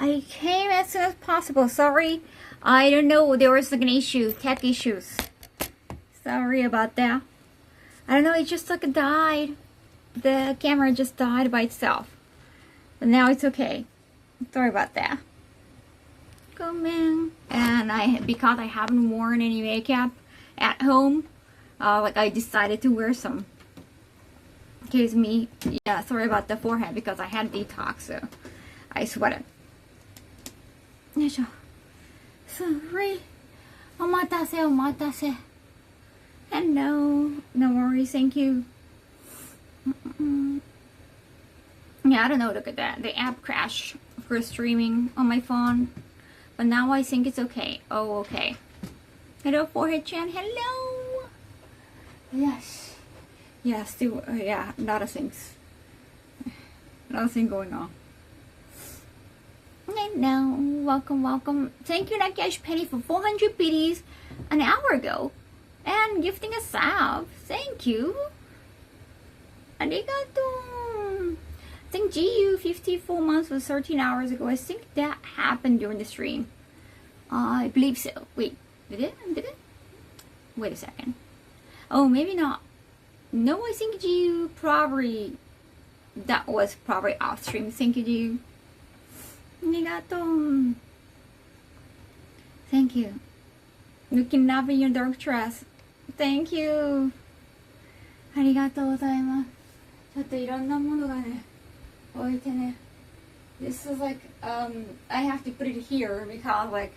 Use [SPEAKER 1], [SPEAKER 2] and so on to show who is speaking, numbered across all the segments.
[SPEAKER 1] I came as soon as possible. Sorry. I don't know. There was like an issue. Tech issues. Sorry about that. I don't know. It just like died. The camera just died by itself. But now it's okay. Sorry about that. Come in. And because I haven't worn any makeup at home, like I decided to wear some. Excuse me. Yeah, sorry about the forehead because I had detox, so I sweated. よいしょ。Sorry. お待たせ、お待たせ。Hello. No worries, thank you. Yeah, I don't know, look at that. The app crashed for streaming on my phone. But now I think it's okay. Oh, okay. Hello, forehead chan. Hello. Yes. Yeah, still, yeah, a lot of things. A lot of things going on. Hello, welcome, welcome. Thank you, Nakash Penny, for 400 biddies an hour ago. And gifting a sub. Thank you. Arigato. I think GU 54 months was 13 hours ago. I think that happened during the stream. I believe so. Wait, did it? Did it? Wait a second. Oh, maybe not. No, I think GU probably... That was probably off stream. Thank you, GU. Arigato. Thank you. Looking lovely in your dark dress. Thank you. ありがとうございます。ちょっといろんなものがね、置いてね。This is like, I have to put it here because like,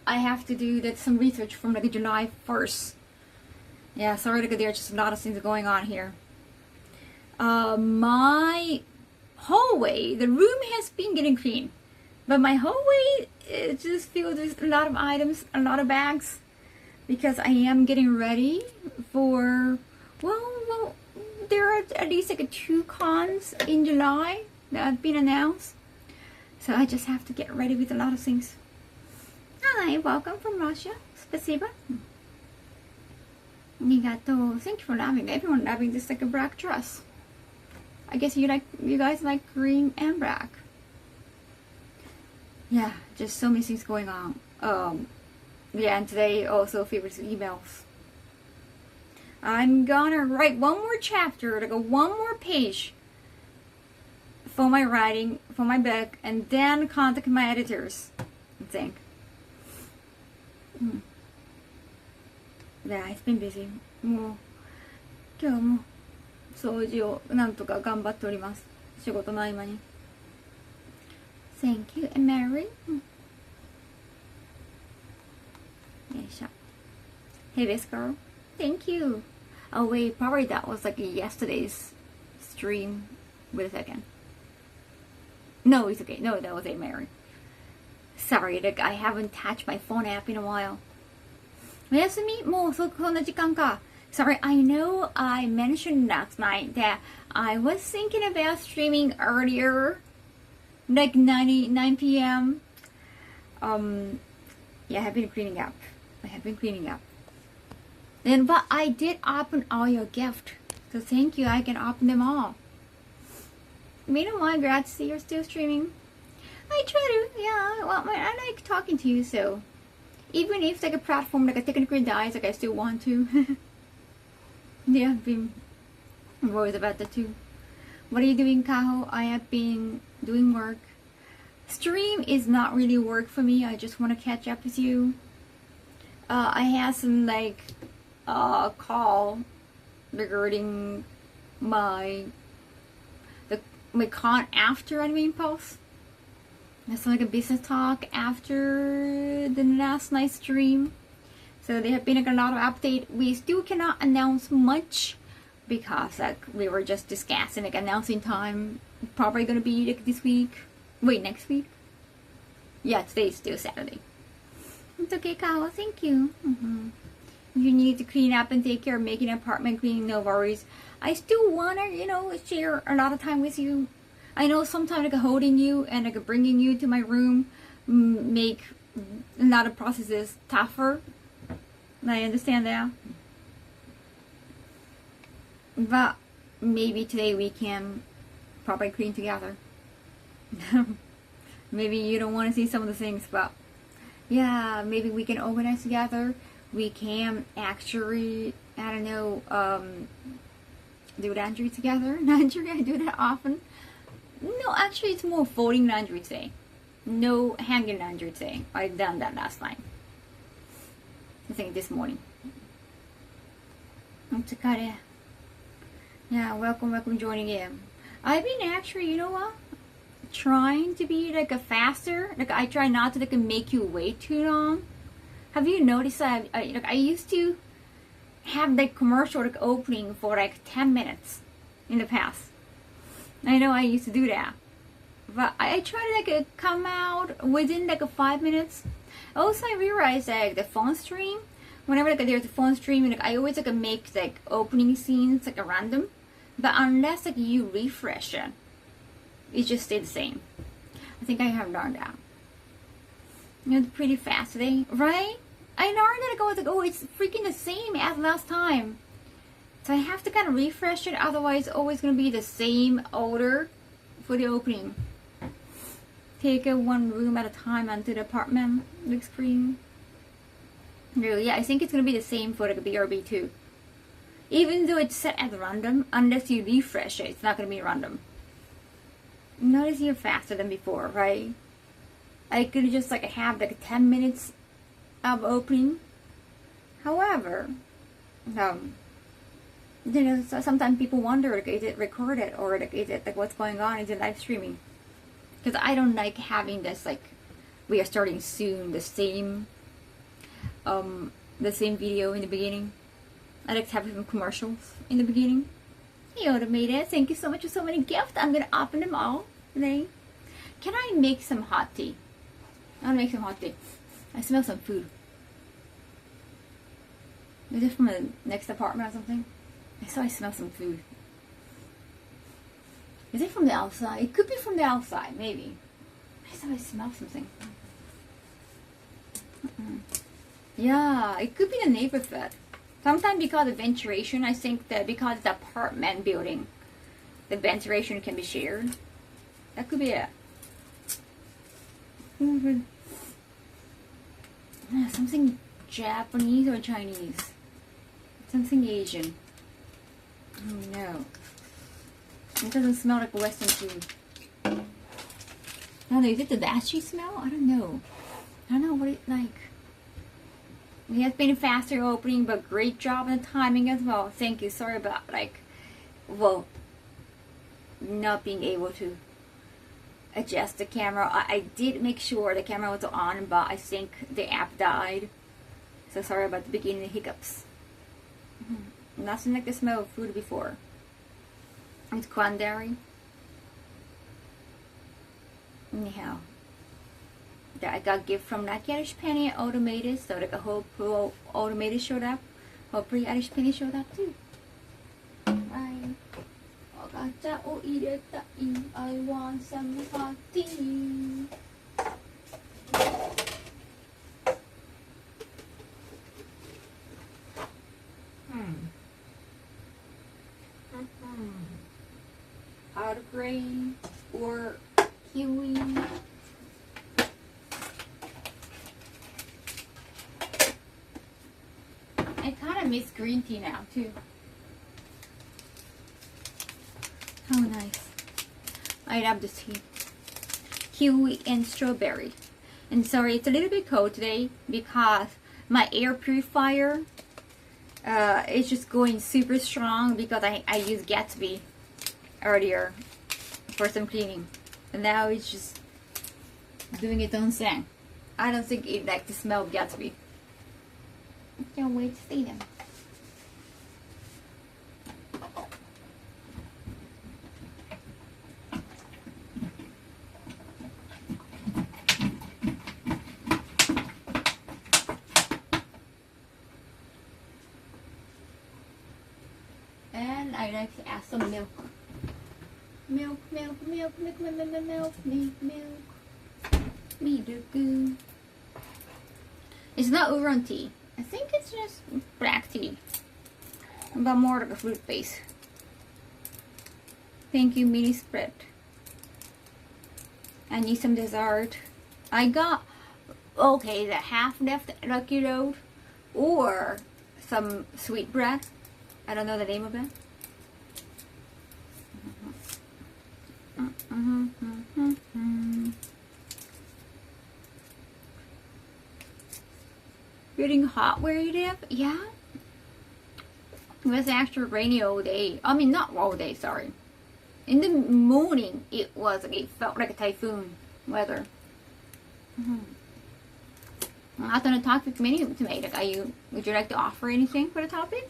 [SPEAKER 1] I have to do that some research from like July 1st. Yeah, sorry, like there's just a lot of things going on here. My hallway, the room has been getting clean. But my hallway, it just feels there's a lot of items, a lot of bags. Because I am getting ready for, well, there are at least like 2 cons in July that have been announced. So I just have to get ready with a lot of things. Hi, welcome from Russia. Спасибо. Arigato. Thank you for loving. Everyone loving this like a black dress. I guess you guys like green and black. Yeah, just so many things going on. Yeah, and today also favorites emails. I'm gonna write one more chapter, like one more page for my writing, for my book, and then contact my editors, I think. Yeah, it's been busy. もう今日も掃除をなんとか頑張っております。仕事の合間に。Thank you, and Mary. Hey, this girl. Thank you. Oh wait, probably that was like yesterday's stream. Wait a second. No, it's okay. No, that was a Mary. Sorry, like I haven't touched my phone app in a while. おやすみ、もうそんな時間か。Sorry, I know I mentioned last night that I was thinking about streaming earlier, like 9 p.m. Yeah, I have been cleaning up. But I did open all your gifts, so thank you. I can open them all. Meanwhile, glad to see you're still streaming. I try to, yeah. Well, I like talking to you, so even if like a platform like a technically dies, like I still want to. Yeah, I've been worried about that too. What are you doing, Kaho? I have been doing work. Stream is not really work for me. I just want to catch up with you. I had some like call regarding my con after anime post. That's like a business talk after the last night's stream. So there have been like a lot of update. We still cannot announce much because like we were just discussing like announcing time. Probably gonna be like this week. Wait, next week? Yeah, today's still Saturday. It's okay, Kawa. Thank you. You need to clean up and take care of making an apartment clean. No worries. I still wanna, share a lot of time with you. I know sometimes like holding you and like bringing you to my room make a lot of processes tougher. I understand that. But maybe today we can probably clean together. Maybe you don't want to see some of the things, but yeah, maybe we can organize together. We can actually, I don't know, do laundry together. Laundry, I do that often. No, actually, it's more folding laundry today. No hanging laundry today. I've done that last night. I think this morning. Yeah, welcome joining in. I've been actually, you know what? Trying to be like a faster. Like I try not to like make you wait too long. Have you noticed that I used to have like commercial like opening for like 10 minutes in the past. I know I used to do that. But I try to like come out within like 5 minutes. Also I realized that the phone stream, whenever like there's a phone stream, like I always like make like opening scenes like random. But unless like you refresh it, it just stays the same. I think I have learned that. You know, pretty fast today, right? I learned that I was like, oh, it's freaking the same as last time. So I have to kind of refresh it, otherwise it's always going to be the same order for the opening. Take one room at a time onto the apartment, big screen. Really, yeah, I think it's going to be the same for the BRB too. Even though it's set as random, unless you refresh it, it's not going to be random. Notice you're faster than before, right? I could just like have like 10 minutes of opening. However, you know, so sometimes people wonder, like, is it recorded or like, is it like what's going on? Is it live streaming? Because I don't like having this like we are starting soon the same video in the beginning. I like to have some commercials in the beginning. Hey, automated, thank you so much for so many gifts. I'm gonna open them all today. Can I make some hot tea? I'll make some hot tea. I smell some food. Is it from the next apartment or something? I smell some food. Is it from the outside? It could be from the outside, maybe. I smell something. Yeah, it could be the neighborhood. Sometimes because of ventilation, I think that because it's an apartment building, the ventilation can be shared. That could be it. Something Japanese or Chinese. Something Asian. Oh no. It doesn't smell like Western food. I don't know, is it the dashi smell? I don't know. I don't know what it's like. It has been a faster opening, but great job on the timing as well. Thank you. Sorry about not being able to adjust the camera. I did make sure the camera was on, but I think the app died. So sorry about the beginning hiccups. Nothing like the smell of food before. It's cranberry. Anyhow. I got a gift from Lucky Irish Penny Automated, so like a whole pro automated showed up. Whole pre Irish Penny showed up too. Right. I want some hot tea. Out of grain or kiwi. I kind of miss green tea now too. How nice. I love this tea. Kiwi and strawberry. And sorry, it's a little bit cold today because my air purifier is just going super strong because I used Gatsby earlier for some cleaning. And now it's just doing its own thing. I don't think it likes the smell of Gatsby. I can't wait to see them. And I like to add some milk. Milk. It's not oolong tea. I think it's just black tea, but more like a fruit base. Thank you, mini spread. I need some dessert. I got, okay, the half left Lucky Road or some sweet bread. I don't know the name of it. Getting hot where you live? Yeah. It was actually rainy all day. I mean, not all day, sorry. In the morning, it felt like a typhoon weather. After the topic menu to make, would you like to offer anything for the topic?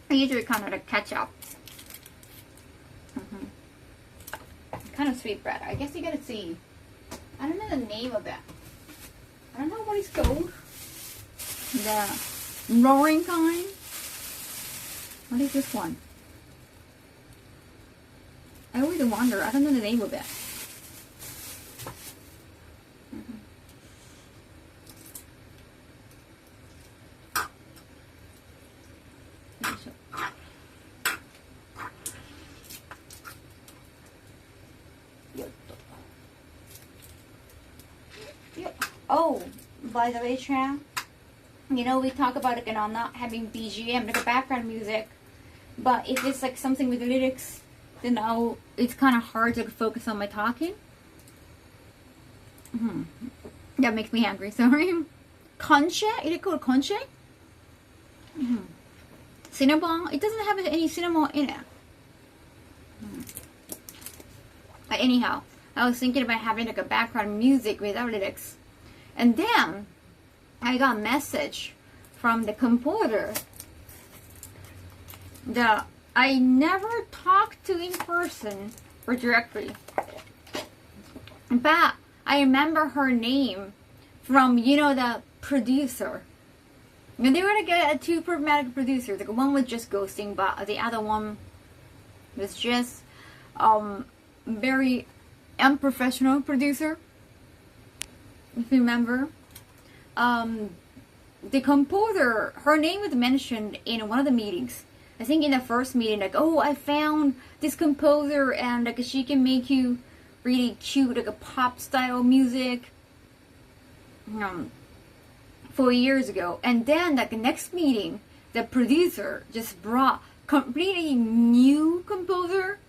[SPEAKER 1] I usually kind of like catch up. Kind of sweet bread. I guess you gotta see. I don't know the name of it. I don't know what it's called. The roaring kind. What is this one? I always wonder. I don't know the name of it. Oh, by the way, Tram, you know, we talk about it, you know, not having BGM, like a background music, but if it's like something with the lyrics, then it's kind of hard to focus on my talking. That makes me hungry, sorry. Conche? Is it called conche? Cinnamon? It doesn't have any cinnamon in it. But anyhow, I was thinking about having like a background music without lyrics. And then I got a message from the composer that I never talked to in person or directly. But I remember her name from, you know, the producer. And they were like two problematic producers. Like one was just ghosting, but the other one was just very unprofessional producer. If you remember, the composer, her name was mentioned in one of the meetings. I think in the first meeting, like, oh, I found this composer and like she can make you really cute, like a pop style music. 4 years ago, and then like the next meeting, the producer just brought completely new composer.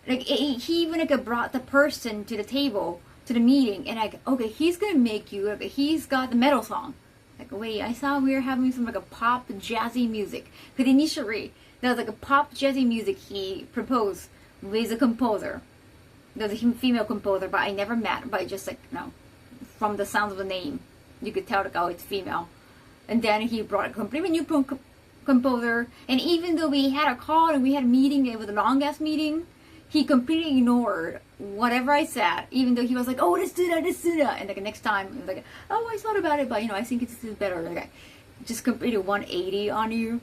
[SPEAKER 1] Like he even like brought the person to the table to the meeting, and like, okay, he's gonna make you like he's got the metal song. Like, wait, I thought we were having some like a pop jazzy music, because initially there was like a pop jazzy music he proposed with a composer. There was a female composer, but I never met, but just like, no, from the sound of the name you could tell like, oh, it's female. And then he brought a completely new composer, and even though we had a call and we had a meeting, it was a long ass meeting, he completely ignored whatever I said, even though he was like, oh, let's do that, let's do that. And like the next time, he was like, oh, I thought about it, but you know, I think it's better. Like, just completely 180 on you.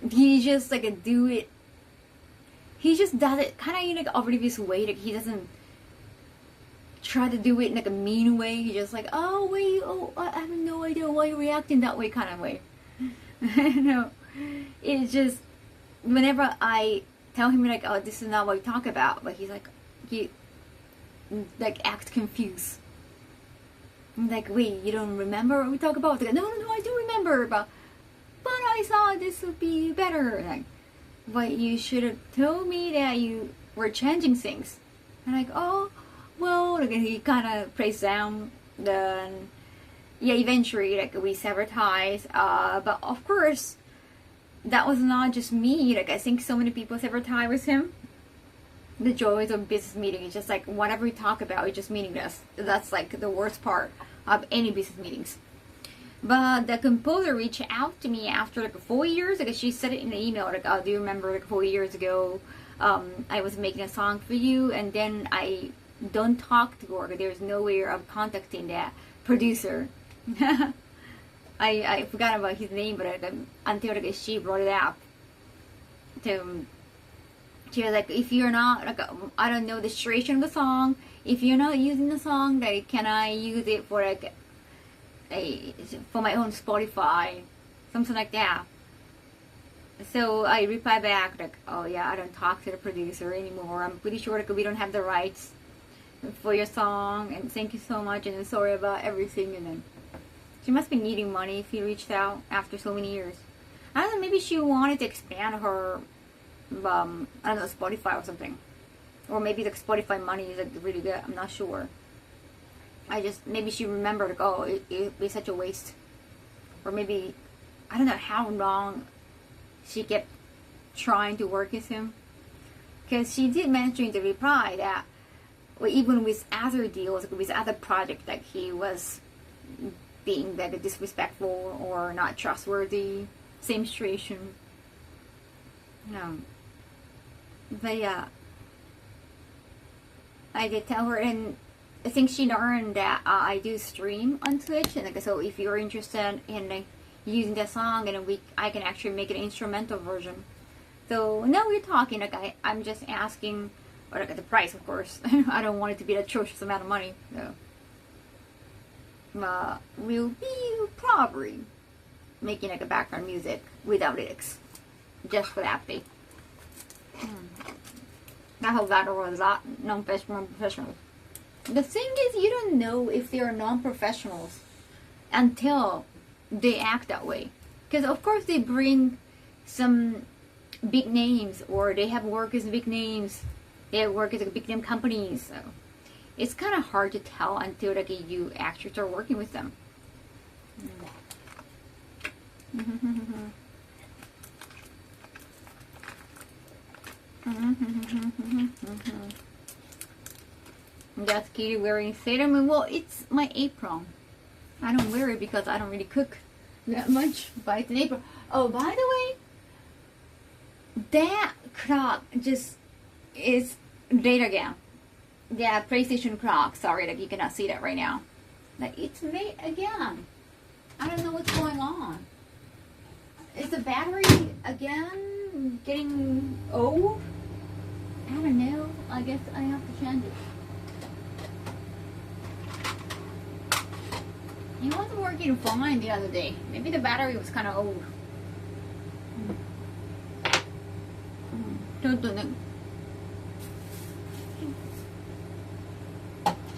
[SPEAKER 1] He just like do it. He just does it kind of in like oblivious way. Like he doesn't try to do it in like a mean way. He just like, oh wait, oh, I have no idea why you're reacting that way kind of way. No, it's just whenever I tell him like, oh, this is not what we talk about, but he's like, he like act confused. I'm like, wait, you don't remember what we talk about? Like, no, I do remember, but I thought this would be better. Like, but you should have told me that you were changing things. I'm like, oh, well, like, he kind of plays down. Then, yeah, eventually, like, we severed ties. But of course, that was not just me. Like, I think so many people severed ties with him. The joys of business meeting is just like whatever we talk about is just meaningless. That's like the worst part of any business meetings. But the composer reached out to me after like 4 years. Like, she said it in the email, like, oh, do you remember like 4 years ago, I was making a song for you, and then I don't talk to her. There's no way of contacting that producer. I forgot about his name, but like, until like, she brought it up to, she was like, if you're not like, I don't know the duration of the song, if you're not using the song, like, can I use it for like for my own Spotify, something like that. So I reply back like, oh yeah, I don't talk to the producer anymore. I'm pretty sure like we don't have the rights for your song, and thank you so much, and sorry about everything. And then she must be needing money if you reached out after so many years. I don't know, maybe she wanted to expand her, I don't know, Spotify or something. Or maybe the Spotify money is like really good. I'm not sure. Maybe she remembered like, oh, it'd be such a waste. Or maybe, I don't know how long she kept trying to work with him. Because she did mention in the reply that, well, even with other deals, with other projects, like he was being like disrespectful or not trustworthy. Same situation. No. But yeah, I did tell her, and I think she learned that I do stream on Twitch, and like, so if you're interested in like, using the song, and I can actually make an instrumental version. So now we're talking. Like I'm just asking, or like the price, of course. I don't want it to be an atrocious amount of money. So we'll be probably making like a background music without lyrics, just for that fee. I hope that was not non-professional. The thing is, you don't know if they are non-professionals until they act that way. Because of course they bring some big names, or they have work as big names. They have work as big name companies. So it's kind of hard to tell until like you actually start working with them. That's Katie wearing Sailor Moon. Well, it's my apron. I don't wear it because I don't really cook that much, but it's an apron. Oh, by the way, that clock just is late again. Yeah, PlayStation clock. Sorry, like you cannot see that right now. Like it's late again. I don't know what's going on. Is the battery again getting old? I don't know. I guess I have to change it. It wasn't working fine the other day. Maybe the battery was kind of old. ちょっとね、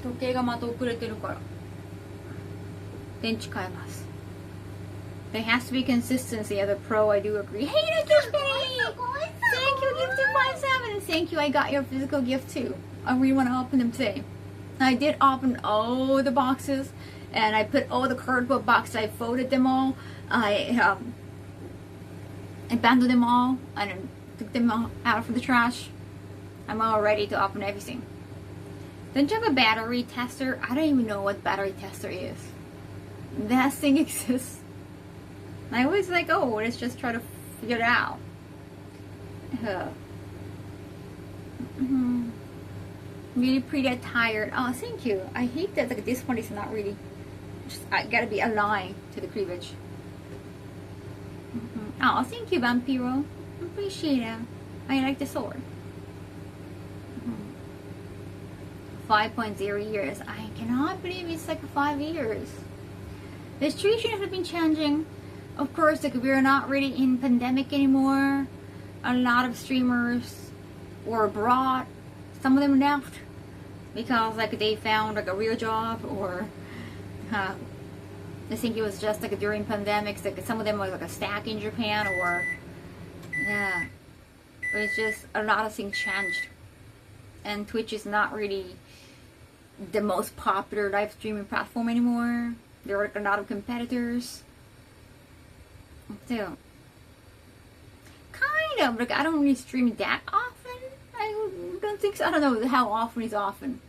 [SPEAKER 1] 時計がまた遅れてるから電池変えます。There has to be consistency as a pro. I do agree. Hey, Thank you, gift 257, and thank you. I got your physical gift too. I really want to open them today. I did open all the boxes, and I put all the cardboard boxes. I folded them all. I abandoned them all, and took them all out of the trash. I'm all ready to open everything. Don't you have a battery tester? I don't even know what battery tester is. That thing exists. I was like, oh, let's just try to figure it out. Really pretty tired. Oh, thank you. I hate that like this one is not really. I gotta be aligned to the cleavage. Oh, thank you, Vampiro. Appreciate it. I like the sword. 5.0 years. I cannot believe it's like 5 years. The situation has been changing. Of course, like we're not really in pandemic anymore. A lot of streamers were abroad. Some of them left because like they found like a real job, or I think it was just like during pandemics. Like some of them were like a stack in Japan, or yeah, it's just a lot of things changed. And Twitch is not really the most popular live streaming platform anymore. There are like a lot of competitors. So, kind of like I don't really stream that often. I don't think so. I don't know how often is often.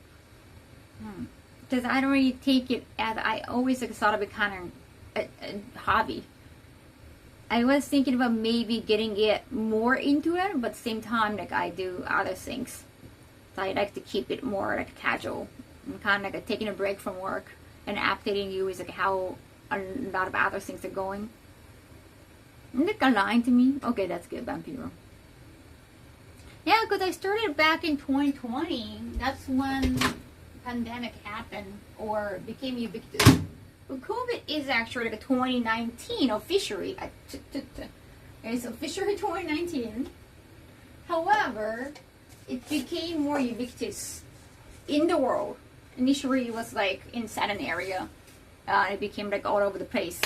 [SPEAKER 1] Because I don't really take it as I always like thought of it kind of a hobby. I was thinking about maybe getting it more into it, but at the same time like I do other things. So I like to keep it more like casual. I'm kind of like taking a break from work and updating you is like how a lot of other things are going. Like aligned to me. Okay, that's good, Vampiro. Yeah, because I started back in 2020. That's when pandemic happened or became ubiquitous. But COVID is actually like a 2019 officially. It's officially 2019. However, it became more ubiquitous in the world. Initially, it was like in certain area. It became like all over the place,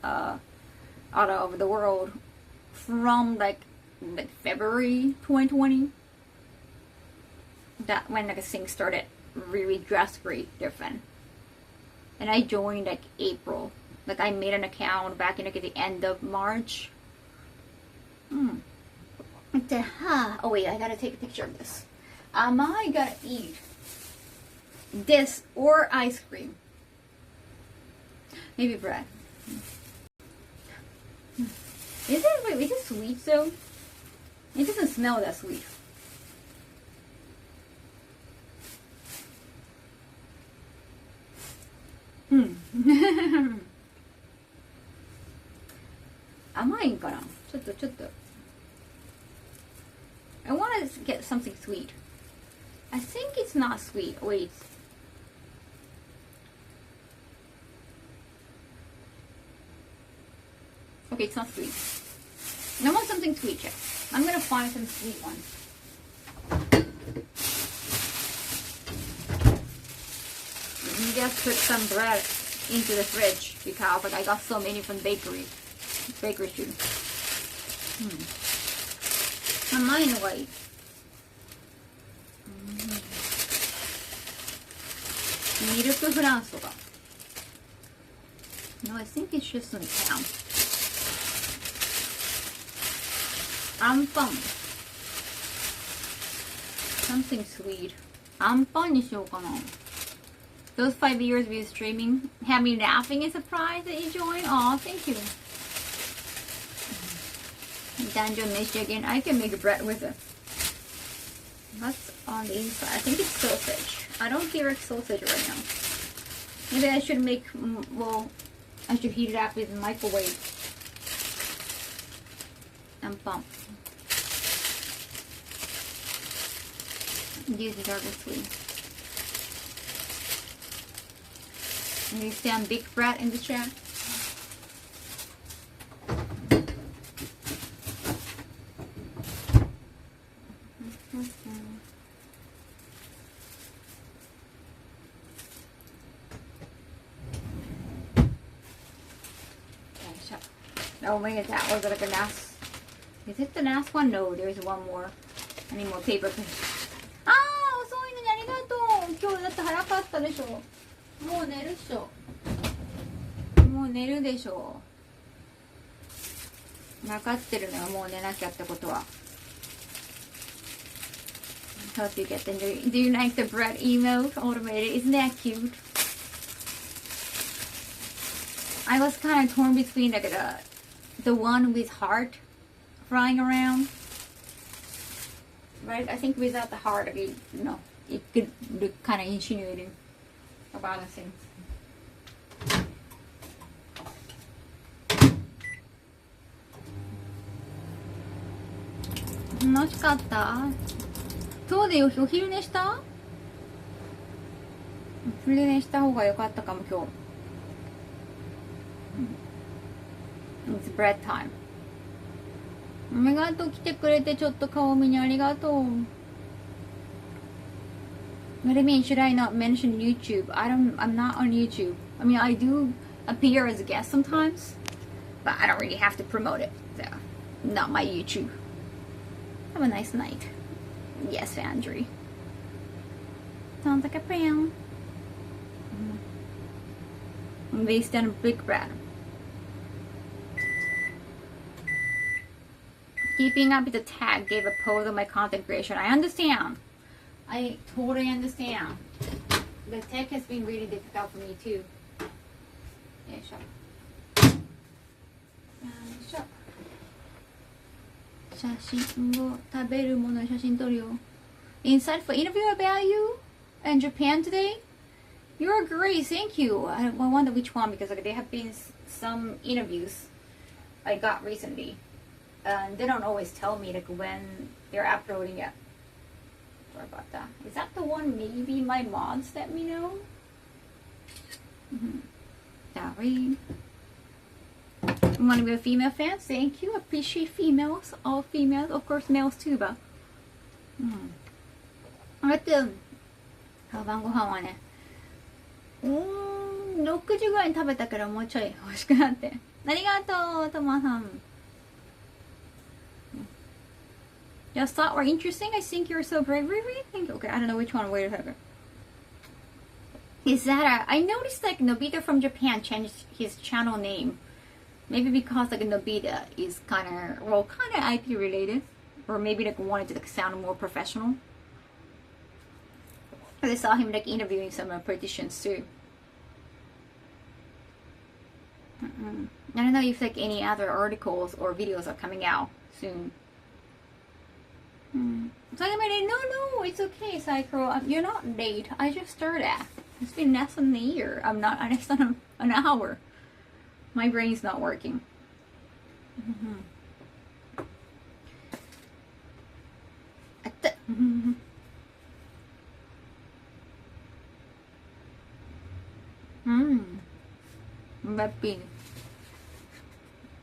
[SPEAKER 1] all over the world, from like February 2020. That when like things started really drastically different. And I joined like April. Like I made an account back in like at the end of March. Oh wait, I gotta take a picture of this. Am I gonna eat this or ice cream? Maybe bread. Is it sweet though? It doesn't smell that sweet.甘いんかな? ちょっと I want to get something sweet. I think it's not sweet. Wait. Okay, it's not sweet. I want something sweet, check. I'm gonna find some sweet ones. You just put some bread into the fridge because like I got so many from bakery food. 甘いのがいい。ミルクフランスとか。No, I think it shouldn't count. アンパン。Something sweet. アンパンにしようかな。Those 5 years we were streaming had me laughing in surprise that you joined. Aw, thank you. Dungeon Michigan. I can make bread with it. What's on the inside? I think it's sausage. I don't hear it's sausage right now. Maybe I should make, well, I should heat it up with the microwave. And pump. These are the sweet. And you see big bread in the chat. Oh my god, that was like a last. Is it the last one? No, there's one more. I need more paper. あー、遅いのにありがとう。今日だって早かったでしょ。もう寝るっしょ。もう寝るでしょ。分かってるのよ、もう寝なきゃってことは。Hope you get the new. Do you like the bread emote automated? Isn't that cute? I was kind of torn between like the one with heart flying around. Right? I think without the heart, it could look kind of insinuating about the things. 楽しかった？そうだよ、お昼寝した？お昼寝した方が良かったかも今日。It's bread time. ありがとう、来てくれてちょっと顔見にありがとう。What do you mean? Should I not mention YouTube? I'm not on YouTube. I mean, I do appear as a guest sometimes, but I don't really have to promote it. So, not my YouTube. Have a nice night. Yes, Andrew. Sounds like a plan. Based on big bread. Keeping up with the tag gave a pose of my content creation. I understand. I totally understand. The tech has been really difficult for me too. Yeah, sure. 写真を食べるもの写真撮るよ。Insightful interview about you in Japan today? You're great, thank you. I wonder which one because like, there have been some interviews I got recently. They don't always tell me like when they're uploading it. Sorry about that. Is that the one maybe my mods let me know? Sorry. You want to be a female fan? Thank you. Appreciate females. All females. Of course, males too, but. あと、晩ご飯はね、6時ぐらいに食べたからもうちょい欲しくなって。ありがとう、ともさん。Just thought were interesting. I think you're so brave. Really? Thank you. Okay, I don't know which one. Wait a second. Is that I noticed like Nobita from Japan changed his channel name. Maybe because like Nobita is kind of IP related, or maybe like wanted to like sound more professional. I saw him like interviewing some politicians too. I don't know if like any other articles or videos are coming out soon. So I made it. No, it's okay, Psycho. You're not late. I just started. It's been less than a year. Less than an hour. My brain's not working. Red bean.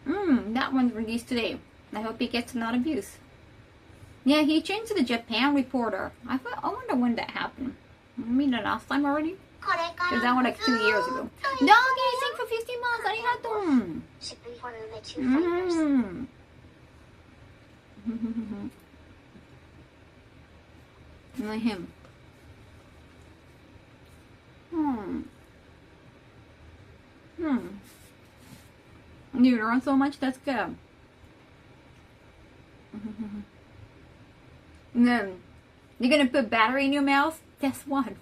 [SPEAKER 1] That one's released today. I hope he gets not abuse. Yeah, he changed to the Japan reporter. I wonder when that happened. I mean, the last time already? Because that was like 2 years ago. Doggy, thank for 50 months. Arigato. Like him. You learn so much. That's good. And then you're gonna put battery in your mouth. Guess what?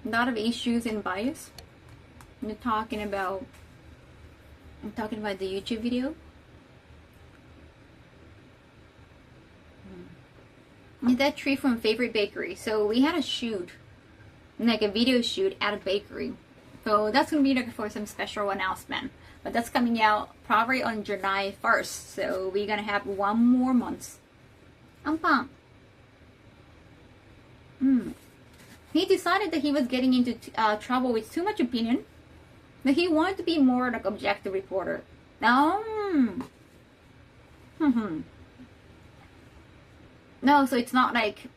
[SPEAKER 1] A lot of issues and bias. I'm talking about the YouTube video. That tree from Favorite Bakery. So we had a shoot, like a video shoot at a bakery. So that's gonna be like for some special announcement. But that's coming out probably on July 1st. So we're gonna have 1 more month. Ampang. He decided that he was getting into trouble with too much opinion. That he wanted to be more like objective reporter. No. No, so it's not like,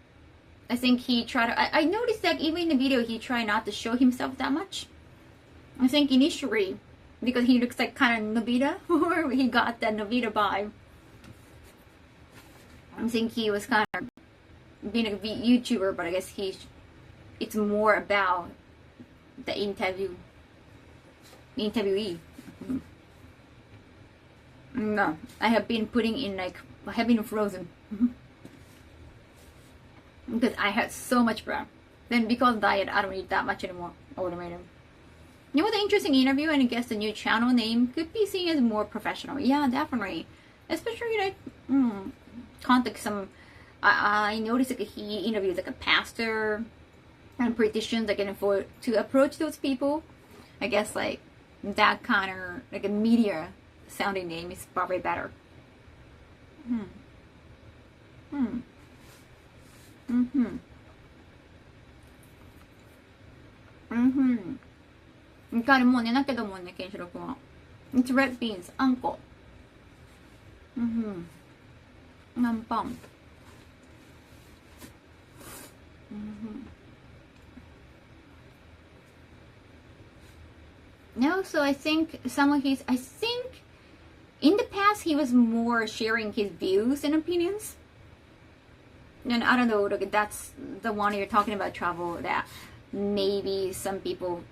[SPEAKER 1] I think he tried to, I noticed that even in the video he tried not to show himself that much. I think initially, because he looks like kind of Nobita, or he got that Nobita vibe. I think he was kind of being a YouTuber, but I guess it's more about the interviewee. No, I have been putting in like, I have been frozen. Because I had so much bread. Then because diet, I don't eat that much anymore. I would have made him. It was an interesting interview, and I guess the new channel name could be seen as more professional. Yeah, definitely. Especially like, contact some, I noticed like he interviewed like a pastor and politicians, like to approach those people. I guess like that kind of like a media sounding name is probably better. Got him on Kenshiro-kun. It's red beans, uncle. Nampam. No, so I think in the past he was more sharing his views and opinions. And I don't know, like that's the one you're talking about, travel, that maybe some people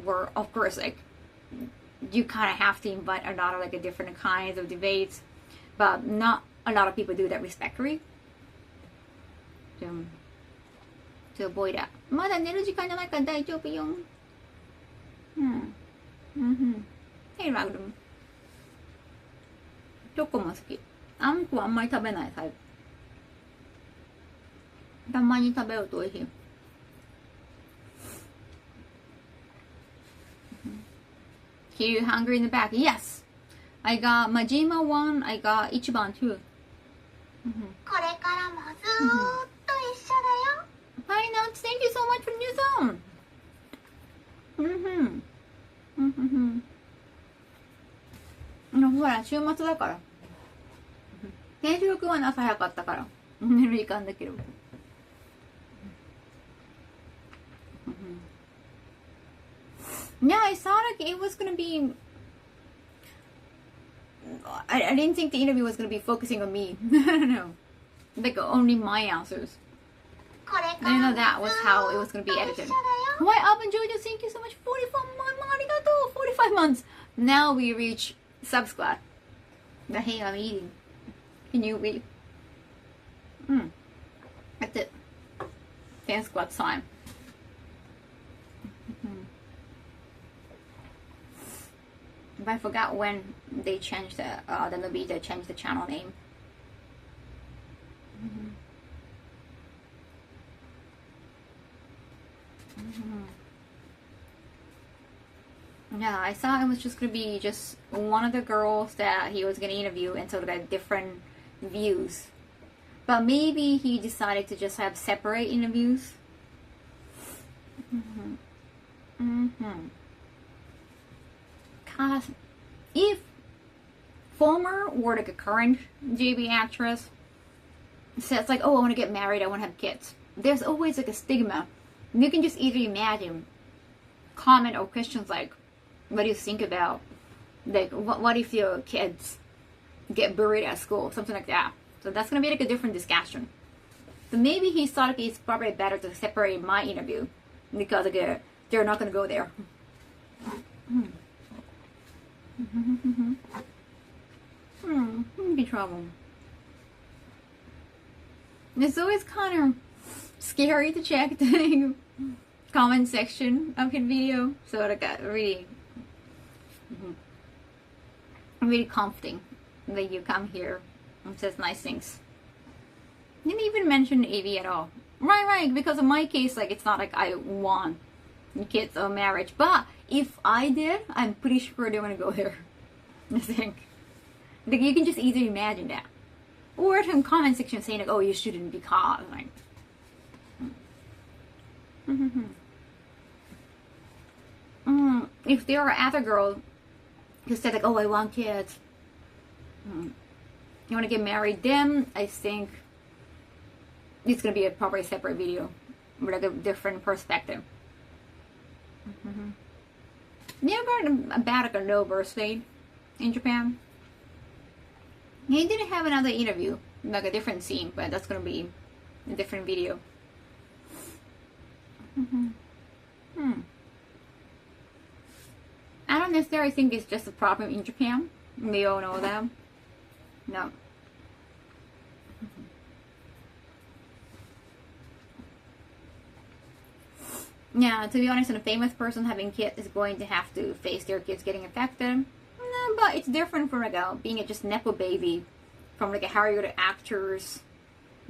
[SPEAKER 1] were, of course, like you kind of have to invite a lot of like different kinds of debates, but not a lot of people do that respectfully. To avoid that. まだ寝る時間じゃないから大丈夫よ。Hey, Ragdum. チョコも好き。あんこあんまり食べないタイプ。たまに食べると美味しい。Hear you hungry in the back? Yes. I got Majima 1. I got Ichiban 2.
[SPEAKER 2] これからもずーっと一緒だよ。
[SPEAKER 1] Hi, Nuts. Thank you so much for the new song. うんほら週末だから編集録は朝早かったから寝る時間だけどYeah, I saw like it was gonna be. I didn't think the interview was gonna be focusing on me. I don't know, like only my answers.
[SPEAKER 2] これ
[SPEAKER 1] I
[SPEAKER 2] か
[SPEAKER 1] didn't
[SPEAKER 2] ら
[SPEAKER 1] know that was how it was gonna be
[SPEAKER 2] 一緒
[SPEAKER 1] edited.
[SPEAKER 2] だよ
[SPEAKER 1] Why up and Jojo? Thank you so much. 45 months, arigato. 45 months. Now we reach sub squad. The hey, I'm eating. Can you eat? That's it. Fan squad time. But I forgot when they changed the Nobita changed the channel name. Yeah, I saw it was just gonna be just one of the girls that he was gonna interview, and so they got different views. But maybe he decided to just have separate interviews. Cause if former or like a current JB actress says like, "Oh, I want to get married, I want to have kids," there's always like a stigma. You can just either imagine comment or questions like, "What do you think about like what if your kids get bullied at school?" Something like that. So that's gonna be like a different discussion. So maybe he thought like, it's probably better to separate my interview because like, they're not gonna go there. Be trouble. It's always kind of scary to check the comment section of his video, so it got really comforting that you come here and says nice things. Didn't even mention AV at all. Right, because in my case, like, it's not like I want kids or marriage, but if I did, I'm pretty sure they're gonna go there. I think. Like, you can just easily imagine that. Or some comment section saying like, "Oh, you shouldn't because," like. If there are other girls who said like, "Oh, I want kids," you want to get married, then I think it's gonna be a probably separate video with like a different perspective. You ever heard about like a no birthday in Japan? He didn't have another interview, like a different scene, but that's gonna be a different video. I don't necessarily think it's just a problem in Japan. We all know that. No. Yeah, to be honest, a famous person having kids is going to have to face their kids getting affected. No, but it's different from like being a just nepo baby from like a Hollywood actors.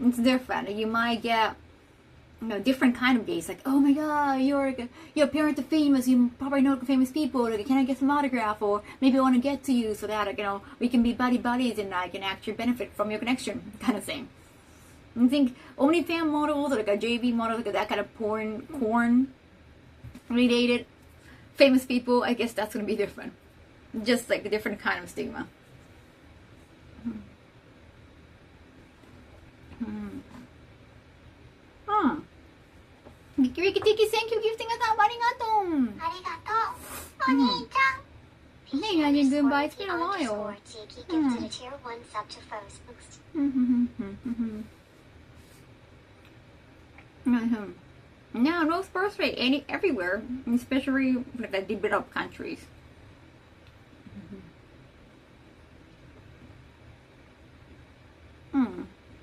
[SPEAKER 1] It's different. You might get different kind of gays. Like, "Oh my god, your parents are famous. You probably know famous people. Like, can I get some autograph? Or maybe I want to get to you so that we can be buddies and I can actually benefit from your connection," kind of thing. I think OnlyFans models or like a JV model, like that kind of porn related famous people, I guess that's gonna be different. Just like a different kind of stigma. Ricky, thank you gifting us up. Arigato.
[SPEAKER 2] ありがとうお兄ちゃん
[SPEAKER 1] Hey, I did goodbye. It's been a while. Now, rose birth rate everywhere, especially like the developed countries.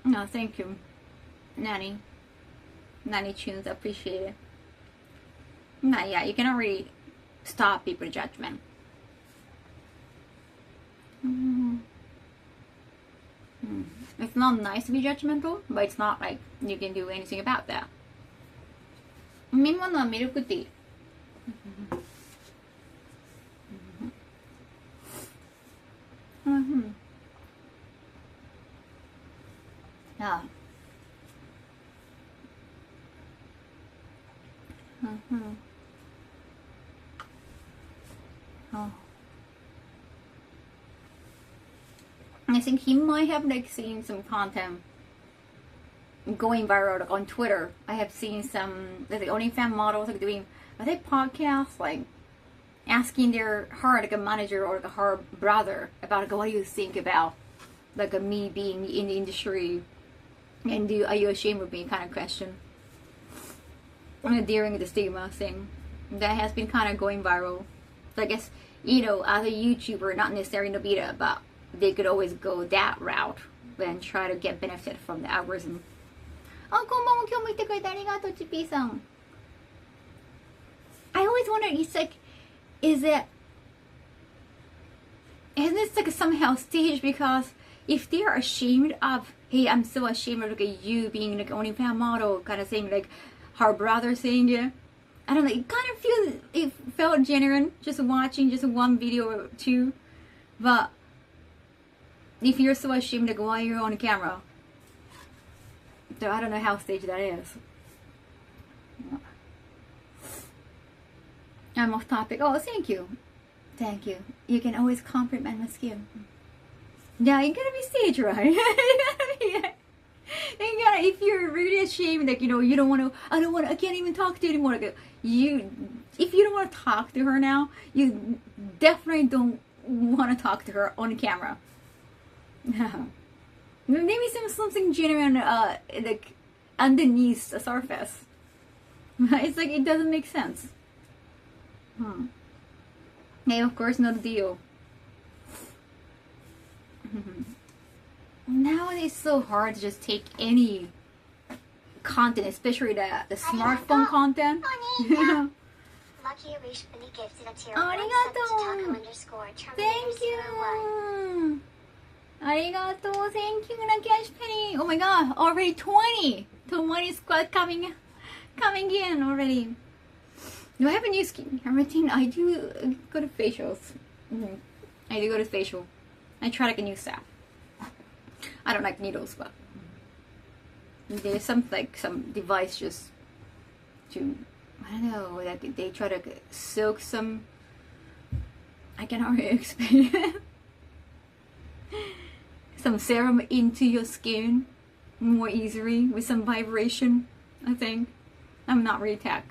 [SPEAKER 1] No, thank you, Nanny tunes. Appreciate it. No, yeah, you cannot really stop people's judgment. It's not nice to be judgmental, but it's not like you can do anything about that. 飲み物はミルクティー。あ Oh. I think he might have like seen some content going viral like on Twitter. I have seen some like the OnlyFans models like doing are they podcasts like asking their her like a manager or like her brother about like what do you think about like me being in the industry and are you ashamed of me kind of question during the stigma thing that has been kind of going viral. So I guess as a YouTuber, not necessarily Nobita, but they could always go that route and try to get benefit from the algorithm. あ、こんばんは。今日も来てくれてありがとう、ちぴーさん。I always wonder, it's like, isn't this like somehow staged? Because if they are ashamed of, hey, I'm so ashamed of like you being like OnlyFans model kind of thing, like her brother saying it. I don't know, it felt genuine just watching just one video or two. But if you're so ashamed, like why you're on camera? So I don't know how staged that is. I'm off topic. Oh, thank you. Thank you. You can always compliment my skin. Yeah, you gotta be staged, right? If you're really ashamed, like, you don't want to, I can't even talk to you anymore. Like, if you don't want to talk to her now, you definitely don't want to talk to her on camera. Maybe something genuine, like, underneath the surface. It's like, it doesn't make sense. Hey, of course, not a deal. Nowadays, it's so hard to just take any content, especially the smartphone content.
[SPEAKER 2] Lucky recently gifted a tier
[SPEAKER 1] Arigato. Thank you. Arigato. Thank you, Nakash Penny. Oh my god, already 20. 20 squad coming in already. Do I have a new skincare routine? I do go to facials. I do go to facial. I try like a new stuff. I don't like needles, but there's some device just to, I don't know, like they try to soak some, I can already explain it. Some serum into your skin more easily with some vibration, I think. I'm not really tech.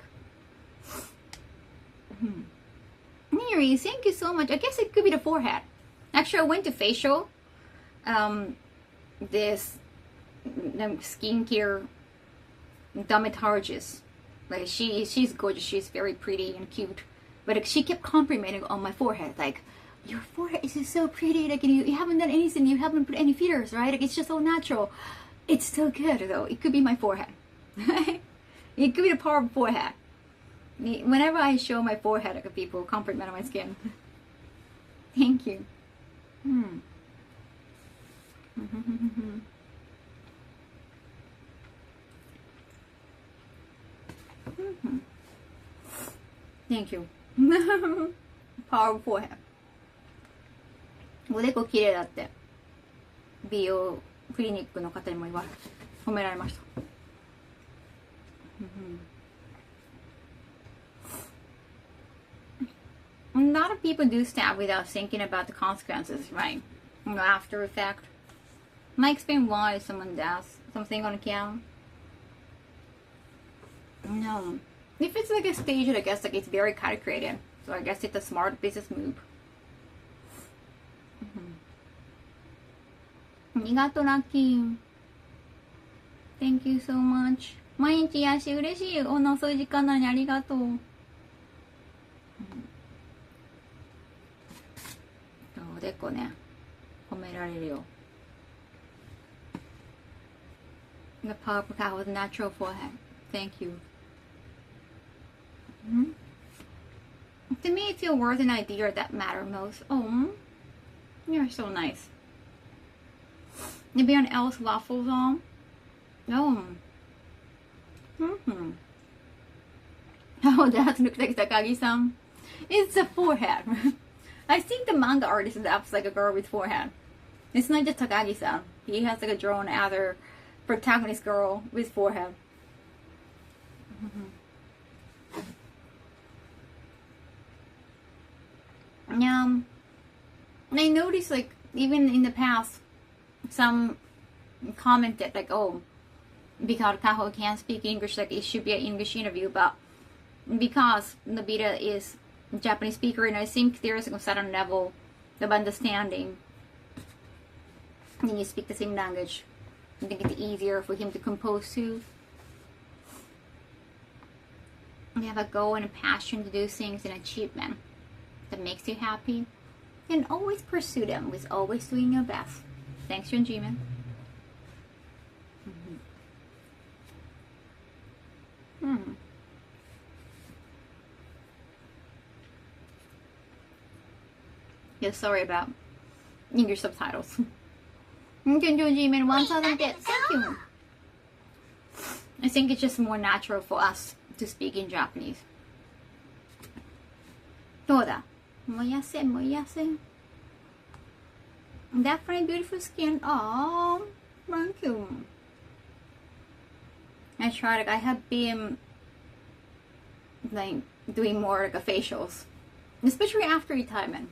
[SPEAKER 1] Neri, thank you so much. I guess it could be the forehead. Actually, I went to facial. This skincare dermatologist. Like she's gorgeous. She's very pretty and cute. But like, she kept complimenting on my forehead. Like, your forehead is so pretty. Like, you haven't done anything. You haven't put any fillers, right? Like, it's just so natural. It's still good though. It could be my forehead. It could be the power of forehead. Whenever I show my forehead, like, people compliment on my skin. Thank you. Thank you. Power of forehead. おでこ綺麗だって美容クリニックの方にも褒められました。A lot of people do stuff without thinking about the consequences, right? After effect. Can I explain why someone does something on camera? No. If it's like a stage, I guess like it's very calculated. So I guess it's a smart business move. Arigato, Lucky. Thank you so much. 毎日癒し嬉しい。お遅い時間なのにありがとう。おでこね、褒められるよ。The power of Kaho's natural forehead. Thank you. To me, it's your words and ideas that matter most. Oh, you're so nice. Maybe on else waffles on. Oh. Oh, that looks like Takagi-san. It's a forehead. I think the manga artist adapts like a girl with forehead. It's not just Takagi-san. He has like a drawn other protagonist girl with forehead. And I noticed, like, even in the past, some commented, like, oh, because Kaho can't speak English, like, it should be an English interview, but because Nobita is a Japanese speaker, and I think there is a certain level of understanding, and you speak the same language, I think it's easier for him to compose to. You have a goal and a passion to do things and achievement that makes you happy, and always pursue them with always doing your best. Thanks, Yonjima. Yeah, sorry about English subtitles. Thank you, Yonjima. 1,000 bits. Thank you. I think it's just more natural for us to speak in Japanese. どうだ? もやせ Definitely beautiful skin. Oh, thank you. I tried, like, I have been like doing more like facials, especially after retirement.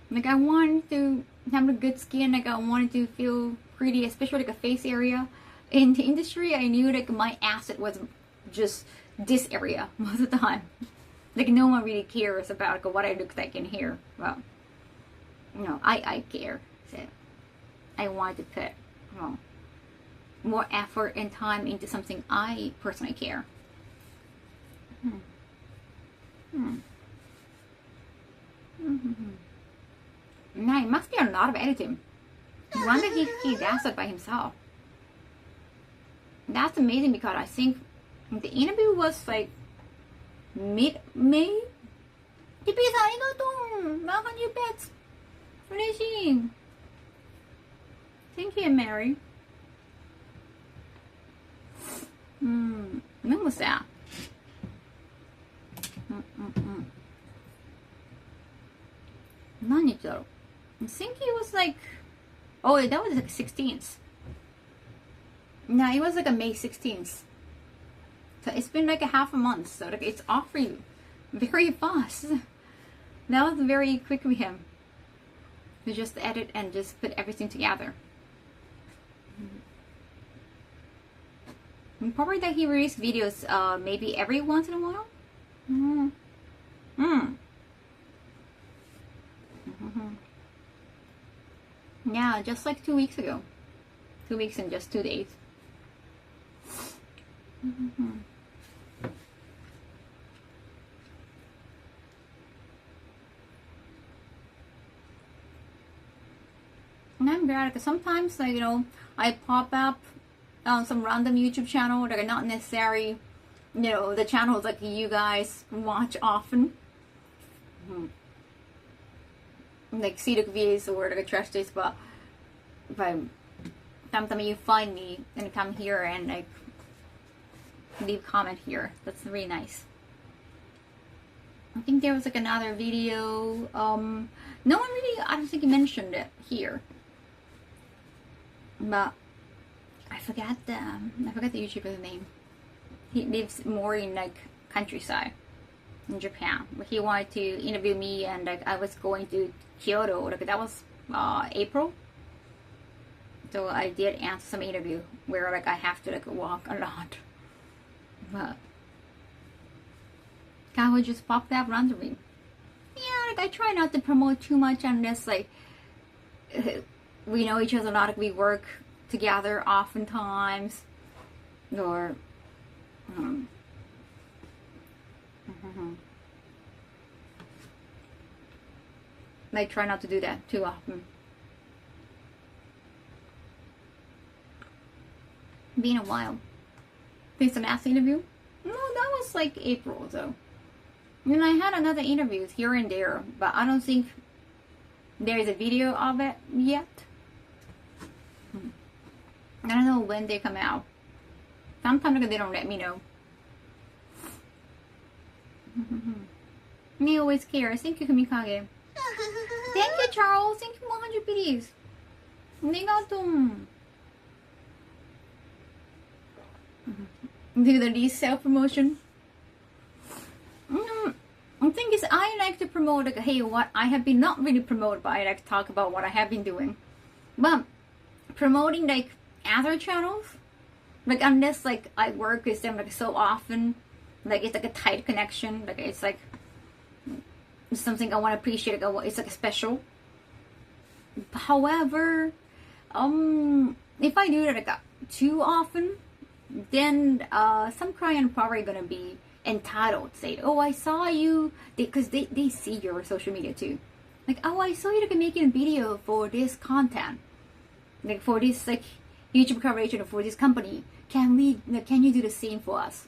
[SPEAKER 1] Like, I wanted to have a good skin, like I wanted to feel pretty, especially like a face area. In the industry, I knew like my asset was just this area most of the time. Like, no one really cares about like, what I look like in here. Well, you know, I care. So I wanted to put, well, more effort and time into something I personally care. Now, it must be a lot of editing. I wonder if he does it by himself. That's amazing, because I think the interview was like mid-May. TP-san, arigatou! 100 bits! 嬉しい! Thank you, Mary. When was that? I think it was like, oh, that was like 16th. No, it was like a May 16th. So it's been like a half a month, so like it's off for you very fast. That was very quick with him to just edit and just put everything together. And probably that he released videos maybe every once in a while. Yeah, just like 2 weeks ago. 2 weeks and just 2 days. And I'm glad, because sometimes, like, you know, I pop up on some random YouTube channel that are not necessarily, you know, the channels like you guys watch often. Like Seeduk V's or like a trash days, but sometimes you find me and come here and like leave comment here. That's really nice. I think there was like another video. No one really, I don't think, mentioned it here, but I forgot the YouTuber's name. He lives more in like countryside in Japan. But he wanted to interview me, and like I was going to Kyoto. Like that was April. So I did answer some interview where like I have to like walk a lot. But Kaho just popped up randomly. Yeah, like I try not to promote too much unless like we know each other a lot. Like we work together oftentimes, or I try not to do that too often. Been a while. Since the last interview? No, that was like April though. And I had another interviews here and there, but I don't think there is a video of it yet. I don't know when they come out. Sometimes they don't let me know. Me always care. Thank you, Kumikage. Thank you, Charles. Thank you, 100 biddies. Arigatou. Do the least self-promotion. The thing is, I like to promote, like, hey, what I have been not really promoted, but I like to talk about what I have been doing. But promoting like other channels, like unless like I work with them like so often, like it's like a tight connection, like it's like something I want to appreciate, like it's like a special. However, if I do it like too often, then some client probably gonna be entitled to say, oh, I saw you, because they see your social media too, like, oh, I saw you like making a video for this content, like for this like YouTube collaboration for this company, can you do the same for us,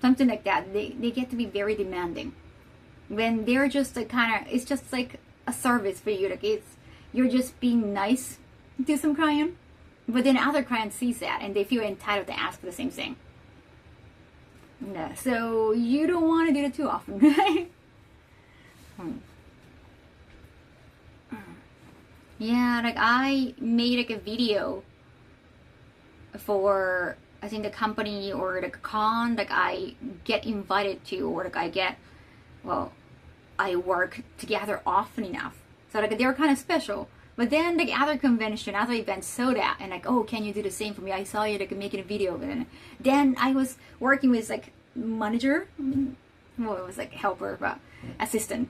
[SPEAKER 1] something like that. They get to be very demanding when they're just like kind of, it's just like a service for you, like you're just being nice to some client, but then other client sees that and they feel entitled to ask for the same thing. Yeah, so you don't want to do that too often, right? Yeah, like I made like a video for, I think, the company or like a con, like I get invited to, or like I work together often enough, so like they're kind of special. But then like other convention, other events saw that and like, oh, can you do the same for me? I saw you like making a video, and then I was working with like manager, well, it was like helper, but assistant.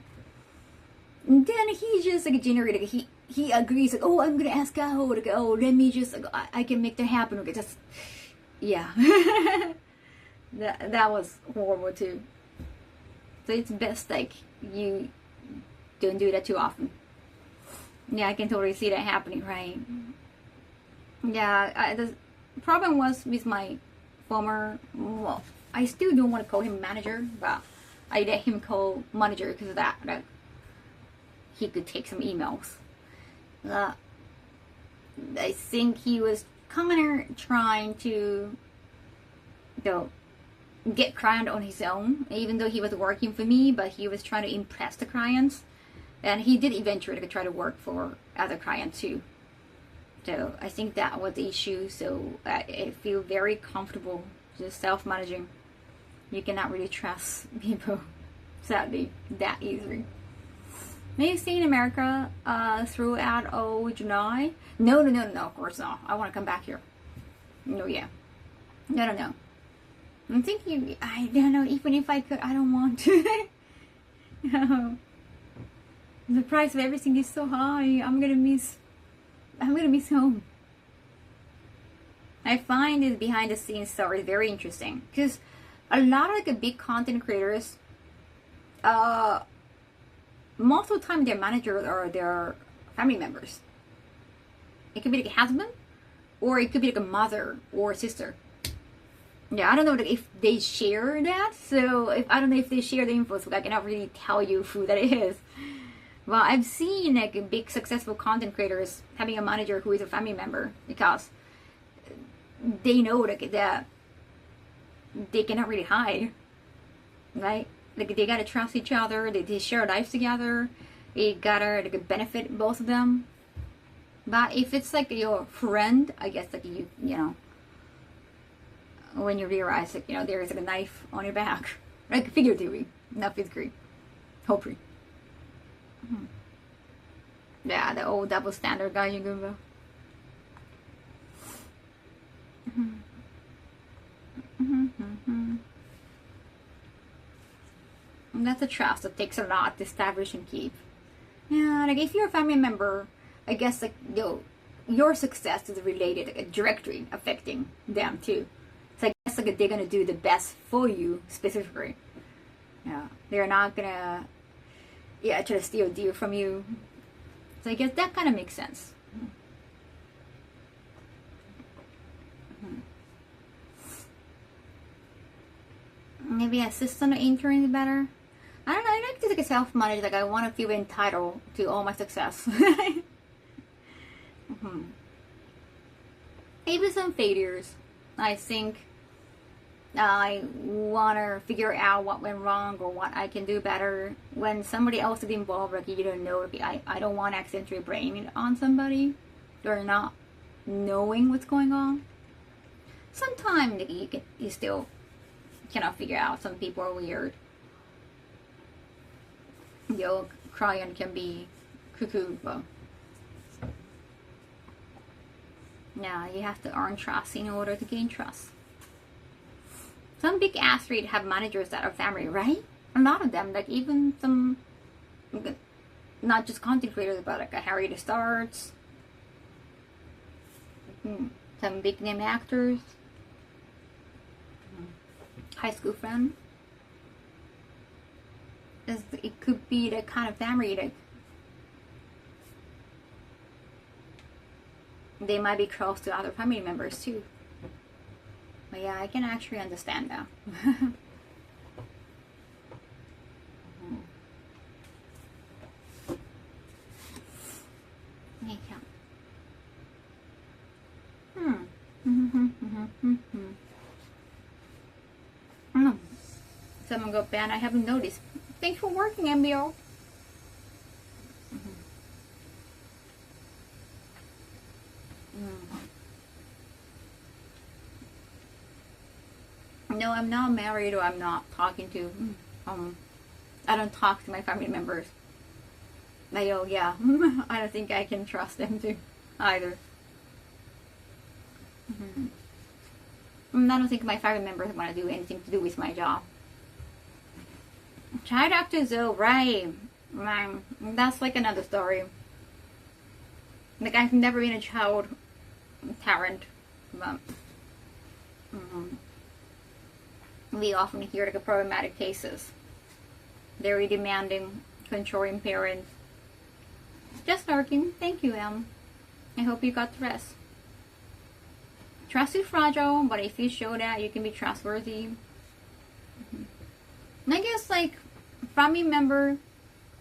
[SPEAKER 1] And then he just like generated, like, he agrees, like, oh, I'm gonna ask Kaho, like, oh, let me just, like, I can make that happen. Okay, just, yeah. that was horrible too. So it's best like you don't do that too often. Yeah, I can totally see that happening, right? Yeah, the problem was with my former, well, I still don't want to call him manager, but I let him call manager because of that. Like, he could take some emails. I think he was kind of trying to, get client on his own, even though he was working for me, but he was trying to impress the clients. And he did eventually try to work for other clients too. So I think that was the issue. So I feel very comfortable just self-managing. You cannot really trust people, sadly, that easily. Maybe stay in America throughout July? No, of course not. I want to come back here. No, yeah. No. I'm thinking, I don't know, even if I could, I don't want to. No. The price of everything is so high. I'm gonna miss home. I find this behind the scenes story very interesting because a lot of like big content creators, most of the time their managers are their family members. It could be like a husband, or it could be like a mother or sister. Yeah, I don't know if they share that. So I don't know if they share the info, so I cannot really tell you who that is. Well, I've seen like big successful content creators having a manager who is a family member because they know like that they cannot really hide, right? Like they gotta trust each other. They share lives together. They gotta like benefit both of them. But if it's like your friend, I guess like you know, when you realize like there is like a knife on your back, like figuratively, not physically, hopefully. Yeah, the old double standard guy, you go. And that's a trust that takes a lot to establish and keep. Yeah, like if you're a family member, I guess like your success is related, like directly affecting them too. So I guess like they're gonna do the best for you specifically. Yeah, they're not gonna try to steal a deal from you. So I guess that kind of makes sense. Maybe assistant or intern is better. I don't know. I like to take a self-manage. Like I want to feel entitled to all my success. Maybe some failures. I think I want to figure out what went wrong or what I can do better. When somebody else is involved, like you don't know, I don't want to accidentally blame it on somebody. They're not knowing what's going on. Sometimes you still cannot figure out. Some people are weird. the old client can be cuckoo, but yeah, you have to earn trust in order to gain trust. Some big athletes have managers that are family, right? A lot of them, like even some, not just content creators, but like a Harry the Starts, some big name actors, high school friend. It could be the kind of family that they might be close to other family members too. But yeah, I can actually understand that. Someone got banned. I haven't noticed. Thanks for working, MBO. No, I'm not married, or I'm not talking to. I don't talk to my family members. I don't think I can trust them too, either. I don't think my family members want to do anything to do with my job. Child actor Zoe, right? That's like another story. Like, I've never been a child talent, but we often hear like problematic cases. Very demanding, controlling parents. Just lurking. Thank you, Em. I hope you got the rest. Trust is fragile, but if you show that, you can be trustworthy. And I guess like family member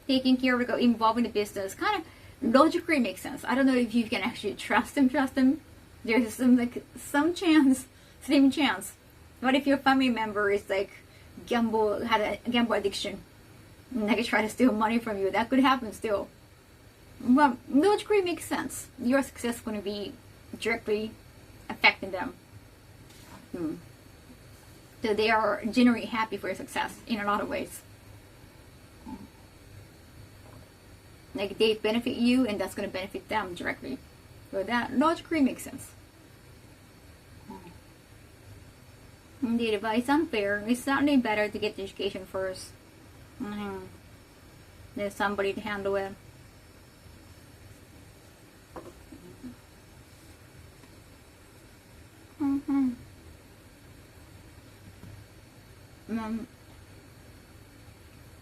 [SPEAKER 1] taking care of, involved in the business, kind of logically makes sense. I don't know if you can actually trust them. There's some chance, slim chance. What if your family member is like had a gamble addiction, and they try to steal money from you? That could happen still. Well, logically makes sense. Your success is going to be directly affecting them. So they are genuinely happy for your success in a lot of ways. Like, they benefit you, and that's going to benefit them directly. So that logically makes sense. Indeed, but it's unfair. It's certainly better to get the education first. There's somebody to handle it.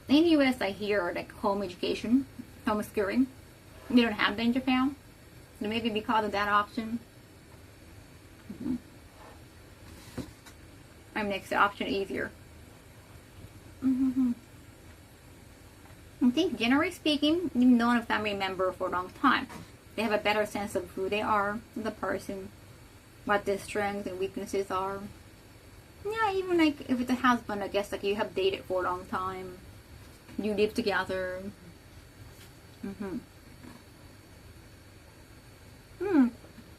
[SPEAKER 1] In the US, I hear like home education, homeschooling. We don't have that in Japan, so maybe because of that option, it makes the option easier. I think, generally speaking, you've known a family member for a long time. They have a better sense of who they are, the person, what their strengths and weaknesses are. Yeah, even like if it's a husband, I guess like you have dated for a long time, you live together.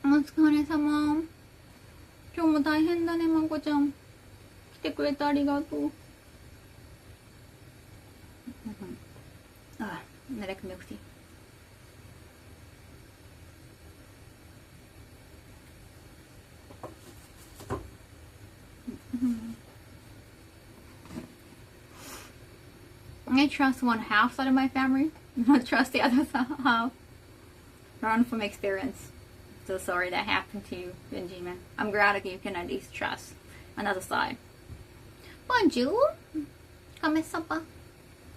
[SPEAKER 1] お疲れ様。今日も大変だね、まこちゃん。来てくれてありがとう。I like milk tea. I trust one half side of my family, not trust the other half. Learn from experience. So sorry that happened to you, Benjamin. I'm glad that you can at least trust another side. Bonjour. Come supper.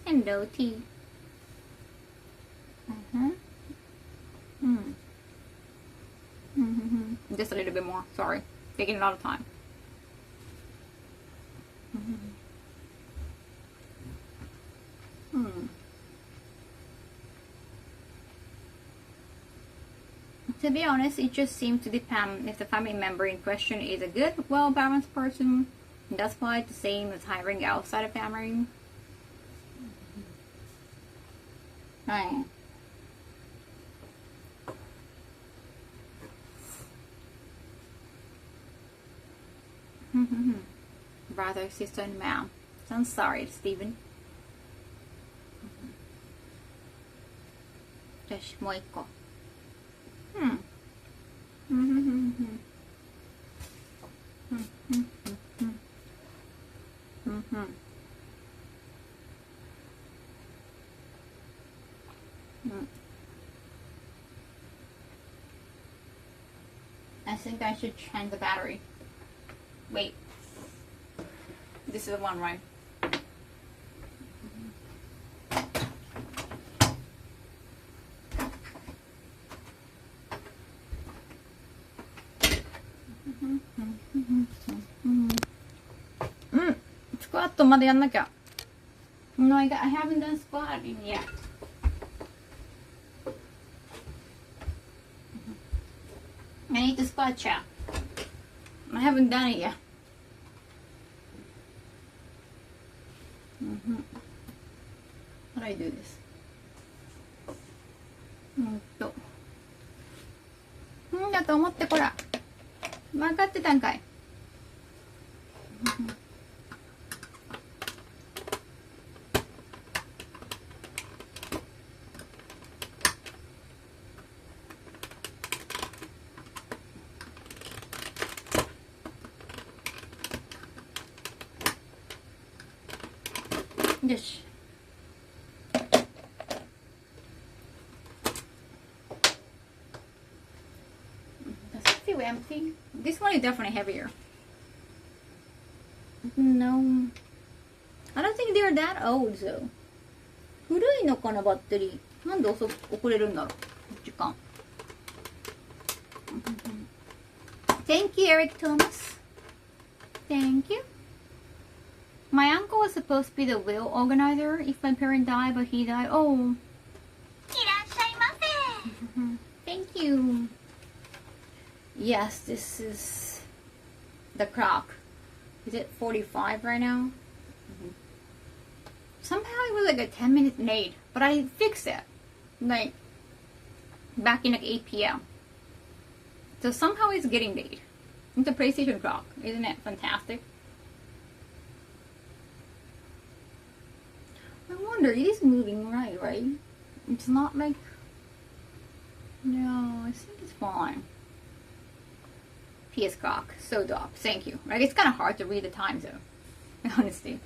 [SPEAKER 1] Hello, tea. Just a little bit more. Sorry. Taking a lot of time. To be honest, it just seems to depend if the family member in question is a good, well-balanced person. That's why it's the same as hiring outside of family. Right. Brother, sister, and mom. So I'm sorry, Stephen. よし、もう一個。うん。うん。うん。うん。うん。うん。うん。うん。I think I should change the battery. Wait. This is the one, right? Squat までやんなきゃ。No, I haven't done squatting yet. I need to squat chat. I haven't done it yet. How do I do this? だと思ってこら。分かってたんかい。よし。Does it feel empty? This one is definitely heavier. No. I don't think they're that old though. 古いのかな、バッテリー。なんで遅れるんだろう、時間。Thank you, Eric Thomas. Thank you. My uncle was supposed to be the will organizer if my parent died, but he died. Oh.
[SPEAKER 2] いらっしゃいませ。
[SPEAKER 1] Thank you. Yes, this is the clock. Is it 45 right now? Somehow it was like a 10-minute late, but I fixed it. Like, back in like 8 p.m. So somehow it's getting late. It's a PlayStation clock. Isn't it fantastic? I wonder, it is moving right? It's not like... No, I think it's fine. PS clock, so dope. Thank you. Like, it's kind of hard to read the time though. Honestly.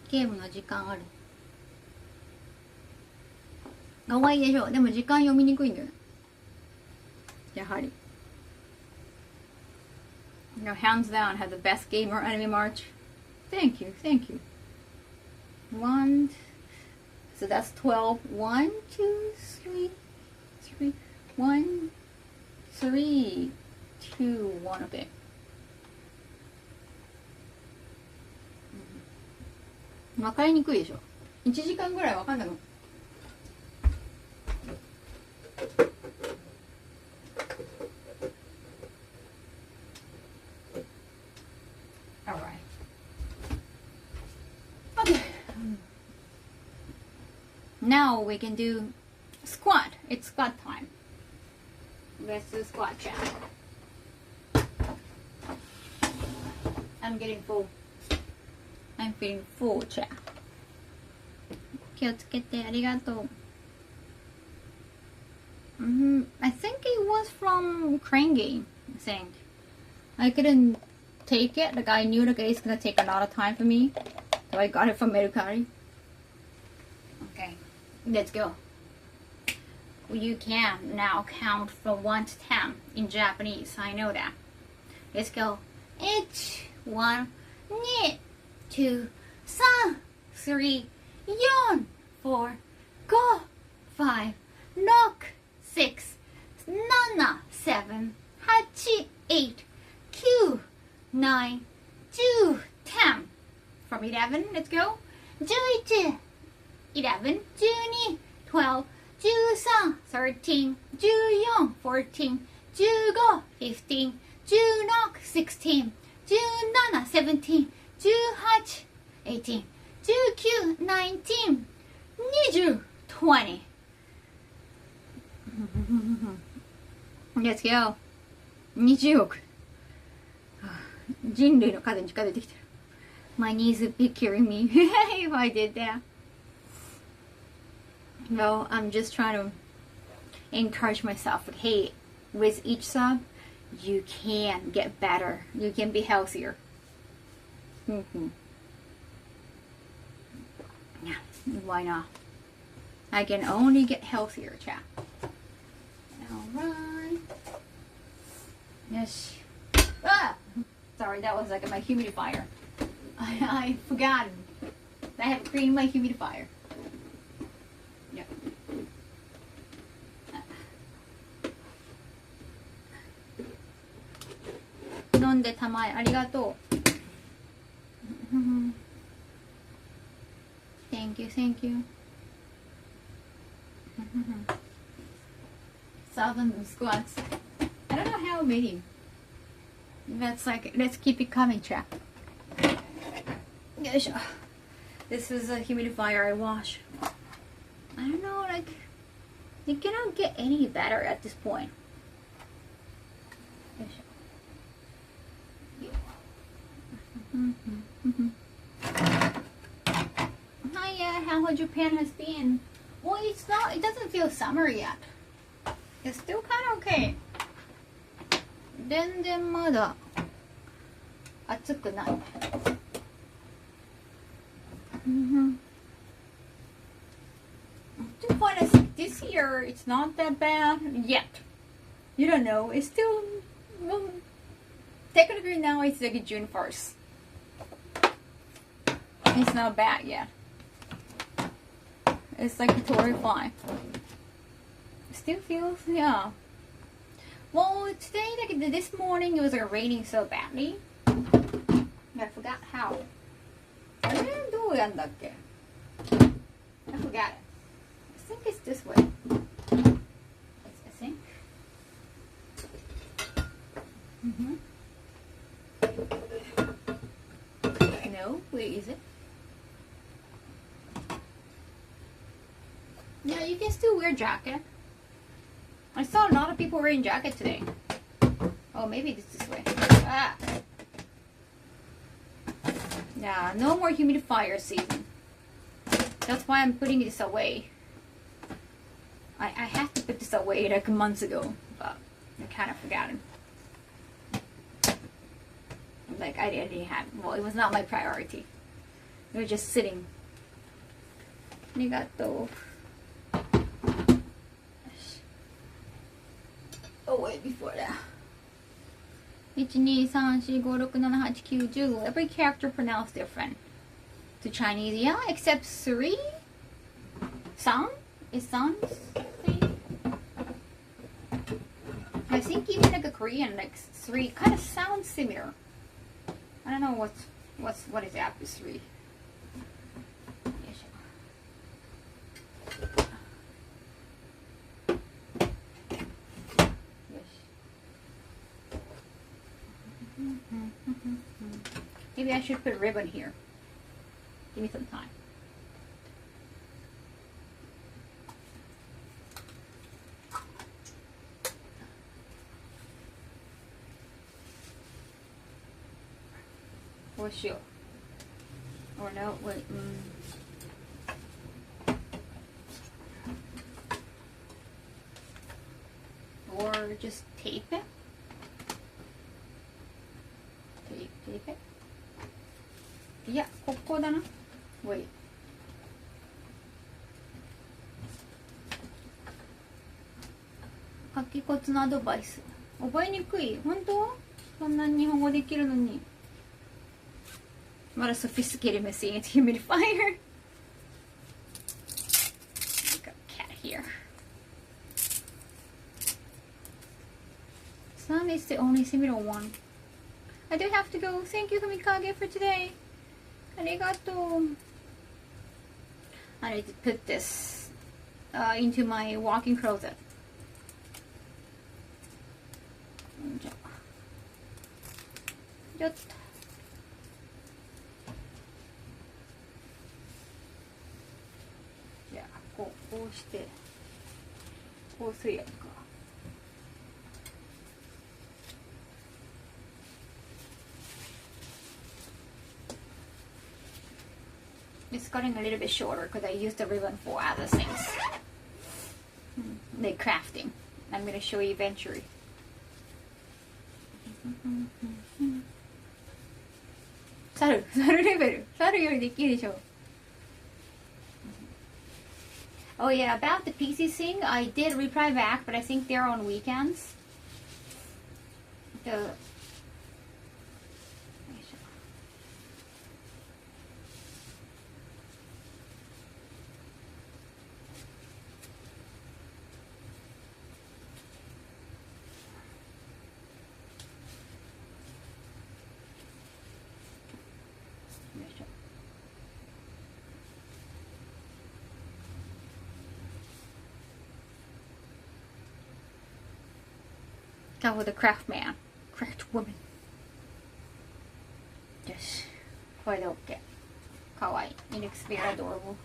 [SPEAKER 1] ゲームの時間ある。かわいいでしょ。でも時間読みにくいんだよ。やはり。You know, hands down, had the best gamer enemy march. Thank you, thank you. One, so that's 12. 1, 2, 3, 3, 1, 3, 2, 1. Okay. Mm-hmm. わかりにくいでしょ。1時間ぐらいわかんないの。Now we can do squat. It's squat time. Let's do squat chat. I'm getting full. I'm feeling full chat. 気をつけてありがとう。I think it was from Crane Game. I think I couldn't take it. Like I knew like it's gonna take a lot of time for me, so I got it from Mercari. Okay. Let's go. You can now count from 1 to 10 in Japanese. I know that. Let's go. 1, 1, 2, 3, 3, 4, 4, 5, 5, 6, 7, 7, 8, 9, 9, 10. From 11, let's go. 11, 11, 12, 13, 13, 14, 14, 15, 16, 17, 17, 18, 19, 20. Let's go. 20億。人類の数に近づいてきてる。My knees would be killing me if I did that. Well, I'm just trying to encourage myself. Like, hey, with each sub, you can get better. You can be healthier. Yeah, why not? I can only get healthier, chat. Alright. Yes. Ah! Sorry, that was like my humidifier. I forgot. I have to clean my humidifier. Yeah. 飲んでたまえ、ありがとう。Thank you, thank you. 7 squats. I don't know how many. That's like, let's keep it coming, chat. This is a humidifier I wash. I don't know, like, you cannot get any better at this point. Hiya, how Japan has been? Well, it's not, it doesn't feel summer yet. It's still kind of okay. 全然まだ暑くない。To be honest, this year it's not that bad yet. You don't know. It's still, well, technically now it's like June 1st. It's not bad yet. It's like totally fine. Still feels, yeah. Well, today, like this morning, it was like raining so badly. I forgot how. あれどうやんだっけ? I forgot it. I think it's this way. I think. No, where is it? Yeah, you can still wear jacket. I saw a lot of people wearing jacket today. Oh, maybe it's this way. Ah. Yeah, no more humidifier season. That's why I'm putting this away. I had to put this away like months ago, but I kind of forgot it. Like I didn't have. Well, it was not my priority. It was just sitting. Arigato. Oh wait, before that. 1, 2, 3, 4, 5, 6, 7, 8, 9, 10. Every character pronounced different to Chinese. Yeah, except 3. San? Is San 3? I think even like a Korean, like 3 kind of sounds similar. I don't know what is after 3. Maybe I should put a ribbon here. Give me some time. Or sure. Or no, wait. Or just tape it. Tape it. いや、ここだな。Wait. 書きコツのアドバイス。覚えにくい。本当？そんなに日本語できるのに。What a sophisticated machine. It's a humidifier. Got a cat here. Sun is the only similar one. I do have to go. Thank you, Humikage, for today. Arigato. I need to put this into my walk-in closet. Just. Yeah, こうしてこうするやつか。It's cutting a little bit shorter because I used the ribbon for other things. Like crafting. I'm going to show you eventually. 猿レベル。猿よりできるでしょ。Oh yeah, about the PC thing, I did reply back, but I think they're on weekends. The Kaho the craft man, craft woman. Yes, これで OK. かわいい. It looks very adorable.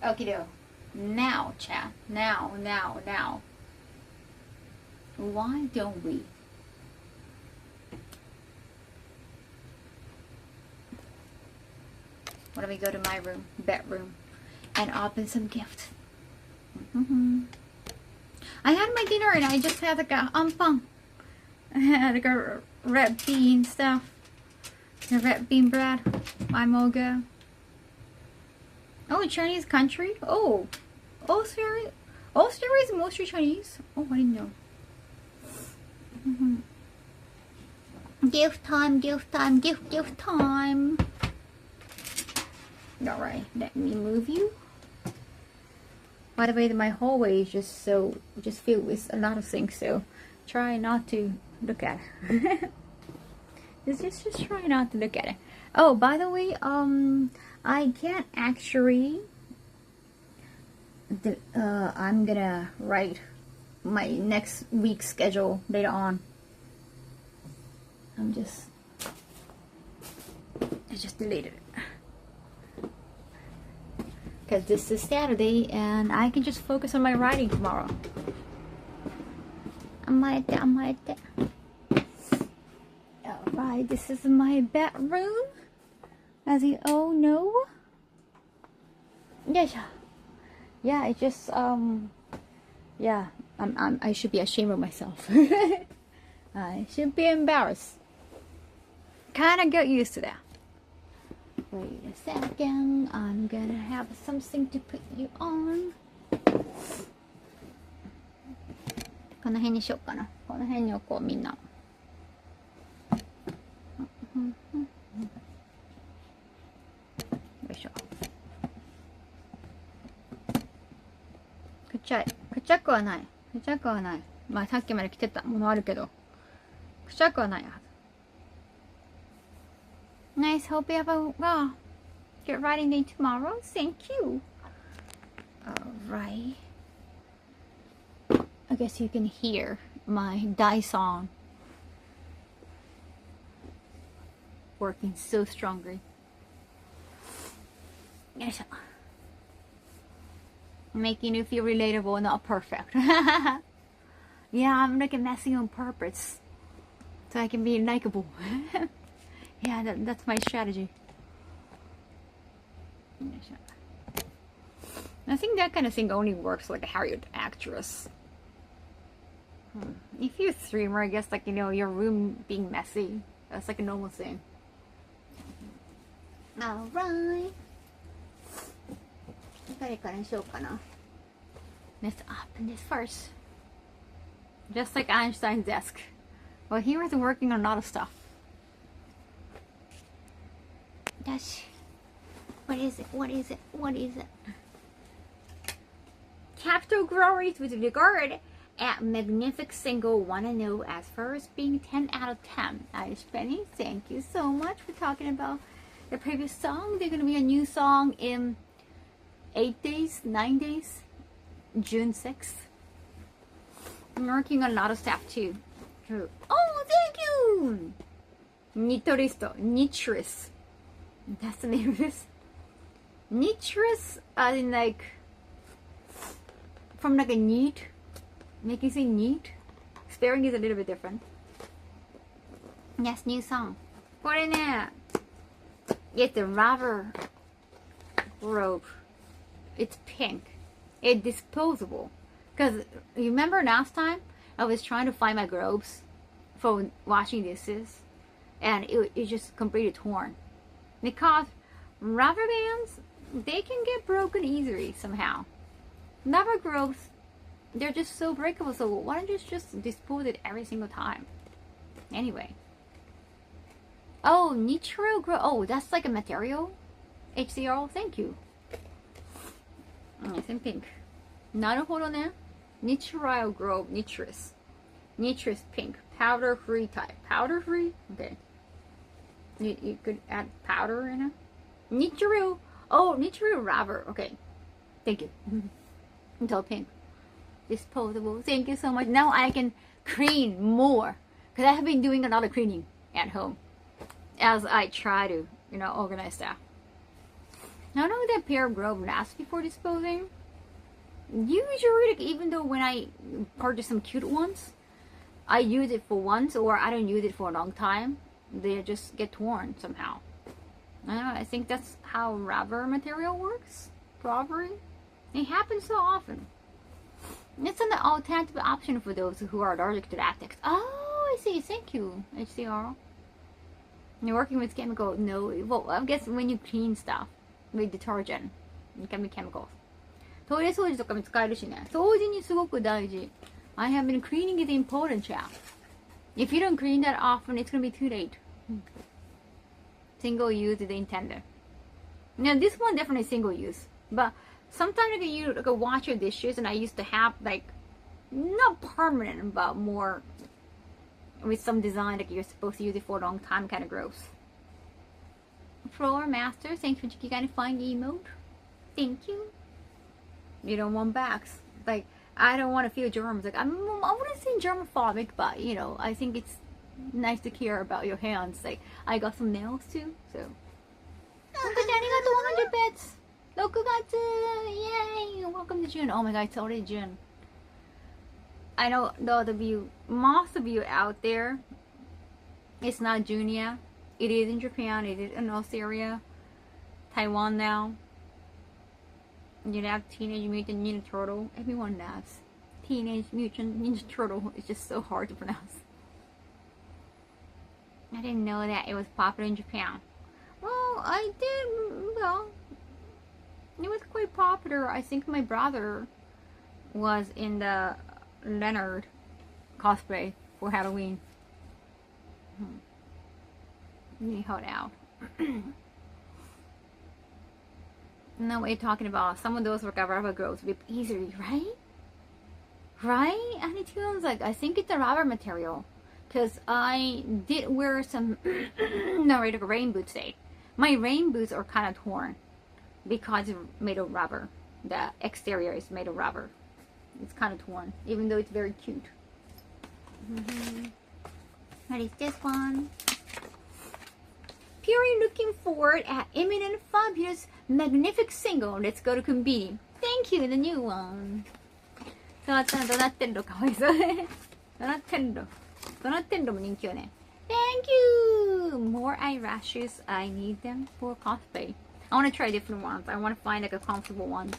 [SPEAKER 1] Okay, now, chat. Now. Why don't we? Why don't we go to my room, bedroom, and open some gifts? I had my dinner and I just had like a ampang. I had like a red bean stuff. The red bean bread. I'm all good. Oh, Chinese country? Oh. Australia is mostly Chinese? Oh, I didn't know. Gift time. Alright, let me move you. By the way, my hallway is just filled with a lot of things, so try not to look at it. just try not to look at it. Oh, by the way, I can't actually. I'm gonna write my next week's schedule later on. I just deleted it. Because this is Saturday and I can just focus on my writing tomorrow. Alright, this is my bedroom, as you all know. Yes. Yeah, it just yeah, I should be ashamed of myself. I should be embarrassed. Kinda get used to that. Wait a second, I'm gonna have something to put you on. この辺にしようかな。この辺に置こう、みんな。よいしょ。くちゃくはない。まあさっきまで着てたものあるけど、くちゃくはないはず。Nice. Hope you have a good writing day tomorrow. Thank you. Alright. I guess you can hear my Dyson working so strongly. Yes. Making you feel relatable, not perfect. Yeah, I'm like messing on purpose so I can be likable. Yeah, that's my strategy. I think that kind of thing only works like a Hollywood actress. If you're a streamer, I guess, like, you know, your room being messy, that's like a normal thing. Alright. Let's open this first. Just like Einstein's desk. Well, he was working on a lot of stuff. What is it? Capital glories with regard at magnific single Wanna Know as first being 10 out of 10. Penny, thank you so much for talking about the previous song. There's gonna be a new song in 9 days, June 6th. I'm working on a lot of stuff too. Oh, thank you! Nitrous. That's the name of this. Nitrous, as in like, from like a neat, making say neat. Spelling is a little bit different. Yes, new song. これね、It's a rubber robe. It's pink. It's disposable. Because remember last time I was trying to find my globes for washing dishes, and it just completely torn. Because rubber bands, they can get broken easily somehow. Rubber globes, they're just so breakable, so why don't you just dispose it every single time? Anyway. Oh, Nichiro Globe. Oh, that's like a material? HCR, thank you. It's in pink. なるほどね. Nichiro Globe, Nitrous. Nitrous pink. Powder free type. Powder free? Okay. You could add powder in it. Nichiro. Oh, Nichiro rubber. Okay. Thank you. Until pink. Disposable. Thank you so much. Now I can clean more. Because I have been doing a lot of cleaning at home. As I try to, organize stuff. I don't know that pair of gloves lasts before disposing. Usually, even though when I purchase some cute ones, I use it for once or I don't use it for a long time. They just get torn somehow. I don't know, I think that's how rubber material works. Probably. It happens so often. It's an alternative option for those who are allergic to latex. Oh, I see. Thank you, HCR. You're working with chemical. No, well, I guess when you clean stuff with detergent, it can be chemicals. トイレ掃除とかも使えるしね。掃除にすごく大事。I have been cleaning it important, chat. If you don't clean that often, it's gonna be too late. Single use is intended. Now this one definitely single use, but sometimes you wash your dishes, and I used to have not permanent, but more with some design you're supposed to use it for a long time, kind of gross. Floor Master, thanks for checking out a fine emote. Thank you. You don't want bags. I don't want to feel germs. I wouldn't say germophobic, but I think it's nice to care about your hands. I got some nails too, so. 100 bits. 6月. Yay! Welcome to June. Oh my god, it's already June. I know most of you out there, it's not June yet. It is in Japan, it is in Australia, Taiwan now. You have Teenage Mutant Ninja Turtle. Everyone loves Teenage Mutant Ninja Turtle. It's just so hard to pronounce. I didn't know that it was popular in Japan. Well, I did. Well, it was quite popular. I think my brother was in the Leonard cosplay for Halloween. Let me hold out. No, what you're talking about. Some of those rubber gloves rip easily, right? Right? And it feels I think it's a rubber material. Because I did wear some rain boots today. My rain boots are kind of torn because it's made of rubber. The exterior is made of rubber. It's kind of torn, even though it's very cute. What is this one? Purely looking forward at imminent, fabulous, magnificent single. Let's go to Kumbini. Thank you, the new one. ドナテンロかわいそうね。ドナテンロも人気よね。Thank you! More eyelashes. I need them for cosplay. I want to try different ones. I want to find a comfortable one.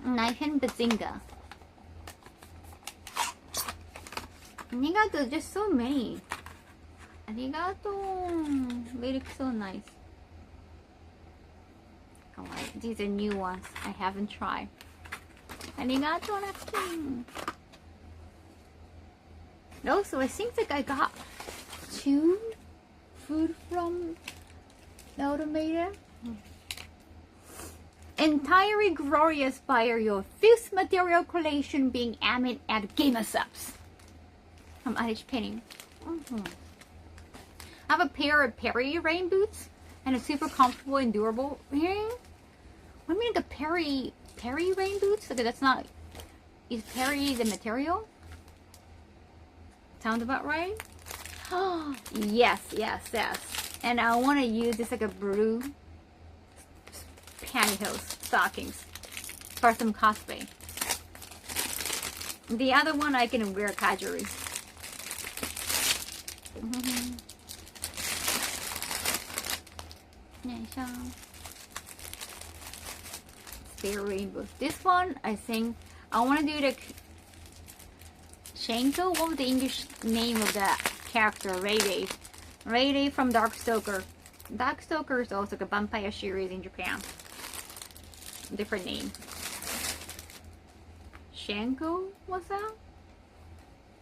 [SPEAKER 1] Knife and Bazinga. Arigato, just so many. Arigato. They look so nice. Alright, these are new ones I haven't tried. Arigato, Rakin. Also, I think I got 2 food from the automator. Entirely glorious by your fifth material collection being aimed at gamer subs. From RH Penny. I have a pair of Perry rain boots and a super comfortable and durable. What do you mean the Perry rain boots? Okay, that's not. Is Perry the material? Sound about right? Oh, yes. And I want to use this like a blue pantyhose stockings for some cosplay. The other one I can wear casually. Spare rainbows. This one, I think, I want to do the Shanko. What was the English name of that character? Ray Ray from Darkstalker. Darkstalker is also a vampire series in Japan. Different name. Shanko, what's that?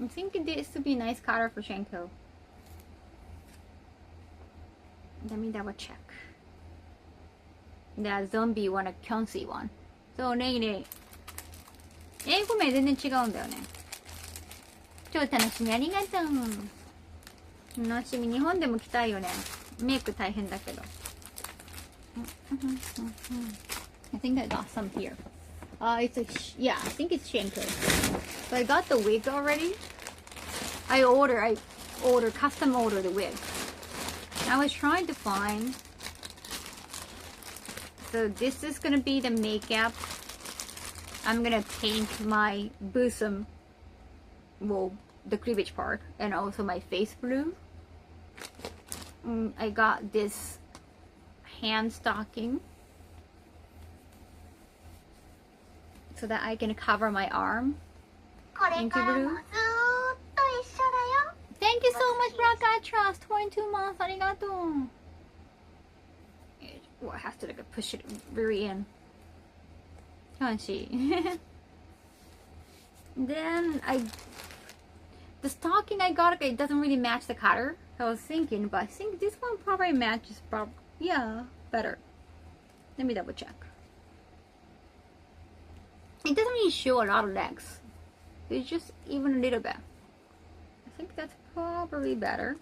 [SPEAKER 1] I think this would be a nice color for Shanko. Let me double check. That zombie one, a Kyonsei one. そうね、英語名全然違うんだよね。超楽しみ、ありがとう。楽しみ、日本でも来たいよね。メイク大変だけど。I think I got some here. It's a, yeah, I think it's Shanko. But I got the wig already. I custom ordered the wig. I was trying to find. So this is gonna be the makeup. I'm gonna paint my bosom, well, the cleavage part, and also my face blue. I got this hand stocking so that I can cover my arm.
[SPEAKER 2] これからもずーっと一緒だよ。
[SPEAKER 1] Thank you so much, Rock I Trust. 22 months. ありがとう。Well, I have to like push it very in. Can't she? Then the stocking I got, it doesn't really match the color. I was thinking, but I think this one probably matches. Yeah, better. Let me double check. It doesn't really show a lot of legs. It's just even a little bit. I think that's probably better.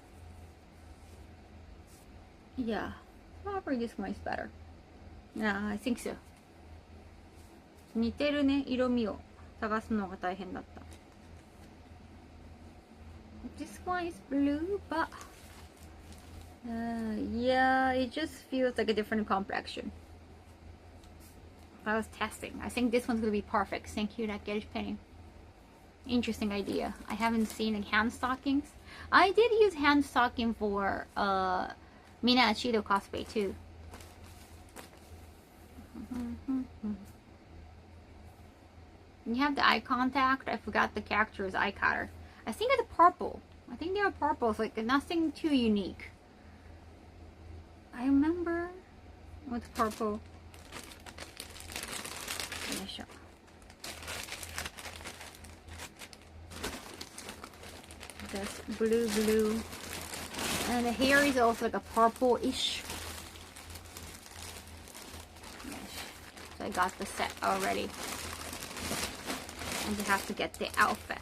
[SPEAKER 1] Yeah, probably this one is better. Yeah, I think so. 似てるね、色味を探すのが大変だった。This one is blue, but yeah, it just feels like a different complexion. I was testing. I think this one's gonna be perfect. Thank you, that Garish Penny. Interesting idea. I haven't seen like hand stockings. I did use hand stocking for Mina Achido cosplay too. You have the eye contact. I forgot the character's eye color. I think it's purple. I think they are purple. It's like nothing too unique. I remember what's purple. That's blue. And the hair is also like a purple-ish. So I got the set already. And you have to get the outfit.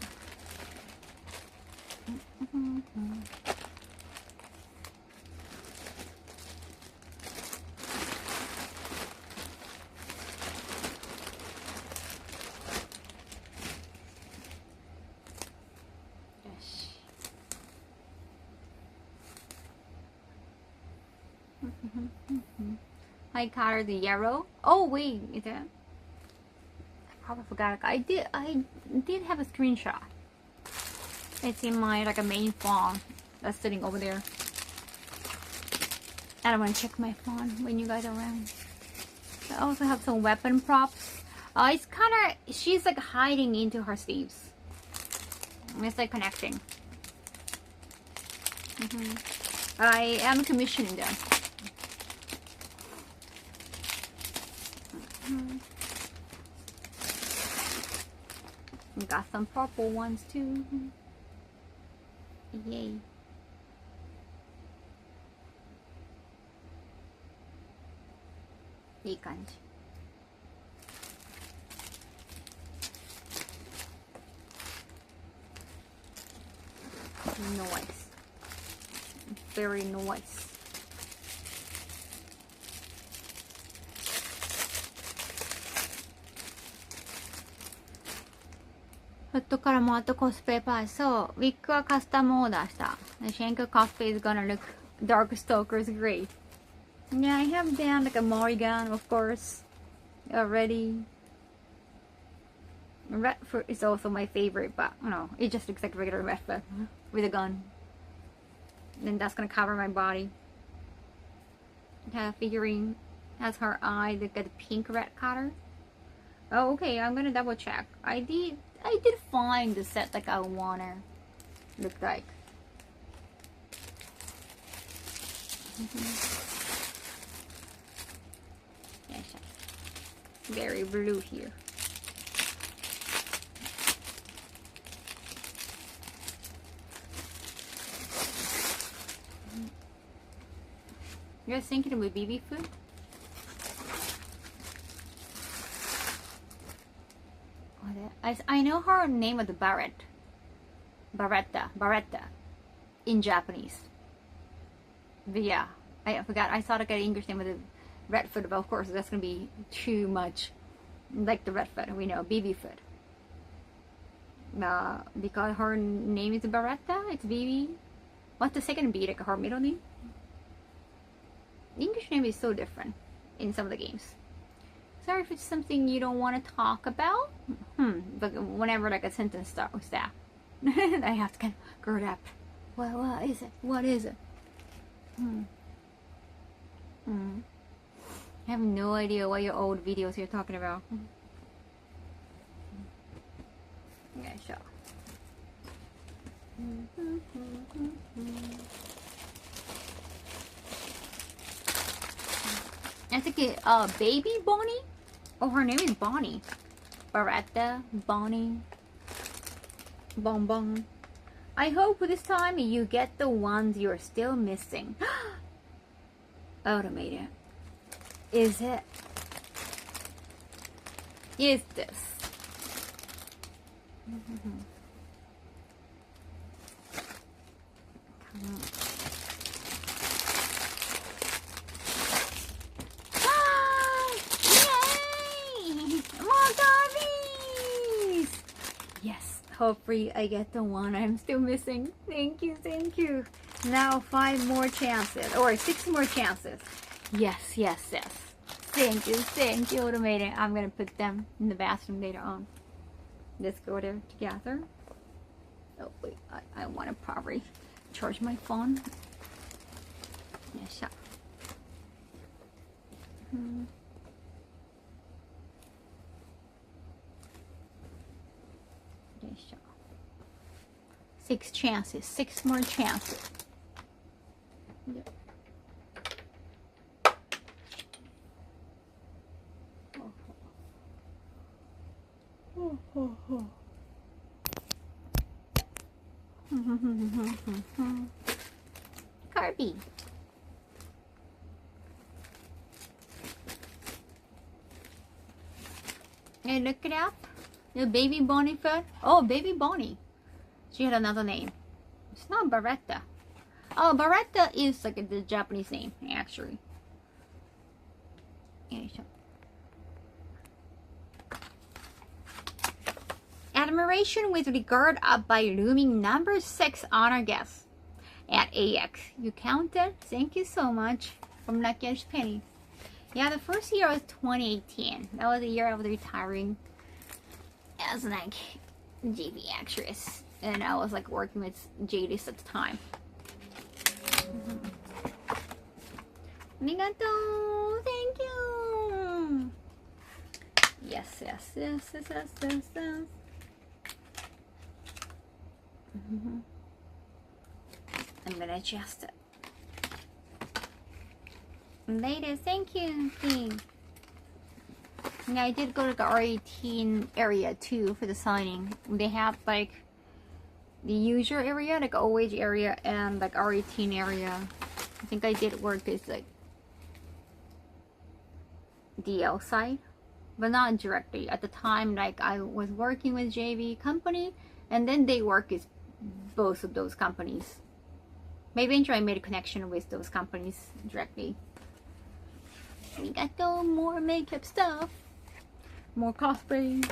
[SPEAKER 1] I colored the yellow. Oh wait, is that? I probably forgot. I did have a screenshot. It's in my like a main phone that's sitting over there. I don't want to check my phone when you guys are around. I also have some weapon props. It's kind of, she's like hiding into her sleeves. It's like connecting. I am commissioning them. Got some purple ones too. Yay. Iい感じ. Noise. Very noise.フットからもあとコスプレパーツ。そう、ウィッグはカスタムオーダーした。The Shanko cosplay is gonna look Darkstalker's great. Yeah, I have done like a Morrigan, of course, already. Red fruit is also my favorite, but no, it just looks like regular red fruit with a gun. Then that's gonna cover my body. figurine has her eye. Look at the pink red color. Oh, okay. I'm gonna double check. I did find the set like I wanna look like. Yes, very blue here. You guys thinking about BB food? I know her name of the Barretta in Japanese. But yeah, I forgot. I thought I got an English name of the red food, but of course that's gonna be too much like the red food. We know BB food. Because her name is Barretta, it's BB. What's the second B, like her middle name? The English name is so different in some of the games. Sorry if it's something you don't want to talk about. But whenever like a sentence starts with that, I have to kind of gird up. What is it? What is it? I have no idea what your old videos you're talking about. Yeah, sure. I think it, baby Bonnie? Oh, her name is Bonnie. Barretta, Bonnie, Bonbon. I hope this time you get the ones you're still missing. Automated. Is it? Is this? Come on. Yes, hopefully I get the one I'm still missing. Thank you, thank you. Now 5 more chances, or 6 more chances. Yes. Thank you, automated. I'm gonna put them in the bathroom later on. Let's go there together. Oh wait, I want to probably charge my phone. Yes, sure. 6 chances, 6 more chances. Yep. Kirby. Hey, look it up. The baby Bonnie food. Oh, baby Bonnie. She had another name. It's not Barretta. Oh, Barretta is like the Japanese name, actually. Admiration with regard up by looming number 6 honor guest at AX. You counted? Thank you so much. From Luckiest Penny. Yeah, the first year was 2018. That was the year I was retiring as like JV actress. And I was like working with JDs at the time. Arigato! Thank you! Yes. I'm gonna adjust it. Later, thank you, team. Yeah, I did go to the R18 area too for the signing. They have like the usual area, like OH area, and like R18 area. I think I did work as like DL side, but not directly. At the time, like I was working with JV company, and then they work with both of those companies. Maybe eventually I made a connection with those companies directly. We got more makeup stuff, more cosplay.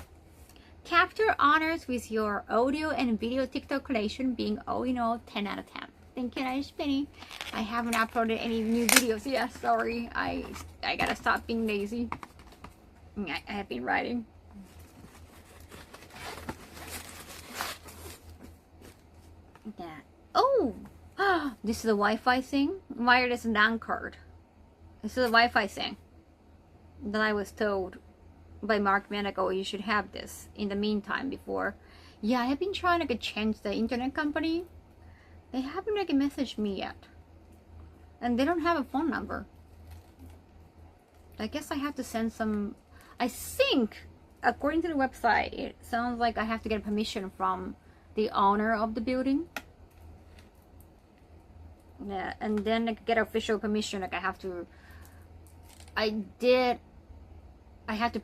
[SPEAKER 1] Capture honors with your audio and video TikTok collection being all in all 10 out of 10. Thank you, Nice Penny. I haven't uploaded any new videos yet. Sorry, I gotta stop being lazy. I have been writing. That. Oh, this is the Wi-Fi thing. Wireless LAN card. This is a Wi-Fi thing that I was told by Mark Manick, oh, you should have this in the meantime before. Yeah, I have been trying to change the internet company. They haven't messaged me yet. And they don't have a phone number. I guess I have to send some... I think, according to the website, it sounds like I have to get permission from the owner of the building. Yeah, and then I get official permission. Like I have to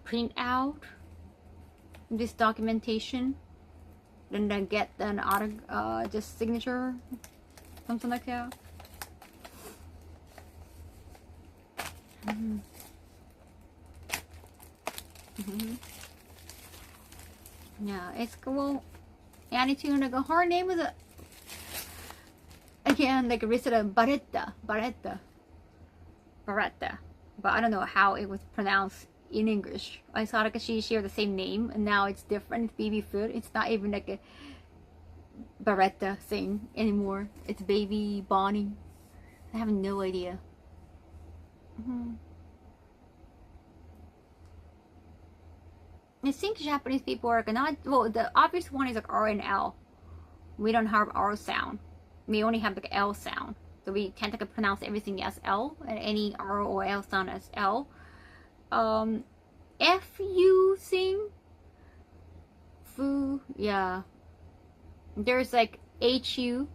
[SPEAKER 1] print out this documentation. Then I get an just signature, something like that. Yeah, it's cool. Attitude, like her name is again like listed Baretta. But I don't know how it was pronounced in English. I thought like she shared the same name, and now it's different. It's baby food. It's not even like a Baretta thing anymore. It's baby Bonnie. I have no idea. I think Japanese people are not, well, the obvious one is like R and L. We don't have R sound. We only have like L sound. So we tend to pronounce everything as L, and any R or L sound as L. F-U thing. Fu, yeah. There's like H-U,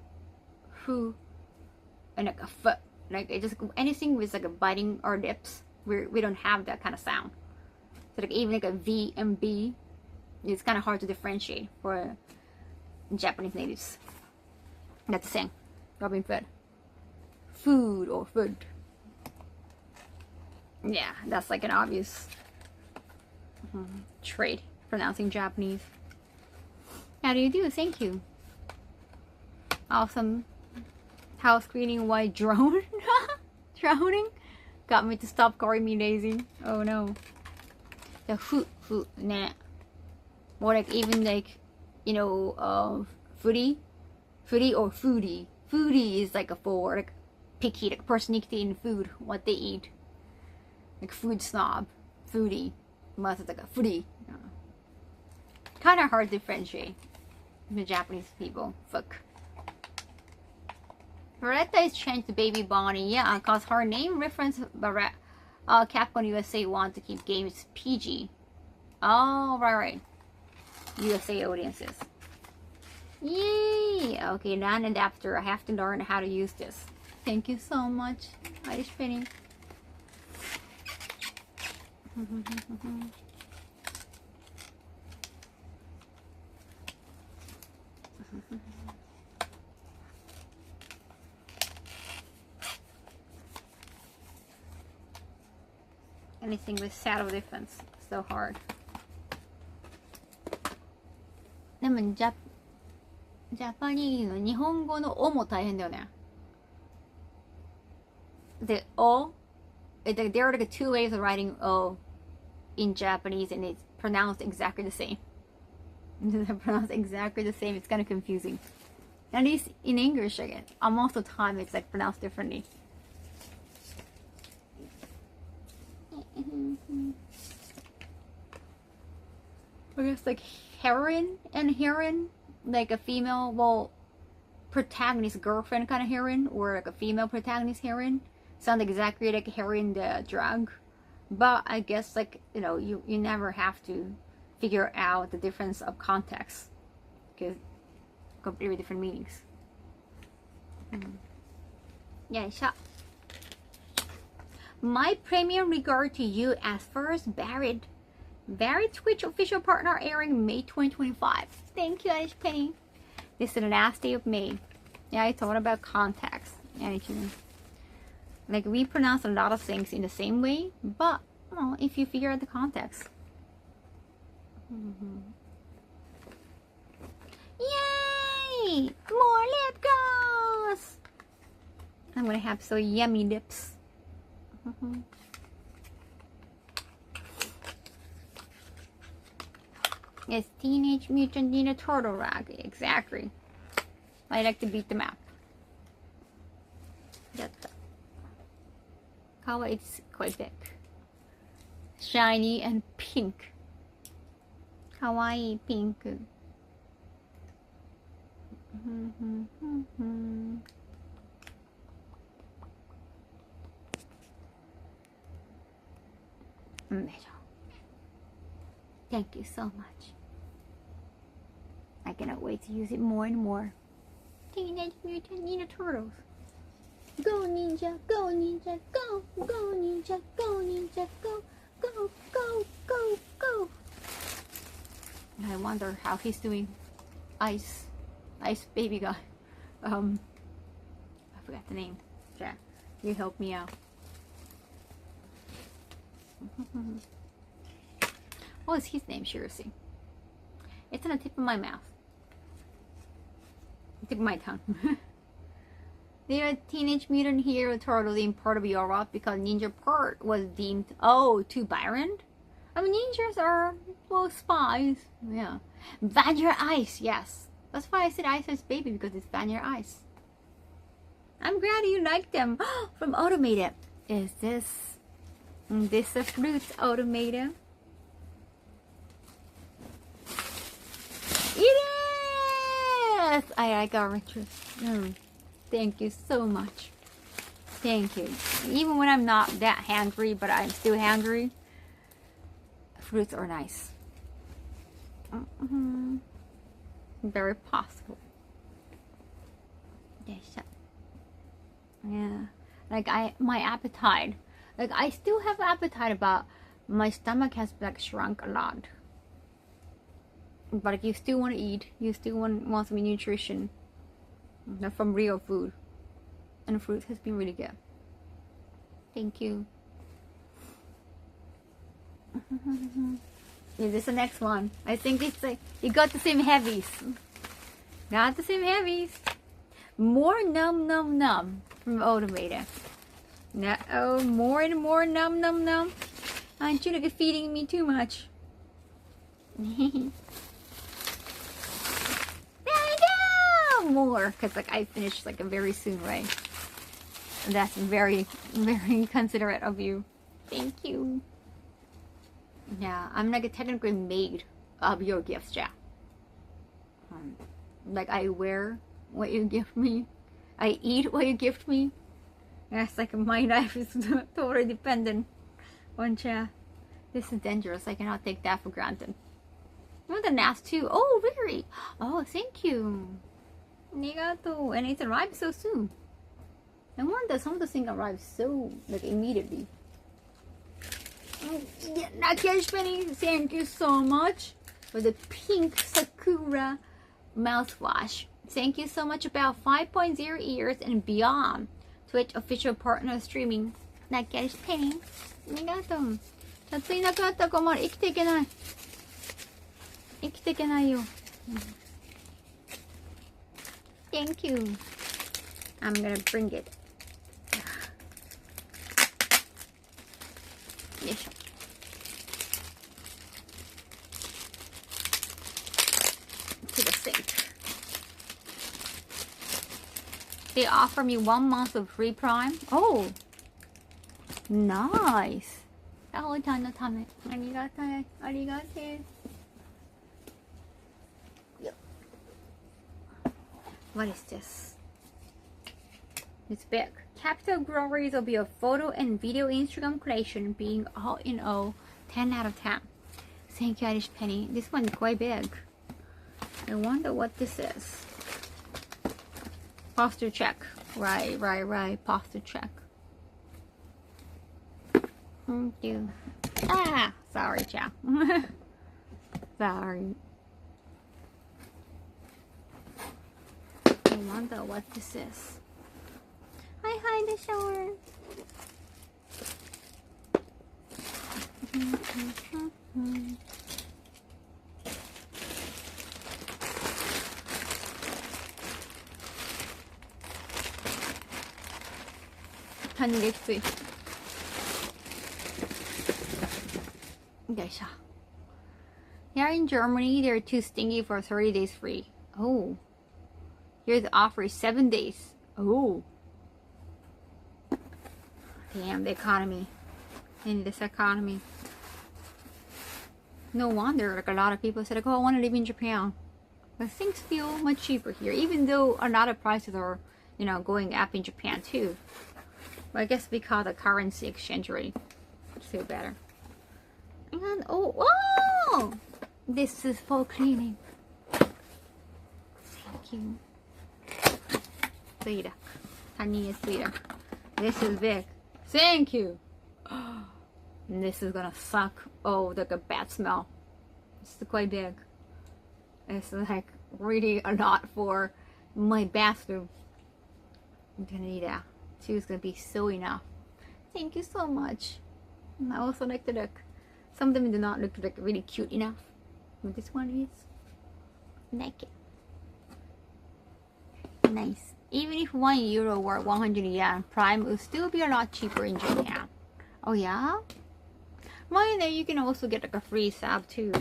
[SPEAKER 1] fu, and like a F. Like it just anything with like a biting our lips. We don't have that kind of sound. So like even like a V and B, it's kind of hard to differentiate for Japanese natives. That's the thing. Robin food. Food or food. Yeah, that's like an obvious trait pronouncing Japanese. How do you do? Thank you. Awesome. House cleaning while drowning. Got me to stop calling me lazy. Oh no. The food, nah. More like even like, you know, foodie or foodie. Foodie is like a for like picky, like person interested in food, what they eat. Like food snob, foodie. Unless it's like a foodie. Kind of hard to differentiate the Japanese people. Fuck. Baretta is changed to Baby Bonnie, yeah, cause her name reference Baretta. Capcom USA want to keep games PG. Oh, right. USA audiences. Yay! Okay, non adapter. I have to learn how to use this. Thank you so much, Irish Penny. Anything with saddle defense, so hard. でもジャパニーの日本語のおも大変だよね。The O, there are like two ways of writing O in Japanese, and it's pronounced exactly the same. It's pronounced exactly the same. It's kind of confusing. At least in English, again, most of the time it's like pronounced differently. I guess like heroine and heroine, like a female, well, protagonist girlfriend kind of heroine, or like a female protagonist heroine, sound exactly like heroine the drug. But I guess like, you know, you never have to figure out the difference of context, because completely different meanings. Yeah, shot. My premium regard to you as first Barrett Twitch official partner airing May 2025. Thank you, Irish Penny. This is the last day of May. Yeah, I thought about context. Like we pronounce a lot of things in the same way, but well, if you figure out the context. Yay! More lip gloss! I'm gonna have so yummy lips. It's Teenage Mutant Ninja Turtle Rag. Exactly. I like to beat them up. Kawa is quite big. Shiny and pink. Kawaii pink. Thank you so much. I cannot wait to use it more and more. Teenage Mutant Ninja Turtles. Go ninja, go ninja, go, go ninja, go ninja, go, go, go, go, go. I wonder how he's doing. Ice baby guy. I forgot the name. Yeah, you help me out. What was his name, seriously? It's on the tip of my mouth. Tip of my tongue. They are Teenage Mutant Hero Turtles in part of Europe because Ninja Part was deemed too barren. I mean, ninjas are spies. Yeah. Vanilla Ice, yes. That's why I said Ice Baby, because it's Vanilla Ice. I'm glad you like them. From Automated. Is this a Fruits Automated? It is! I got Richard. Thank you so much. Thank you. Even when I'm not that hungry, but I'm still hungry, fruits are nice. Very possible. Yeah. Like my appetite. Like I still have appetite, but my stomach has like shrunk a lot. But like, you still want to eat. You still want some nutrition. From real food. And fruit has been really good. Thank you. Is this the next one? I think it's like you got the same heavies. Got the same heavies. More num num num from Automated. No, more and more num num num. Aren't you like feeding me too much? More, because like I finished like very soon, right? And that's very, very considerate of you. Thank you. Yeah, I'm like a technically maid of your gifts, yeah. Like I wear what you gift me, I eat what you gift me. Yes, like my life is totally dependent on Cha. This is dangerous. I cannot take that for granted. You want the NAS too? Oh, really? Oh, thank you. Arigato. And it's arrived so soon. I wonder some of the things arrive so like immediately. Nakeshmani, thank you so much for the pink Sakura mouthwash. Thank you so much. About 5.0 years and beyond. Twitch official partner streaming. Nakeshmani. Arigato. チャットいなくなったら困る。生きていけない。生きていけないよ。Thank you. I'm gonna bring it. よいしょ。To the sink. They offer me 1 month of free Prime. Oh, nice. あおちゃんのため。ありがたい。ありがてえ。What is this? It's big. Capital glories will be a photo and video Instagram creation, being all in all 10 out of 10. Thank you, Irish Penny. This one is quite big. I wonder what this is. Posture check. Right. Posture check. Thank you. Ah! Sorry, Chow. Sorry. I wonder what this is. Hi, the shower. 한개씩. Here in Germany, they're too stingy for 30 days free. Oh. Here the offer is 7 days. Oh. Damn, the economy. In this economy. No wonder like a lot of people said like, oh, I want to live in Japan. But things feel much cheaper here, even though a lot of prices are, you know, going up in Japan too. But I guess because the currency exchange rate is still better. And oh, this is for cleaning. Thank you. Sweeter. Honey is sweeter. This is big. Thank you. And this is gonna suck. Oh, like a bad smell. It's quite big. It's like really a lot for my bathroom. I'm gonna need that. She's gonna be so enough. Thank you so much. And I also like the look. Some of them do not look like really cute enough. But this one is. Like it. Nice. Even if €1 were 100 yen, Prime would still be a lot cheaper in Japan. Oh yeah? Well, in there you can also get like a free sub too.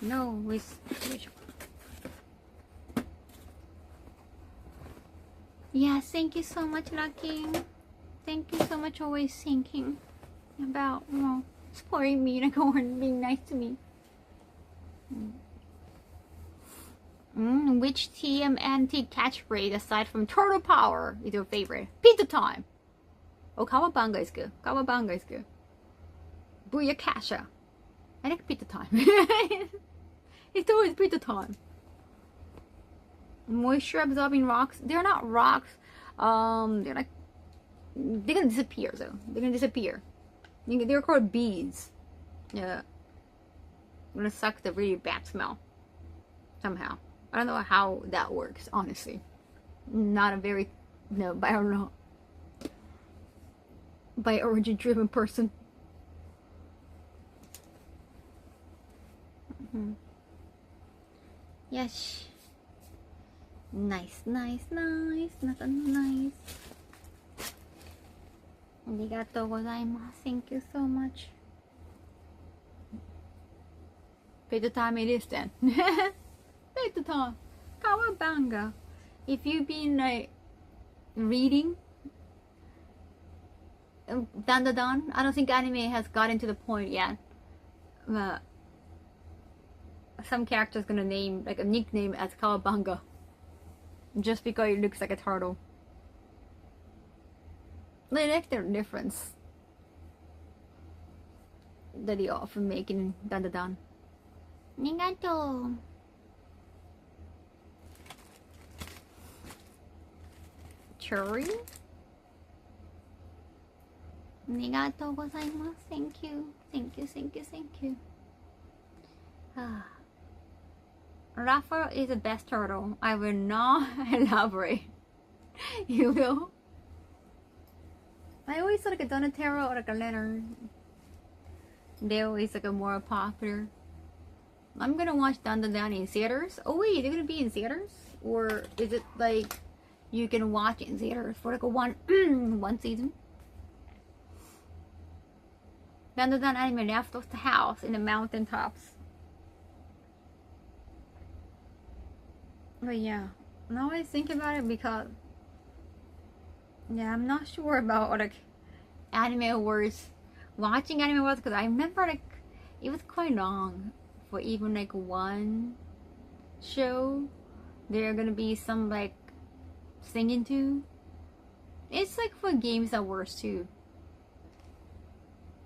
[SPEAKER 1] No, which yeah, thank you so much, Lucky. Thank you so much, always thinking about, you know, supporting me like, and being nice to me. Which TMNT catchphrase aside from turtle power is your favorite? Pizza time. Oh, Kawabanga is good. Kawabanga is good. Booyakasha. I like pizza time. It's always pizza time. Moisture absorbing rocks. They're not rocks. They're like, they're gonna disappear though. They're gonna disappear. They're called beads. Yeah. I'm gonna suck the really bad smell. Somehow. I don't know how that works, honestly. Not a very, no, but I don't know. By origin driven person. Yes. Nice, nice, nice. Nice. Arigatou gozaimasu. Thank you so much. Pizza time it is then. Pizza time. Kawabanga. If you've been like reading Dan, I don't think anime has gotten to the point yet. Some character's gonna name like a nickname as Kawabanga just because it looks like a turtle. They like their difference that they often make in Dan. Arigatou. Cherry. Arigatou gozaimasu. Thank you. Thank you. Thank you. Thank you. Raphael is the best turtle. I will not elaborate. You will. I always thought like a Donatello or like a Leonard. They always like a more popular. I'm gonna watch Dan in theaters. Oh wait, they're gonna be in theaters? Or is it like you can watch it in theaters for like a one season? Dan anime left off the house in the mountain tops. But yeah, now I think about it because yeah, I'm not sure about like anime awards, watching anime awards, because I remember like it was quite long for even like one show. There are gonna be some like singing too. It's like for games awards too.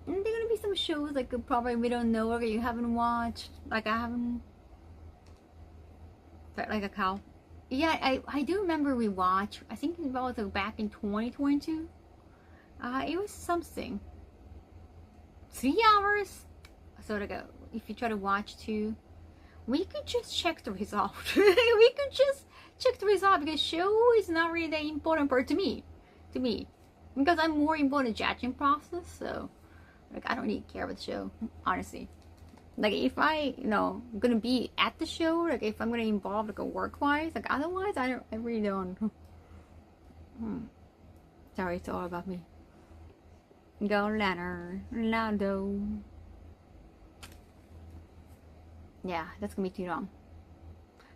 [SPEAKER 1] And there are gonna be some shows like probably we don't know or you haven't watched. Like I haven't. But like a cow. Yeah, I do remember we watched. I think it was like back in 2022. It was something. 3 hours. So like if you try to watch too, we could just check the result. We could just check the result because show is not really the important part to me, because I'm more important judging process. So like I don't really care about the show, honestly. Like if I, gonna be at the show, like if I'm gonna involve like a work-wise, like otherwise I really don't. Sorry, it's all about me. Go Leonard, Lado. Yeah, that's gonna be too long.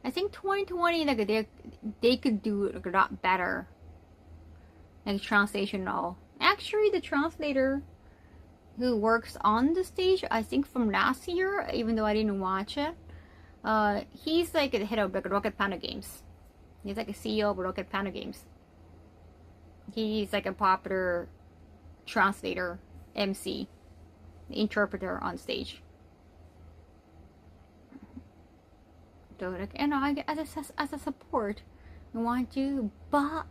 [SPEAKER 1] I think 2020 like they could do like, a lot better, like translation and all. Actually, the translator who works on the stage, I think from last year, even though I didn't watch it, he's like the head of like Rocket Panda Games. He's like a CEO of Rocket Panda Games. He's like a popular translator, MC, interpreter on stage. So like, and I as a support, I want to, but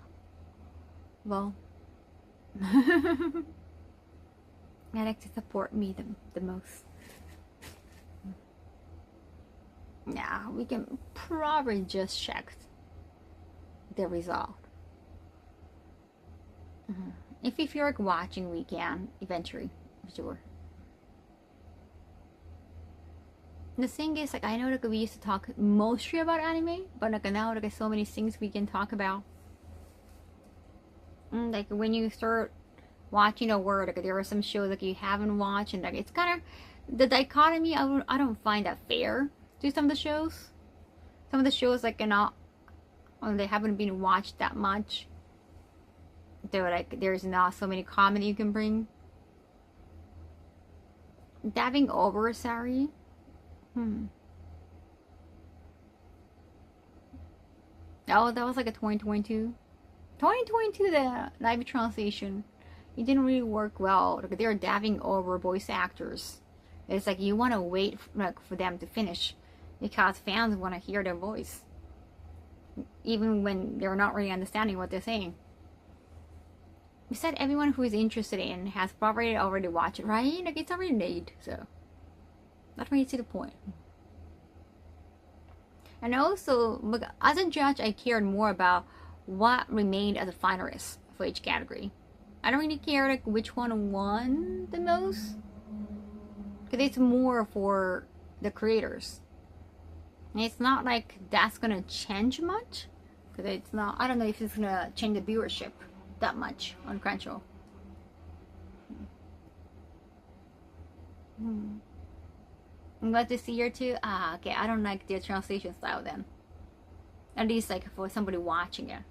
[SPEAKER 1] well, I like to support me the most. Yeah, we can probably just check the result. If you feel like watching, we can eventually, for sure. The thing is, like, I know like we used to talk mostly about anime, but like now like so many things we can talk about. Like when you start watching a word, like there are some shows like you haven't watched, and like it's kind of the dichotomy. I don't find that fair to some of the shows. Some of the shows like not, they haven't been watched that much. They're like there's not so many comedy you can bring. Dabbing over, sorry. Oh, that was like a 2022. 2022, the live translation, it didn't really work well. Like they're dabbing over voice actors. It's like you want to wait for them to finish because fans want to hear their voice, even when they're not really understanding what they're saying. Besides, everyone who is interested in has probably already watched it, right? Like it's already made, so not really to the point. And also, as a judge, I cared more about what remained as a finalist for each category. I don't really care like which one won the most, because it's more for the creators. And it's not like that's gonna change much, because it's not. I don't know if it's gonna change the viewership that much on Crunchyroll. I'm glad to see here too. Okay, I don't like the translation style then. At least like for somebody watching it.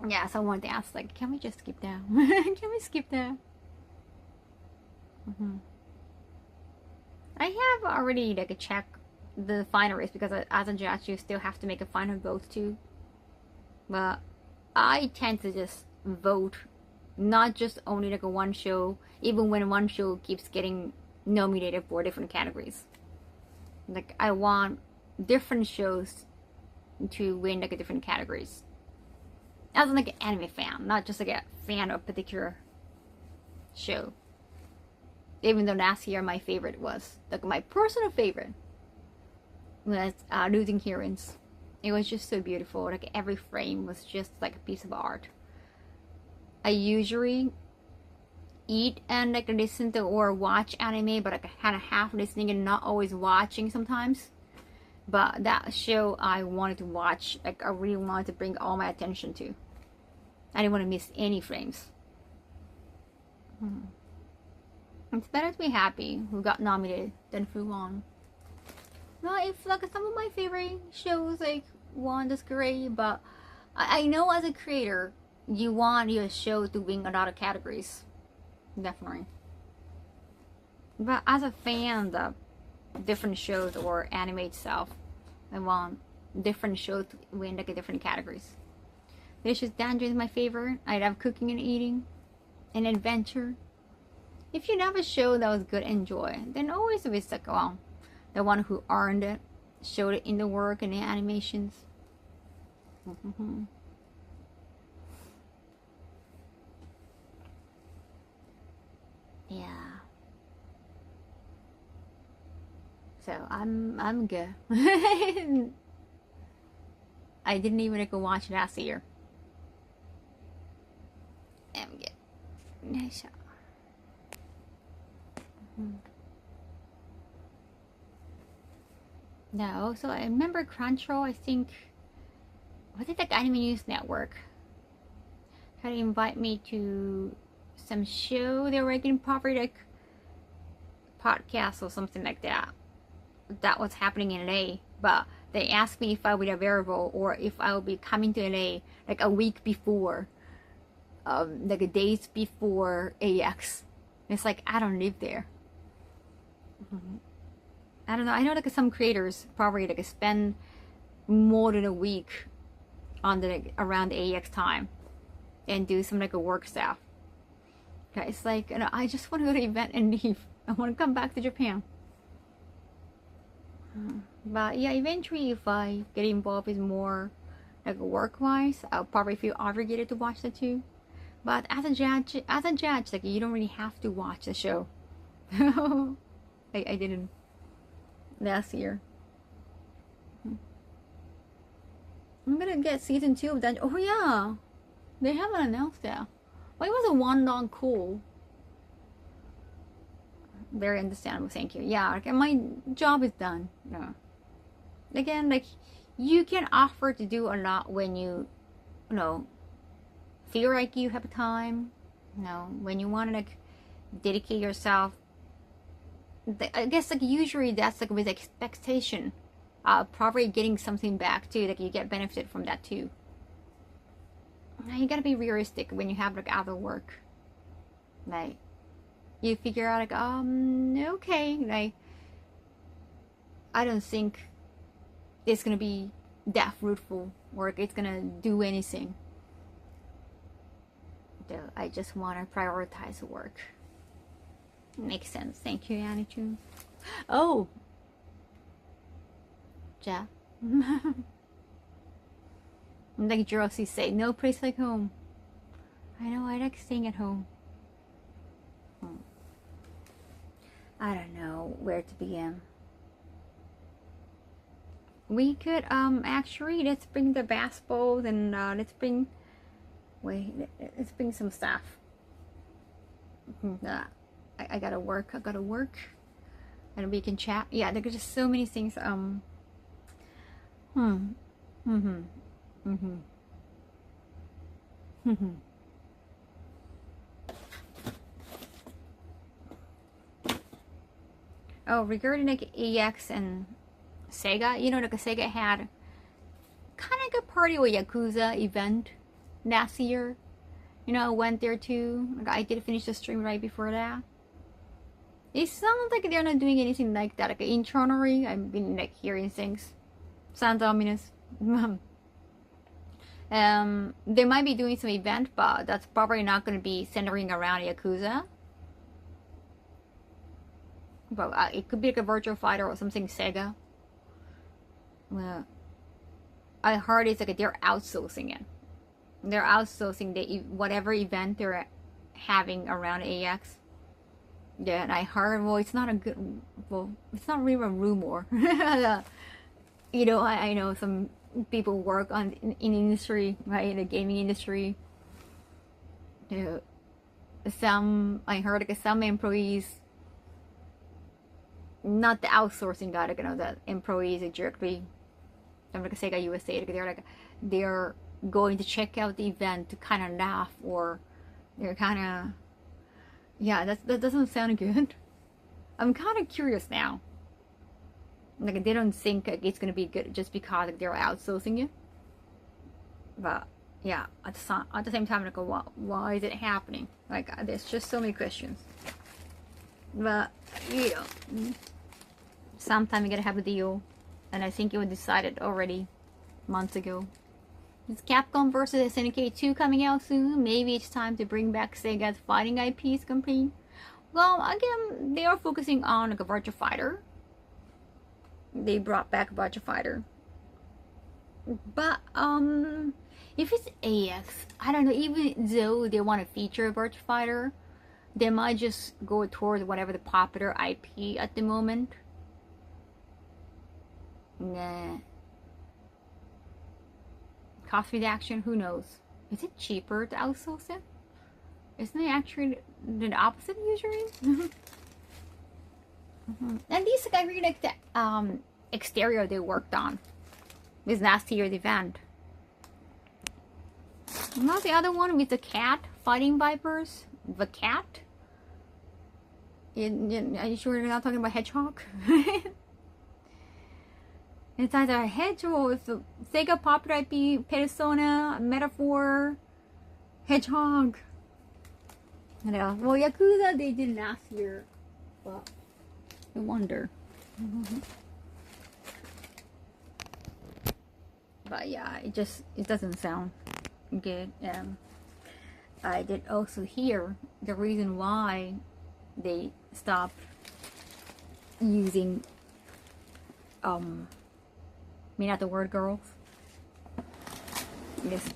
[SPEAKER 1] Yeah, so I wanted to ask like, can we just skip that? Can we skip that? I have already like checked the finalists because as a judge you still have to make a final vote too. But I tend to just vote, not just only like a one show, even when one show keeps getting nominated for different categories. Like I want different shows to win like different categories. As like an anime fan, not just like a fan of a particular show. Even though last year my favorite was like my personal favorite was Losing Heroines. It was just so beautiful. Like every frame was just like a piece of art. I usually eat and like listen to or watch anime, but like kind of half listening and not always watching sometimes. But that show I wanted to watch, like I really wanted to bring all my attention to. I didn't want to miss any frames. It's better to be happy who got nominated than who won. Well, if like some of my favorite shows like won, that's great, but I know as a creator you want your show to win a lot of categories, definitely. But as a fan of different shows or anime itself, I want different shows to win like different categories. Delicious Danger is my favorite. I love cooking and eating and adventure. If you love a show that was good and enjoy, then always be like, well, the one who earned it, showed it in the work and the animations. Yeah. So I'm good. I didn't even go watch last year. I'm good. Nice. No, so I remember Crunchyroll, I think, was it like Anime News Network? Tried to invite me to some show they were getting probably like podcast or something like that. that was happening in LA, but they asked me if I would be available or if I will be coming to LA like a week before, like a days before AX. It's like I don't live there. I don't know. I know like some creators probably like spend more than a week on the like, around the AX time and do some like a work stuff. Okay, it's like, you know, I just want to go to the event and leave. I want to come back to Japan. But yeah, eventually if I get involved with more like work-wise, I'll probably feel obligated to watch the two. But as a judge, like you don't really have to watch the show. I didn't last year. I'm gonna get season 2 of that. Oh yeah, they haven't announced that. Why was a one dog cool? Very understandable, thank you. Yeah, okay, my job is done. No. Again, like you can offer to do a lot when you know, feel like you have time. You know, when you want to like dedicate yourself. I guess like usually that's like with expectation, probably getting something back too. Like you get benefit from that too. Now you gotta be realistic when you have like other work. Like you figure out like okay, like I don't think it's gonna be that fruitful or it's gonna do anything. So I just wanna prioritize work. Makes sense. Thank you, Annie-chun. Oh! Ja. Like Jersey say, no place like home. I know, I like staying at home. I don't know where to begin. We could, actually, let's bring the bath bowls and, let's bring some stuff. I gotta work. And we can chat. Yeah, there's just so many things. Oh, regarding like EX and Sega, you know, like Sega had kind of like a party with Yakuza event last year. You know, I went there too. Like, I did finish the stream right before that. It sounds like they're not doing anything like that. Like internally, I've been like hearing things. Sounds ominous. They might be doing some event, but that's probably not going to be centering around Yakuza. But it could be like a virtual fighter or something Sega. Well, I heard it's like they're outsourcing it. They're outsourcing the whatever event they're having around AX. Yeah, and I heard, well, it's not a good, well, it's not really a rumor. You know, I know some people work in industry, right, in the gaming industry. You know, I heard like some employees, not the outsourcing guy, like, you know, the employees directly, I'm like Sega USA, they're going to check out the event to kind of laugh, or they're kind of, yeah, that doesn't sound good. I'm kind of curious now. Like they don't think like, it's gonna be good just because like, they're outsourcing it. But yeah, at the same time, like, why is it happening? Like there's just so many questions. But you know, sometime you gotta have a deal, and I think it was decided already months ago. Is Capcom vs SNK 2 coming out soon? Maybe it's time to bring back Sega's fighting IPs complete. Well, again, they are focusing on like a virtual fighter. They brought back virtual fighter. But if it's AX, I don't know, even though they want to feature a virtual fighter, they might just go towards whatever the popular IP at the moment. Nah. Cost reduction, who knows? Is it cheaper to outsource it? Isn't it actually the opposite usually? And these, I really like the exterior they worked on this last year's event. Not the other one with the cat fighting vipers. The cat? Are you sure you're not talking about hedgehog? It's either a hedgehog, if the Sega popular IP, persona, metaphor, hedgehog. Yeah, well, Yakuza they did last year, but I wonder. But yeah, it doesn't sound good. I did also hear the reason why they stopped using Minato word girls. Yes,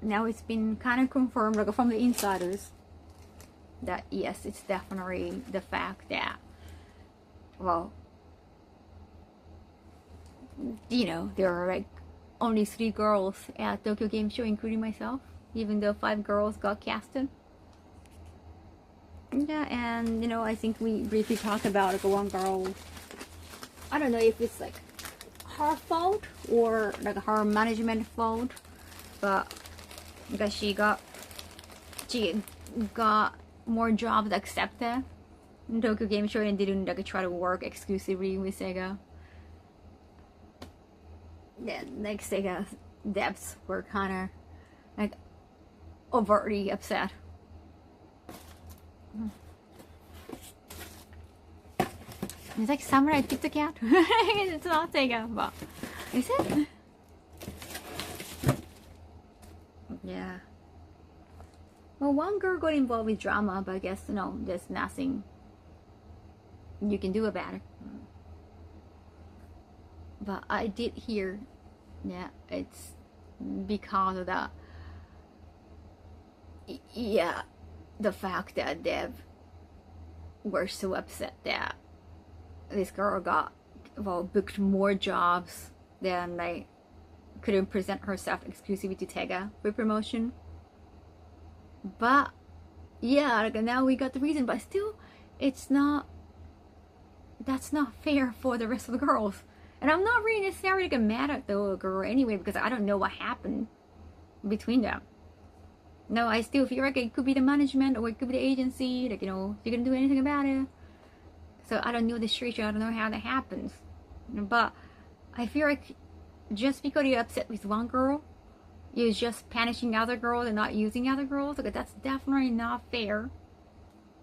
[SPEAKER 1] now it's been kind of confirmed, like from the insiders, that yes, it's definitely the fact that, well, there are like only 3 girls at Tokyo Game Show, including myself, even though 5 girls got casted. Yeah, and I think we briefly talked about like one girl. I don't know if it's like her fault or like her management fault, but because she got more jobs accepted in Tokyo Game Show and didn't like try to work exclusively with Sega. Yeah, like Sega devs were kind of like overtly upset. It's like Samurai Pizza Cat. It's not Sega, but is it? Yeah. Well, one girl got involved with drama, but I guess there's nothing you can do about it. But I did hear, yeah, it's because of that. Yeah, the fact that Dev were so upset that this girl got booked more jobs than like couldn't present herself exclusively to Tega for promotion. But yeah, like now we got the reason, but still that's not fair for the rest of the girls. And I'm not really necessarily like mad at the girl anyway, because I don't know what happened between them. No, I still feel like it could be the management or it could be the agency, like you couldn't do anything about it. So I don't know the situation, I don't know how that happens. But I feel like just because you're upset with one girl, you're just punishing other girls and not using other girls. Like that's definitely not fair.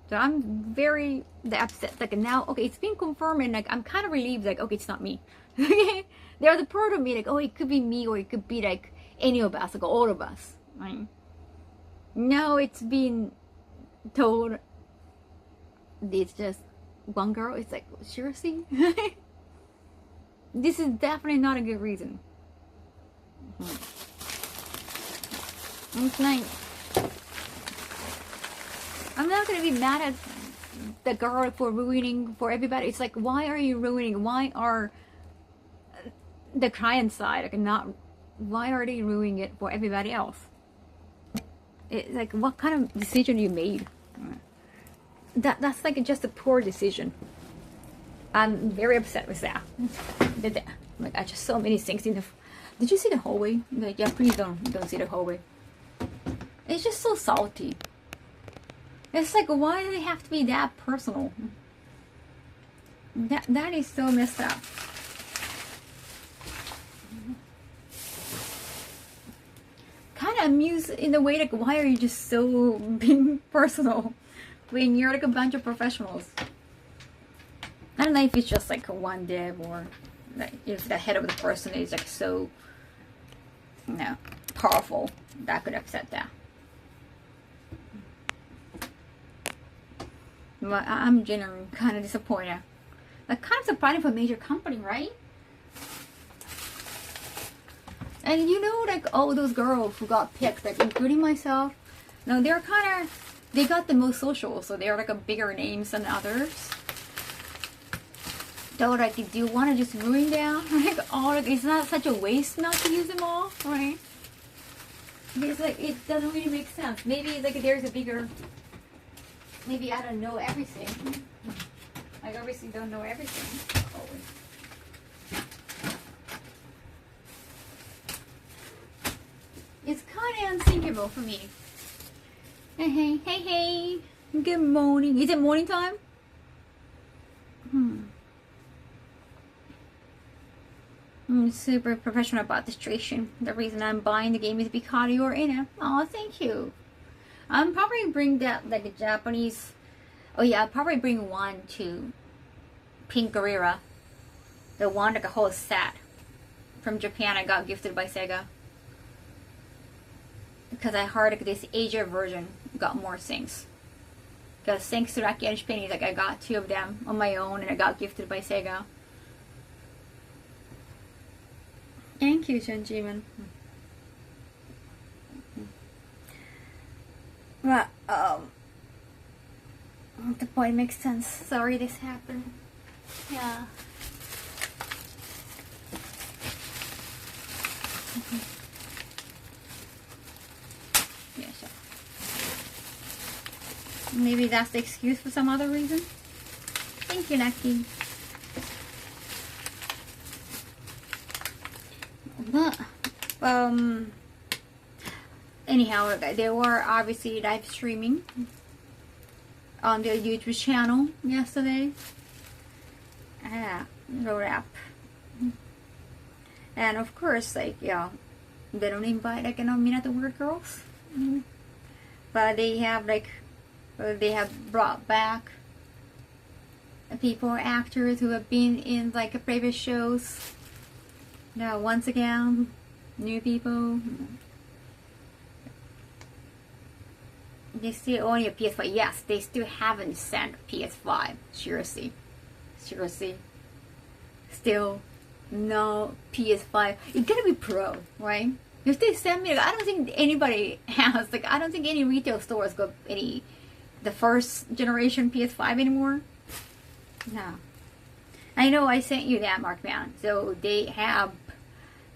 [SPEAKER 1] So I'm very upset. Like now, okay, it's been confirmed, and like I'm kind of relieved. Like okay, it's not me. There's a part of me like, oh, it could be me, or it could be like any of us, like all of us. Right? Now it's been told it's just one girl. It's like seriously. This is definitely not a good reason. It's like I'm not gonna be mad at the girl for ruining for everybody. It's like, why are you ruining? Why are the client side like not? Why are they ruining it for everybody else? It's like, what kind of decision you made? That's like just a poor decision. I'm very upset with that. Like I just saw many things in the. Did you see the hallway? Like, yeah, please don't see the hallway. It's just so salty. It's like, why do they have to be that personal? That is so messed up. Kind of amused in a way, like, why are you just so being personal when you're like a bunch of professionals? I don't know if it's just like one dev or like if the head of the person is like so powerful that could upset that. But I'm genuinely kind of disappointed. Like kind of surprising for a major company, right? And like all those girls who got picked, like including myself, they're they got the most social, so they're like a bigger names than others. So like, do you want to just ruin them? Like, it's not such a waste not to use them all, right? It's like, it doesn't really make sense. Maybe like there's a bigger. Maybe I don't know everything. I obviously don't know everything. Always. It's kind of unthinkable for me. Hey. Good morning. Is it morning time? I'm super professional about the situation. The reason I'm buying the game is because you're in it. Oh, thank you. I'm probably bring that like a Japanese. Oh yeah, I'll probably bring one to Pink Gorilla. The one like a whole set from Japan I got gifted by Sega. Because I heard like this Asia version got more things. Because thanks to Lucky Edge Pennies, like I got 2 of them on my own and I got gifted by Sega. Thank you, Shenjiman. But, the point makes sense. Sorry this happened. Yeah. Yeah, sure. Maybe that's the excuse for some other reason. Thank you, Lucky. But, anyhow, they were obviously live streaming on their YouTube channel yesterday. Wrote up. And of course, like, yeah, they don't invite, like, Minata Word Girls. But they have, like, they have brought back people or actors who have been in, like, previous shows. Now, once again, new people. They still only a PS5. Yes, they still haven't sent PS5. Seriously. Still no PS5. It's gonna be Pro, right? If they send me, like, I don't think anybody has, like, I don't think any retail stores got the first generation PS5 anymore. No. I know I sent you that, Markman. So they have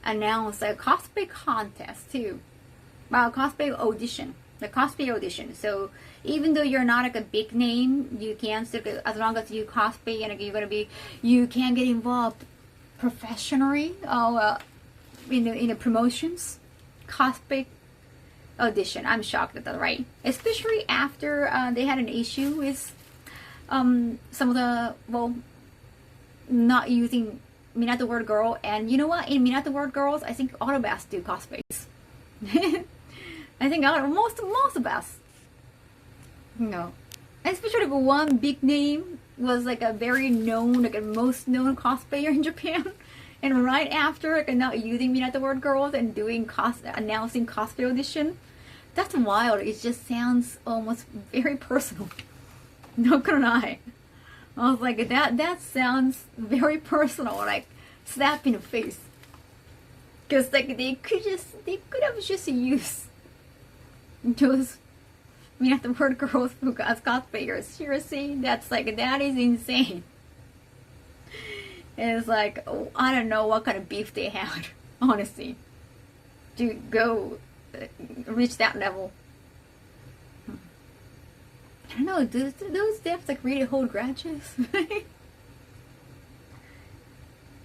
[SPEAKER 1] announced a cosplay contest too. Well, cosplay audition. The cosplay audition. So even though you're not like a big name, you can still, as long as you cosplay and you can get involved professionally in the promotions. Cosplay audition. I'm shocked at that, right? Especially after they had an issue with some of the, well, not using Minato Word Girl. And you know what? In Minato Word Girls, I think all of us do cosplays. I think most of us. No. Especially if one big name was like a very known, like a most known cosplayer in Japan. And right after, like, not using Minato Word Girls and doing announcing cosplay audition. That's wild. It just sounds almost very personal. Not gonna lie. I was like, that sounds very personal, like slap in the face. Cause like they could have just used those Minato Word Girls as cosplayers. Seriously, that is insane. It's like, oh, I don't know what kind of beef they had, honestly, to go reach that level. I don't know, do those devs like really hold grudges?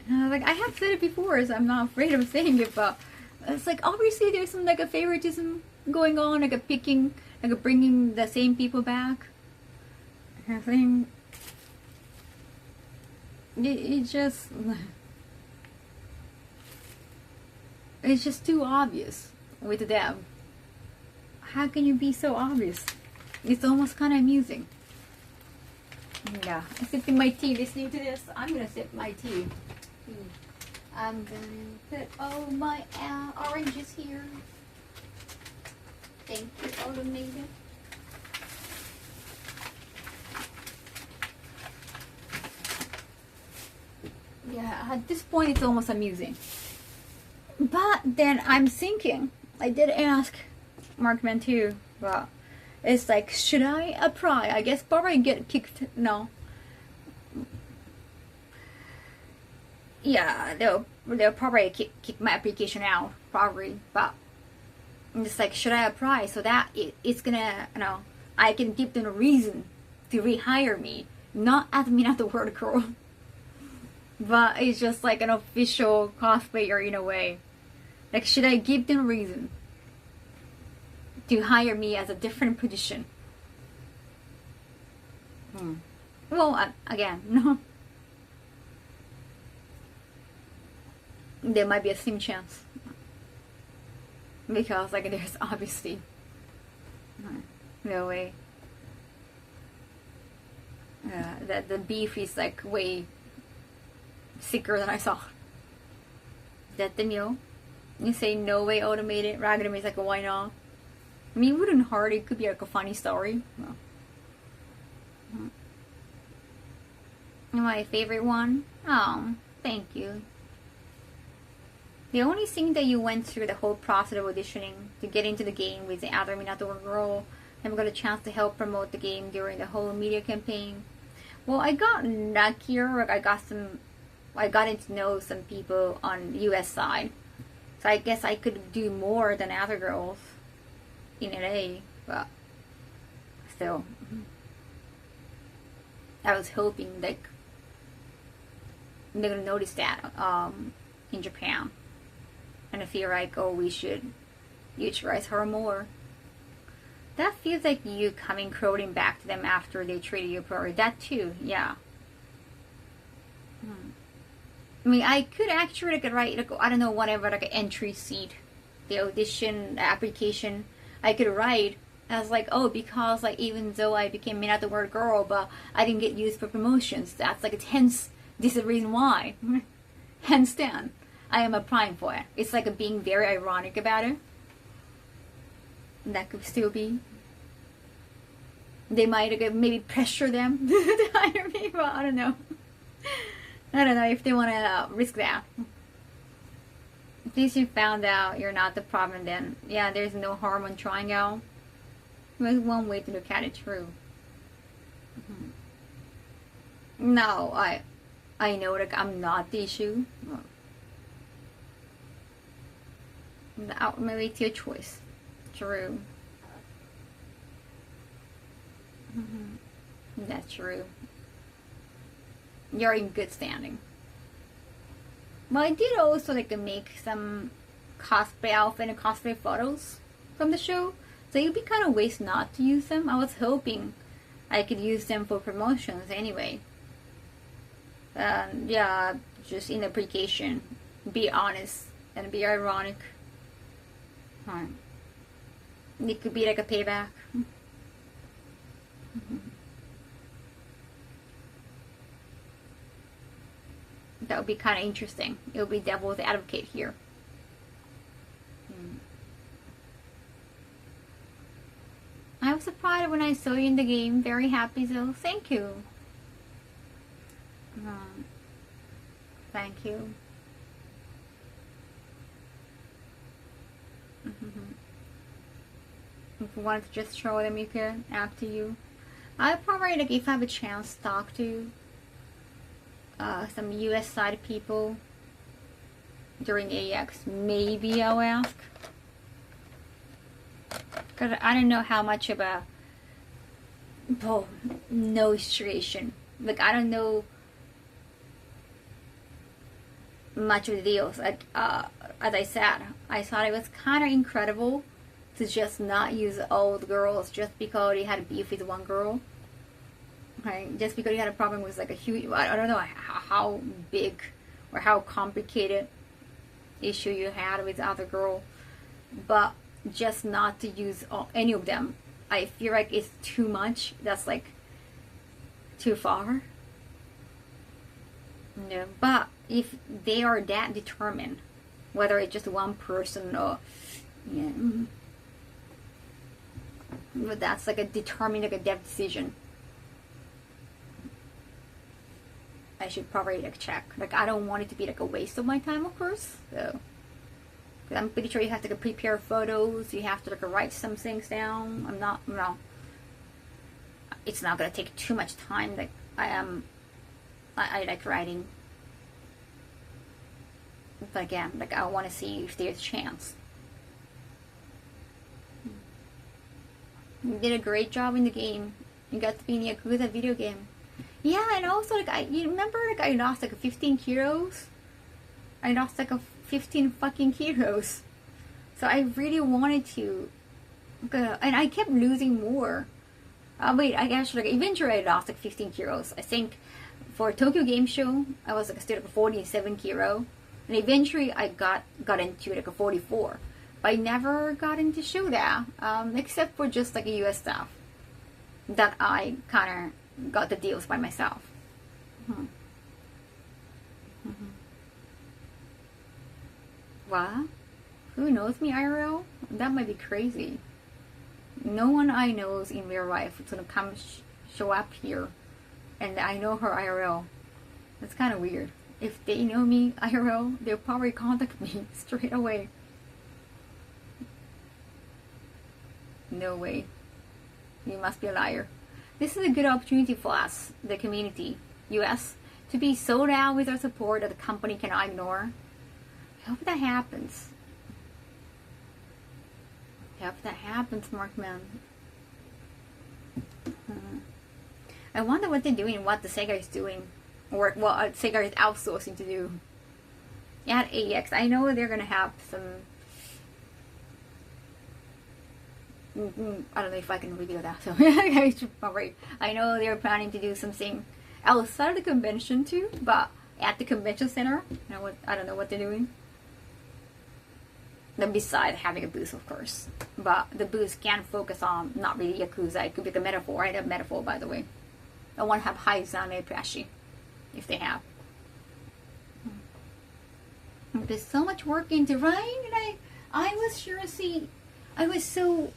[SPEAKER 1] Like, I have said it before, so I'm not afraid of saying it, but it's like, obviously there's some like a favoritism going on, like a picking, like a bringing the same people back. I think it's just too obvious with them. How can you be so obvious? It's almost kind of amusing. Yeah, I'm sipping my tea listening to this. I'm gonna sip my tea. I'm gonna put all my oranges here. Thank you, Automated. Yeah, at this point it's almost amusing. But then I'm thinking, I did ask Markman too, but it's like, should I apply? I guess probably get kicked. No. Yeah, they'll probably kick my application out, probably. But it's like, should I apply so that it's gonna, I can give them a reason to rehire me, not as Minato Word Girl, but it's just like an official cosplayer in a way. Like, should I give them a reason to hire me as a different position? Well, again, no. there might be a slim chance. Because like there's obviously no way that the beef is like way sicker than I thought. Is that the meal? You say no way automated. Ragged is like why not? I mean, it wouldn't hurt. It could be like a funny story. Well, my favorite one. Oh, thank you. The only thing that you went through the whole process of auditioning to get into the game with the other Minato girl, and got a chance to help promote the game during the whole media campaign. Well, I got luckier. Like I got to know some people on US side, so I guess I could do more than other girls in LA. But still, I was hoping like they're gonna notice that in Japan. And I feel like, oh, we should utilize her more. That feels like you coming crawling back to them after they treated you poorly. That too, yeah. I mean, I could actually like write like I don't know whatever like an entry sheet, the audition application. I could write as like, oh, because like even though I became Minato Word Girl, but I didn't get used for promotions. That's like hence this is the reason why. Hence then. I am applying for it. It's like being very ironic about it. That could still be. They might maybe pressure them to hire me, but I don't know. I don't know if they want to risk that. At least you found out you're not the problem then. Yeah, there's no harm in trying out. There's one way to look at it, true. No, I know like I'm not the issue. Maybe it's your choice. True. That's true. You're in good standing. Well, I did also like make some cosplay outfit and cosplay photos from the show, so it'd be kind of waste not to use them. I was hoping I could use them for promotions anyway. Yeah, just in application, be honest and be ironic. It could be like a payback. That would be kind of interesting. It would be devil's advocate here. I was surprised when I saw you in the game. Very happy, so thank you. Thank you. If you wanted to just show them, you can after you. I probably like if I have a chance to talk to some US side people during AX, maybe I'll ask. Because I don't know how much of a no situation. Like I don't know much of the deals. Like as I said, I thought it was kind of incredible to just not use old girls just because he had a beef with one girl. Right? Just because he had a problem with like a huge, I don't know how big or how complicated issue you had with the other girl, but just not to use any of them. I feel like it's too much. That's like too far. No, but if they are that determined, whether it's just one person or yeah, but that's like a determined like a dev decision. I should probably like check. Like I don't want it to be like a waste of my time, of course. So, cause I'm pretty sure you have to like, prepare photos. You have to like write some things down. No. It's not gonna take too much time. Like I like writing. But again, like I want to see if there's a chance. You did a great job in the game. You got to be in the Yakuza video game. Yeah, and also like you remember like I lost like 15 kilos. I lost like 15 fucking kilos. So I really wanted to, and I kept losing more. Wait, I actually like eventually I lost like 15 kilos. I think for Tokyo Game Show I was like still like 47 kilo. And eventually I got into like a 44. But I never got into show that, except for just like a US stuff that I kind of got the deals by myself. Mm-hmm. Mm-hmm. What? Who knows me IRL? That might be crazy. No one I knows in real life is gonna come show up here, and I know her IRL. That's kind of weird. If they know me IRL, they'll probably contact me straight away. No way. You must be a liar. This is a good opportunity for us, the community, US, to be sold out with our support that the company cannot ignore. I hope that happens. I hope that happens, Markman. I wonder what they're doing, what the Sega is doing, or what Sega is outsourcing to do. At AX, I know they're gonna have some. I don't know if I can reveal that, so I should probably. I know they're planning to do something outside of the convention too, but at the convention center, I don't know what they're doing. Then besides having a booth, of course, but the booth can focus on not really Yakuza. It could be the metaphor. I have metaphor, by the way. I want to have Haizane Prashi, if they have. There's so much work into writing, and I was seriously, I was so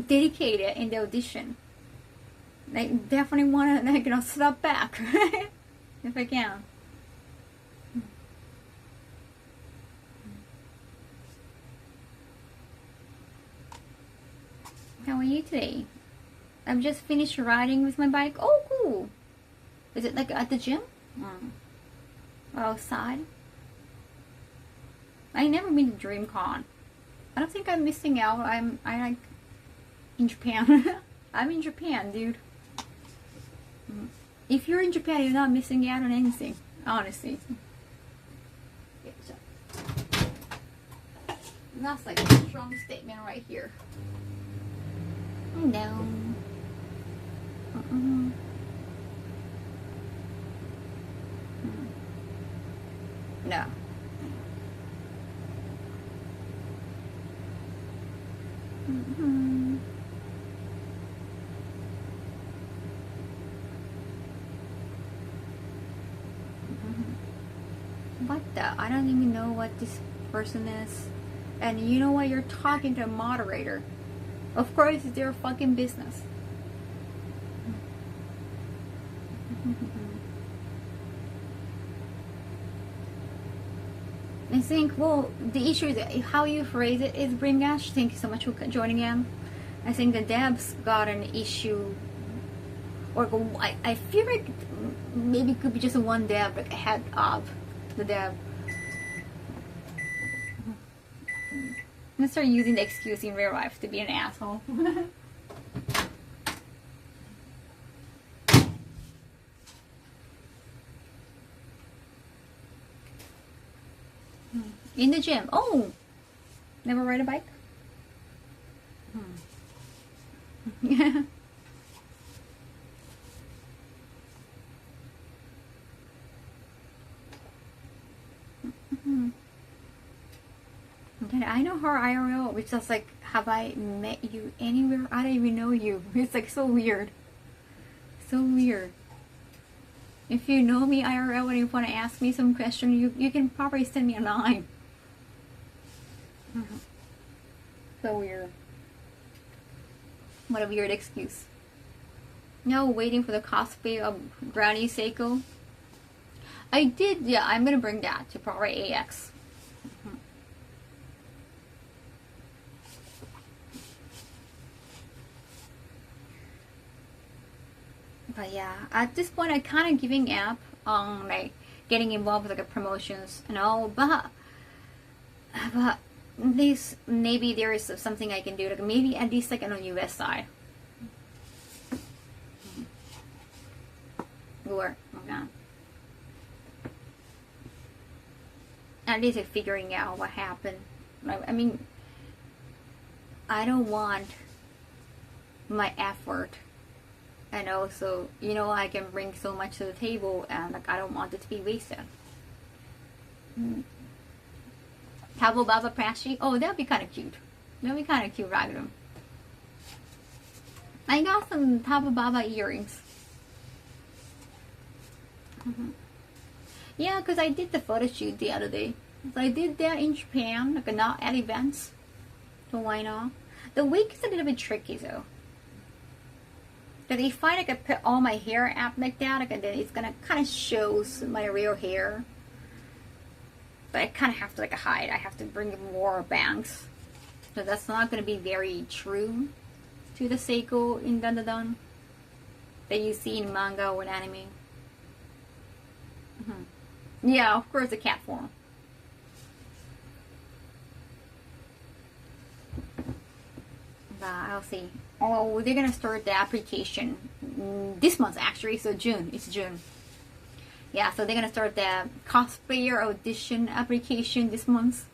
[SPEAKER 1] dedicated in the audition. I definitely want to, step back, if I can. How are you today? I've just finished riding with my bike. Oh, cool. Is it like at the gym? Outside? I never been to DreamCon. I don't think I'm missing out. I like in Japan. I'm in Japan, dude. If you're in Japan, you're not missing out on anything, honestly. That's like a strong statement right here. No. No. What the? I don't even know what this person is. And you know what? You're talking to a moderator. Of course, it's their fucking business. I think, well, the issue is how you phrase it is Bringash. Thank you so much for joining in. I think the devs got an issue, or I feel like maybe it could be just one dev, like ahead of the dev. I'm gonna start using the excuse in real life to be an asshole. In the gym. Oh! Never ride a bike? Yeah. I know her IRL, which is like, have I met you anywhere? I don't even know you. It's like so weird. So weird. If you know me IRL and you want to ask me some question, you can probably send me a line. So weird. What a weird excuse. No, waiting for the cosplay of Granny Seiko. I did, yeah, I'm gonna bring that to probably AX. But yeah, at this point, I kind of giving up on like getting involved with like promotions and all. But this maybe there is something I can do. Like maybe at least like on the US side. Or okay. At least like figuring out what happened. I mean, I don't want my effort. And also, you know, I can bring so much to the table, and like I don't want it to be wasted. Tabo Baba Prashi. Oh, that'd be kind of cute. That'd be kind of cute, Ragam. I got some Tabo Baba earrings. Yeah, because I did the photo shoot the other day. So I did that in Japan, like not at events. So why not? The wig is a little bit tricky though. Because if I like put all my hair up like that, like, then it's gonna kind of shows my real hair. But I kind of have to like hide. I have to bring more bangs. So that's not gonna be very true to the Seiko in Dandadan that you see in manga or anime. Yeah, of course the cat form. I'll see. Oh, they're gonna start the application this month actually, so June. It's June. Yeah, so they're gonna start the cosplayer audition application this month.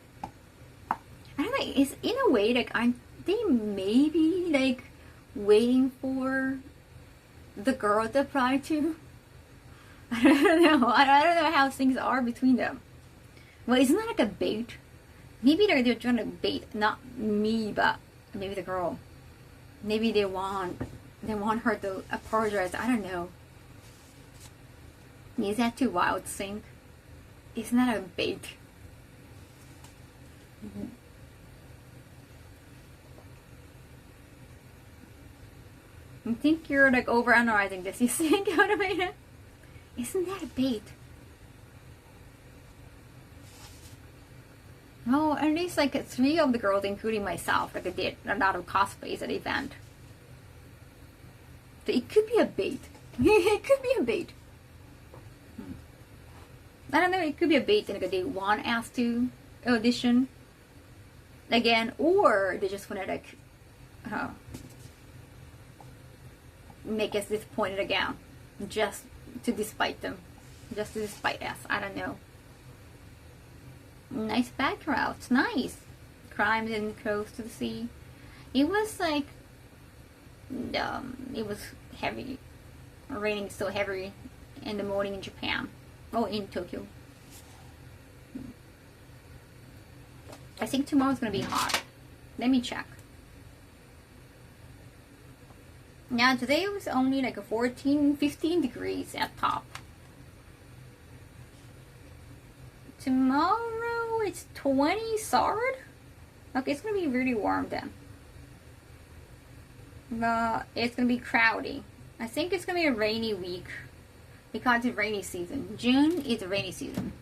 [SPEAKER 1] I don't know, it's in a way like aren't they maybe like waiting for the girl to apply to? I don't know. I don't know how things are between them. Well, isn't that like a bait? Maybe they're trying to bait not me, but maybe the girl. Maybe they want her to apologize. I don't know. Is that too wild to think? Isn't that a bait? I think you're like overanalyzing this. You think? Isn't that a bait? Oh, at least like 3 of the girls, including myself, like I did a lot of cosplays at the event. So it could be a bait. It could be a bait. I don't know, it could be a bait and like they want us to audition again, or they just want to like make us disappointed again, just to despite them, just to despite us. I don't know. Nice background. It's nice. Crimes in close to the sea. It was like it was heavy, raining so heavy in the morning in Japan. Oh, in Tokyo. I think tomorrow's gonna be hot. Let me check. Now today it was only like a 14-15 degrees at top. Tomorrow it's 20 solid. Okay, it's gonna be really warm then. It's gonna be cloudy. I think it's gonna be a rainy week because it's rainy season. June is a rainy season.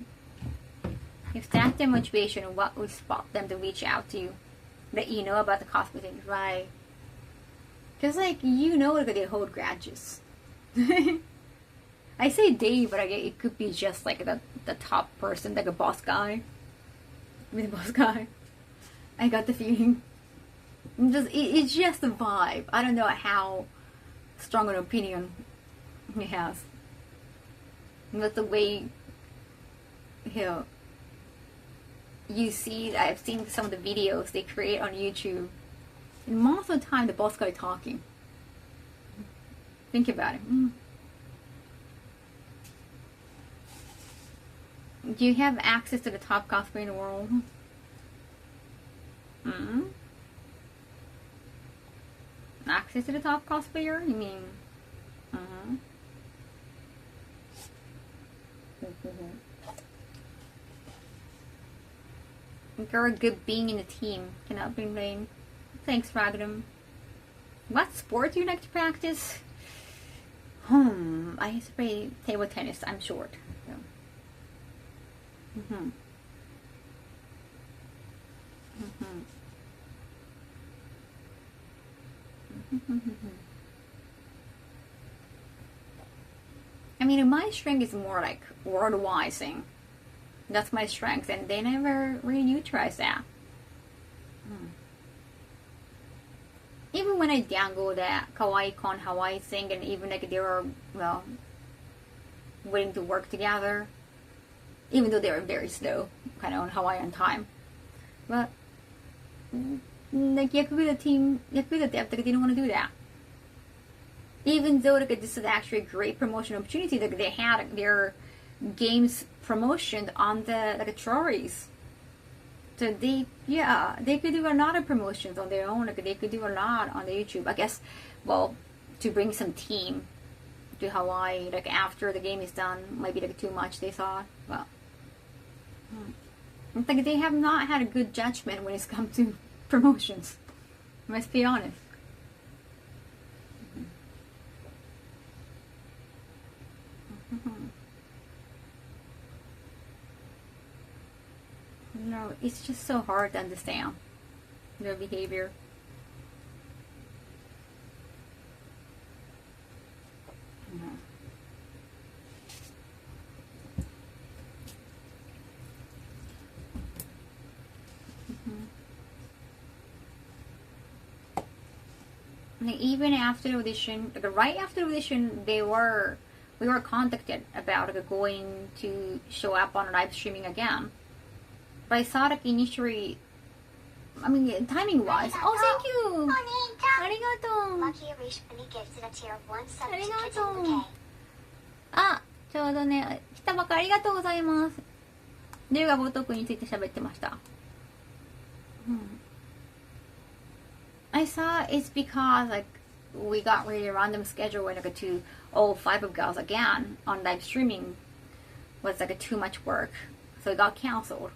[SPEAKER 1] If that's their motivation, what would spot them to reach out to you? Let you know about the cosplay things, right? Because like like they hold grudges. I say they, but it could be just like the top person, like a boss guy. The boss guy. I got the feeling. It's just a vibe. I don't know how strong an opinion he has. But the way you see, I've seen some of the videos they create on YouTube. And most of the time, the boss guy talking. Think about it. Do you have access to the top cosplay in the world? Access to the top cosplayer? You mean? You're a good being in the team. Cannot be blamed. Thanks, Ragadam. What sport do you like to practice? I used to play table tennis. I'm short. So. I mean, my strength is more like worldwide thing. That's my strength, and they never really utilize that. Even when I dangle that Kawaii Con Hawaii thing, and even like they were, well, willing to work together, even though they were very slow, kind of on Hawaiian time. But, like Yakuza Depth, they didn't want to do that. Even though like this is actually a great promotion opportunity, like they had their games promotion on the like stories. So they could do a lot of promotions on their own. Like they could do a lot on the YouTube. I guess, well, to bring some team to Hawaii, like after the game is done, might be like too much. They thought, well, it's like they have not had a good judgment when it's come to promotions. Let's be honest. No, it's just so hard to understand their behavior. Like even after the audition, like right after the audition, we were contacted about like, going to show up on live streaming again. But I thought like initially, I mean timing wise. Oh, thank you. Arigato.
[SPEAKER 2] Lucky Arish Bunny gifted a tier of 1 sub to Kitten
[SPEAKER 1] Arigato.
[SPEAKER 2] Bouquet.
[SPEAKER 1] あ、ちょうどね、来たばかりありがとうございます。龍が如くについて喋ってました。I thought it's because like we got really random schedule where like to all 5 of girls again on live streaming was like too much work, so it got cancelled.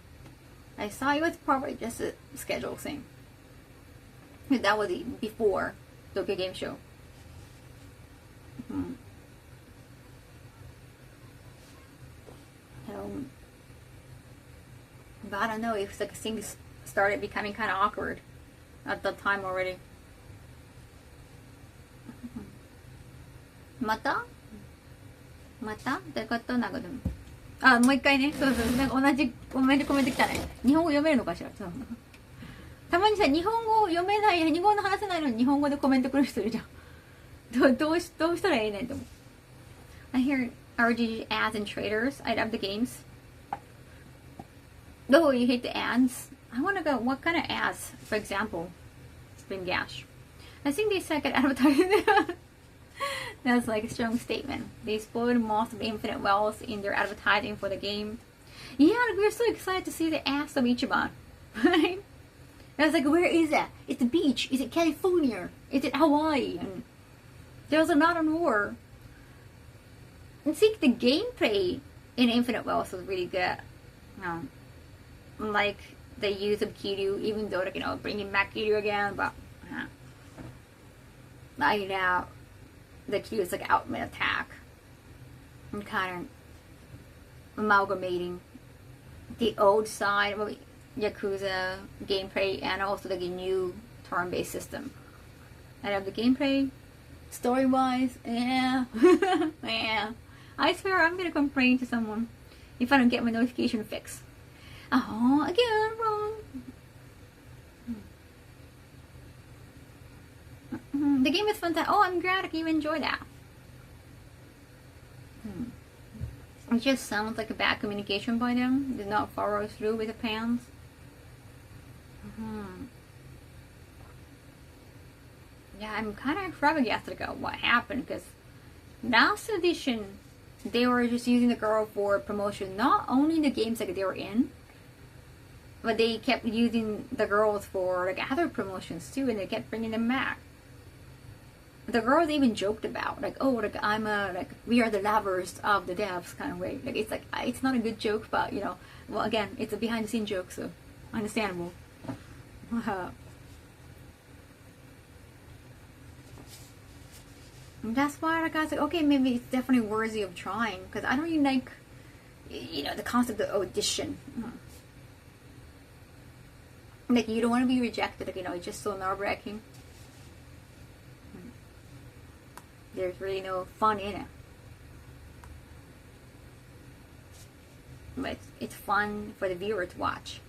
[SPEAKER 1] I thought it was probably just a schedule thing. That was before Tokyo Game Show. But I don't know if like things started becoming kind of awkward at that time already. またどういうことなことあ、もう一回ね。そうそう。なんか同じコメント来たね。日本語読めるのかしら。そうたまにさ、日本語読めない、日本語話せないのに日本語でコメント来る人いるじゃん。どうしたらええねんと思う。I hear RGG ads and traders. I love the games. Oh, you hate the ads? I want to go, what kind of ads? For example, Spring Gash. I think they suck at advertising. That's like a strong statement. They spoiled most of the infinite wealth in their advertising for the game. Yeah, we're so excited to see the ass of Ichiban. Right? I was like, where is it? It's the beach. Is it California? Is it Hawaii? And there was a lot of more. I think the gameplay in Infinite Wealth was really good. Like the use of Kiryu, even though, like, you know, bringing back Kiryu again, but like now the Kiryu's like ultimate attack. I'm kind of amalgamating the old side of Yakuza gameplay and also the new turn-based system. I love the gameplay, story-wise, yeah. I swear I'm gonna complain to someone if I don't get my notification fixed. Oh, again, wrong. The game is fun. Oh, I'm glad you enjoy that. It just sounds like a bad communication by them. Did not follow through with the plans. Yeah, I'm kind of flabbergasted about what happened because last edition they were just using the girl for promotion, not only the games that they were in, but they kept using the girls for like other promotions too, and they kept bringing them back. The girls even joked about like, oh, like I'm like we are the lovers of the devs kind of way. Like it's not a good joke, but you know, well again, it's a behind the scenes joke, so understandable. That's why like, I was like, okay, maybe it's definitely worthy of trying because I don't really like, you know, the concept of audition. Like you don't want to be rejected, like, you know, it's just so nerve-wracking. There's really no fun in it. But it's fun for the viewer to watch.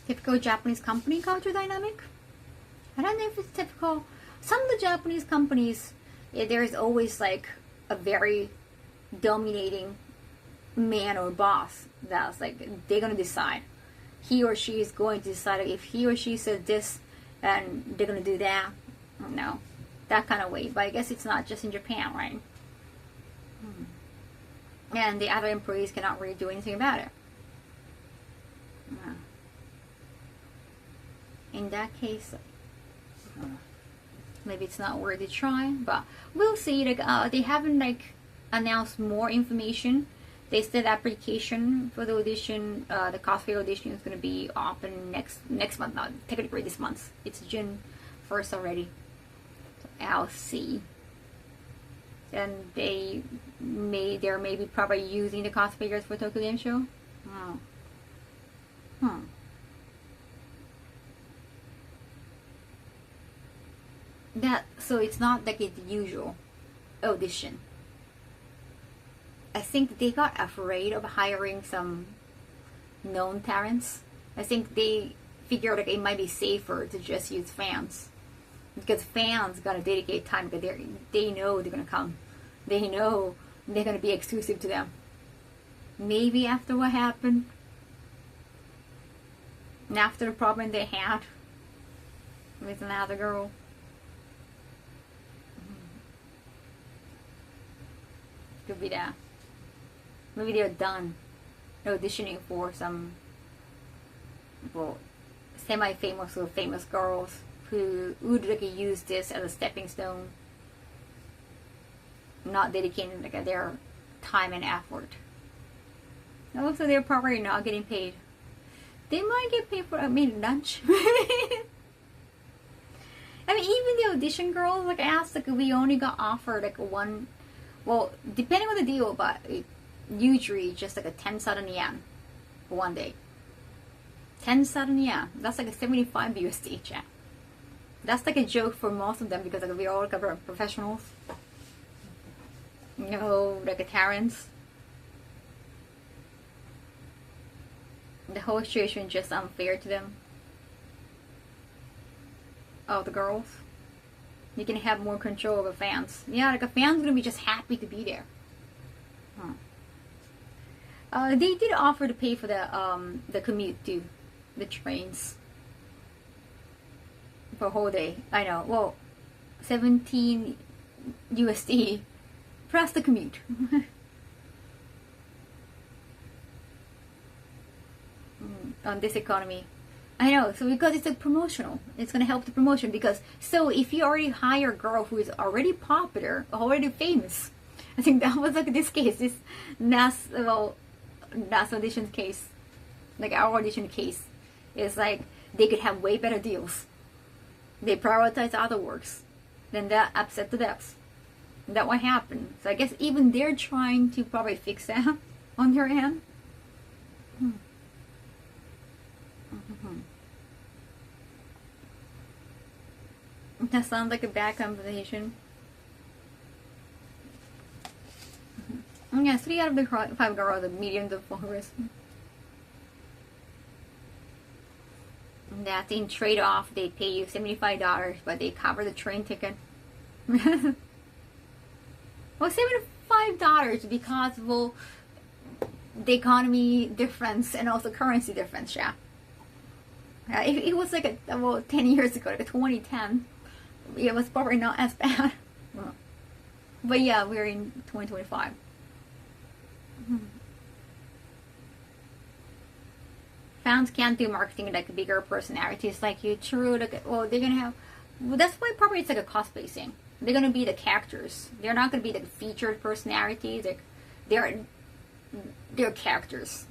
[SPEAKER 1] Typical Japanese company culture dynamic? I don't know if it's typical. Some of the Japanese companies, there's always like a very dominating man or boss that's like they're gonna decide. he or she is going to decide if he or she says this and they're going to do that. No, that kind of way. But I guess it's not just in Japan, right? And the other employees cannot really do anything about it. In that case, maybe it's not worth a try, but we'll see. Like they haven't like announced more information. They said application for the audition, the cosplay audition is going to be open next month. Not technically this month. It's June 1st already. So I'll see. And they're maybe probably using the cosplayers for Tokyo Game Show. Oh. So it's not like the usual audition. I think they got afraid of hiring some known talents. I think they figured like it might be safer to just use fans, because fans gotta dedicate time because they know they're gonna come. They know they're gonna be exclusive to them. Maybe after what happened, and after the problem they had with another girl. Could be that. Maybe they're done auditioning for some, well, semi-famous or famous girls who would like use this as a stepping stone, not dedicating like their time and effort. Also, they're probably not getting paid. They might get paid for lunch. I mean, even the audition girls, like I asked, like we only got offered like one. Well, depending on the deal, but usually just like a 10,000 yen for one day. 10,000 yen. That's like a 75 USD, chat. That's like a joke for most of them because like we all cover professionals. You know, like Italians. The whole situation is just unfair to them. Oh, the girls. You can have more control over fans. Yeah, like a fan's gonna be just happy to be there. They did offer to pay for the commute too, the trains for a whole day. I know. Well, 17 USD plus the commute. On this economy. I know, so because it's a promotional, it's going to help the promotion because, so if you already hire a girl who is already popular, already famous, I think that was like this case, this NAS audition case, like our audition case, is like they could have way better deals. They prioritize other works, then that upset the depths. That what happened. So I guess even they're trying to probably fix that on their end. That sounds like a bad conversation. Yeah, 3 out of the 5 girls are medium to full risk. That in trade-off, they pay you $75, but they cover the train ticket. Well, $75 because, well, the economy difference and also currency difference, yeah. It was like 10 years ago, like 2010. It was probably not as bad. But yeah, we're in 2025. Fans can't do marketing like bigger personalities like you. True, like, well, they're gonna have. Well, that's why probably it's like a cosplay thing. They're gonna be the characters. They're not gonna be the featured personalities. Like, they're characters.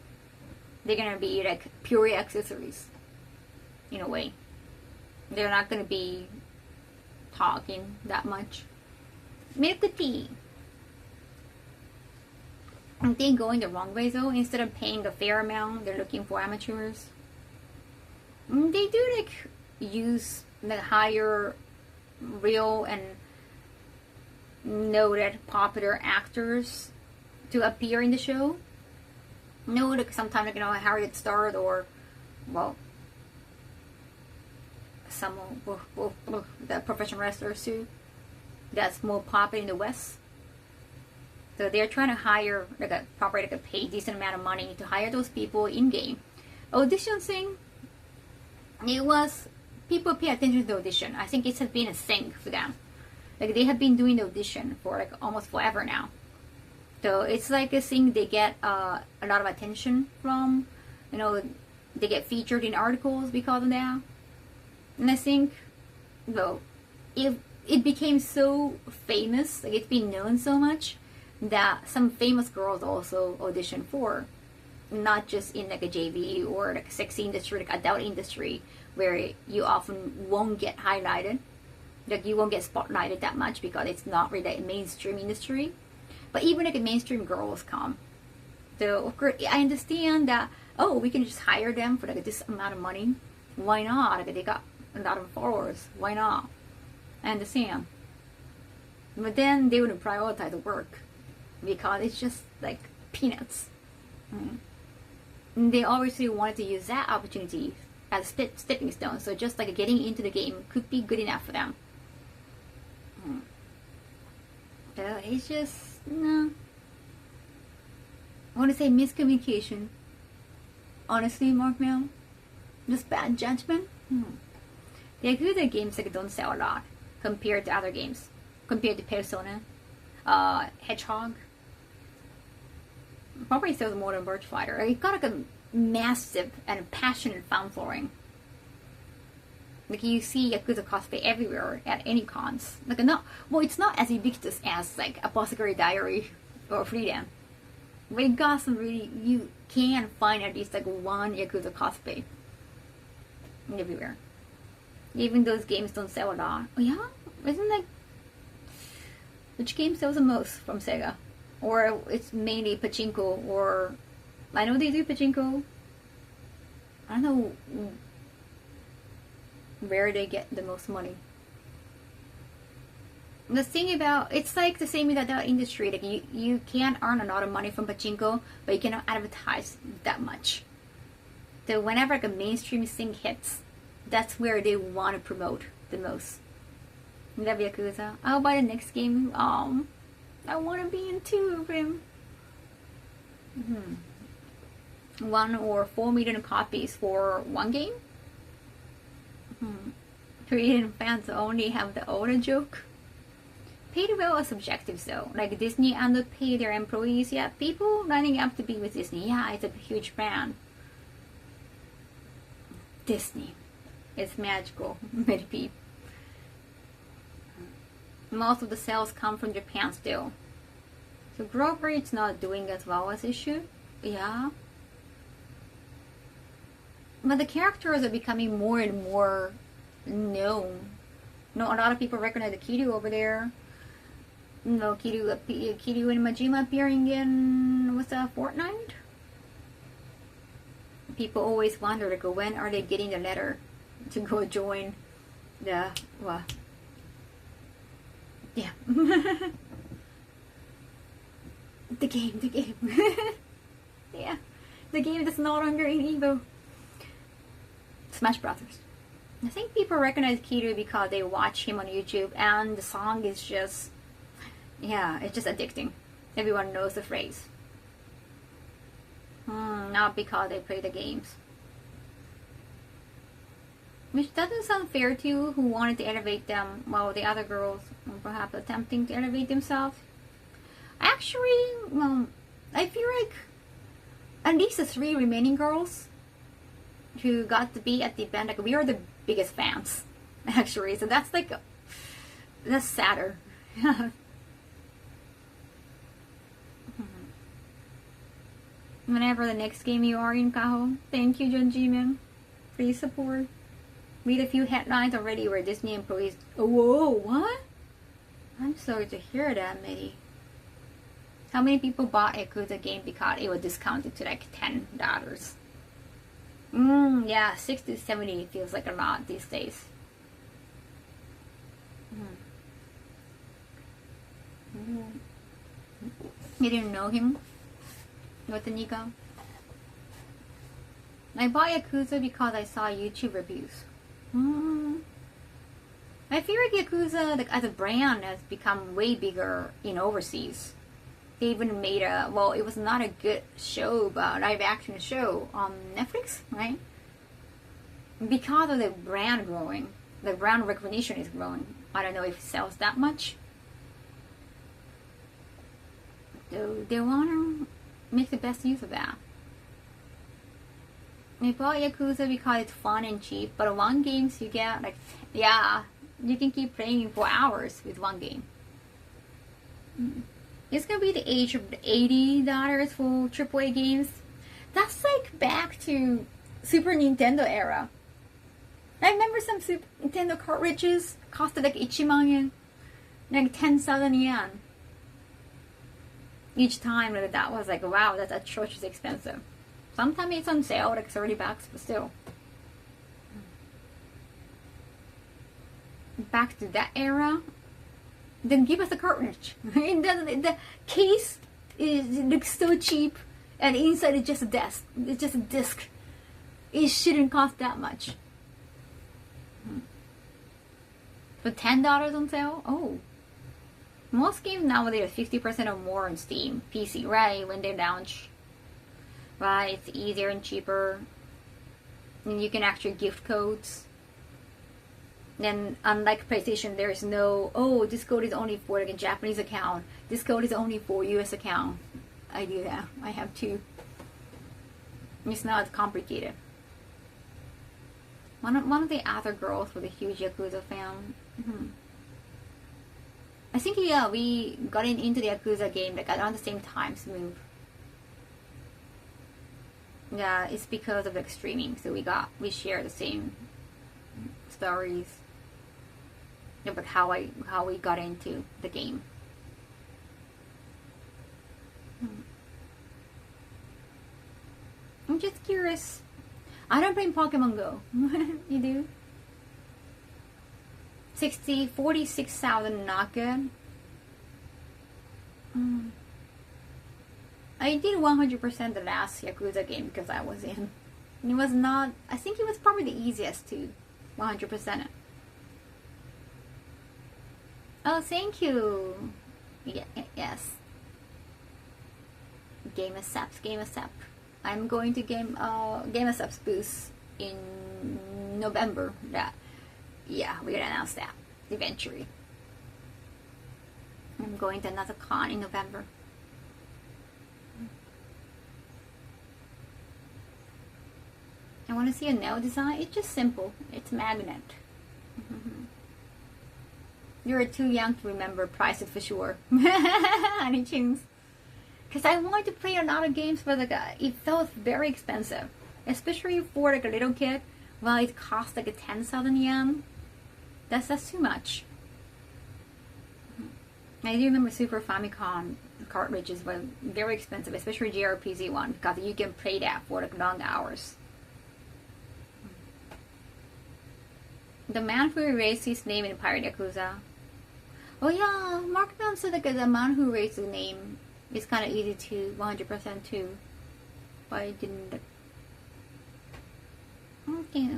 [SPEAKER 1] They're gonna be like pure accessories. In a way, they're not gonna be talking that much. Milk tea. I think going the wrong way though. Instead of paying a fair amount, they're looking for amateurs. They do like use the higher real and noted popular actors to appear in the show. No, like sometimes, like, you know, Harriet Starr or, well, some the professional wrestlers too. That's more popular in the West. So they're trying to hire like a pay decent amount of money to hire those people in game audition thing, it was people pay attention to the audition. I think it has been a thing for them. Like they have been doing the audition for like almost forever now. So it's like a thing they get a lot of attention from. You know, they get featured in articles because of that. And I think, well, it became so famous, like it's been known so much, that some famous girls also audition for. Not just in like a JV or like a sex industry, like adult industry, where you often won't get highlighted. Like you won't get spotlighted that much because it's not really a mainstream industry. But even like mainstream girls come. So of course I understand that, oh, we can just hire them for like this amount of money. Why not? Like they got a lot of followers. Why not? I understand. But then they wouldn't prioritize the work because it's just like peanuts. And they obviously wanted to use that opportunity as a stepping stone. So just like getting into the game could be good enough for them. So it's just, no. I want to say miscommunication. Honestly, Mark Mel, just bad judgment. The Yakuza games like don't sell a lot compared to other games. Compared to Persona, Hedgehog. Probably sells more than Birch Fighter. It got like a massive and passionate fan following. Like you see Yakuza cosplay everywhere at any cons. Like it's not as ubiquitous as like Apothecary Diary or Freedom. But it got some really, you can find at least like one Yakuza cosplay everywhere. Even those games don't sell a lot. Oh yeah? Isn't like, which game sells the most from Sega? Or it's mainly pachinko, or I know they do pachinko. I don't know where they get the most money. The thing about, it's like the same with the industry. Like you can earn a lot of money from pachinko, but you cannot advertise that much. So whenever like a mainstream thing hits, that's where they want to promote the most. Love Yakuza. I'll buy the next game. I want to be in two of them. 1 or 4 million copies for one game. Korean fans only have the older joke. Paid well is subjective though. Like Disney underpay their employees, yeah. People lining up to be with Disney, yeah, it's a huge brand. Disney. It's magical. Many people. Most of the sales come from Japan still. So growth rate's not doing as well as it should. Yeah. But the characters are becoming more and more known. A lot of people recognize the Kiryu over there. Kiryu and Majima appearing in, what's that, Fortnite? People always wonder, like, when are they getting the letter to go join the, well, yeah. the game. Yeah. The game that's no longer in Evo. Smash Brothers. I think people recognize Kiryu because they watch him on YouTube, and the song is just, yeah, it's just addicting. Everyone knows the phrase. Not because they play the games. Which doesn't sound fair to you, who wanted to elevate them while the other girls were perhaps attempting to elevate themselves. Actually, I feel like at least the 3 remaining girls who got to be at the event, like, we are the biggest fans, actually. So that's like, that's sadder. Whenever the next game you are in, Kaho. Thank you, John G-Man, for your support. Read a few headlines already where Disney employees. Oh, whoa, what? I'm sorry to hear that, Mitty. How many people bought a Yakuza game because it was discounted to like $10? Yeah, 60 to 70 feels like a lot these days. You didn't know him? Watanika? I bought Yakuza because I saw YouTube reviews. I feel like Yakuza, like, as a brand, has become way bigger in overseas. They even made a, well, it was not a good show, but live action show on Netflix, right? Because of the brand growing, the brand recognition is growing. I don't know if it sells that much. So they want to make the best use of that. We bought Yakuza because it's fun and cheap, but one games you get, like, yeah, you can keep playing for hours with one game. It's gonna be the age of $80 for AAA games. That's like back to Super Nintendo era. I remember some Super Nintendo cartridges costed like 1만 yen, like 10,000 yen. Each time, like, that was like, wow, that's atrociously expensive. Sometimes it's on sale, like $30, but still. Back to that era, then give us a cartridge. The case looks so cheap, and inside is just a disc. It's just a disc. It shouldn't cost that much. For $10 on sale? Oh. Most games nowadays are 50% or more on Steam, PC, right? When they launch. Right? It's easier and cheaper. And you can actually gift codes. Then, unlike PlayStation, there is no, oh, this code is only for like a Japanese account. This code is only for US account. I do that. I have two. It's not as complicated. One of the other girls was a huge Yakuza fan. I think, yeah, we got into the Yakuza game like around the same time, Smooth. Yeah, it's because of like streaming, so we share the same stories about how we got into the game. I'm just curious. I don't play Pokemon Go. You do? 46,000 not good. I did 100% the last Yakuza game because I was in. And it was not, I think it was probably the easiest to 100% it. Oh, thank you. Yeah, yes. Game Accept. I'm going to Game Accept's booth in November. Yeah, we're gonna announce that eventually. I'm going to another con in November. I want to see a nail design. It's just simple. It's magnet. You're too young to remember price it for sure. Any chance? Because I wanted to play a lot of games, but like it felt very expensive, especially for like a little kid. Well, it cost like 10,000 yen. That's too much. I do remember Super Famicom cartridges were very expensive, especially JRPG one, because you can play that for like long hours. The man who erased his name in Pirate Yakuza. Oh yeah, Mark Down said like the man who erased his name is kind of easy to 100% too. But I didn't. Okay.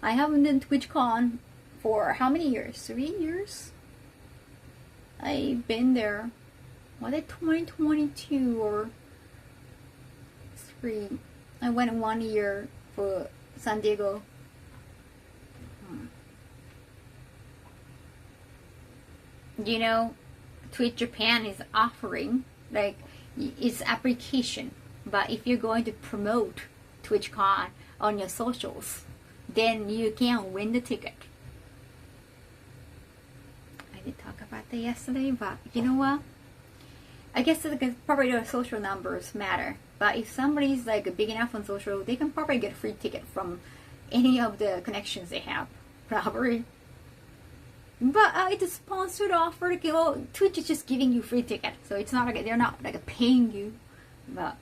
[SPEAKER 1] I haven't done TwitchCon for how many years? 3 years? I've been there. Was it 2022 or 3? I went 1 year for San Diego. You know, Twitch Japan is offering like its application, but if you're going to promote TwitchCon on your socials, then you can win the ticket. I did talk about that yesterday, but you know what? I guess probably the social numbers matter. But if somebody's like big enough on social, they can probably get a free ticket from any of the connections they have, probably. But it's a sponsored offer. Like, well, Twitch is just giving you free ticket, so it's not like they're not like paying you, but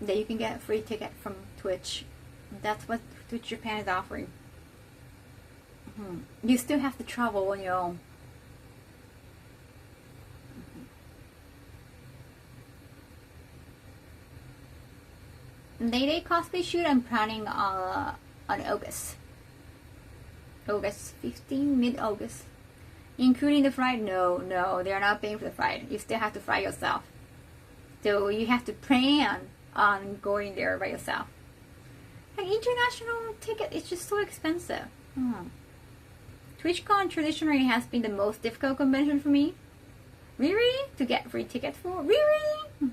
[SPEAKER 1] that you can get a free ticket from Twitch. That's what Twitch Japan is offering. You still have to travel on your own. Day cosplay shoot I'm planning on August 15, mid-August. Including the flight? No, they're not paying for the flight. You still have to fly yourself. So you have to plan on going there by yourself. Like international ticket, it's just so expensive. TwitchCon traditionally has been the most difficult convention for me. Really? To get free tickets for? Really?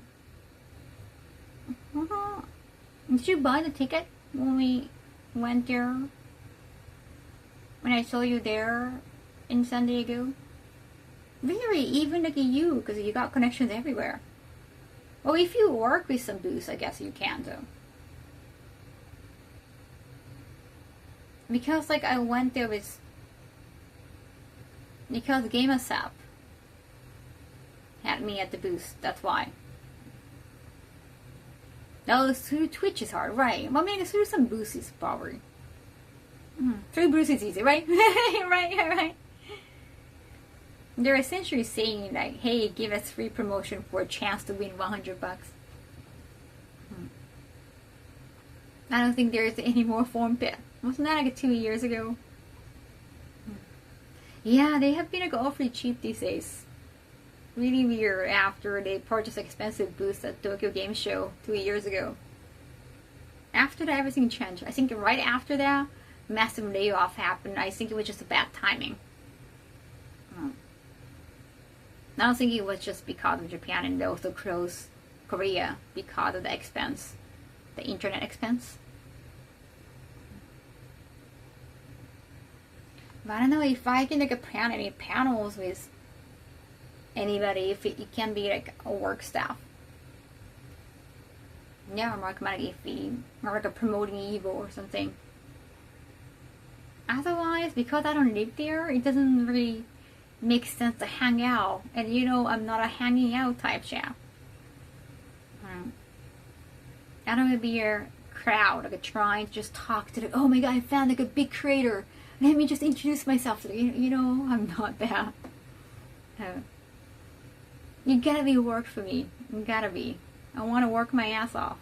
[SPEAKER 1] Did you buy the ticket when we went there? When I saw you there in San Diego? Really? Even like you, because you got connections everywhere. Well, if you work with some booths, I guess you can though. Because like I went there with, because GameSap had me at the booth, that's why. No, through Twitch is hard, right? Well, maybe through some booths is probably. Through booths is easy, right? right. They're essentially saying like, hey, give us free promotion for a chance to win $100. I don't think there's any more form pit. Wasn't that like 2 years ago? Yeah, they have been like awfully cheap these days. Really weird after they purchased expensive booths at Tokyo Game Show 2 years ago. After that, everything changed. I think right after that, massive layoff happened. I think it was just a bad timing. I don't think it was just because of Japan and they also closed Korea because of the expense, the internet expense. But I don't know if I can like plan any panels with anybody, if it can be like a work staff. Yeah, I'm recommending if we are like a promoting evil or something. Otherwise, because I don't live there, it doesn't really make sense to hang out. And you know, I'm not a hanging out type chap. I don't want to be a crowd, like trying to just talk to the, oh my god, I found like a big creator. Let me just introduce myself to you. You know, I'm not that. You gotta be work for me. You gotta be. I want to work my ass off.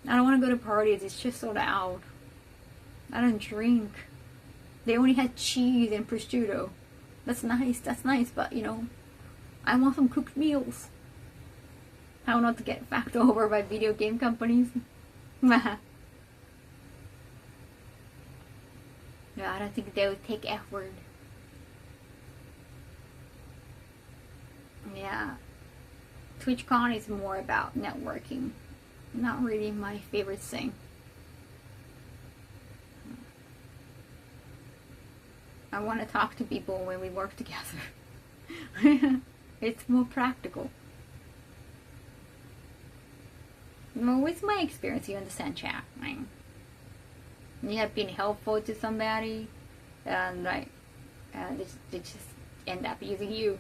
[SPEAKER 1] I don't want to go to parties. It's just so loud. I don't drink. They only had cheese and prosciutto. That's nice, but you know, I want some cooked meals. How not to get fucked over by video game companies. No, I don't think they would take effort. Yeah. TwitchCon is more about networking. Not really my favorite thing. I want to talk to people when we work together. It's more practical. Well, with my experience, you understand, chat. Like, you have been helpful to somebody, and like, they just end up using you.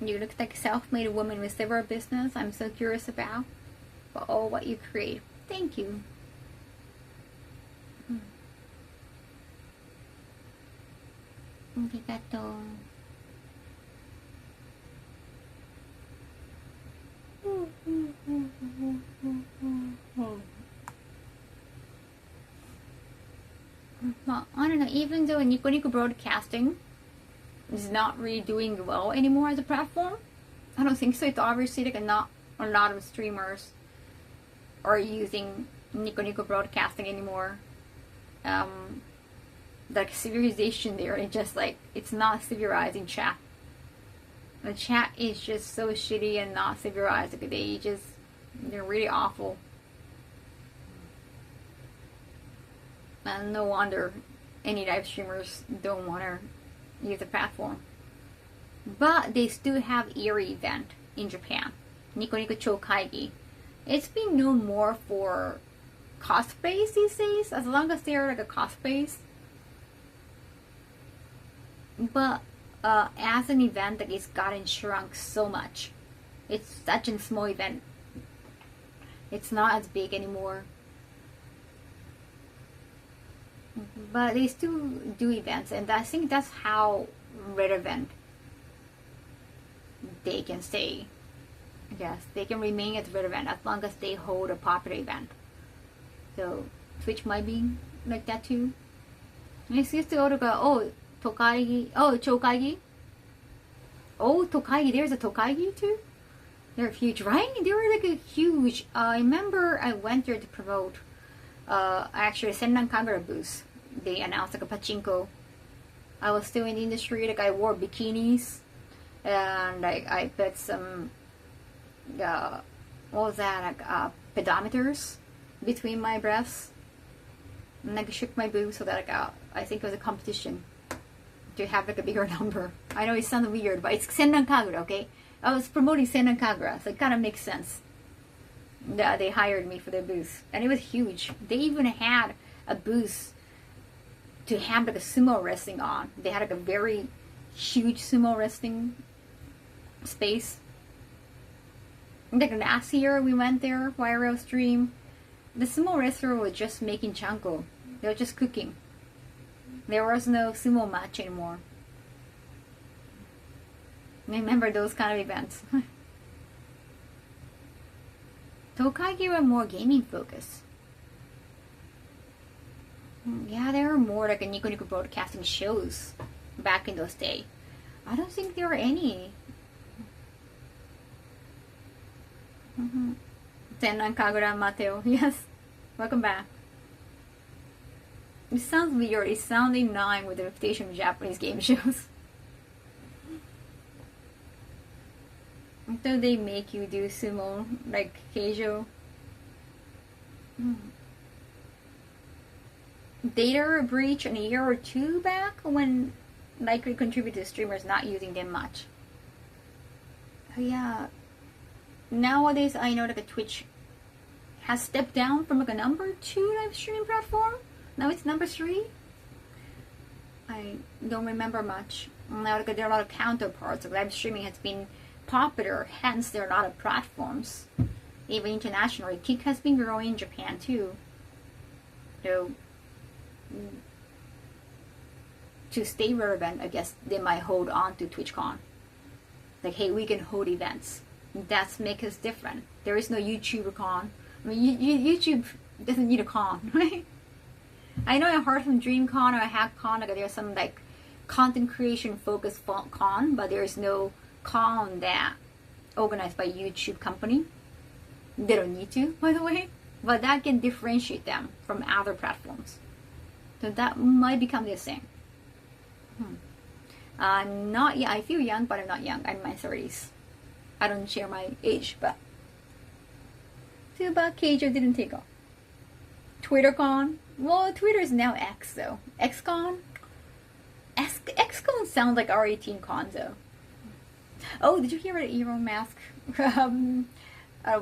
[SPEAKER 1] You look like a self-made woman with several business. I'm so curious about what you create. Thank you. Arigato. Well, I don't know, even though Nico Nico Broadcasting is not really doing well anymore as a platform, I don't think so. It's obviously like not a lot of streamers are using Nico Nico Broadcasting anymore. Like civilization there, it's just like, it's not civilized in chat. The chat is just so shitty and not civilized. Like they're really awful. And no wonder any live streamers don't want to use the platform. But they still have Erie event in Japan. Nico Nico Chokaigi. It's been known more for cosplays these days, as long as they're like a cosplays. But as an event, like, it's gotten shrunk so much. It's such a small event. It's not as big anymore. But they still do events, and I think that's how relevant they can stay. Yes, they can remain as relevant as long as they hold a popular event. So Twitch might be like that too. It's used to go to Tokaigi. Oh, Chokaigi. Oh, Tokaigi. There's a Tokaigi too. They're huge, right? They were like a huge. I remember I went there to promote. Actually, Senran Kagura booth. They announced like a pachinko. I was still in the industry. Like I wore bikinis, and I put some. What was that? Like pedometers between my breasts, and like shook my boobs so that I think it was a competition to have like a bigger number. I know it sounds weird, but it's Senran Kagura, okay? I was promoting Senran Kagura, so it kind of makes sense. They hired me for their booth, and it was huge. They even had a booth to have like a sumo wrestling on. They had like a very huge sumo wrestling space. Like last year we went there, viral stream. The sumo wrestler was just making chanko. They were just cooking. There was no sumo match anymore. I remember those kind of events. Tokaigi were more gaming focused. Yeah, there were more like a Nico Nico broadcasting shows back in those days. I don't think there were any. Senran Kagura Mateo. Yes. Welcome back. It sounds weird. It sounds in line with the reputation of Japanese game shows. So they make you do sumo, like Keijo. Data breach a year or two back when likely contributed to streamers not using them much. Yeah. Nowadays I know like a Twitch has stepped down from like a number 2 live streaming platform. Now it's number 3. I don't remember much. Now like, there are a lot of counterparts. Like, live streaming has been popular, hence there are a lot of platforms. Even internationally, Kick has been growing in Japan too. So to stay relevant, I guess they might hold on to TwitchCon. Like, hey, we can hold events. That's make us different. There is no YouTuber-con. I mean, YouTube doesn't need a con, right? I know I heard from DreamCon or HackCon, like there's some like content creation focused con, but there is no con that organized by YouTube company. They don't need to, by the way, but that can differentiate them from other platforms. So that might become the same. Not yet. I feel young, but I'm not young. I'm in my 30s. I don't share my age, but too bad Keijo didn't take off. TwitterCon. Well, Twitter is now X though. XCon. XCon sounds like R18 con though. Oh, did you hear about Elon Musk?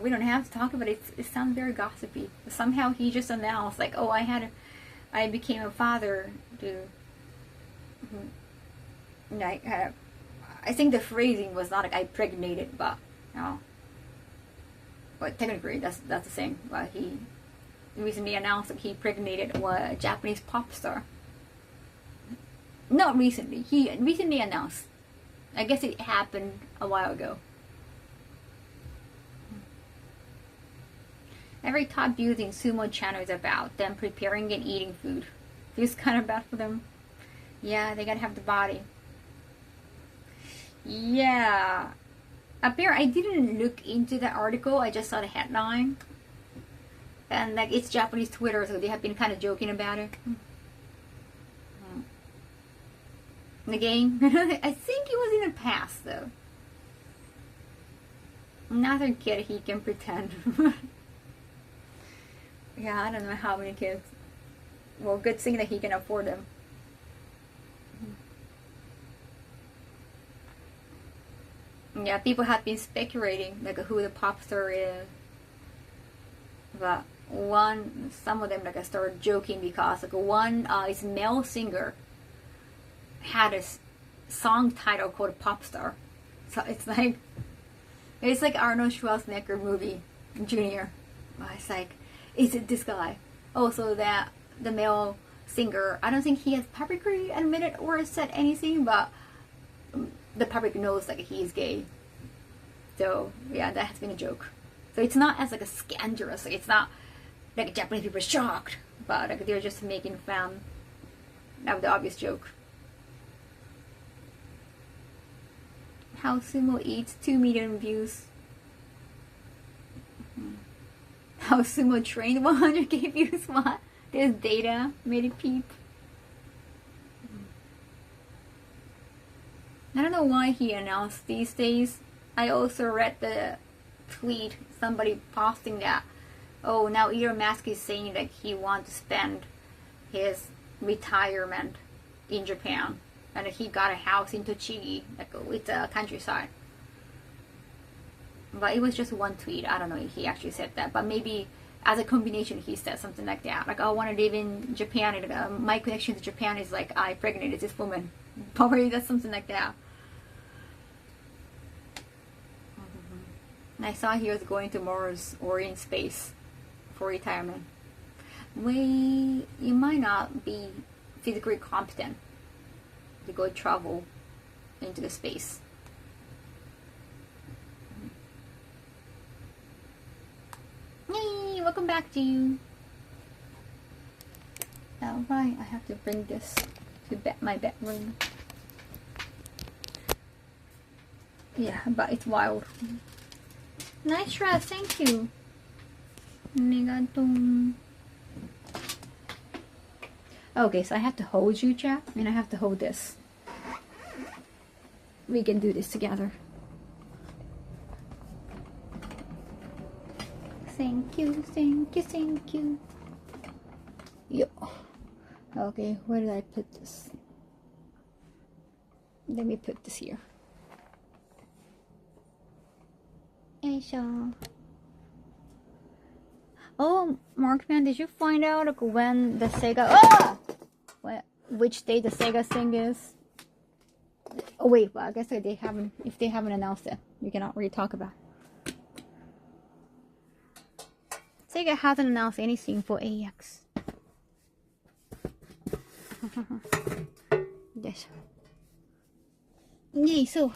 [SPEAKER 1] We don't have to talk about it. It sounds very gossipy. Somehow he just announced like, oh, I became a father to. I think the phrasing was not like I pregnated, but but technically that's the same. But he recently announced that he pregnated a Japanese pop star. Not recently. He recently announced. I guess it happened a while ago. Every top using sumo channel is about them preparing and eating food. Feels kind of bad for them. Yeah, they gotta have the body. Yeah. Apparently, I didn't look into the article. I just saw the headline. And like it's Japanese Twitter, so they have been kind of joking about it. The game. I think it was in the past though. Another kid he can pretend. Yeah, I don't know how many kids. Well, good thing that he can afford them. Yeah, people have been speculating like who the pop star is. But some of them like I started joking because like one is male singer had a song title called Pop Star. So it's like Arnold Schwarzenegger movie Junior. It's like, is it this guy? Also that the male singer, I don't think he has publicly admitted or said anything, but the public knows like he is gay. So yeah, that has been a joke. So it's not as like a scandalous. Like, it's not like Japanese people are shocked, but like they're just making fun of the obvious joke. How Sumo eats 2 million views. How Sumo trained 100k views. What? There's data. Made it peep. I don't know why he announced these days. I also read the tweet, somebody posting that, oh, now Elon Musk is saying that he wants to spend his retirement in Japan, and he got a house in Tochigi, like with the countryside. But it was just one tweet. I don't know if he actually said that, but maybe as a combination he said something like that, like, I want to live in Japan, and my connection to Japan is like I impregnated this woman. Probably that's something like that. I saw he was going to Mars or in space for retirement. You might not be physically competent to go travel into the space. Hey, welcome back to you. Alright, I have to bring this to my bedroom. Yeah, but it's wild. Nice dress, thank you. Arigato. Okay, so I have to hold you, chat, and I have to hold this. We can do this together. Thank you, thank you, thank you. Yo. Okay, where did I put this? Let me put this here. Oh, Markman, did you find out like when the Sega which day the Sega thing is? Oh wait, well I guess if they haven't announced it, we cannot really talk about it. Sega hasn't announced anything for AX. Yes. Yay, so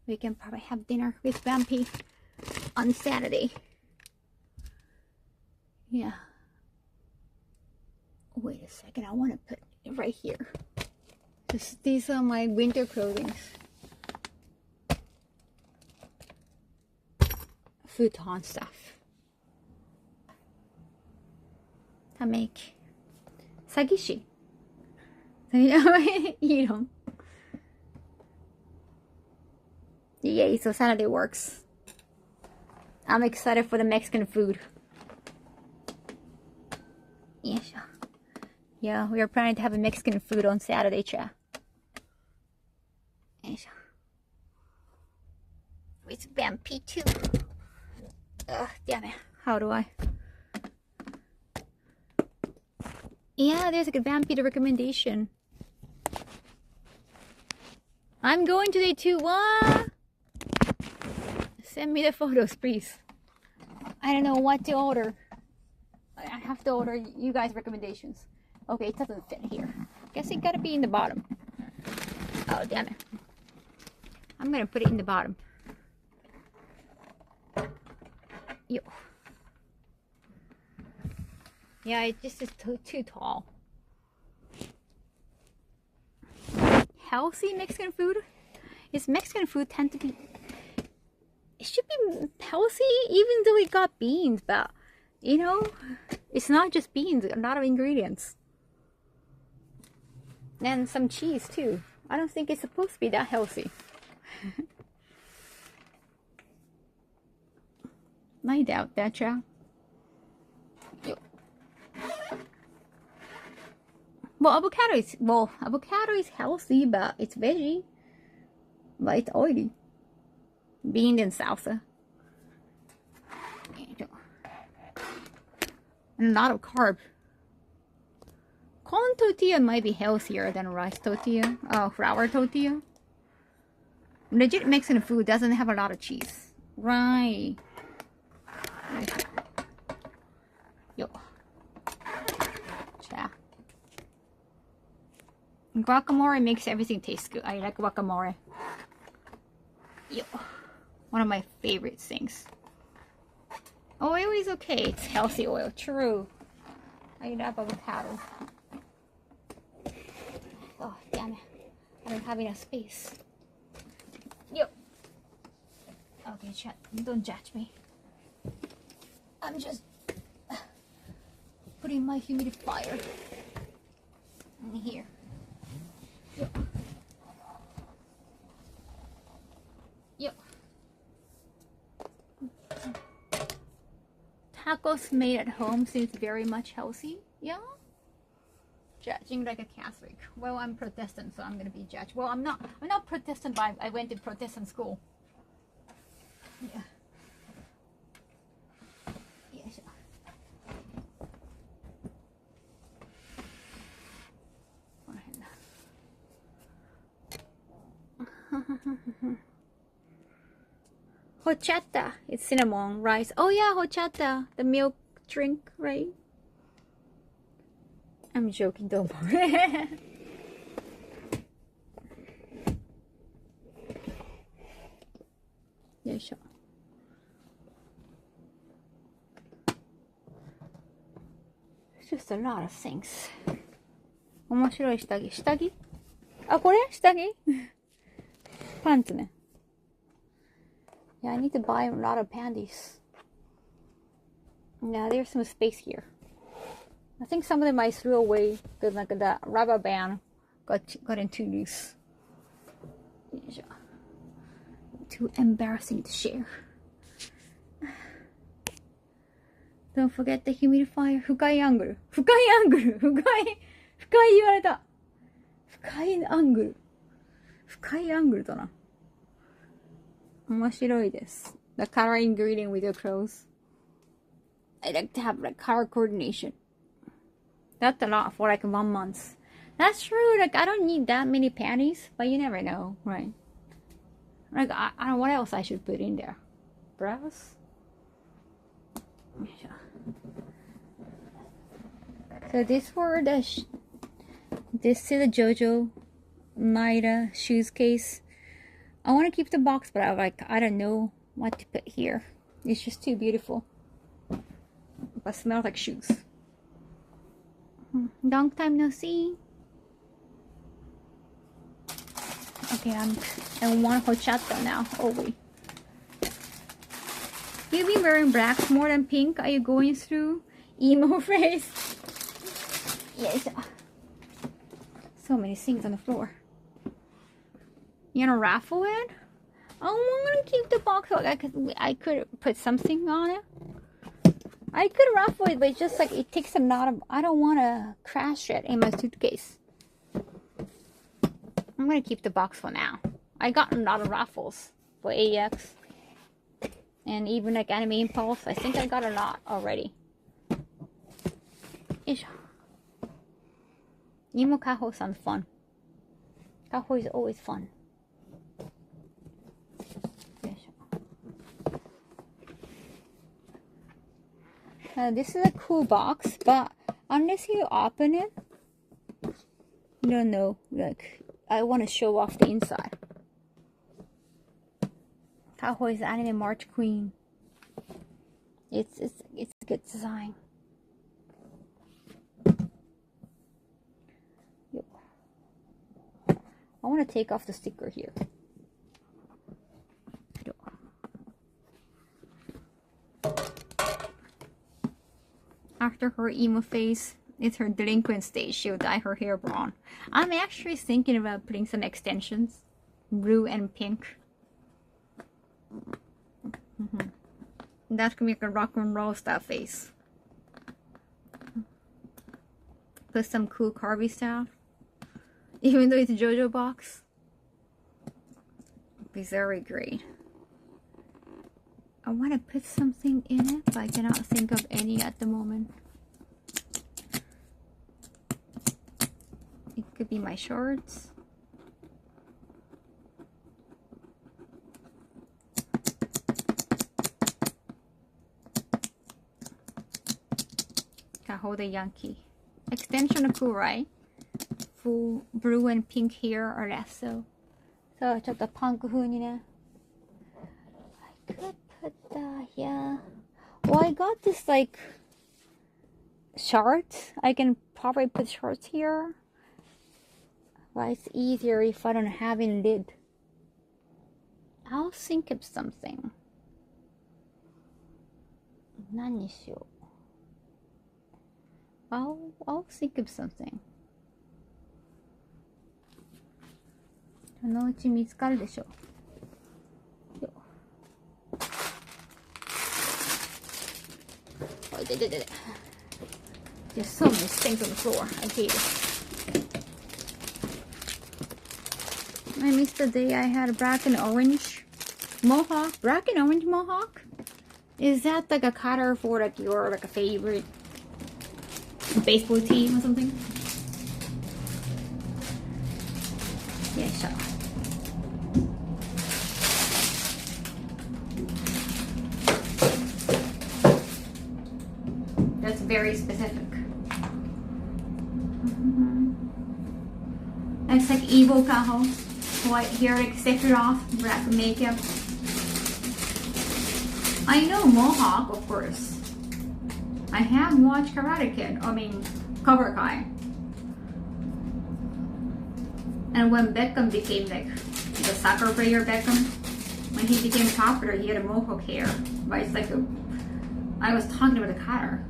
[SPEAKER 1] we can probably have dinner with Vampy on Saturday. Yeah. Wait a second, I want to put it right here. These are my winter clothing. Futon stuff. I make sagishi. Iron. Yay, so Saturday works. I'm excited for the Mexican food. Yes. Yeah, we are planning to have a Mexican food on Saturday, chat. Yes. With Vampy too. Damn it. How do I? Yeah, there's a good Vampy recommendation. I'm going today too. What? Send me the photos, please. I don't know what to order. I have to order you guys' recommendations. Okay, it doesn't fit here. Guess it gotta be in the bottom. Oh, damn it. I'm gonna put it in the bottom. Yo. Yeah, it just is too tall. Healthy Mexican food? Is Mexican food tend to be... It should be healthy even though it got beans, but you know, it's not just beans, a lot of ingredients. And some cheese too. I don't think it's supposed to be that healthy. I doubt that, child. Well, avocado is healthy, but it's veggie. But it's oily. Beans and salsa. And a lot of carb. Corn tortilla might be healthier than rice tortilla. Oh, flour tortilla. Legit Mexican food doesn't have a lot of cheese. Right. Yo. Cha. Guacamole makes everything taste good. I like guacamole. Yo, one of my favorite things. Oil is okay. It's healthy oil. True. I love avocado. Oh, damn it. I don't have enough space. Yo. Okay, chat. Don't judge me. I'm just putting my humidifier in here. Yo. Yo. Tacos made at home seems very much healthy. Yeah. Judging like a Catholic. Well, I'm Protestant, so I'm gonna be judged. Well, I'm not Protestant, but I went to Protestant school. Yeah. Yes. Horchata. It's cinnamon rice. Oh yeah, horchata. The milk drink, right? I'm joking, don't worry. Yeah, sure. It's just a lot of things. 面白い下着。下着？あ、これ？下着？パンツね。Yeah, I need to buy a lot of panties. Now there's some space here. I think some of them I threw away because like the rubber band got too loose. Too embarrassing to share. Don't forget the humidifier. 深いアングル。深いアングル。深い言われた。深いアングル。深いアングルだな。面白いです。The color ingredient with your clothes. I like to have like color coordination. That's a lot for like 1 month. That's true. Like I don't need that many panties, but you never know, right? Like I don't know what else I should put in there. Bras. So this for the this is the JoJo Maida shoes case. I want to keep the box, but I don't know what to put here. It's just too beautiful. But smells like shoes. Long time no see. Okay, I want horchata now. Oh wait. You've been wearing black more than pink. Are you going through emo phase? Yes. So many things on the floor. You gonna raffle it? Oh, I'm gonna keep the box. I could put something on it. I could raffle it, but it's just like it takes a lot of. I don't want to crash it in my suitcase. I'm gonna keep the box for now. I got a lot of raffles for AX and even like Anime Impulse. I think I got a lot already. Ish. Emo Kaho sounds fun. Kaho is always fun. This is a cool box, but unless you open it, you don't know. Like, I want to show off the inside. Kaho is anime March Queen. It's a good design. I want to take off the sticker here. After her emo phase, it's her delinquent stage. She'll dye her hair brown. I'm actually thinking about putting some extensions, blue and pink. That can make a rock and roll style face. Put some cool carvy stuff. Even though it's a JoJo box, it'd be very great. I want to put something in it, but I cannot think of any at the moment. It could be my shorts. Kaho the Yankee. Extension are cool, right? Full blue and pink hair or less so. So, ちょっとパンク風にね。But yeah. Well, I got this like shorts. I can probably put shorts here. But it's easier if I don't have any lid. I'll think of something. 何にしよう. I'll think of something. そのうち見つかるでしょう。よ。Oh, There's so many things on the floor. I hate it. I missed the day I had a black and orange mohawk. Black and orange mohawk? Is that like a cutter for like your like a favorite baseball team or something? Yeah, sure. That's very specific. It's like evil Kaho. White hair, like set it off, black makeup. I know Mohawk, of course. I have watched Karate Kid. I mean, Cobra Kai. And when Beckham became like the soccer player Beckham, when he became popular, he had a Mohawk hair. But it's like I was talking about the cutter.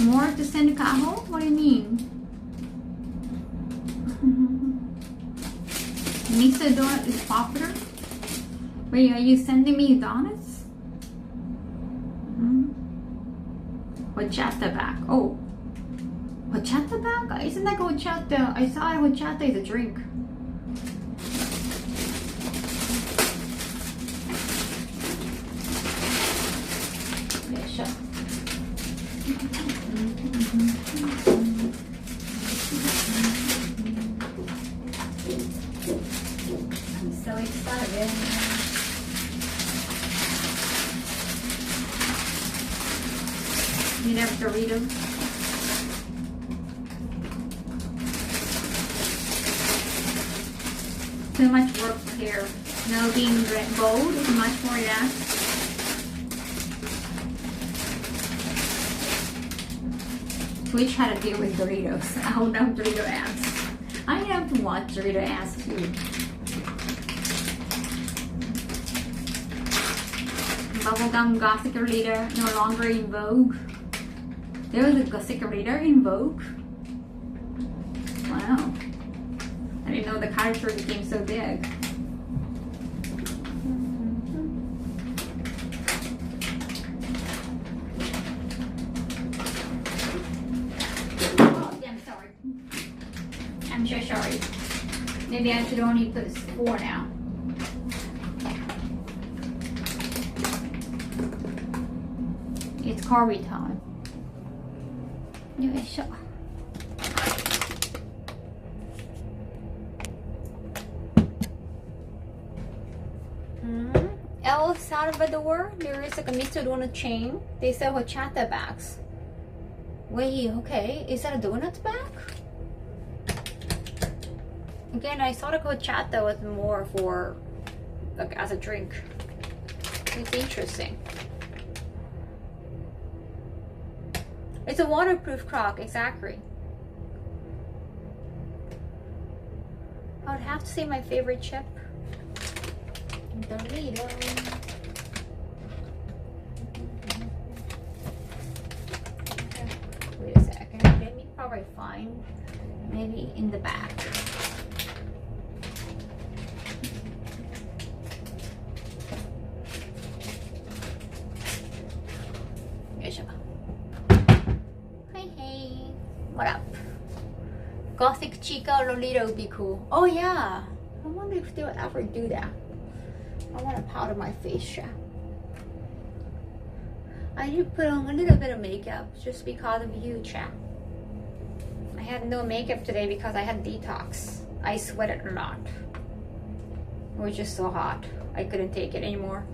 [SPEAKER 1] More to send Kaho? What do you mean? Mr. Donut is popular? Wait, are you sending me donuts? Horchata bag. Oh. Horchata bag? Isn't that horchata? I thought horchata is a drink. Yeah, sure. I'm so excited. You have Doritos? Too much work here. Now being bold is much more relaxed. Twitch had to deal with Doritos. I don't know Dorito ads. I have to watch Dorito ads too. Bubblegum Gothic leader no longer in vogue. There was a Gothic leader in vogue. Wow. I didn't know the character became so big. Oh, damn, sorry. I'm so sorry. Maybe I should only put 4 now. It's curry time. Yoisho. El Salvador, there is like a Mr. Donut chain. They sell horchata bags. Wait, okay. Is that a donut bag? Again, I thought a horchata was more for like as a drink. It's interesting. It's a waterproof crock, exactly. I would have to say my favorite chip. Dorito. Wait a second. Let me probably find maybe in the back. What up? Gothic Chica Lolita would be cool. Oh yeah. I wonder if they would ever do that. I want to powder my face, chat. I did put on a little bit of makeup just because of you, chat. I had no makeup today because I had detox. I sweated a lot. It was just so hot. I couldn't take it anymore.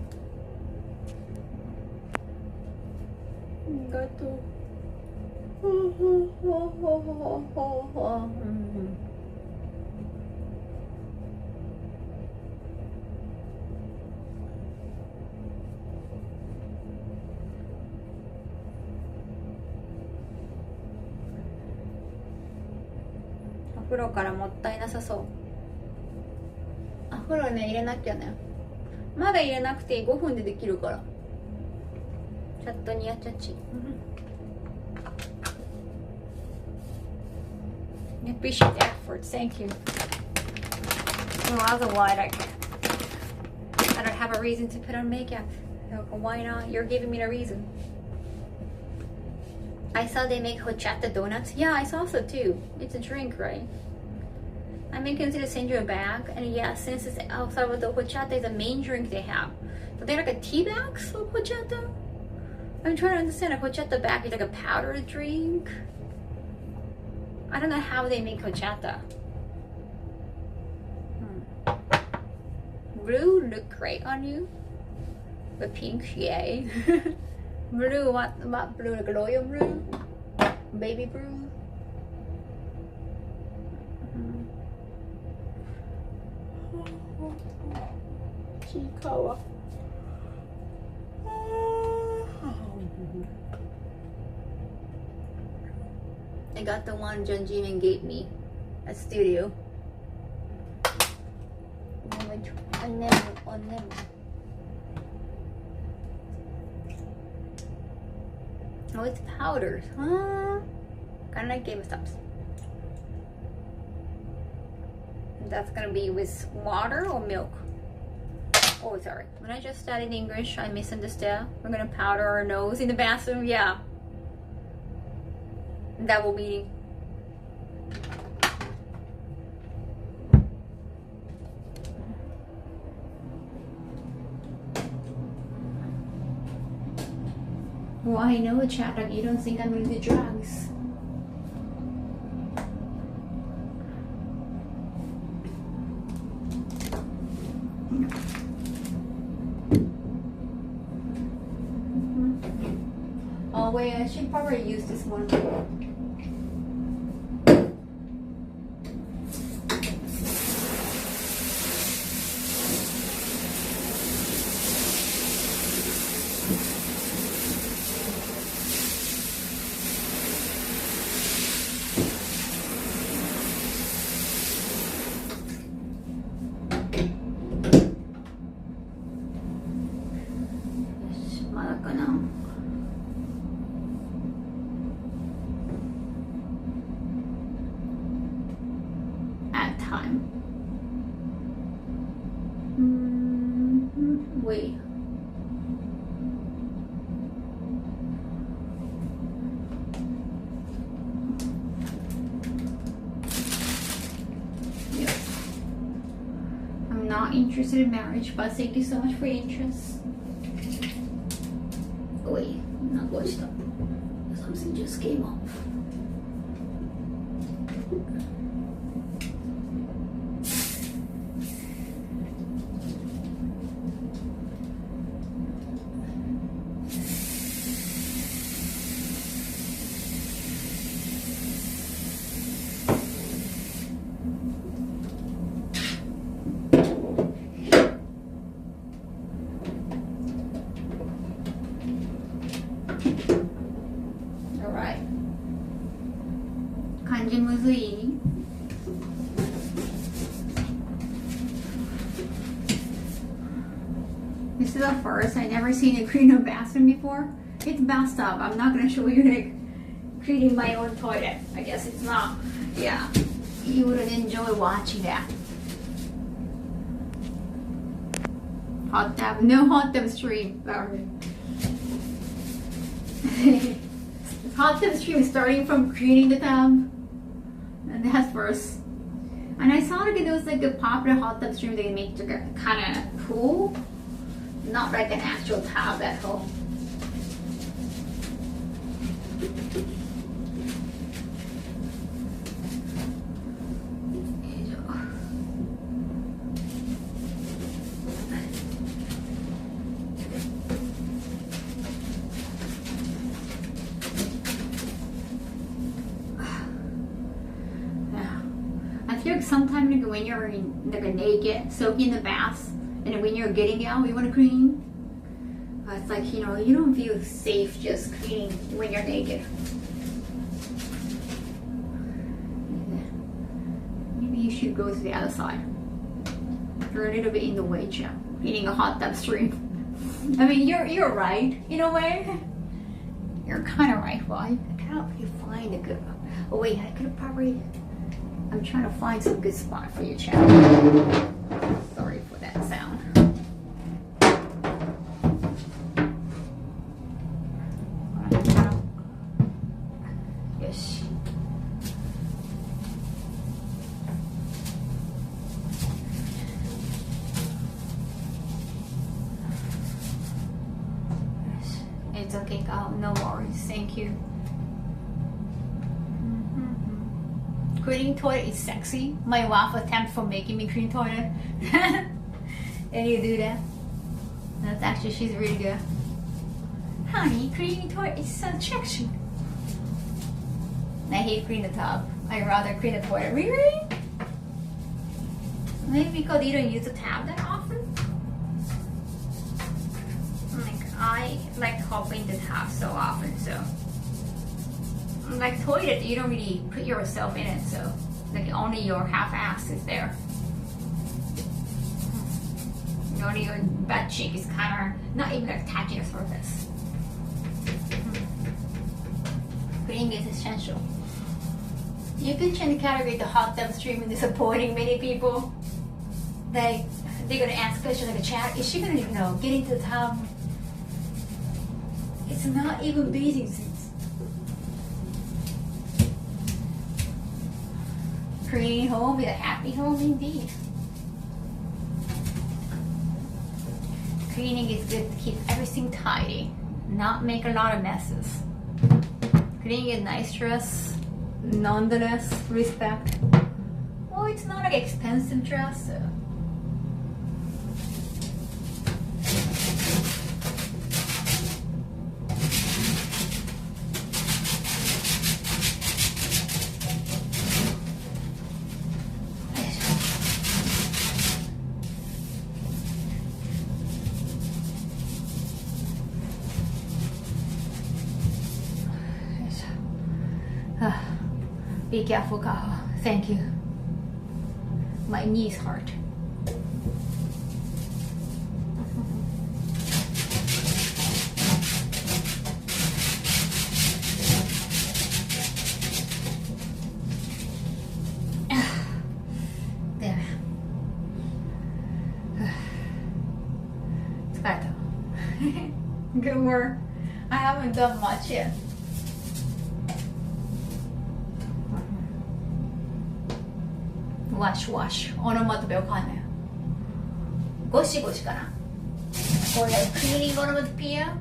[SPEAKER 1] Got to. お風呂からもったいなさそう。お風呂ね入れなきゃね。まだ入れなくていい、5分でできるから。チャットにやっちゃち。I appreciate the efforts. Thank you. No, otherwise I don't have a reason to put on makeup. So why not? You're giving me the reason. I saw they make horchata donuts. Yeah, I saw so too. It's a drink, right? I may consider send you a bag. And yeah, since it's El Salvador, horchata is the main drink they have. So they're like a tea bags of horchata? I'm trying to understand. A horchata bag is like a powdered drink. I don't know how they make horchata. Blue look great on you. But pink, yay. Blue, what blue? Like royal blue? Baby blue? Chikawa. I got the one John Jimin gave me at studio. Oh, it's powders, huh? Kinda like Game Stops. That's gonna be with water or milk? Oh, sorry. When I just studied English, I misunderstood. We're gonna powder our nose in the bathroom. Yeah. Double meaning. Well, I know, Chad, you don't think I'm gonna do drugs. Oh wait, I should probably use this one. Wait. Yep. I'm not interested in marriage, but thank you so much for your interest. Wait, not watched up. Something just came off. Alright. Kanji muzui. This is the first. I never seen a clean a bathroom before. It's bathtub. I'm not gonna show you like cleaning my own toilet. I guess it's not. Yeah, you wouldn't enjoy watching that. Hot tub. No hot tub stream. Sorry. Hot tub stream starting from cleaning the tub, and that's first. And I saw like those like a popular hot tub stream they make like a kind of pool, not like an actual tub at home. like sometimes like when you're in, like naked, soaking in the bath, and when you're getting out, you want to clean. It's like, you know, you don't feel safe just cleaning when you're naked. Maybe you should go to the other side. You're a little bit in the way, Jim. Cleaning a hot tub stream. I mean, you're right in a way. You're kind of right. Well, I cannot really find a good. Oh wait, I could probably. I'm trying to find some good spot for your channel. Sorry for that sound. Yes. It's okay, Kaho. No worries. Thank you. Cleaning toilet is sexy. My wife attempt for making me clean toilet. And you do that. That's actually, she's really good. Honey, cleaning toilet is so sexy. I hate cleaning the tub. I rather clean the toilet. Really? Maybe because you don't use the tap that often. Like I like hopping the tap so often, so. Like toilet, you don't really put yourself in it, so like only your half ass is there. Only your butt cheek is kind of not even like touching the surface. Cleaning is essential. You can change the category the hot tub stream and disappointing many people. They're gonna ask questions like a chat. Is she gonna, you know, get into the tub? It's not even bathing suits. Cleaning home is a happy home indeed. Cleaning is good to keep everything tidy, not make a lot of messes. Cleaning is nice dress, nonetheless, respect. Well, it's not like expensive dress, so. Be careful, Kaho. Thank you. My knees hurt. There. 疲れた。Good work. I haven't done much yet. Wash. オノマトペわかんない。ゴシゴシかな。Or like cleaning onomatopoeia.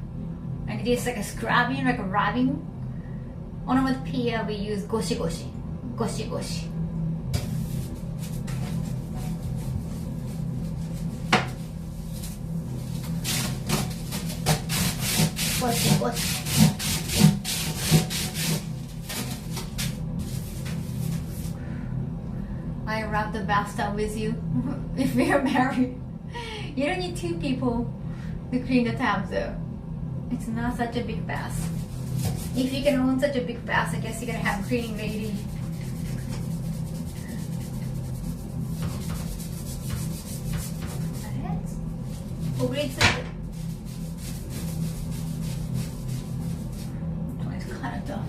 [SPEAKER 1] Like this, like a scrubbing, like a rubbing. Onomatopoeia, we use ゴシゴシ。ゴシゴシ。ゴシゴシ。I rub the bathtub with you. If we are married, you don't need two people to clean the tub though. It's not such a big bath. If you can own such a big bath, I guess you're gonna have a cleaning lady. Oh, it's kind of tough.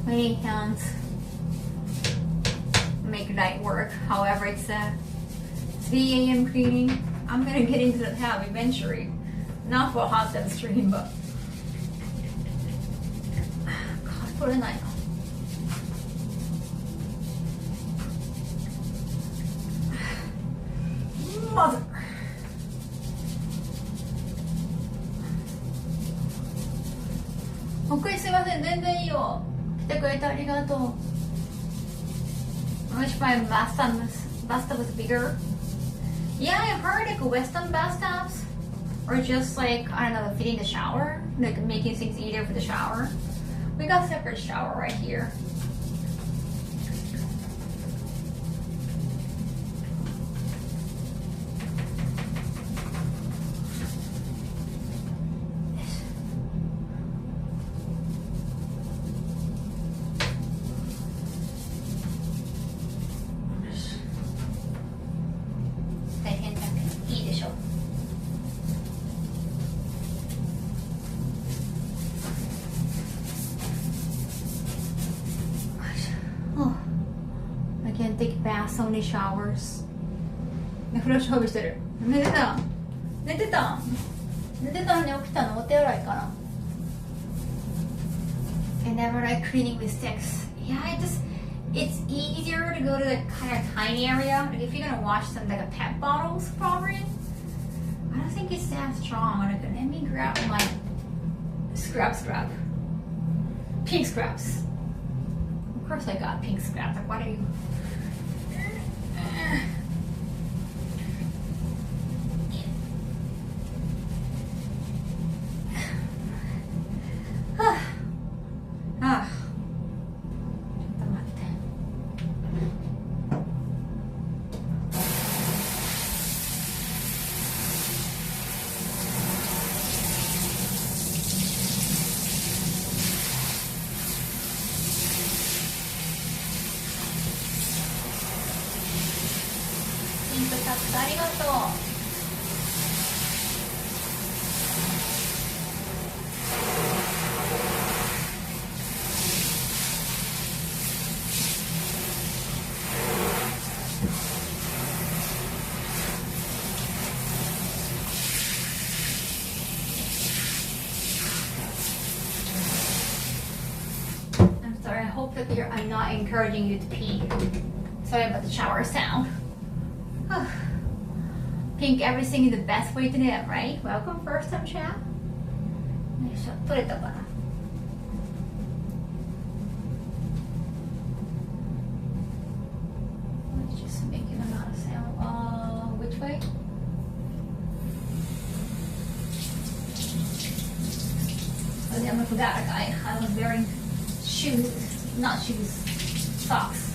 [SPEAKER 1] Many hands make light work. However, it's 3 a.m. cleaning. I'm gonna get into the tub eventually. Not for a hot tub stream, but God, 取れないな。Mother. Okay, すいません、全然いいよ。来てくれてありがとう。I wish my bathtub was bigger. Yeah, I've heard like Western bathtubs or just like, I don't know, fitting the shower, like making things easier for the shower. We got separate shower right here. I can't take baths, only showers. ね、フラッシュハグしてる。寝てた。寝てた。寝てたのに起きたのお手洗いかな。I never like cleaning with sticks. Yeah, it's easier to go to the kind of tiny area. Like if you're gonna wash some like a pet bottles, probably. I don't think it's that strong. Like, let me grab my scrub. Pink scrubs. Of course I got pink scrubs. Like, what are you?ありがとう。I'm sorry, I hope that I'm not encouraging you to pee. Sorry about the shower sound. Pink, everything is the best way to live, right? Welcome, first time chat. よいしょ、取れたかな。Let's just make it a lot of sound. Which way? Oh, damn, I forgot. I was wearing shoes, not shoes, socks.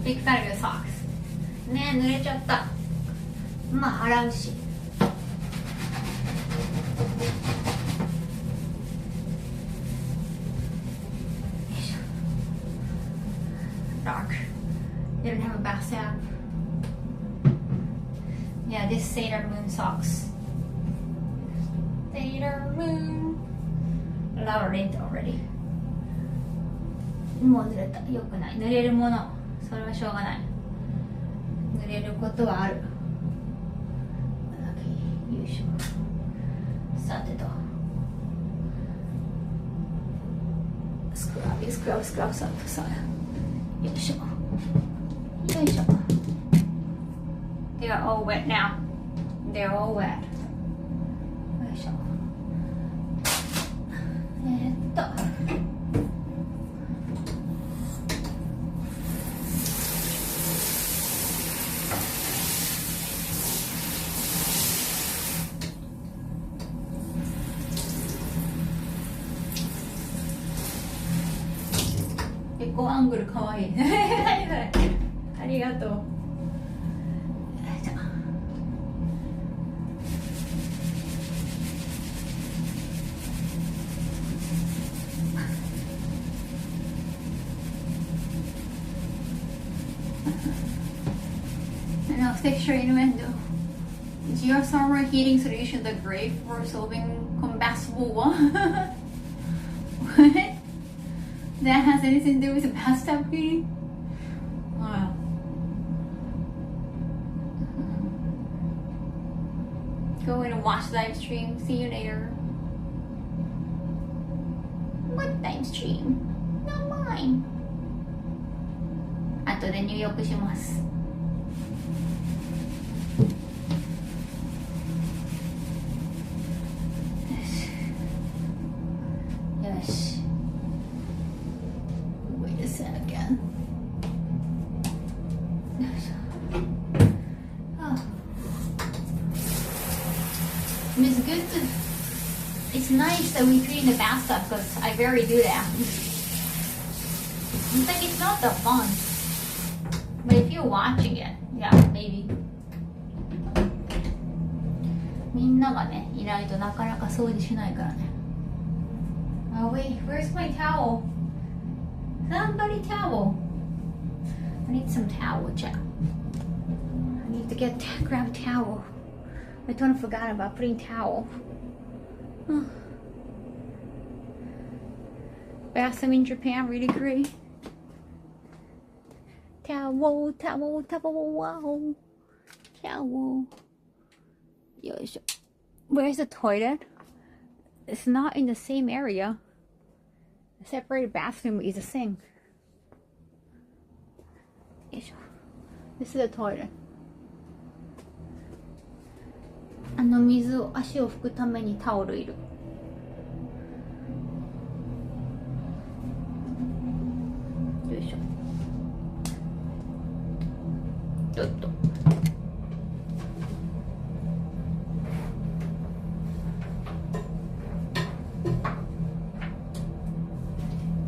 [SPEAKER 1] Big fan of your socks. ねえ、濡れちゃった。まあ、洗うし。よいしょ。Dark. They don't have a bathtub. Yeah, this Sailor Moon socks. Sailor Moon. Love it already. もう濡れた。よくない。濡れるもの。それはしょうがない。濡れることはある。よいしょ。さてと。スクラブさんとさ。よいしょ。よいしょ。They are all wet now. They are all wet. よいしょ。結構アングルかわいい。ありがとう。I know, texture innuendo. Is your summer heating solution the great for solving combustible one? What? That has anything to do with the bathtub heating? Wow. Go in and watch the live stream. See you later. What time stream? Not mine. 後で入浴します。よし。Wait a second. Oh. It's good to, it's nice that we clean the bathtub because I rarely do that. It's like it's not that fun. But if you're watching it, yeah, maybe. みんながね、いないとなかなか掃除しないからね。Oh wait, where's my towel? Somebody towel. I need some towel, Jack. I need to grab towel. I totally forgot about putting towel. Bathroom in Japan, really great. Towel, towel, towel, wow. Towel. Yoisho. Where's the toilet? It's not in the same area. The separated bathroom is a sink. Yoisho. This is the toilet. 水を足を拭くためにタオルいる。よいしょ。ちょっと。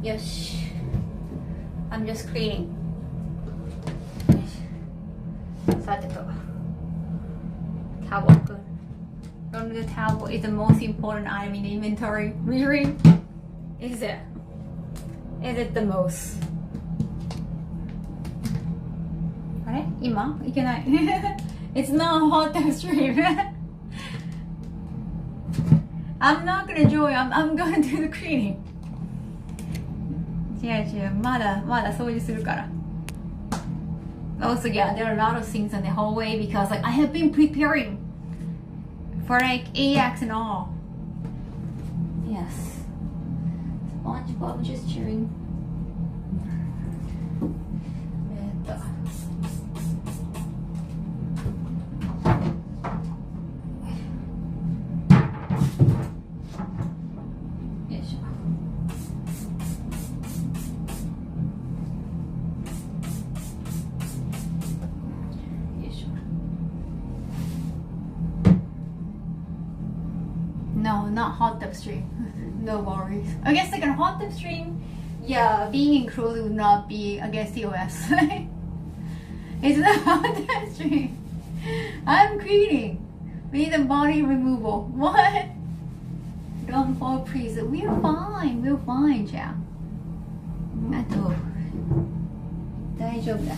[SPEAKER 1] よし。I'm just cleaning. さてと。Towel. The towel is the most important item in the inventory. Really? Is it? Is it the most? あれ今いけない。It's not hot to stream. I'm not gonna join. I'm gonna do the cleaning. 違う。まだ掃除するから。Also, yeah, there are a lot of things in the hallway because like I have been preparing for like AX and all. Yes. SpongeBob just chewing. No, not hot tub stream. No worries. I guess like a hot tub stream, yeah, being included would not be against TOS. It's not hot tub stream. I'm cleaning. We need a body removal. What? Don't fall, please. We're fine, Jack. あと大丈夫だ。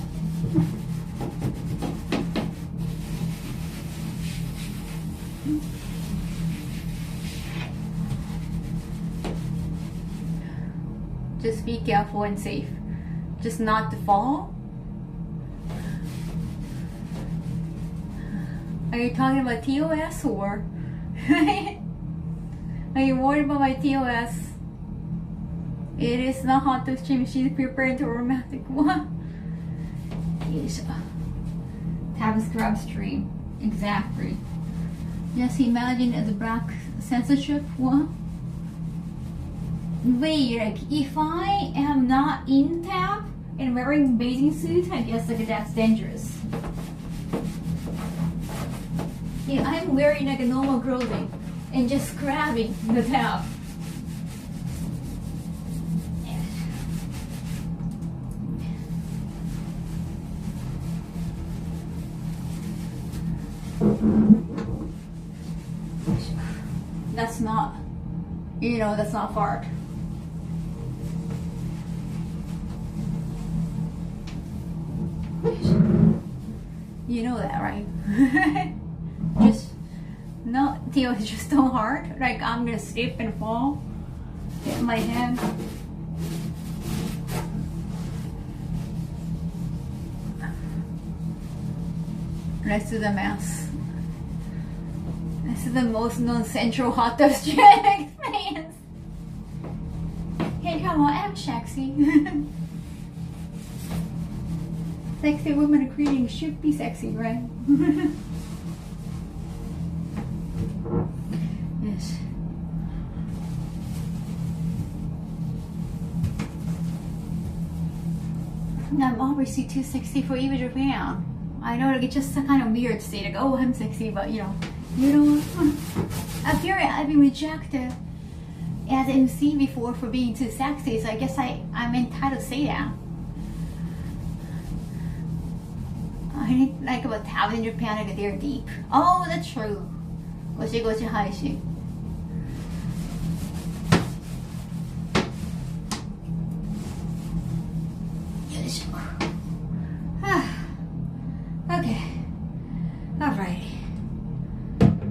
[SPEAKER 1] Just be careful and safe. Just not to fall. Are you talking about TOS or? Are you worried about my TOS? It is not hot to stream. She's preparing to romantic one. Yes. Tab scrub stream. Exactly. Just imagine the black censorship one. Wait, like if I am not in tab and wearing bathing suit, I guess like that's dangerous. Yeah, I'm wearing like a normal clothing and just grabbing the tab. That's not, that's not fart. You know that, right? Theo, it's just so hard. Like I'm gonna slip and fall. Hit my hand. Let's do the math. This is the most non-central hot tub experience. come on, I'm sexy. Sexy women creating should be sexy, right? Yes. I'm obviously too sexy for even Japan. I know, like, it's just a kind of weird to say, like, oh, I'm sexy, but you know, apparently I've been rejected as MC before for being too sexy, so I guess I'm entitled to say that. I think, like, about tabs in Japan, like, they're deep. Oh, that's true. Goshi goshi haishi. Okay. Alright. Okay.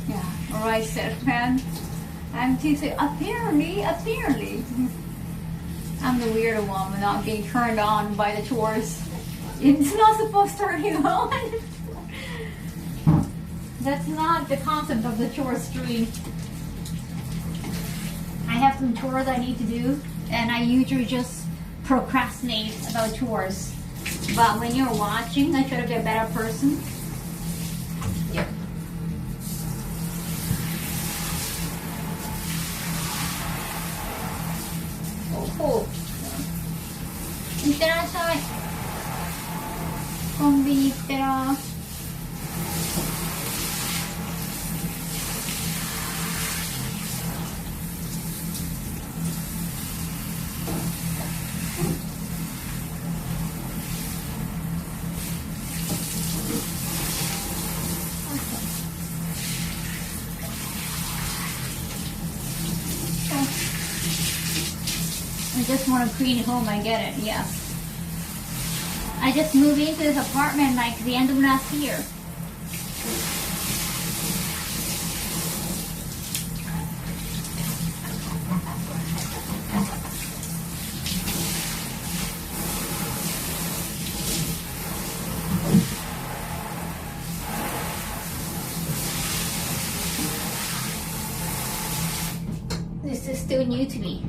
[SPEAKER 1] Yeah, alright, self-man. I'm too sick. Apparently, I'm the weird one not being turned on by the chores. It's not supposed to turn you on. That's not the concept of the chore stream. I have some chores I need to do, and I usually just procrastinate about chores. But when you're watching, I try to be a better person. Yep. Oh, いってらっしゃい。コンビニ行ってら。I just want to clean home, I get it, yes. I just moved into this apartment like the end of last year. This is still new to me.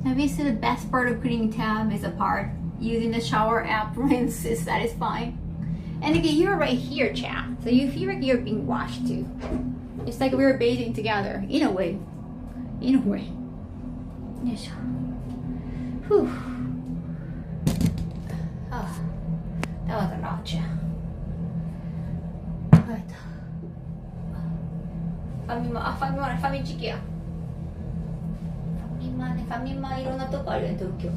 [SPEAKER 1] Obviously, the best part of cleaning tab is the part using the shower app rinse is satisfying. And again, you're right here, chat, so you feel like you're being washed too. It's like we're bathing together, in a way. In a way. Yes. Whew. Oh, that was a lot, chat. Right. ファミチキや。ファミマいろんなとこあるよね、東京。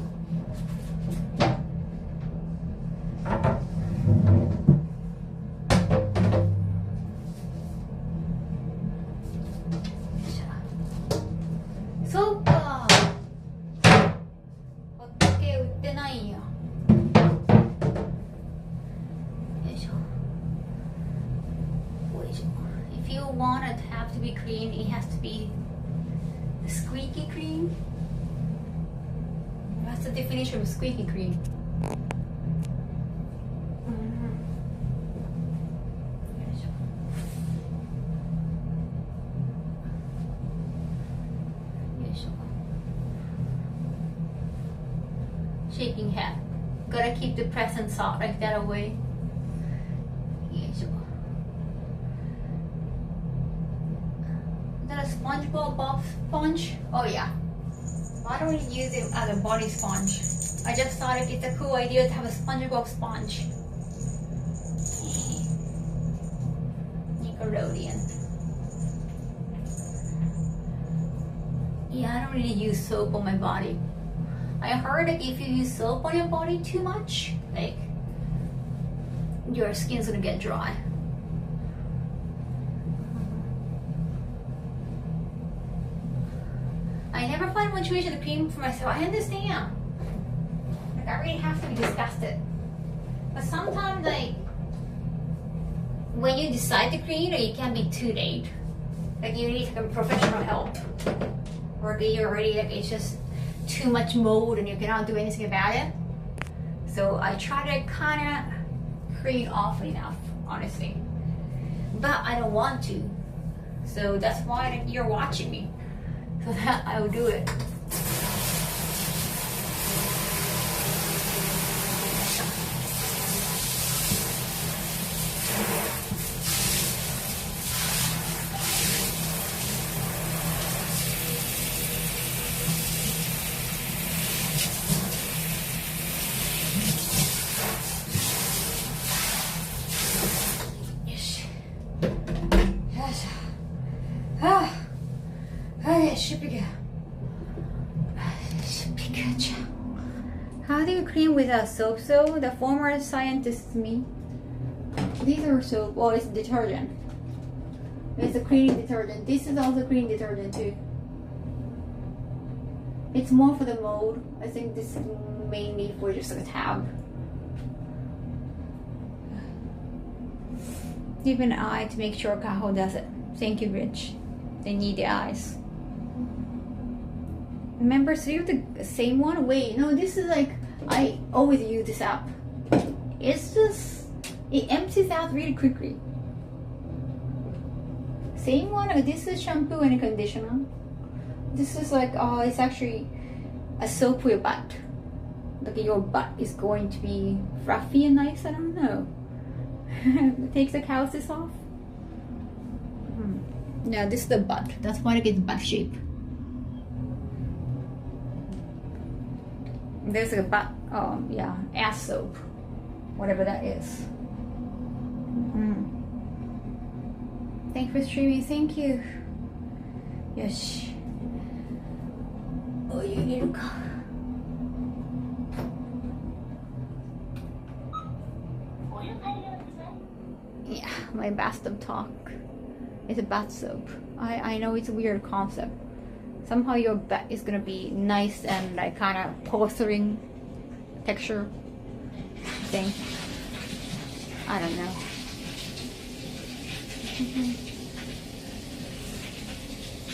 [SPEAKER 1] そうか。ホット系売ってないんや。よいしょ。よいしょ。If you want it to have to be clean, it has to be squeaky clean. What's the definition of squeaky clean? Shaking head. Gotta keep the present thought like that away. Is that a SpongeBob sponge? Oh yeah. Why don't we use it as a body sponge? I just thought it's a cool idea to have a SpongeBob sponge. Nickelodeon. Yeah, I don't really use soap on my body. I heard that if you use soap on your body too much, like your skin's gonna get dry. I never find motivation to cream for myself. I understand. Like, I really have to be disgusted. But sometimes, like, when you decide to cream, it can be too late. Like, you need some professional help. Or you're already, like, it's just too much mold and you cannot do anything about it. So I try to kind of cream off enough, honestly. But I don't want to. So that's why you're watching me. So that I will do it. How do you clean without soap? So the former scientist me. These are soap. Oh, it's detergent. It's a cleaning detergent. This is also cleaning detergent too. It's more for the mold. I think this is mainly for just a tab. Give an eye to make sure Kaho does it. Thank you, Rich. They need the eyes. Remember, so you have the same one? Wait, no, this is like, I always use this app. It's just, it empties out really quickly. Same one, this is shampoo and conditioner. This is like, oh, it's actually a soap for your butt. Like your butt is going to be fluffy and nice, I don't know. It takes the calluses off. Yeah, this is the butt. That's why it gets butt shape. There's a butt, yeah, ass soap, whatever that is. Thank you for streaming. Thank you. Yes. Oh, you need to go. Yeah, my bathtub talk. It's a bath soap. I know it's a weird concept. Somehow your butt is gonna be nice and like kind of porcelain texture thing. I don't know.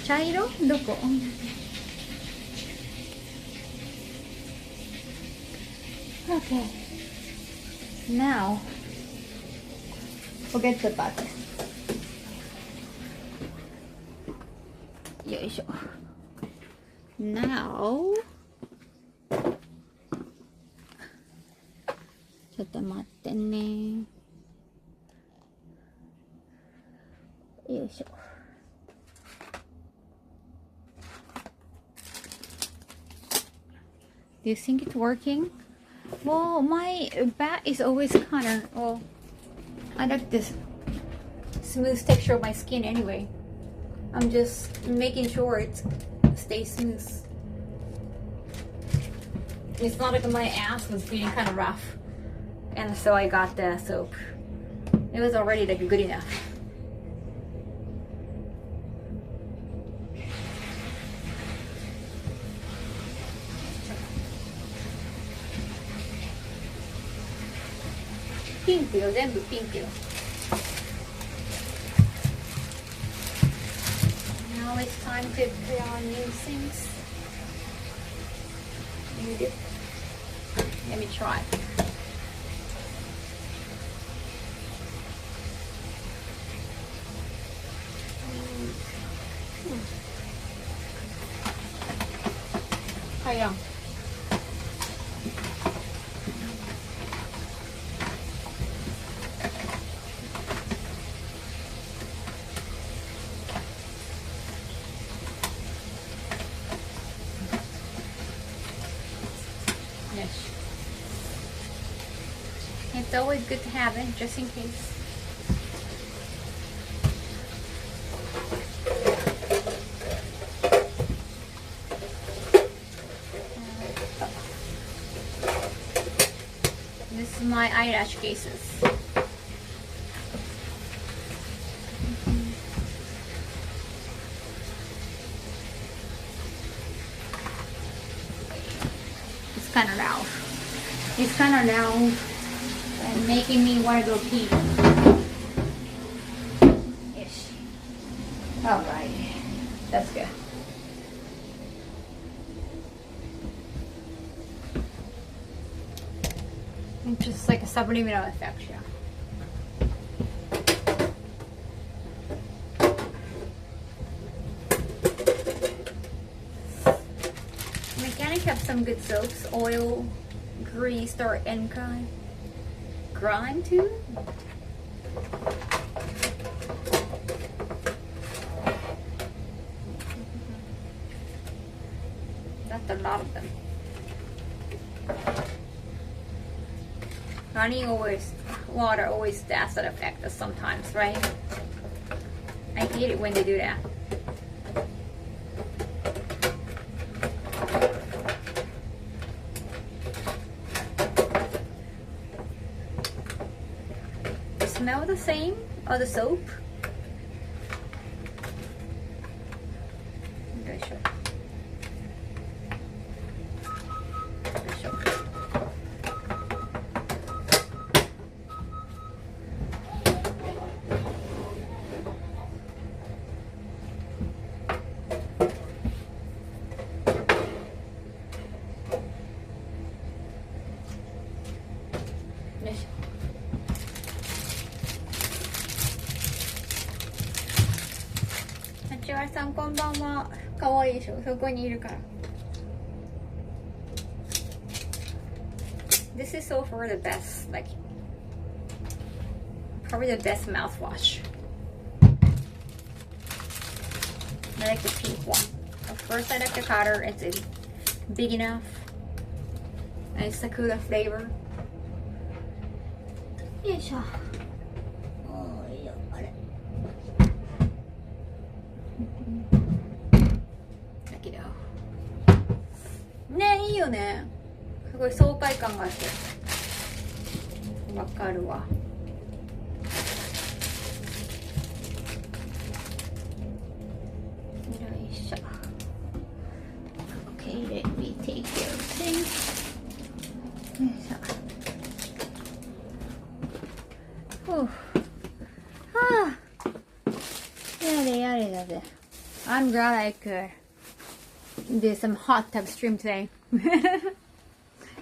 [SPEAKER 1] Chairo? Doko? Okay. Now, forget the butt. Yoisho. Now, ちょっと待ってね。よいしょ。Do you think it's working? Well, my back is always kind of, well, I like this smooth texture of my skin anyway. I'm just making sure it stays smooth. It's not like my ass was feeling kind of rough. And so I got the soap. It was already like good enough. Pink, 全部ピンクよ。Now it's time to put on new things. Let me try. Kaya. It's always good to have it, just in case. This is my eyelash cases. kind of loud. It's kind of loud and making me want to go pee. Ish. Alright. That's good. It's just like a subliminal effect, yeah. Mechanic have some good soaps, oil, grease, or any kind. Grime too? That's a lot of them. Honey always, water always does that effect sometimes, right? I hate it when they do that. Smell the same or the soap?さんこんばんは。かわいいでしょ、そこにいるから。This is so far the best, like probably the best mouthwash. I like the pink one. At first I like the color, it's big enough. And it's Sakura flavor. よいしょ。ね、いいよね。すごい爽快感があってわかるわ。よいしょ。 Okay, let me take care of things. よいしょ。はあ、やれやれだぜ。I'm glad I could do some hot tub stream today.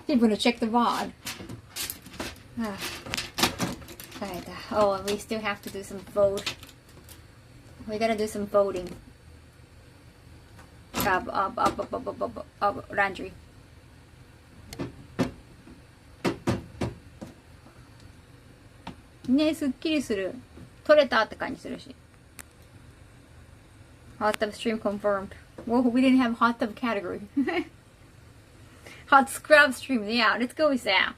[SPEAKER 1] People to check the VOD. Oh, we still have to do some vote. We gotta do some voting. Of laundry. Ne, すっきりする。取れたって感じするし。Hot tub stream confirmed. Well, we didn't have hot tub category. Hot scrub stream. Yeah, let's go with that.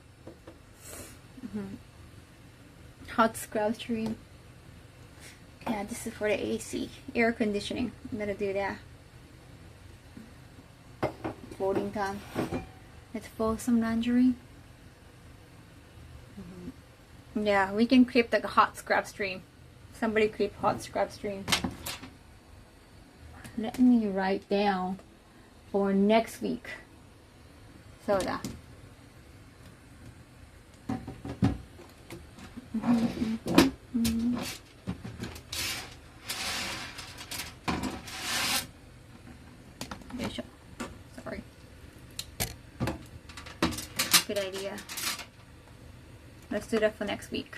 [SPEAKER 1] Hot scrub stream. Yeah, this is for the AC. Air conditioning. I'm gonna do that. Folding time. Let's fold some laundry. Yeah, we can create like a hot scrub stream. Somebody create hot scrub stream. Let me write down for next week. So that. Sorry. Good idea. Let's do that for next week.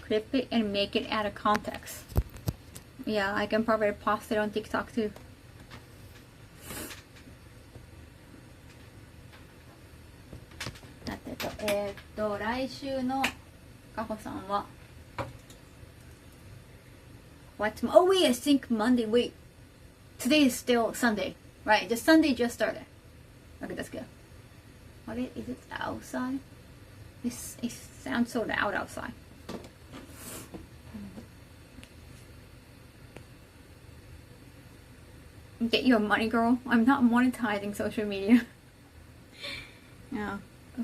[SPEAKER 1] Clip it and make it out of context. Yeah, I can probably post it on TikTok too. What? Oh wait, I think Monday. Wait, today is still Sunday, right? The Sunday just started. Okay, that's good. What is it outside? It sounds so loud outside. Get your money, girl. I'm not monetizing social media. Yeah.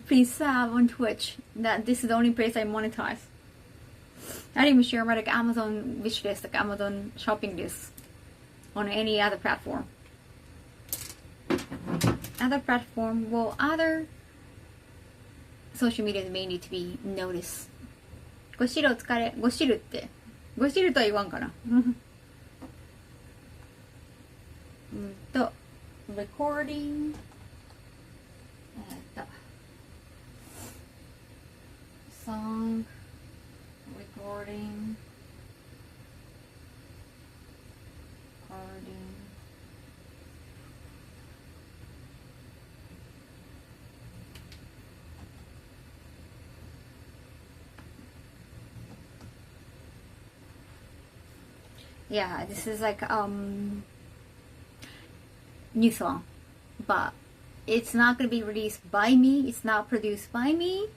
[SPEAKER 1] Please sub on Twitch. This is the only place I monetize. Not even sure about like Amazon wish list, like Amazon shopping list on any other platform. Other platform, well, other social media may need to be noticed. ご汁お疲れ。ご汁って。ご汁とは言わんかな。recording. Song. Recording. Yeah, this is like new song, but it's not gonna be released by me. It's not produced by me.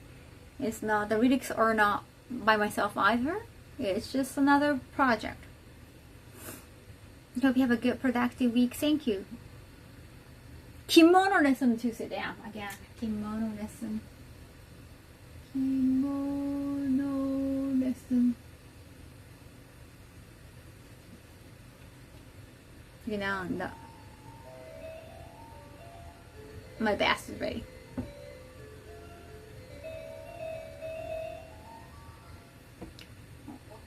[SPEAKER 1] It's not, the lyrics are not by myself either. It's just another project. Hope you have a good productive week. Thank you. Kimono lesson Tuesday. Damn, again. Kimono lesson. Kimono lesson. You know, no. My bath is ready.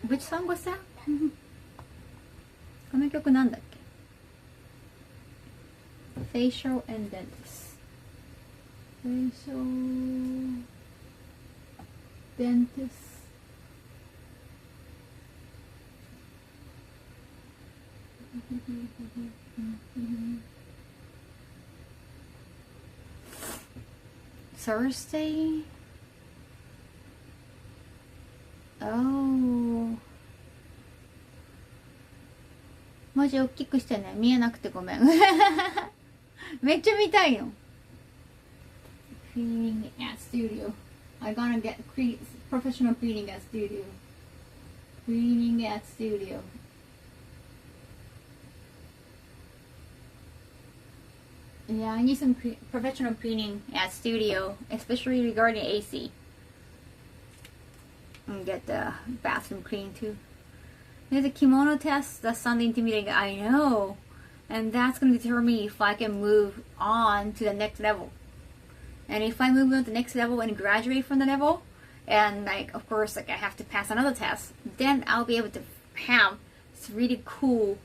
[SPEAKER 1] Which song was that? この曲なんだっけ? Facial and Dentist. Facial Dentist. Thursday. Oh. 文字大きくしてね。見えなくてごめん。めっちゃ見たいの。Cleaning at studio. I gotta get professional cleaning at studio. Cleaning at studio. Yeah, I need some professional cleaning at studio, especially regarding AC. And get the bathroom clean too. There's a kimono test. That's something intimidating. I know. And that's going to determine me if I can move on to the next level. And if I move on to the next level and graduate from the level, and like, of course, like I have to pass another test, then I'll be able to have this really cool,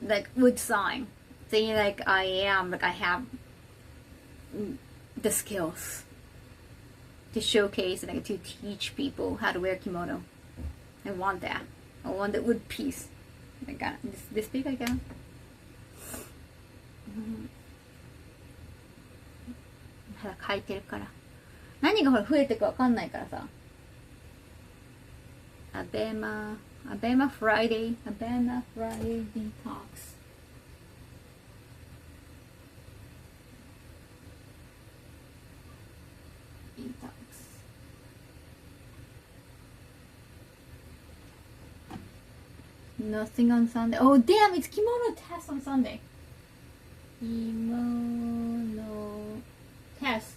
[SPEAKER 1] like, wood sign. Saying like I have the skills to showcase and like to teach people how to wear kimono. I want that. I want the wood piece. I got this big. I got.まだ書いてるから。何がほら増えてくわかんないからさ。Abema Friday detox. Nothing on Sunday. Oh damn, it's kimono test on Sunday. Kimono test.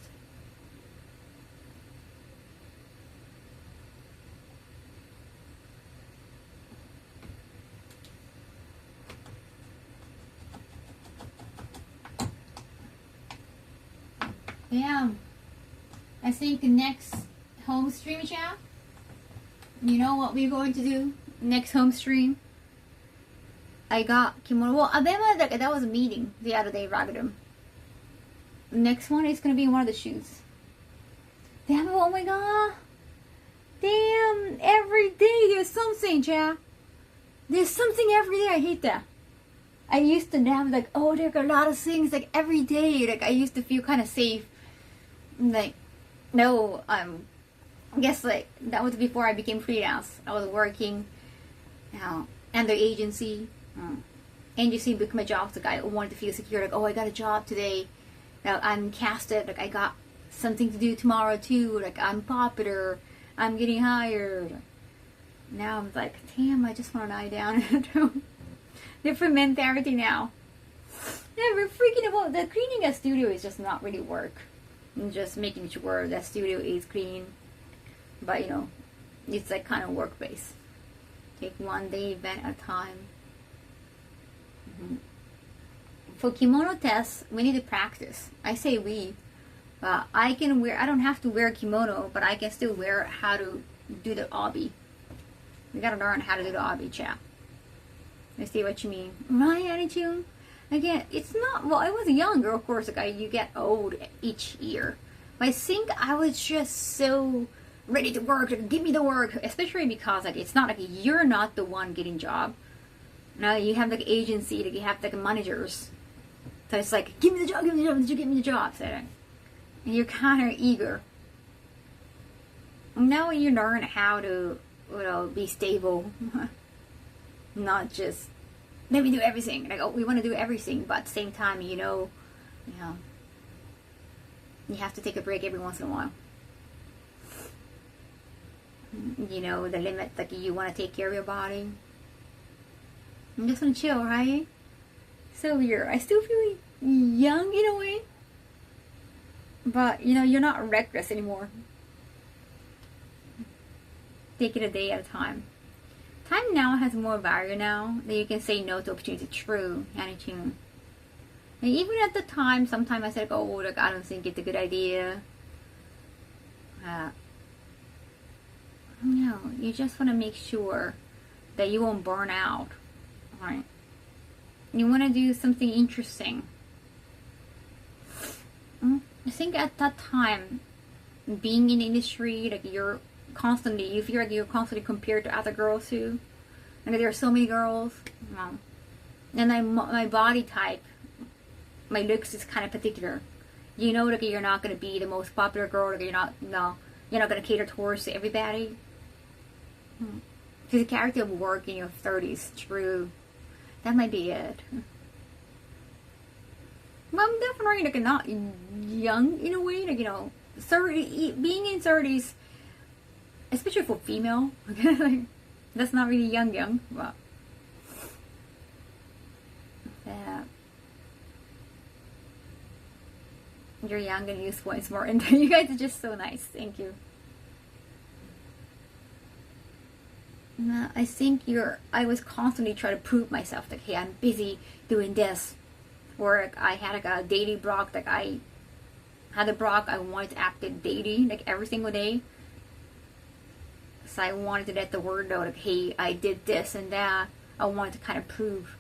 [SPEAKER 1] Damn. I think next home stream chat. You know what we're going to do next home stream? I got kimono. Well, Abema, that was a meeting the other day, Ragadum. Next one is going to be one of the shoes. Damn, oh my god. Damn, every day there's something, chat. There's something every day. I hate that. I used to have like, oh, there are a lot of things like every day. Like I used to feel kind of safe. Like, no, I guess like that was before I became freelance. I was working, under agency. Agency became a job. Like I wanted to feel secure. Like, oh, I got a job today. Now I'm casted. Like I got something to do tomorrow too. Like I'm popular. I'm getting hired. Now I'm like, damn, I just want to lie down. Different mentality now. Yeah, we're freaking about the cleaning a studio is just not really work. And just making sure that studio is clean. But you know, It's like kind of work based. Take one day event at a time. For kimono tests, we need to practice. I say we. I don't have to wear a kimono, but I can still wear how to do the obi. We gotta learn how to do the obi, chat. I see what you mean. Right, attitude? Again, it's not, well, I was younger, of course, like you get old each year. But I think I was just so ready to work, like, give me the work, especially because like it's not like you're not the one getting job. Now you have like agency, like you have like managers. So it's like, give me the job, give me the job, did you give me the job? So, and you're kind of eager. Now you learn how to, be stable. Not just, let me do everything. Like, oh, we want to do everything, but at the same time, you have to take a break every once in a while. The limit, like you want to take care of your body. You just want to chill, right? So weird. I still feel young in a way. But, you're not reckless anymore. Take it a day at a time. Time now has more value now that you can say no to opportunity. True, and even at the time, sometimes I said, oh, like, I don't think it's a good idea. No, you just want to make sure that you won't burn out. Right? You want to do something interesting. I think at that time, being in the industry, like you feel like you're constantly compared to other girls too. Like there are so many girls. And my body type, my looks is kind of particular. Like you're not going to be the most popular girl. Like you're not going to cater towards everybody. Physicality of work in your 30s, true. That might be it. Well, I'm definitely like not young in a way, like 30, being in 30s, especially for female, like, that's not really young, but you're young and useful and smart, and you guys are just so nice. Thank you. I think I was constantly trying to prove myself, like, hey, I'm busy doing this. Or like, I had like a daily blog, like I had a blog, I wanted to act daily, like every single day. So I wanted to let the word know, like, hey, I did this and that. I wanted to kind of prove.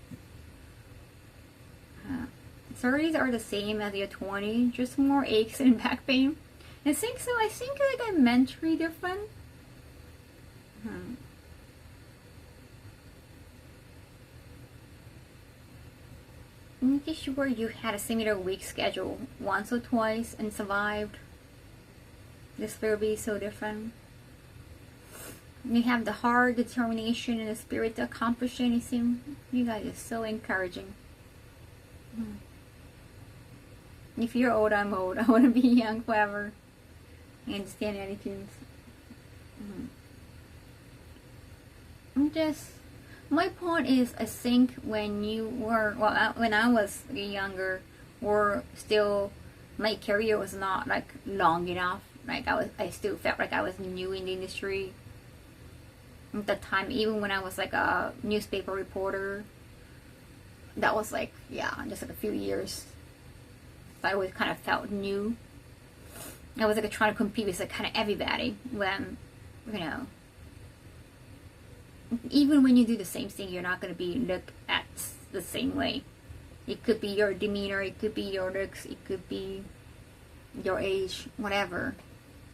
[SPEAKER 1] 30s are the same as your 20s, just more aches and back pain. I think so. I think like I'm mentally different. I'm pretty sure you had a similar week schedule once or twice and survived. This will be so different. You have the hard determination and the spirit to accomplish anything. You guys are so encouraging. If you're old, I'm old. I want to be young forever. I understand attitudes. My point is, I think when when I was younger, or still, my career was not like long enough. Like I still felt like I was new in the industry. At that time, even when I was like a newspaper reporter, that was like, just like a few years. I always kind of felt new. I was like trying to compete with like kind of everybody when, even when you do the same thing, you're not going to be looked at the same way. It could be your demeanor, it could be your looks, it could be your age, whatever.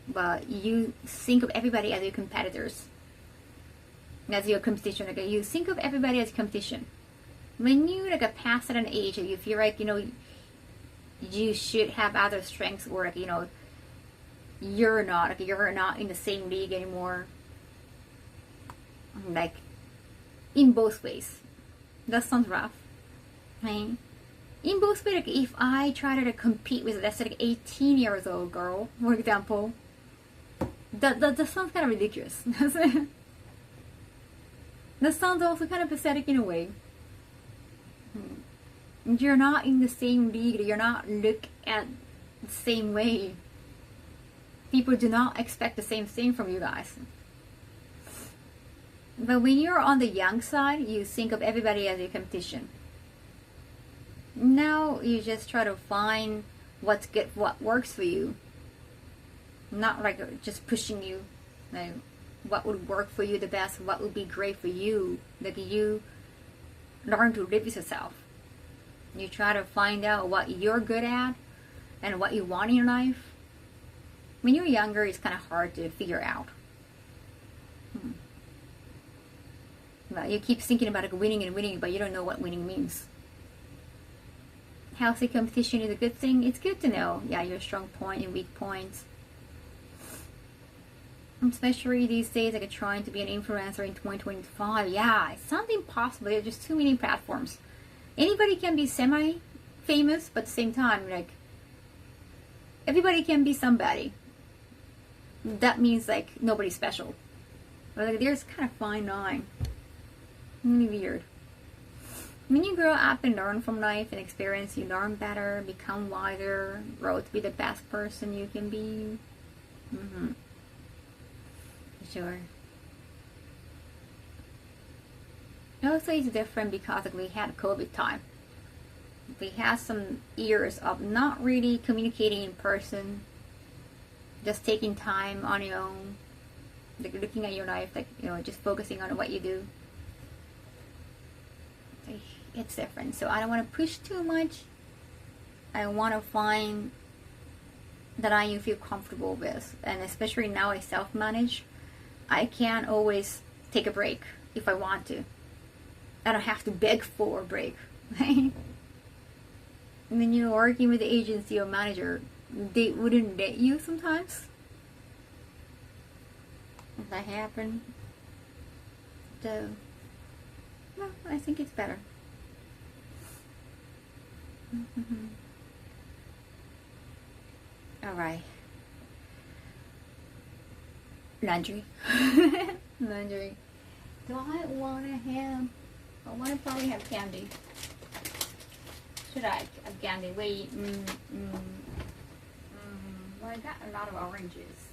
[SPEAKER 1] But you think of everybody as your competitors, as your competition. Like you think of everybody as competition. When you like pass at an age, you feel like you should have other strengths, or like you're not in the same league anymore. Like in both ways. That sounds rough, right? In both ways, like if I try to compete with, let's say, like 18 years old girl, for example, that sounds kind of ridiculous. That sounds also kind of pathetic in a way. You're not in the same league. You're not looked at the same way. People do not expect the same thing from you guys. But when you're on the young side, you think of everybody as your competition. Now you just try to find what's good, what works for you. Not like just pushing you, like what would work for you the best, what would be great for you. Like you learn to live with yourself. You try to find out what you're good at and what you want in your life. When you're younger, it's kind of hard to figure out. Well, you keep thinking about like winning and winning, but you don't know what winning means. Healthy competition is a good thing. It's good to know, yeah, your strong point and weak points. Especially these days, like trying to be an influencer in 2025. Yeah, it's not impossible. There's just too many platforms. Anybody can be semi-famous, but at the same time, like, everybody can be somebody. That means, like, nobody's special. But, like, there's kind of fine line. Really weird. When you grow up and learn from life and experience, you learn better, become wiser, grow to be the best person you can be. Sure. Also, it's different because like, we had COVID time. We had some years of not really communicating in person, just taking time on your own, like looking at your life, like just focusing on what you do. It's different. So I don't want to push too much. I want to find that I feel comfortable with, and especially now I self-manage. I can't always take a break if I want to. I don't have to beg for a break. When you're working with the agency or manager, they wouldn't let you sometimes. If that happened. So, no, I think it's better. Alright. Laundry. Laundry. Do I want to have... I want to probably have candy. Should I have candy? Wait. Well, I got a lot of oranges.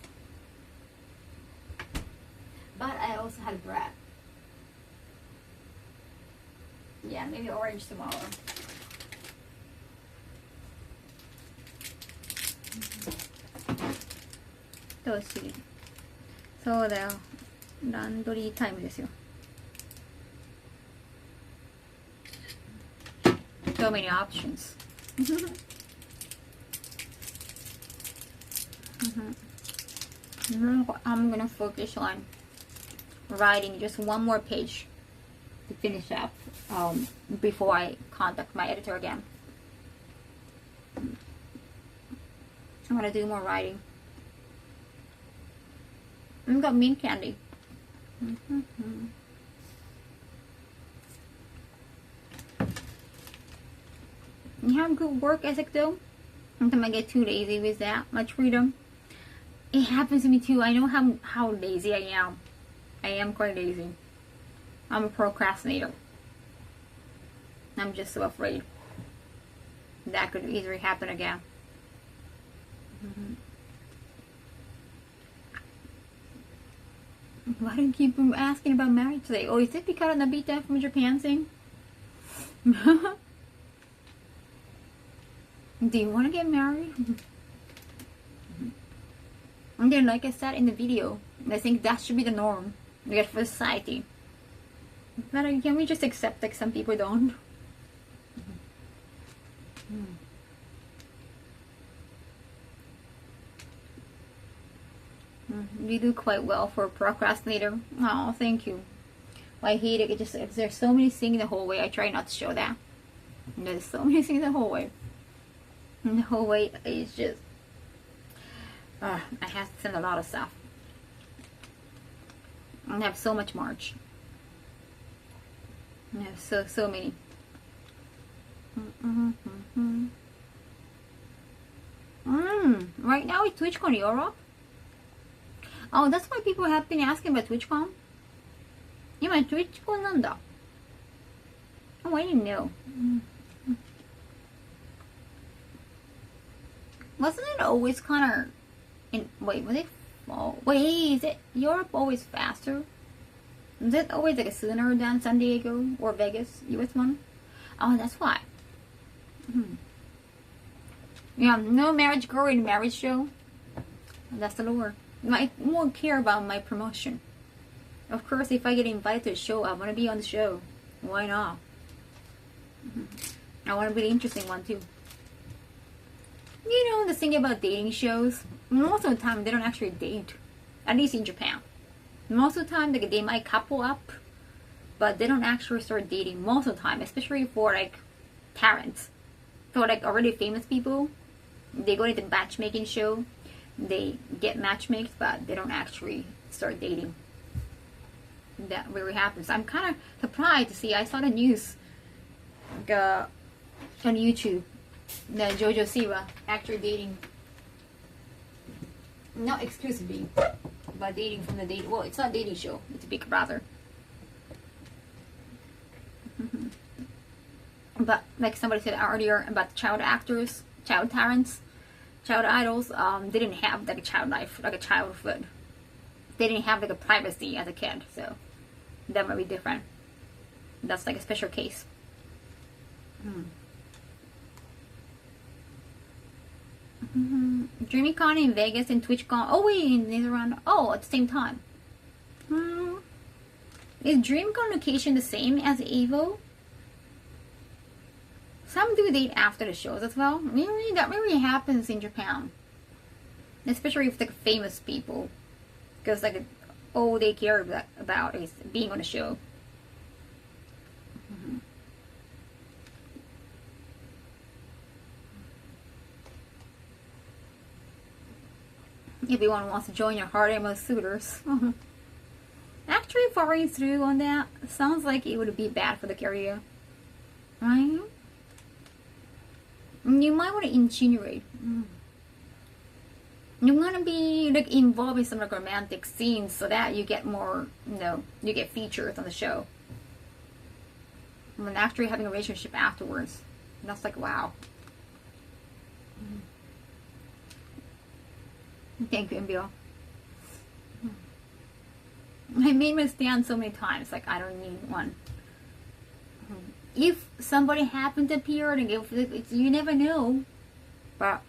[SPEAKER 1] But I also had bread. Yeah, maybe orange tomorrow. Let's see. そうだよ。ランドリータイムですよ。So many options. I'm gonna focus on writing just one more page to finish up before I contact my editor again. I'm gonna do more writing. I've got mint candy. You have good work ethic though. Sometimes I get too lazy with that much freedom. It happens to me too. I know how lazy I am. I am quite lazy. I'm a procrastinator. I'm just so afraid that could easily happen again. Why do you keep asking about marriage today? Oh, is it because of Nobita from Japan thing? Do you want to get married? And then, like I said in the video, I think that should be the norm, like for society. But can we just accept like some people don't? You do quite well for a procrastinator. Oh, thank you. I hate it. There's so many things in the hallway. I try not to show that. There's so many things in the hallway. And the hallway is just... I have to send a lot of stuff. I have so much March. I have so many. Right now it's TwitchCon Europe. Oh, that's why people have been asking about TwitchCon. 今 TwitchCon なんだ. Oh, I didn't know. Wasn't it always kind of... Wait, was it... Oh, wait, is it Europe always faster? Is it always like a sooner than San Diego or Vegas, US one? Oh, that's why. Yeah, no marriage girl in marriage show. That's the Lord. I won't care about my promotion. Of course, if I get invited to a show, I want to be on the show. Why not? I want to be the interesting one too. You know, the thing about dating shows, most of the time they don't actually date. At least in Japan. Most of the time they might couple up, but they don't actually start dating most of the time, especially for like parents. For like already famous people, they go into the matchmaking show, they get matchmaked, but they don't actually start dating. That really happens. I'm kind of surprised to see. I saw the news on YouTube that Jojo Siwa actually dating, not exclusively, but dating from the date. Well, it's not a dating show. It's a Big Brother. But like somebody said earlier about child actors, child talents, child idols, they didn't have like a child life, like a childhood. They didn't have like a privacy as a kid, so that might be different. That's like a special case. DreamyCon in Vegas and TwitchCon. Oh wait, in Netherlands. Oh, at the same time. Is DreamCon location the same as Evo? Some do date after the shows as well. Really, that really happens in Japan, especially with like famous people, because like all they care about is being on the show. Everyone wants to join your hard MO suitors. Actually, following through on that sounds like it would be bad for the career, right? You might want to insinuate. You want to be like involved in some like romantic scenes so that you get more, you get features on the show. And then actually having a relationship afterwards. And that's like, wow. Thank you, MBO. I made my stand so many times, like I don't need one. If somebody happened to appear, and you never know. But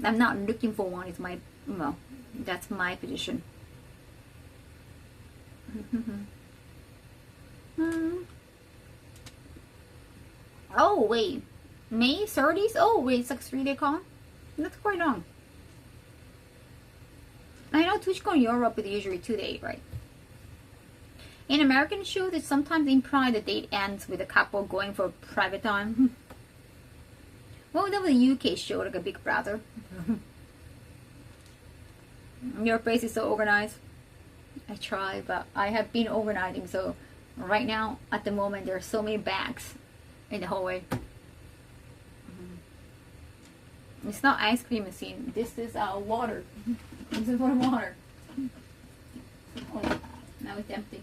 [SPEAKER 1] I'm not looking for one. It's my, that's my position. Oh wait, May 30th? Oh wait, it's like 3-day con. That's quite long. I know TwitchCon Europe is usually 2 days, right? In American shows, it sometimes implies the date ends with a couple going for a private time. Well, that was a UK show, like a Big Brother. Your place is so organized. I try, but I have been organizing, so right now, at the moment, there are so many bags in the hallway. It's not ice cream machine. This is water. This is for water. Oh, yeah. Now it's empty.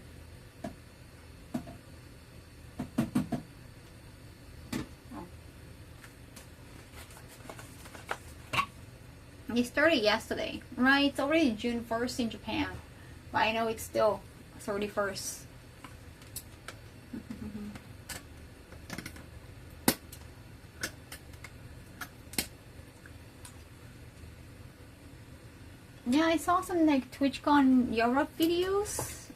[SPEAKER 1] It started yesterday, right? It's already June 1st in Japan, but I know it's still 31st. Yeah, I saw some like TwitchCon Europe videos.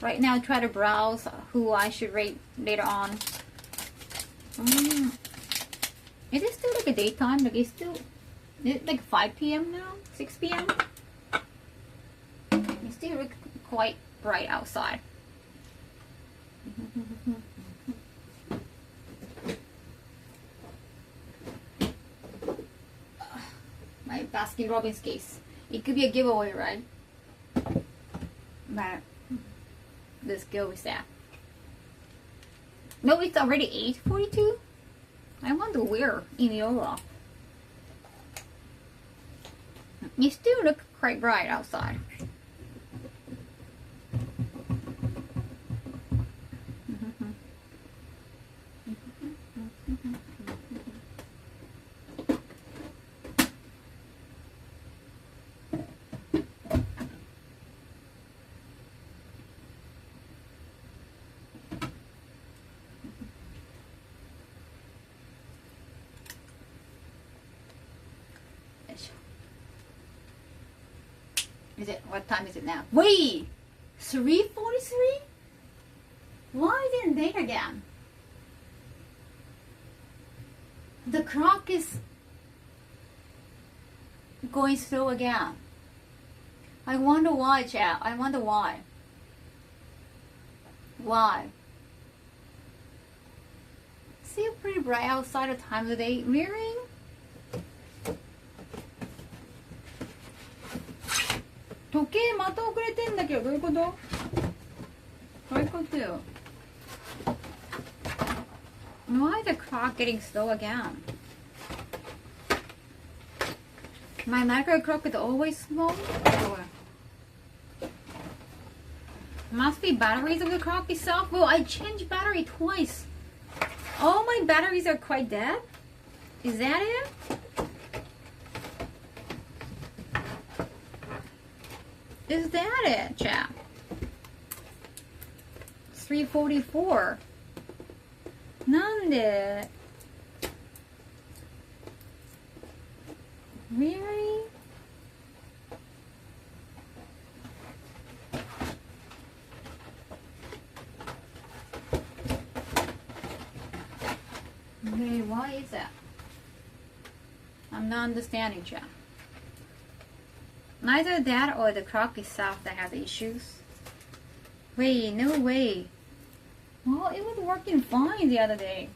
[SPEAKER 1] Right now, try to browse who I should rate later on. It is still like a daytime, like it's still like 5 p.m. now, 6 p.m. It's still like quite bright outside. My Baskin Robbins case. It could be a giveaway, right? But let's go with that. No, it's already 8:42. I wonder where in Europe. You still look quite bright outside. Is it, what time is it now? Wait! 3:43? Why is it late again? The clock is going slow again. I wonder why, chat. I wonder why. Why? See pretty bright outside the time of the day. Really?時計また遅れてんだけど、どういうこと？どういうことよ。Why is the clock getting slow again? My micro clock is always slow? Or must be batteries of the clock itself? Well, I changed battery twice. All my batteries are quite dead? Is that it? Is that it, chat? 3:44. なんで Really? Okay, why is that? I'm not understanding, chat. Neither that or the clock itself that has issues. Wait, no way. Well, it was working fine the other day.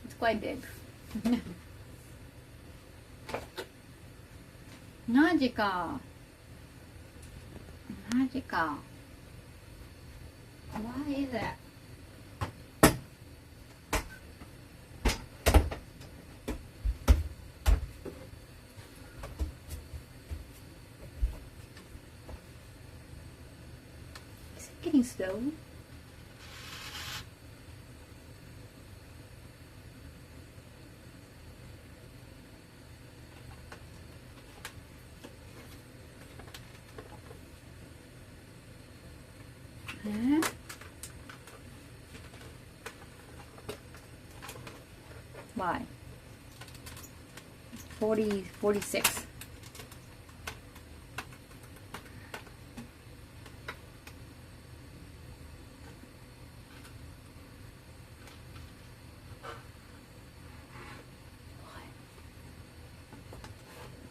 [SPEAKER 1] It's quite big. マジか。マジか。Why is that? Is it getting slow? Why? 46.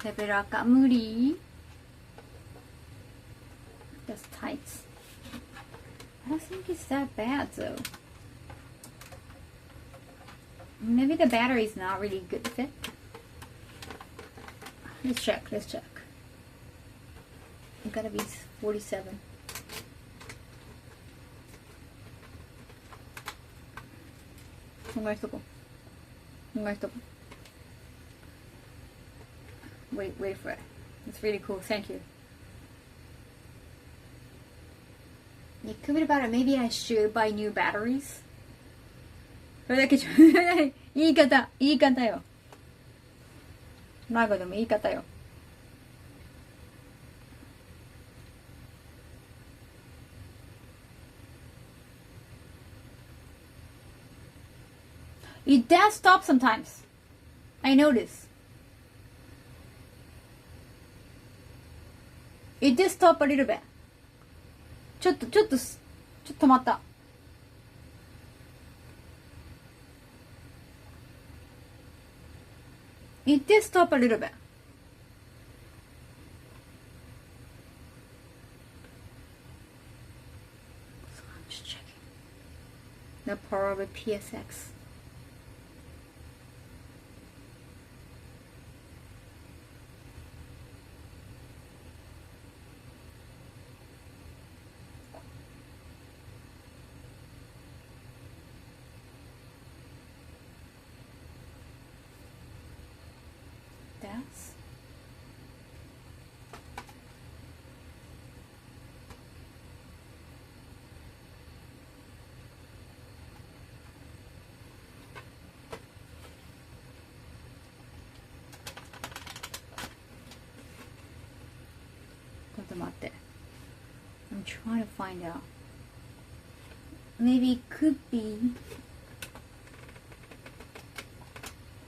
[SPEAKER 1] 레벨아까 무리. That's tight. I don't think it's that bad though. Maybe the battery is not really good fit. Let's check. It gotta be 47. Wait for it. It's really cool. Thank you. It could be about it. Maybe I should buy new batteries. それだけじゃ言い方よ。ラゴでも言い方よ。It does stop sometimes. I notice. It did stop a little bit. ちょっと止まった。It did stop a little bit. So I'm just checking the power of a PSX. That's to待って. I'm trying to find out. Maybe it could be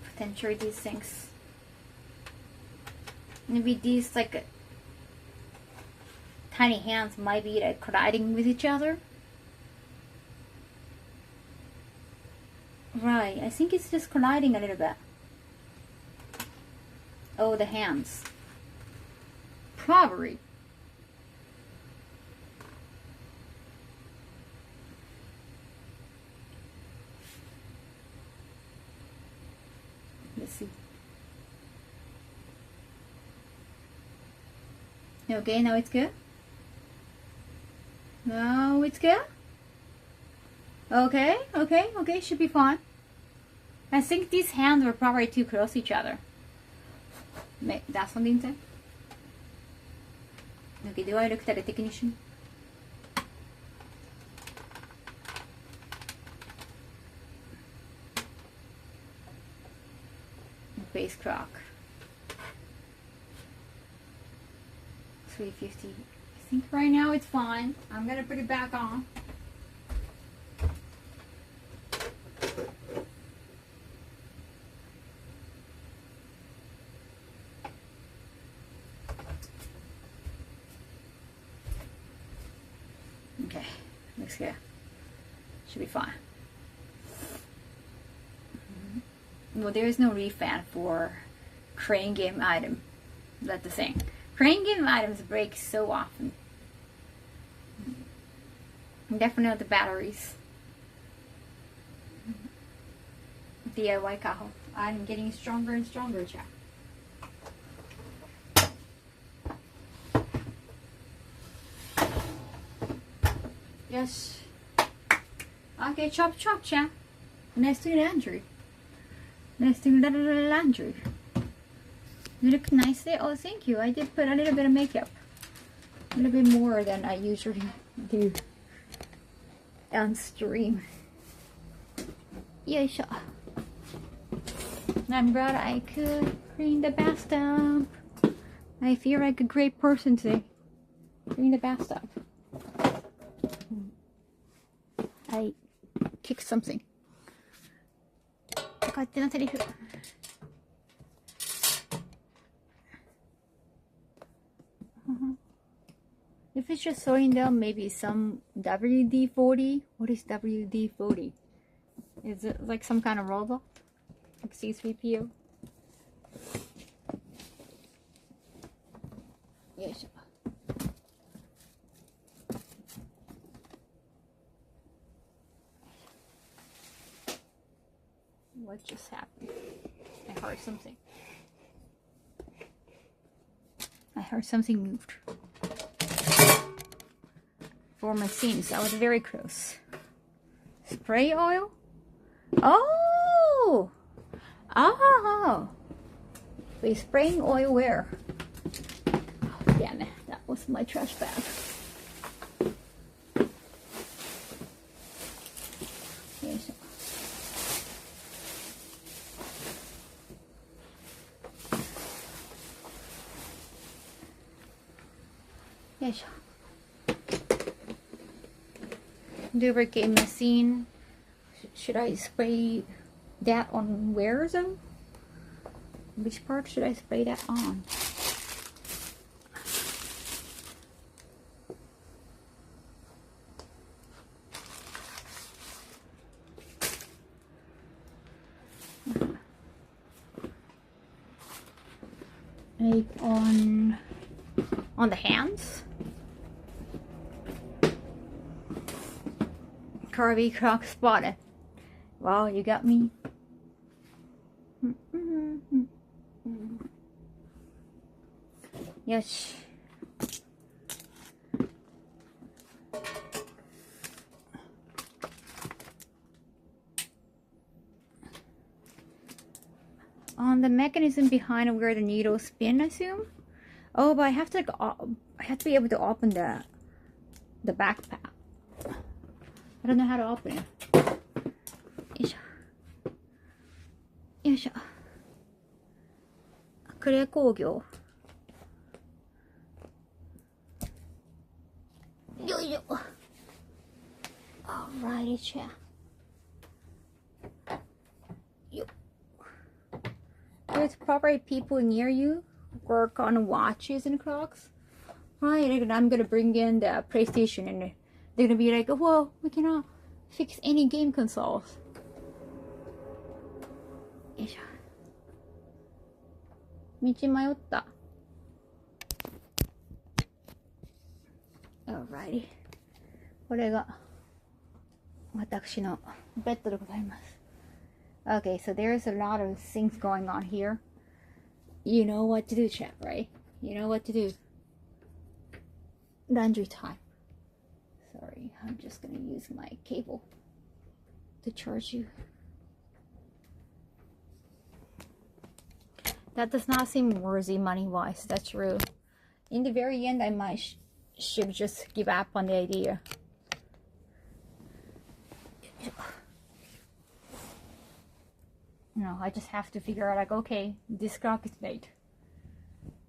[SPEAKER 1] potentially these things. Maybe these like tiny hands might be like colliding with each other. Right, I think it's just colliding a little bit. Oh, the hands. Probably. Let's see. Okay, now it's good. Now it's good. Okay, should be fine. I think these hands were probably too close to each other. That's something to say. Okay, do I look like a technician? Base clock. 350. I think right now it's fine. I'm gonna put it back on. Okay, looks good. Should be fine. Well, there is no refan for crane game item. That's the thing. Crane game items break so often. Definitely the batteries. DIY Kaho. I'm getting stronger and stronger, chat. Yes. Okay, chop chop, chat. Nice to laundry. Nice to laundry. You look nice there. Oh, thank you. I did put a little bit of makeup. A little bit more than I usually do on stream. Yoisho. I'm glad I could clean the bathtub. I feel like a great person today. Clean the bathtub. I kicked something. If it's just throwing down maybe some WD-40. What is WD-40? Is it like some kind of robot? Like C-3PO? Yes. What just happened? I heard something. I heard something moved. For my scenes, I was very close. Spray oil? Oh! Oh! Wait, spraying oil where? Oh, damn it. That was my trash bag. Yes. Yes. Lubricate machine. Should I spray that on where though? Which part should I spray that on? Like on the hands? Kirby Croc spotted. Wow, you got me. Yes. On the mechanism behind where the needles spin, I assume. Oh, but I have to I have to be able to open the backpack. I don't know how to open it. Yoisho. Yoisho. クレ工業 Alrighty, chat. There's probably people near you work on watches and clocks, right? And I'm gonna bring in the PlayStation, and they're gonna be like, "Well, we cannot fix any game consoles." よいしょ。道迷った。Alrighty. これが私のベッドでございます。Okay, so there's a lot of things going on here. You know what to do, chat, right? You know what to do. Laundry time. Sorry, I'm just gonna use my cable to charge you. That does not seem worthy money-wise. That's true. In the very end, I might should just give up on the idea. No, I just have to figure out, like, okay, this clock is made.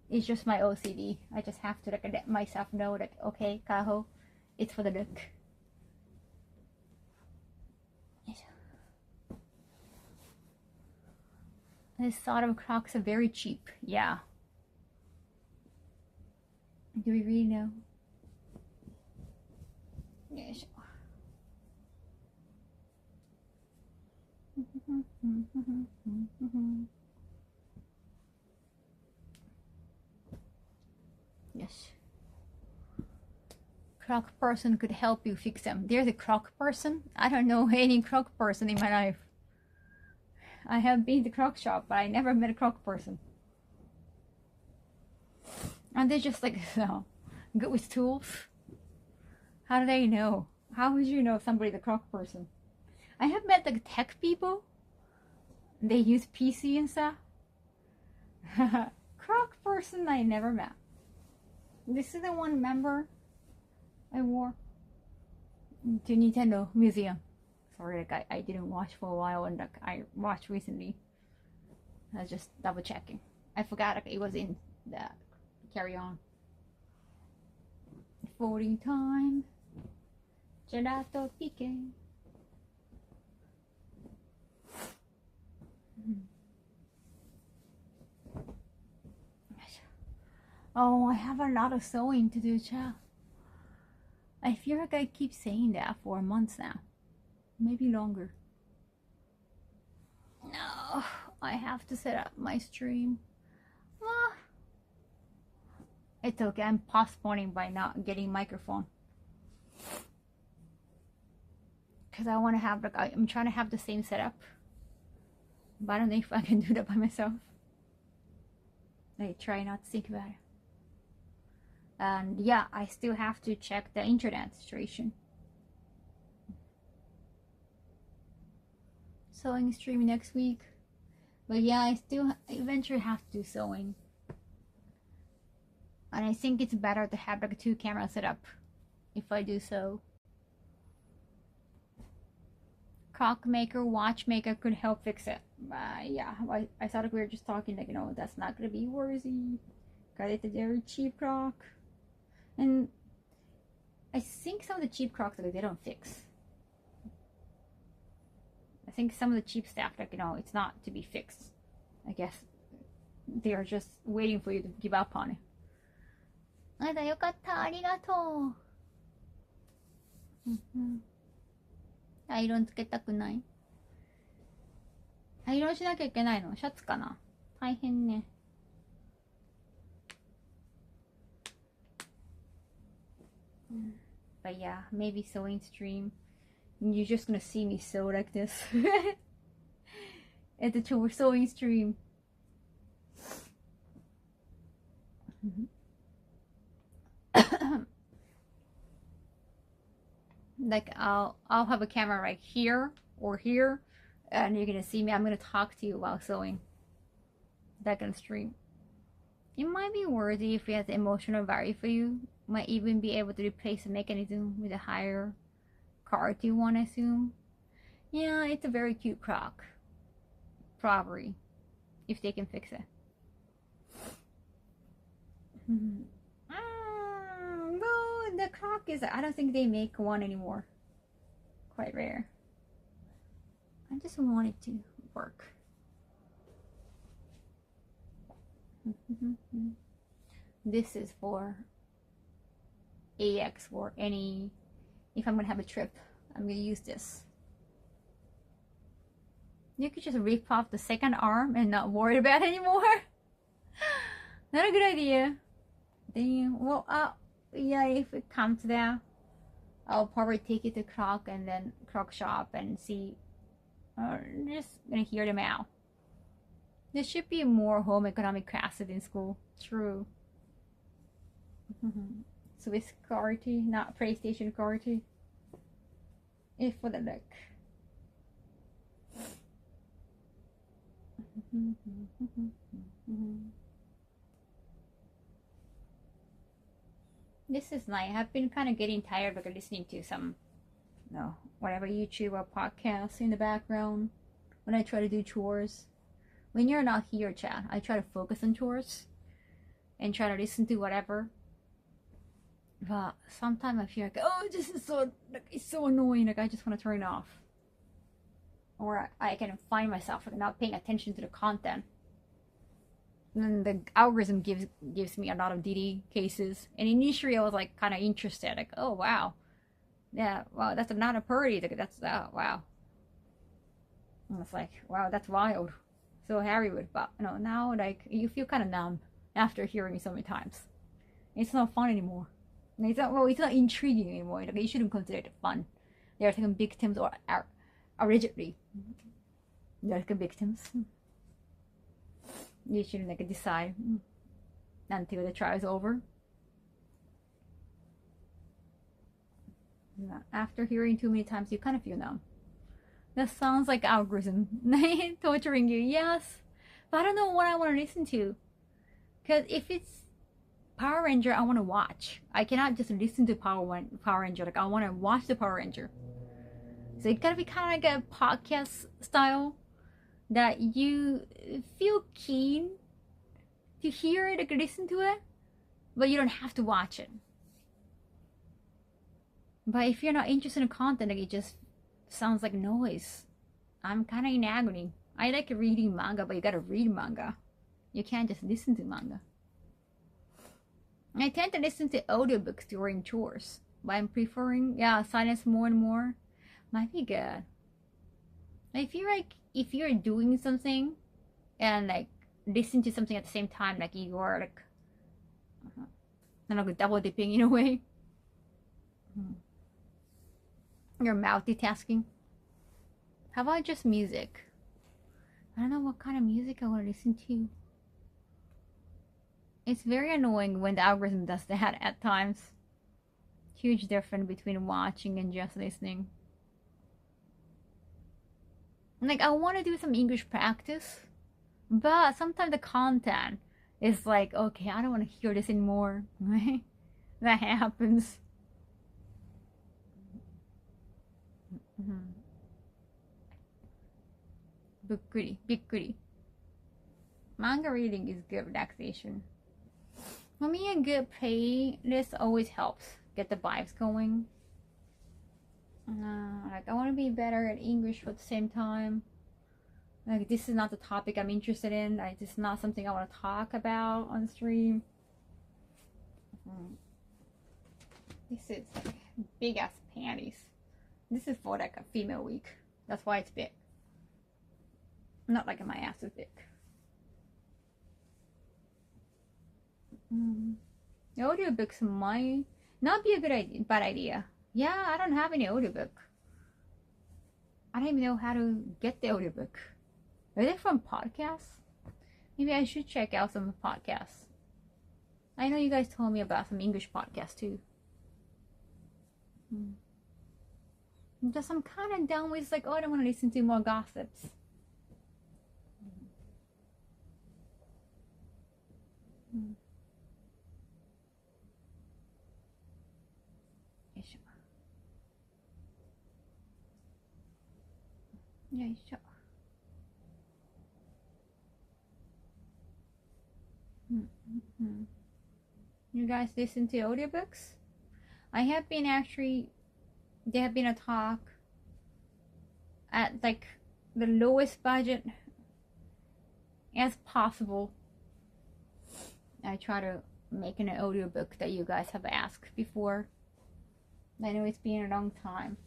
[SPEAKER 1] It's just my OCD. I just have to, like, let myself know, like, okay, Kaho, it's for the look. This sort of clocks are very cheap. Yeah. Do we really know? Yes. Yes. Clock person could help you fix them. There's a clock person? I don't know any clock person in my life. I have been to clock shop, but I never met a clock person. And they're just like, so good with tools. How do they know? How would you know somebody's a clock person? I have met like tech people. They use PC and stuff. Clock person I never met. This is the one member I wore to Nintendo Museum. Sorry, like I didn't watch for a while, and like I watched recently. I was just double checking. I forgot like it was in the carry-on. Voting time. Gelato pique. Oh, I have a lot of sewing to do, child. I feel like I keep saying that for months now. Maybe longer. No, I have to set up my stream. Ah. It's okay, I'm postponing by not getting microphone. Because I want to have, like, I'm trying to have the same setup. But I don't know if I can do that by myself. I try not to think about it. And yeah, I still have to check the internet situation. Sewing stream next week. But yeah, I still eventually have to do sewing. And I think it's better to have like a 2-camera setup if I do so. Clockmaker, watchmaker could help fix it. Yeah, I thought like we were just talking like, you know, that's not gonna be worthy. Got it, a very cheap clock. And I think some of the cheap clocks, like, they don't fix. I think some of the cheap stuff, like, you know, it's not to be fixed. I guess they are just waiting for you to give up on it. あら、よかった。ありがとう。アイロンつけたくない？アイロンしなきゃいけないの？シャツかな？大変ね。But yeah, maybe sewing stream. You're just gonna see me sew like this. At the sewing stream. Like I'll have a camera right here or here, and you're gonna see me. I'm gonna talk to you while sewing. That gonna stream. It might be worthy if it has emotional value for you. Might even be able to replace the mechanism with a higher card you want to assume. Yeah, it's a very cute clock. Probably, if they can fix it. No, the clock is, I don't think they make one anymore. quite rare. I just want it to work. This is for AX or any, if I'm gonna have a trip, I'm gonna use this. You could just rip off the second arm and not worry about it anymore. Not a good idea. Then, well, yeah, if it comes to that, I'll probably take it to Croc and then Croc shop and see. Just gonna hear them out. There should be more home economic classes in school. True. Swiss quality, not PlayStation quality. If for the look. This is nice. I've been kind of getting tired of listening to some, whatever YouTube or podcasts in the background when I try to do chores. When you're not here, Chad, I try to focus on chores and try to listen to whatever. But sometimes I feel like, oh, this is so, it's so annoying. Like I just want to turn it off. Or I can find myself not paying attention to the content. And then the algorithm gives me a lot of DD cases. And initially I was like kind of interested. Like, oh, wow. Yeah, wow, that's not a party. That's, wow. And it's like, wow, that's wild. So Hollywood. But, now like you feel kind of numb after hearing it so many times. It's not fun anymore. It's not intriguing anymore. Like, you shouldn't consider it fun. They're taking victims or originally. They're taking victims. You shouldn't like decide until the trial is over. After hearing too many times, you kind of feel numb. That sounds like algorithm torturing you. Yes, but I don't know what I want to listen to. Because if it's Power Ranger, I want to watch. I cannot just listen to Power Ranger. Like I want to watch the Power Ranger. So it gotta be kind of like a podcast style that you feel keen to hear it, like listen to it, but you don't have to watch it. But if you're not interested in content, like it just sounds like noise. I'm kind of in agony. I like reading manga, but you gotta read manga. You can't just listen to manga. I tend to listen to audiobooks during chores, but I'm preferring, silence more and more. Might be good. I feel like if you're doing something and like listen to something at the same time, like you are like, like double dipping in a way. You're multitasking. How about just music? I don't know what kind of music I want to listen to. It's very annoying when the algorithm does that at times. Huge difference between watching and just listening. Like I want to do some English practice, but sometimes the content is like, okay, I don't want to hear this anymore. Right? That happens. Bikkuri. Manga reading is good relaxation. For me, a good playlist always helps get the vibes going. Like I want to be better at English at the same time. Like this is not the topic I'm interested in. This is not something I want to talk about on stream. This is like big ass panties. This is for like a female week. That's why it's big. Not like my ass is big. The audiobooks might not be a bad idea. Yeah, I don't have any audiobook. I don't even know how to get the audiobook. Are they from podcasts? Maybe I should check out some podcasts. I know you guys told me about some English podcasts too. Just I'm kind of done with like, oh, I don't want to listen to more gossips. You guys listen to audiobooks? I have been actually, there have been a talk at like the lowest budget as possible. I try to make an audiobook that you guys have asked before. I know it's been a long time.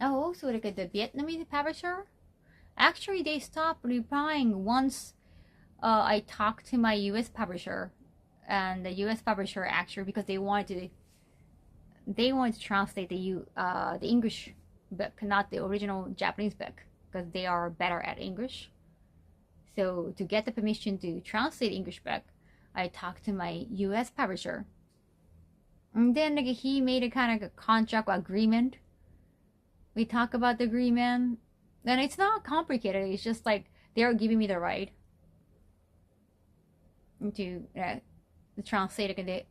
[SPEAKER 1] Oh, also like the Vietnamese publisher, actually they stopped replying once I talked to my US publisher, and the US publisher actually, because they wanted to translate the English book, not the original Japanese book, because they are better at English. So to get the permission to translate English book, I talked to my US publisher, and then like he made a kind of a contract agreement. We talk about the agreement, and it's not complicated. It's just like they're giving me the right to translate. Like,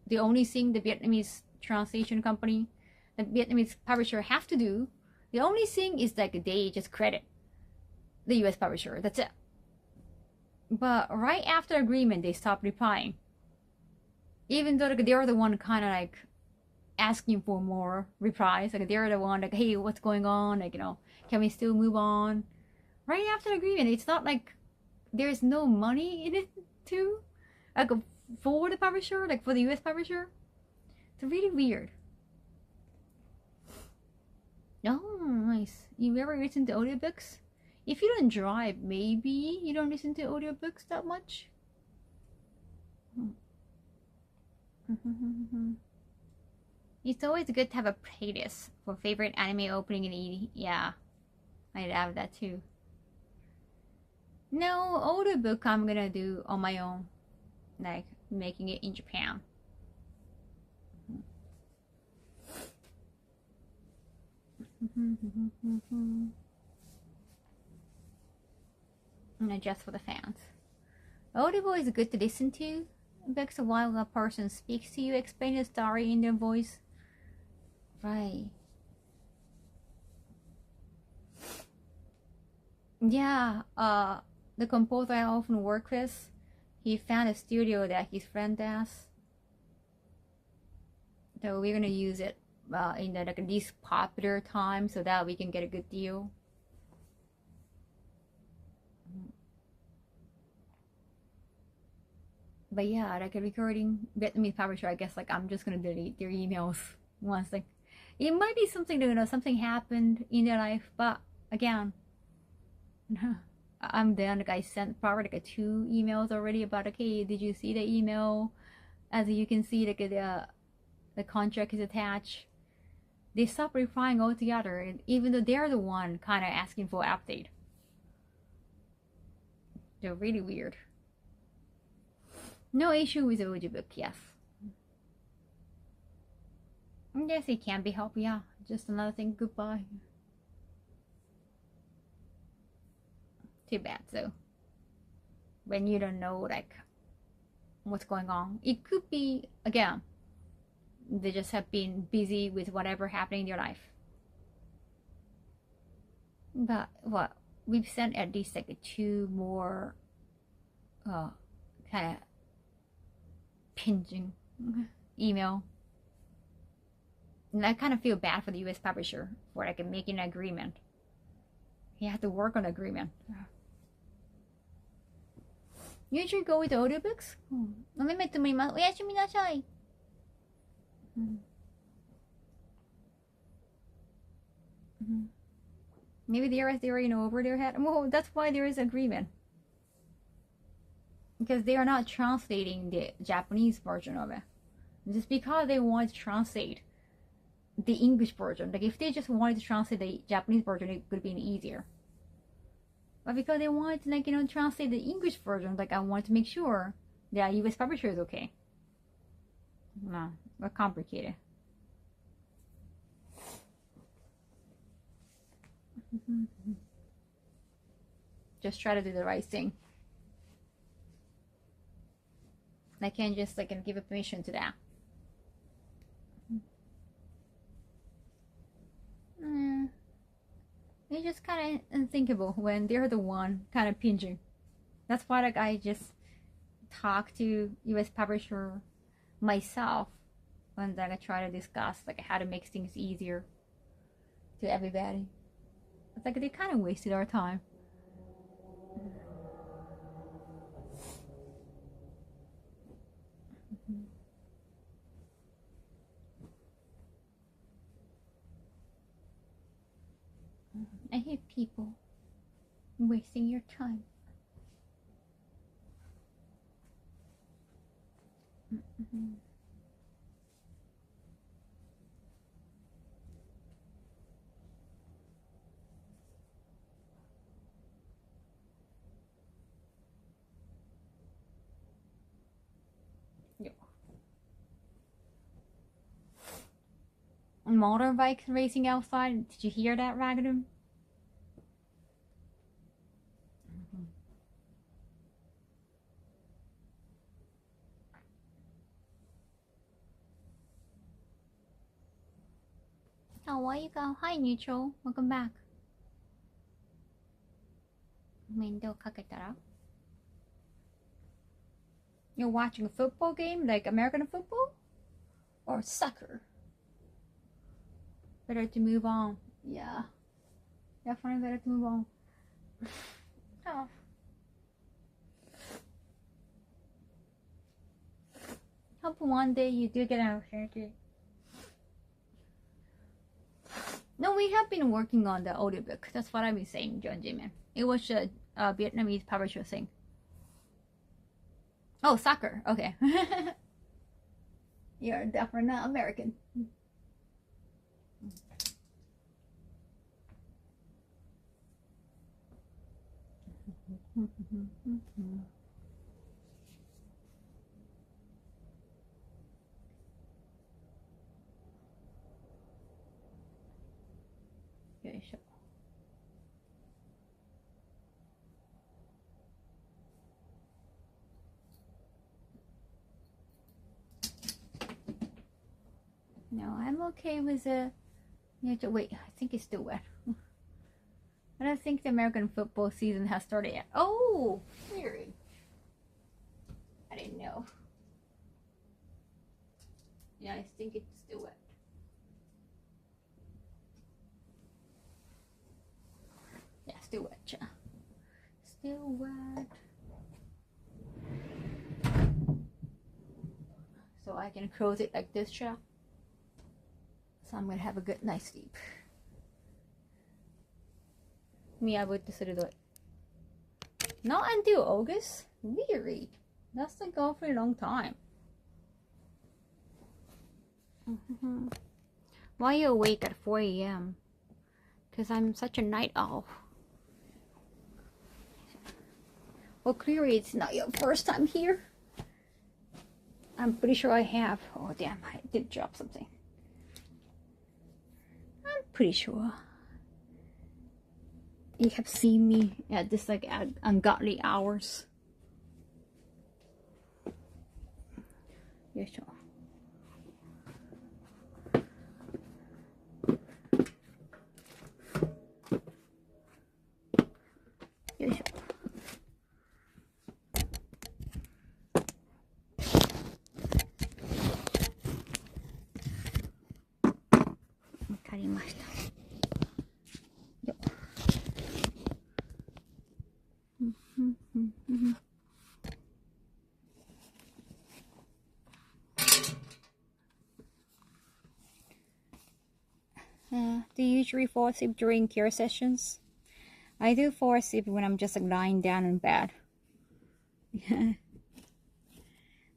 [SPEAKER 1] the only thing the Vietnamese translation company, the Vietnamese publisher have to do, the only thing is like they just credit the US publisher. That's it. But right after agreement, they stopped replying. Even though like, they're the one kind of like asking for more replies. Like they're the one like, hey, what's going on? Like, can we still move on? Right after the agreement, it's not like there's no money in it too. Like for the publisher, like for the US publisher. It's really weird. Oh, nice. You ever listen to audiobooks? If you don't drive, maybe you don't listen to audiobooks that much. It's always good to have a playlist for favorite anime opening and ED. Yeah, I'd have that too. No, audiobook I'm gonna do on my own, like making it in Japan. And just for the fans. Audible is good to listen to because while a person speaks to you, explain the story in their voice. Right. Yeah, the composer I often work with, he found a studio that his friend has. So we're gonna use it in the like least popular time so that we can get a good deal. But yeah, like a recording Vietnamese publisher, I guess like I'm just gonna delete their emails once. Like it might be something that something happened in their life, but again, I'm done. Like I sent probably like 2 emails already about okay, did you see the email? As you can see, like the contract is attached. They stop replying altogether, and even though they're the one kind of asking for update. They're really weird. No issue with the audiobook, yes. Yes, it can be helped, yeah. Just another thing, goodbye. Too bad, though. When you don't know, like, what's going on. It could be, again, they just have been busy with whatever happening in their life. But, what? We've sent at least, like, 2 more, kind of pinching email. And I kind of feel bad for the US publisher for like making an agreement. He had to work on an agreement. You usually go with the audiobooks? Maybe they are over their head. Well, that's why there is agreement. Because they are not translating the Japanese version of it. Just because they want to translate the English version. Like if they just wanted to translate the Japanese version, it could have been easier. But because they want to, like, translate the English version, like I want to make sure the US publisher is okay. No, we're complicated. Just try to do the right thing. I can't just like give a permission to that. It's just kind of unthinkable when they're the one kind of pinching. That's why I just talk to US publisher myself ones that I try to discuss, like how to make things easier to everybody. It's like they kind of wasted our time. I hate people wasting your time. Motorbike racing outside. Did you hear that, Ragadum? Oh, why you go? Hi, Neutral. Welcome back. You're watching a football game, like American football? Or soccer? Better to move on. Yeah. Definitely better to move on. Oh. Hope one day you do get an opportunity. No, we have been working on the audiobook. That's what I've been saying, John Jimin. It was a Vietnamese publisher thing. Oh, soccer. Okay. You're definitely not American. No, I'm okay with the. Wait, I think it's still wet. I don't think the American football season has started yet. Oh, weird. I didn't know. Yeah, I think it's still wet. Yeah, still wet, yeah. Still wet. So I can close it like this, yeah. So I'm gonna have a good night's sleep. 見破って鋭い. Not until August? Really? That's like awfully long time. Why are you awake at 4 a.m.? Because I'm such a night owl. Well, clearly it's not your first time here. I'm pretty sure I have. Oh, damn, I did drop something. I'm pretty sure you have seen me at this like ungodly hours. Yes, sure. Yes, sure. Do you usually fall asleep during care sessions? I do fall asleep when I'm just like lying down in bed.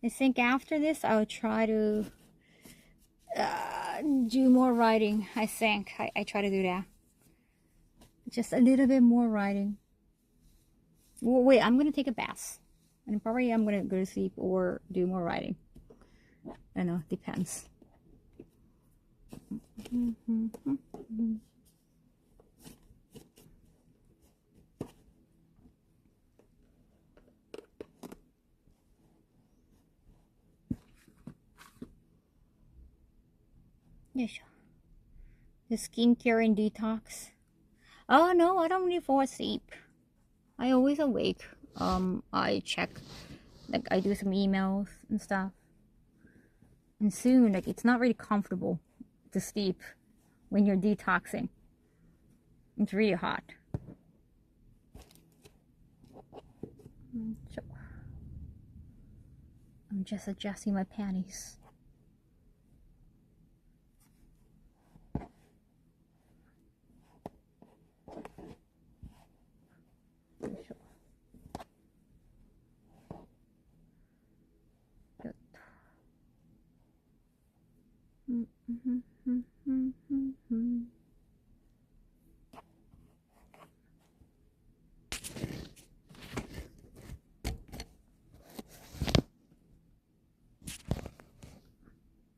[SPEAKER 1] I think after this I'll try to do more writing. I think I try to do that. Just a little bit more writing. Well, wait, I'm gonna take a bath, and probably I'm gonna go to sleep or do more writing. I don't know, depends. Yes. The skincare and detox. Oh no, I don't really fall asleep. I always awake. I check, like I do some emails and stuff. And soon, like, it's not really comfortable to sleep when you're detoxing. It's really hot. So, I'm just adjusting my panties.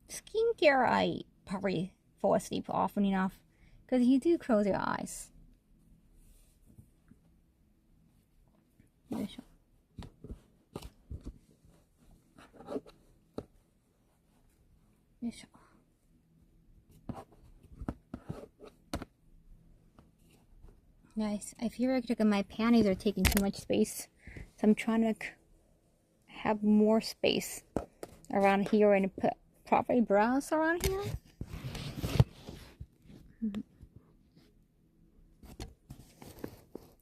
[SPEAKER 1] Skincare, I probably fall asleep often enough because you do close your eyes. Guys, I feel like my panties are taking too much space, so I'm trying to have more space around here and put proper bras around here.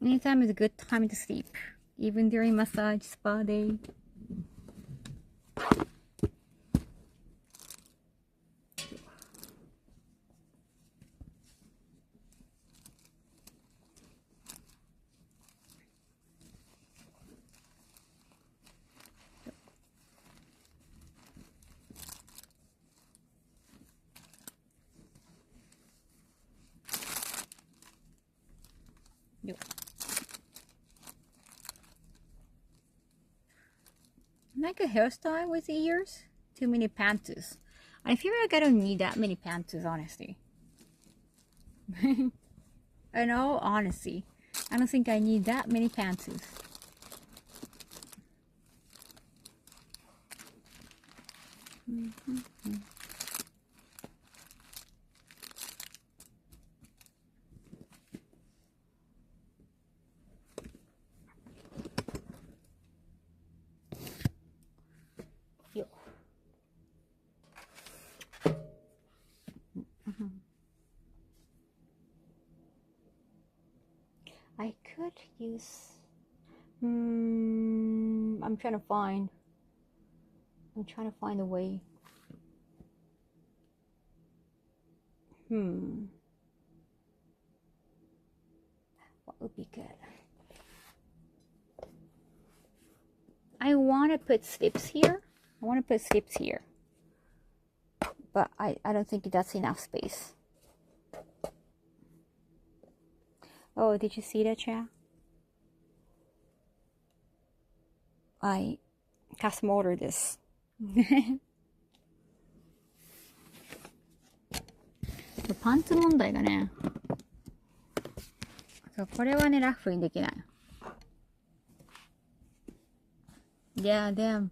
[SPEAKER 1] Anytime is a good time to sleep, even during massage spa day. Like a hairstyle with the ears, too many panties. I feel like I don't need that many panties, honestly. In all honesty, I don't think I need that many panties. I could use. I'm trying to find a way. What would be good? I want to put slips here. But I don't think that's enough space. Oh, did you see that, chat? I custom ordered this. パンツ問題がね。そう、これはね、ラフにできない。Yeah, damn.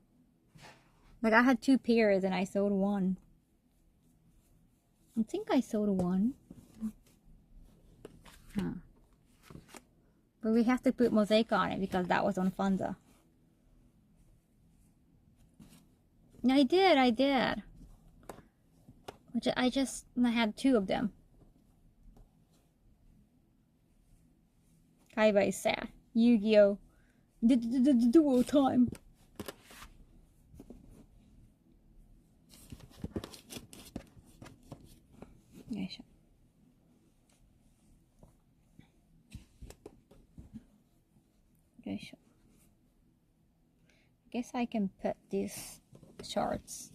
[SPEAKER 1] Like I had 2 pairs and I sold 1. I think I sold 1. Huh. But we have to put mosaic on it because that was on Funza. I did. Which I had 2 of them. Kaiba is sad. Yu-Gi-Oh! Dual time. Yoisho. Yoisho. I guess I can put these shorts.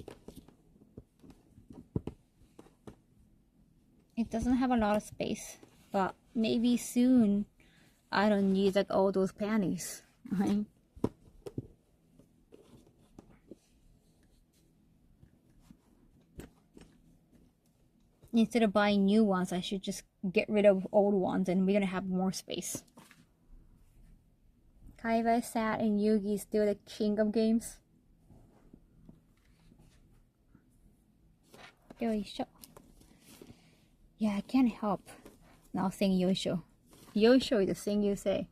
[SPEAKER 1] It doesn't have a lot of space, but maybe soon I don't need like all those panties. Right? Instead of buying new ones, I should just get rid of old ones and we're gonna have more space. Kaiba is sad and Yugi is still the king of games. Yoisho. Yeah, I can't help now saying Yoisho. Yoisho is the thing you say.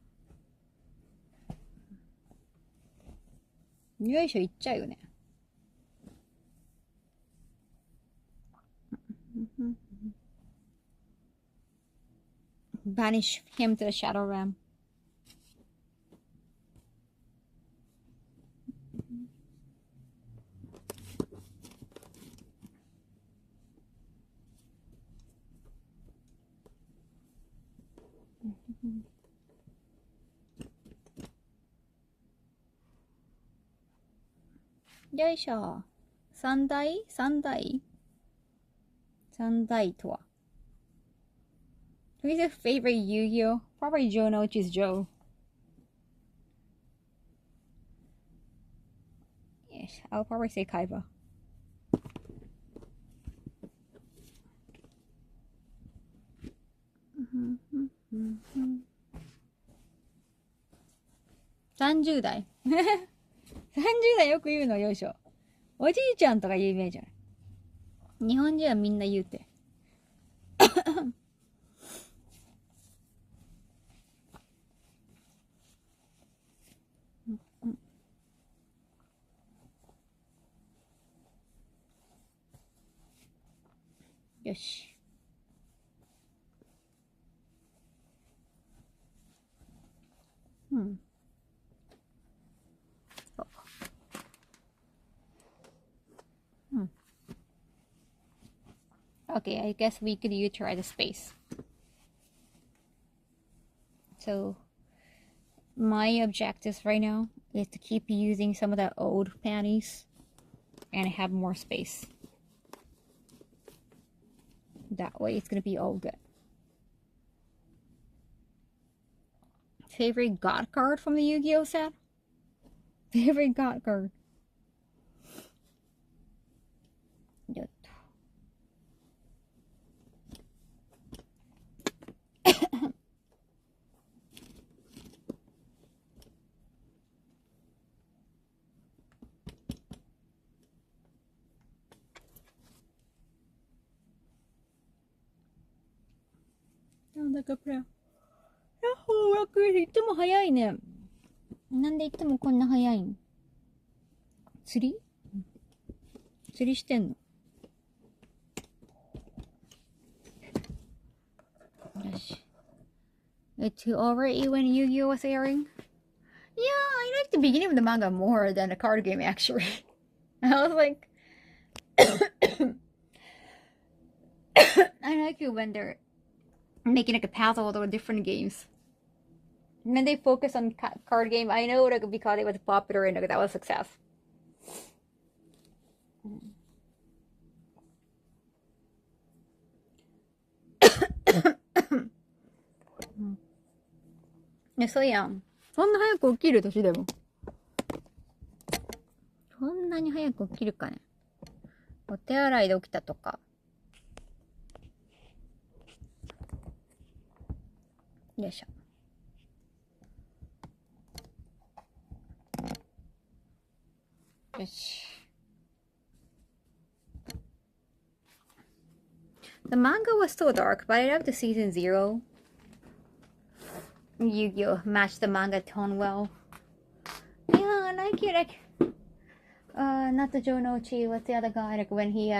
[SPEAKER 1] Yoisho 言っちゃうよね。banish him to the shadow realm. Yoisho. Sandai? Sandai? Sandai to wa. Who's your favorite Yu-Gi-Oh? Probably Joe Nochi's Joe. Yes, I'll probably say Kaiba. Mm-hmm. 30代30代よく言うのよいしょ。おじいちゃんとか有名じゃん。日本人はみんな言うて。よし。Okay, I guess we could utilize the space. So, my objectives right now is to keep using some of the old panties and have more space. That way it's gonna be all good. Favorite God card from the Yu-Gi-Oh set? Favorite God card.なんだかこれ。ヤッホー、ワクいつも早いね。なんでいつもこんな早いん？釣り？釣りしてんの？よし。It's already when Yu-Gi-Oh was airing? Yeah, I like the beginning of the manga more than the card game actually. I was like I like it when they're making like a puzzle or different games. And then they focus on card game. I know like because it was popular and like, that was a success. Yeah, so yeah. そんな早く起きる年でも。そんなに早く起きるかね。お手洗いで起きたとか。よいしょ。よし。The manga was so dark, but I loved the season 0. Yu-Gi-Oh! Matched the manga tone well. Yeah, I like it. Like, not the Jonochi, what's the other guy? Like when he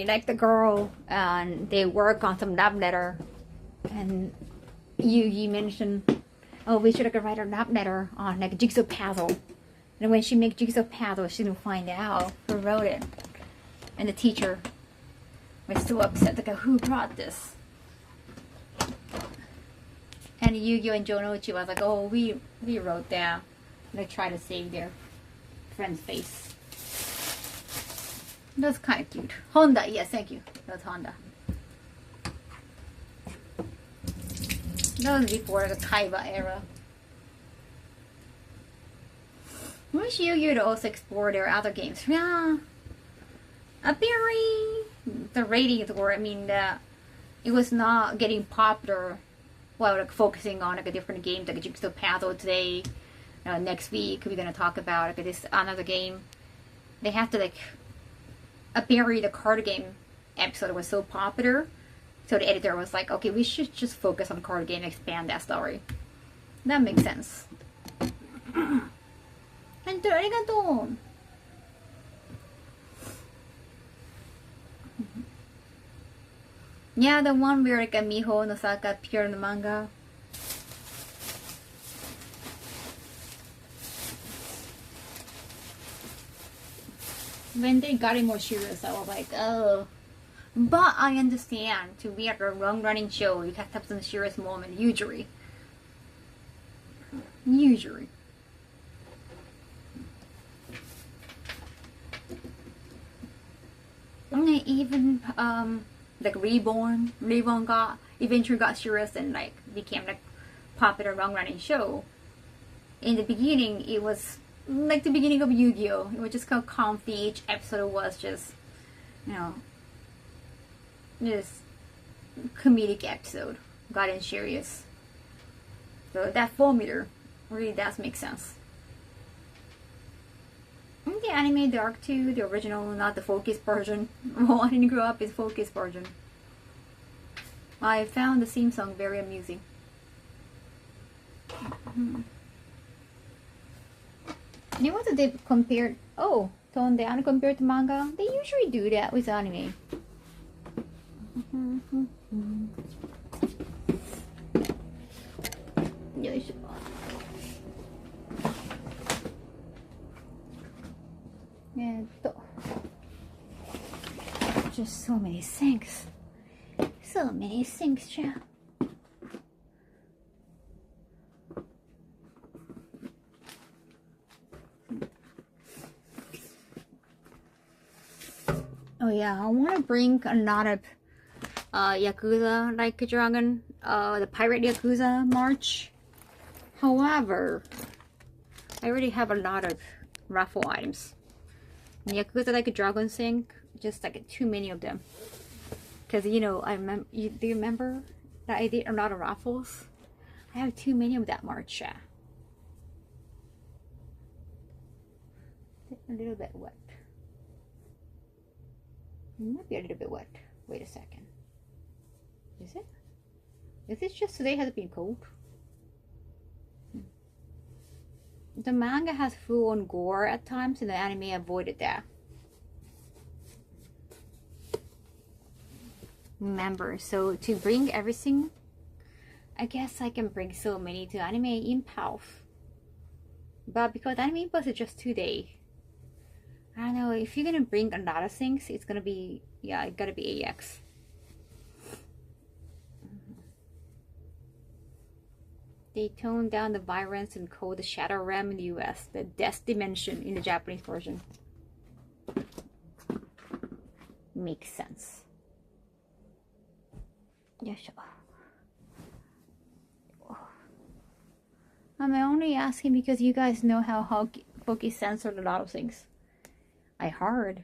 [SPEAKER 1] liked the girl and they work on some love letter, and Yugi mentioned, oh, we should like write a love letter on like a jigsaw puzzle. And when she makes jigsaw puzzle, she's gonna find out who wrote it. And the teacher was so upset, like, who brought this? And Yu-Gi-Oh! And Jonochi was like, oh, we wrote that. And they try to save their friend's face. That's kind of cute. Honda, yes, thank you. That's Honda. That was before the Kaiba era. I wish Yu-Gi-Oh! To also explore their other games. Yeah. Apparently, the ratings were, it was not getting popular. Well, like focusing on like a different game, like a Jigsaw Puzzle today. Next week we're gonna talk about like this another game. They have to like apparently the card game episode was so popular, so the editor was like, okay, we should just focus on card game and expand that story. That makes sense. And arigato. Yeah, the one where like a Miho and Osaka appear in the manga. When they got it more serious, I was like, oh. But I understand, to be like a long-running show, you have to have some serious moment, usually. Usually. And even, like Reborn eventually got serious and like became like popular long-running show. In the beginning, it was like the beginning of Yu-Gi-Oh! It was just kind of comfy. Each episode was just, you know, just comedic episode. Gotten serious. So that formula really does make sense. And the anime, the arc 2, the original, not the focus version. Well, I didn't grow up with focus version. I found the theme song very amusing. And it was they compared, toned down compared to manga. They usually do that with anime. Just so many things. So many things, yeah. Oh yeah, I want to bring a lot of Yakuza Like a Dragon, the Pirate Yakuza March. However, I already have a lot of raffle items. Yakuza Like a Dragon thing, just like too many of them. Because you know, do you remember that I did a lot of raffles? I have too many of that March. A little bit wet. It might be a little bit wet. Wait a second. Is it? Is it just today has been cold? The manga has full-on gore at times, and the anime avoided that. Remember, so to bring everything, I guess I can bring so many to Anime Impulse. But because Anime Impulse is just 2 days, I don't know, if you're gonna bring a lot of things, it's gonna be, yeah, it gotta be AX. They toned down the violence and called the Shadow Realm in the US the Death Dimension in the Japanese version. Makes sense. Yes. I'm only asking because you guys know how Hoki censored a lot of things. I heard.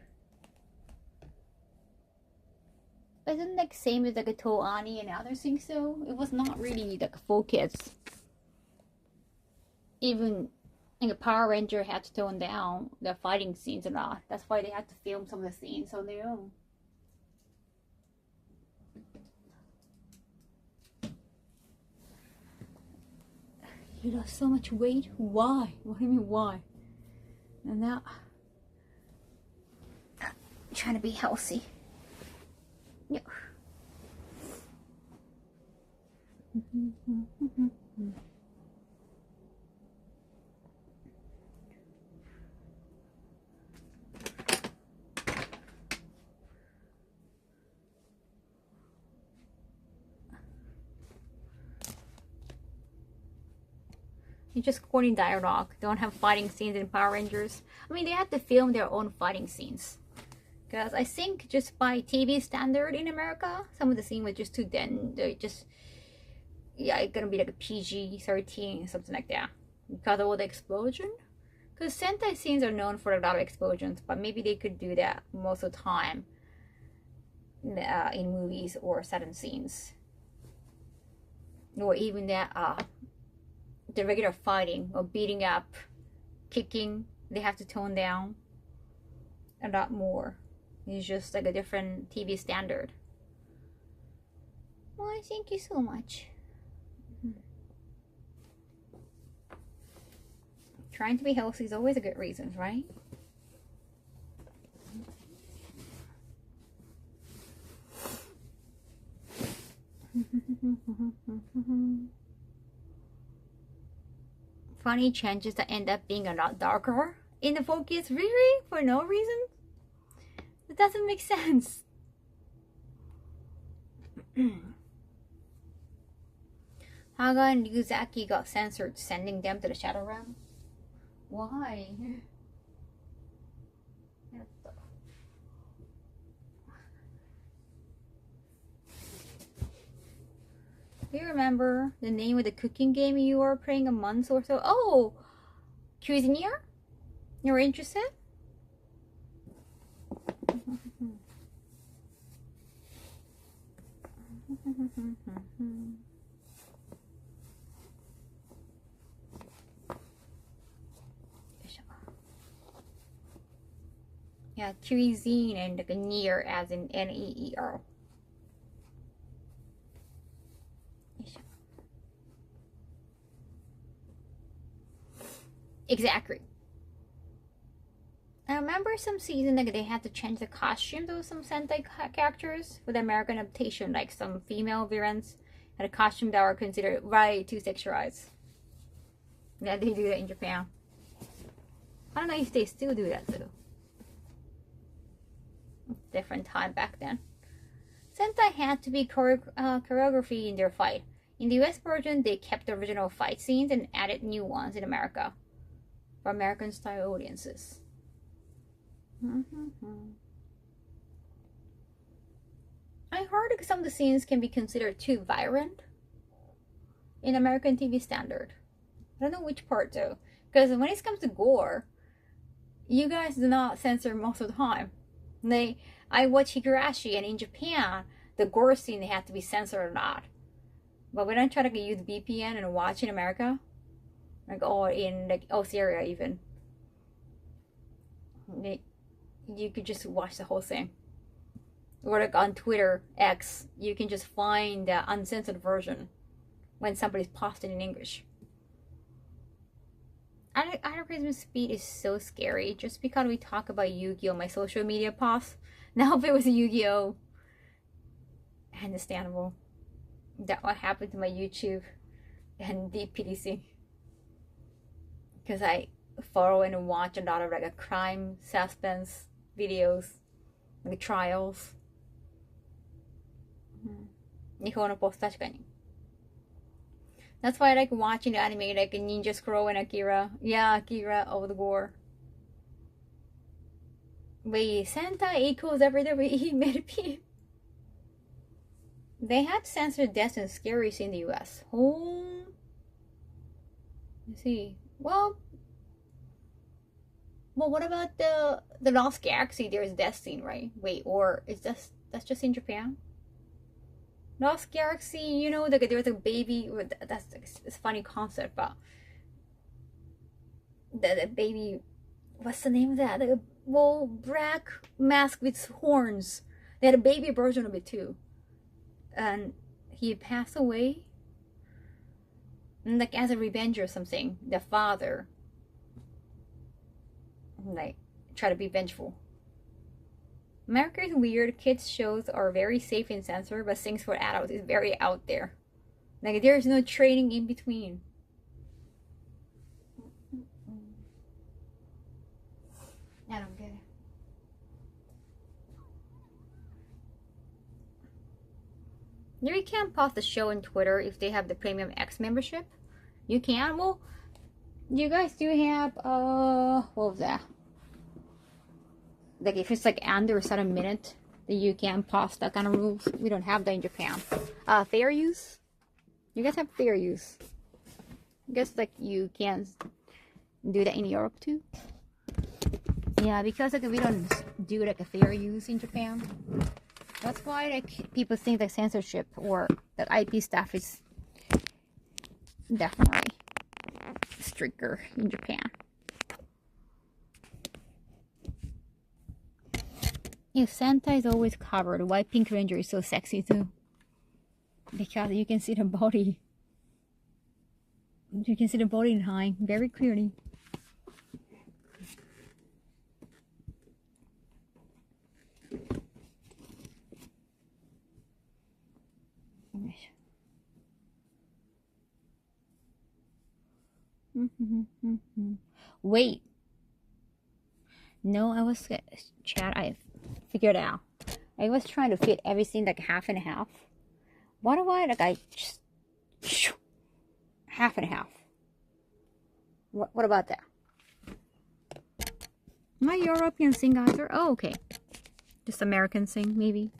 [SPEAKER 1] Isn't it like same as like a Toani and other things though? It was not really like for kids. Even like a Power Ranger had to tone down the fighting scenes a lot. That's why they had to film some of the scenes on their own. You lost so much weight? Why? What do you mean why? And now I'm trying to be healthy. Yeah. You're just quoting dialogue. They don't have fighting scenes in Power Rangers. I mean, they have to film their own fighting scenes. Because I think just by TV standard in America, some of the scenes were just too dense. They just, yeah, it's gonna be like a PG-13, something like that. Because of all the explosion. Because Sentai scenes are known for a lot of explosions, but maybe they could do that most of the time in movies or certain scenes. Or even that, the regular fighting or beating up, kicking, they have to tone down a lot more. It's just like a different TV standard. Why, thank you so much. Trying to be healthy is always a good reason, right? Funny changes that end up being a lot darker in the focus, really? For no reason? It doesn't make sense. Haga and Ryuzaki got censored, sending them to the Shadow Realm. Why? Do you remember the name of the cooking game you were playing a month or so? Oh! Cuisinier? You're interested? Yeah, cuisine and like near as in N-E-E-R. Exactly. I remember some season like they had to change the costumes of some Sentai characters for the American adaptation, like some female variants had a costume that were considered way too sexualized. Yeah, they do that in Japan. I don't know if they still do that too. Different time back then. Sentai had to be choreography in their fight. In the US version, they kept the original fight scenes and added new ones in America for American style audiences. I heard some of the scenes can be considered too violent in American TV standard. I don't know which part though, because when it comes to gore, you guys do not censor most of the time. I watch Higurashi, and in Japan, the gore scene they have to be censored or not. But when I try to use VPN and watch in America, like or in like Australia even, you could just watch the whole thing. Or like on Twitter X, you can just find the uncensored version when somebody's posted in English. Advertisement speed is so scary just because we talk about Yu-Gi-Oh! My social media posts. Now if it was Yu-Gi-Oh! Understandable. That what happened to my YouTube and DPDC. Because I follow and watch a lot of like a crime suspense videos, like trials. 日本のポスト確かに。That's why I like watching the anime like Ninja Scroll and Akira. Yeah, Akira of the gore. Wait, Sentai equals WWE maybe? They had censored deaths and scaries in the US. Oh, let's see. Well, what about the Lost Galaxy? There's death scene, right? Wait, or is that's just in Japan? Lost Galaxy, you know, like there was a baby. That's it's a funny concept, but the baby, what's the name of that? Like a black mask with horns. They had a baby version of it too, and he passed away. And like as a revenge or something, the father like try to be vengeful. America is weird. Kids shows are very safe and censored, but things for adults is very out there. Like there's no training in between. I don't get it. You can't post the show on Twitter if they have the Premium X membership. You can. Well, you guys do have what was that? Like if it's like under a certain minute, then you can post that kind of rules. We don't have that in Japan. Fair use. You guys have fair use. I guess like you can do that in Europe too. Yeah, because like we don't do like a fair use in Japan. That's why like people think that censorship or the IP stuff is definitely stricter in Japan. Yeah, Santa is always covered. Why Pink Ranger is so sexy too? Because you can see the body. You can see the body in high very clearly. Wait. No, I was chat. I figured out. I was trying to fit everything like half and half. What do I just half and half? What about that? My European thing, guys, are okay. Just American thing, maybe.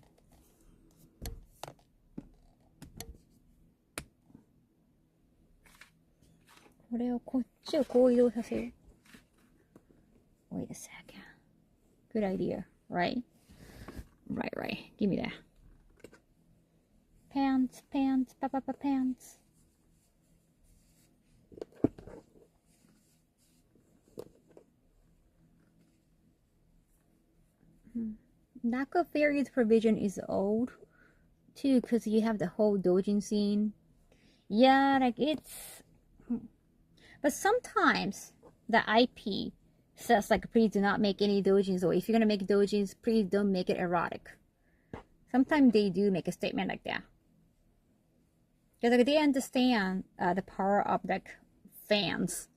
[SPEAKER 1] Wait a second. Good idea, right? Right. Give me that. Pants, pants. Lack of various provision is old too, because you have the whole doujin scene. Yeah, like it's. But sometimes the IP says like, please do not make any doujins, or if you're gonna make doujins, please don't make it erotic. Sometimes they do make a statement like that, because like they understand the power of like fans,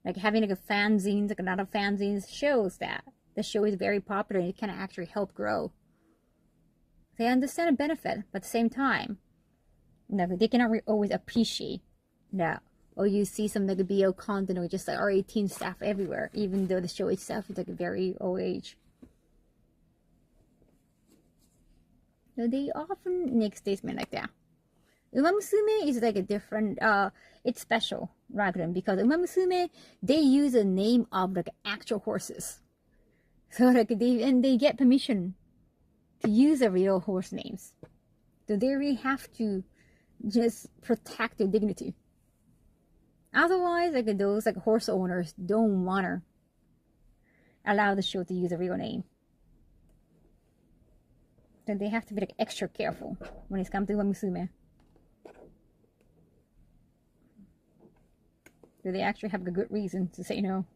[SPEAKER 1] like having like a fanzines, like a lot of fanzines shows that the show is very popular and it can actually help grow. They understand the benefit, but at the same time, they cannot always appreciate that. Or you see some like BL content or just like R18 stuff everywhere, even though the show itself is like very old age. So they often make statements like that. Umamusume is like a different, it's special, rather because Umamusume, they use a name of like actual horses. So like they get permission to use the real horse names. So they really have to just protect their dignity. Otherwise, like those like horse owners don't wanna allow the show to use a real name. So they have to be like extra careful when it's come to Umamusume. So they actually have a good reason to say no.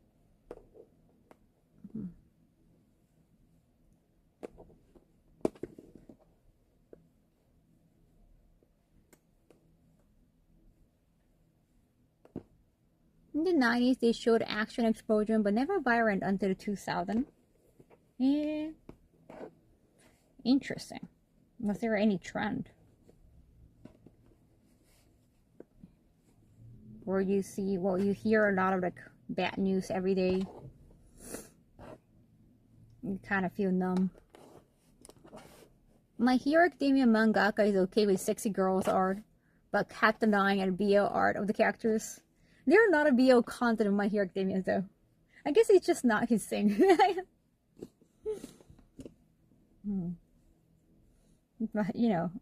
[SPEAKER 1] In the 90s, they showed action explosion, but never violent until 2000. Yeah. Interesting. Was there any trend? Where you see, well, you hear a lot of like bad news every day. You kind of feel numb. My Hero Academia mangaka is okay with sexy girls art, but cat denying and BL art of the characters. There are not a BL content of My Hero Academia though. I guess it's just not his thing. But you know,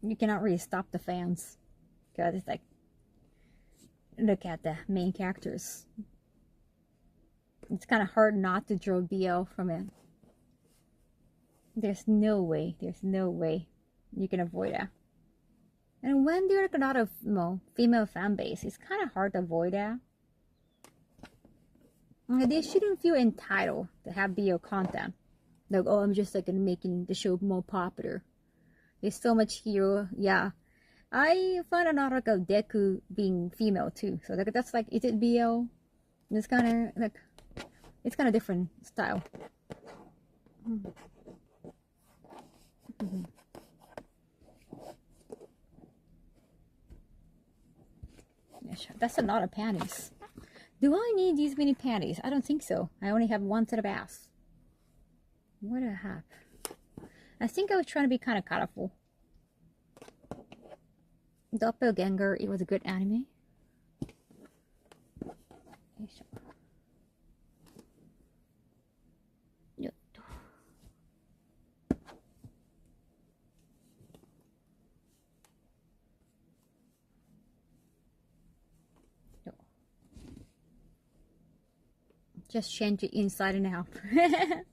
[SPEAKER 1] you cannot really stop the fans, because it's like, look at the main characters. It's kind of hard not to draw BL from it. There's no way you can avoid that. And when there's like a lot of female fan base, it's kind of hard to avoid that. They shouldn't feel entitled to have BL content. Like, oh, I'm just like making the show more popular. There's so much hero. Yeah, I find a lot of Deku being female too. So like that's like, is it BL? It's kind of like, it's kind of different style. That's a lot of panties. Do I need these many panties? I don't think so. I only have one set of ass. What a heck. I think I was trying to be kind of colorful. Doppelganger, it was a good anime. Just change it inside and out. I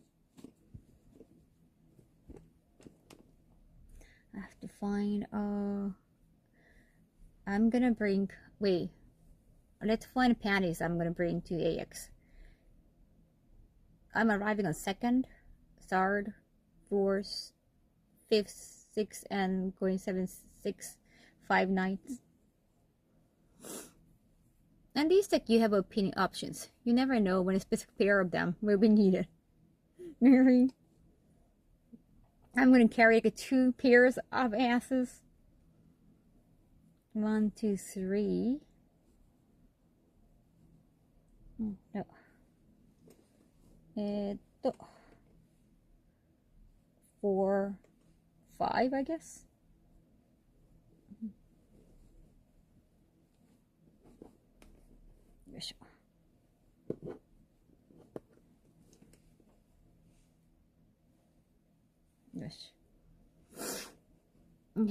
[SPEAKER 1] have to find, I'm gonna bring, wait, let's find panties I'm gonna bring to AX. I'm arriving on 2nd, 3rd, 4th, 5th, 6th, and going 7th, 6th, 5 nights. And these like you have opinion options. You never know when a specific pair of them will be needed. Mary, I'm gonna carry like 2 pairs of asses. 1, 2, 3. No. 4, 5, I guess. Yes.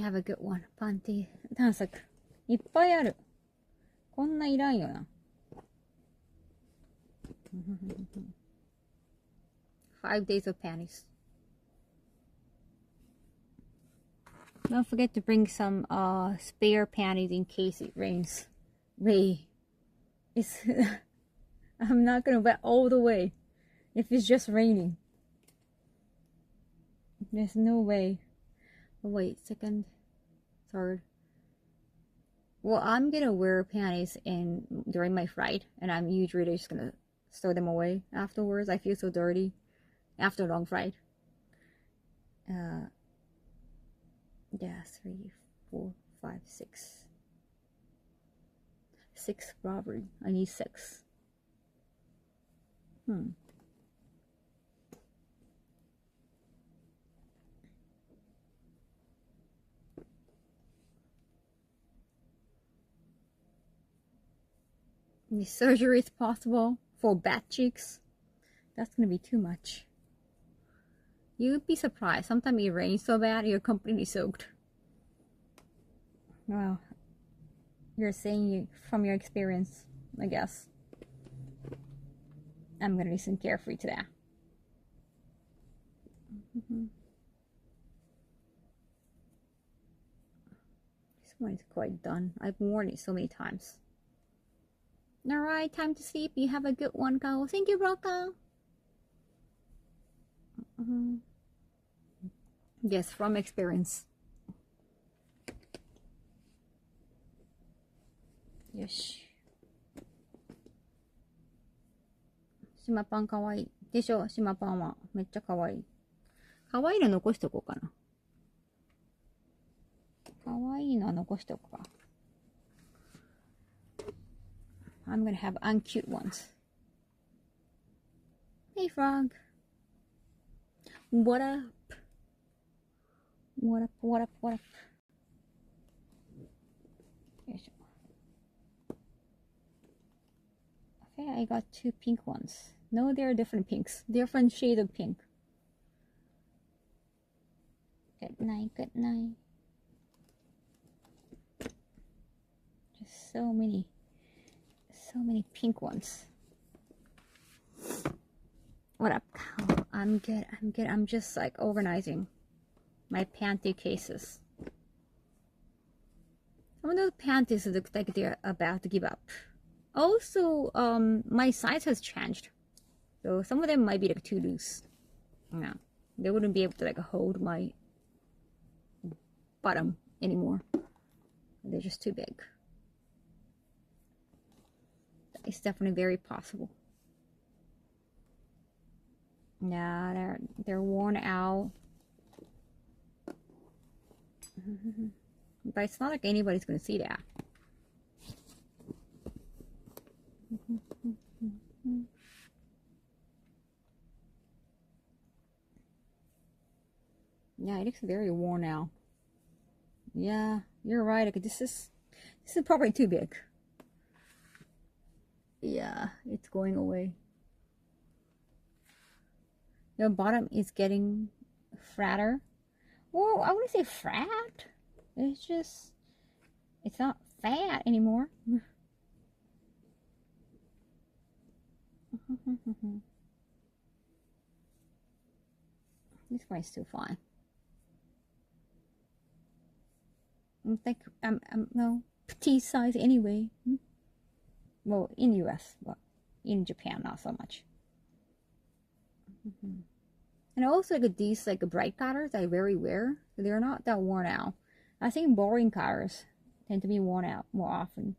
[SPEAKER 1] Have a good one. パンティ探索。いっぱいある。こんないらんよな。5 days of panties. Don't forget to bring some spare panties in case it rains. It's I'm not gonna wet all the way if it's just raining. There's no way. Oh, wait, second, third. Well, I'm gonna wear panties during my flight, and I'm usually just gonna throw them away afterwards. I feel so dirty after a long flight. Yeah, 3, 4, 5, 6. 6 probably. I need 6. The surgery is possible for bad cheeks. That's gonna be too much. You'd be surprised. Sometimes it rains so bad you're completely soaked. Well, you're saying from your experience, I guess. I'm gonna listen carefully to that. This one is quite done. I've worn it so many times. Alright, time to sleep. You have a good one, Kaho. Thank you, Broka. Yes, from experience. Yes. 島パンかわいい。でしょ、島パンは。めっちゃかわいい。かわいいの残しとこうかな。かわいいのは残しとこうか。I'm gonna have uncute ones. Hey, frog. What up? What up, what up, what up? Okay, I got 2 pink ones. No, they're different pinks. Different shade of pink. Good night, good night. Just so many pink ones. What up? Oh, I'm good. I'm just like organizing my panty cases. Some of those panties look like they're about to give up. Also, my size has changed, so some of them might be like too loose. No, they wouldn't be able to like hold my bottom anymore. They're just too big. It's definitely very possible. Yeah, they're worn out. But it's not like anybody's gonna see that. Yeah, it looks very worn out. Yeah, you're right. Like, this is probably too big. Yeah, it's going away. Your bottom is getting fatter. Well, I wouldn't say fat. It's not fat anymore. This one's still fine. I think I'm no petite size anyway. Well, in US, but in Japan not so much. And also like these like bright colors I very wear, so they're not that worn out. I think boring colors tend to be worn out more often.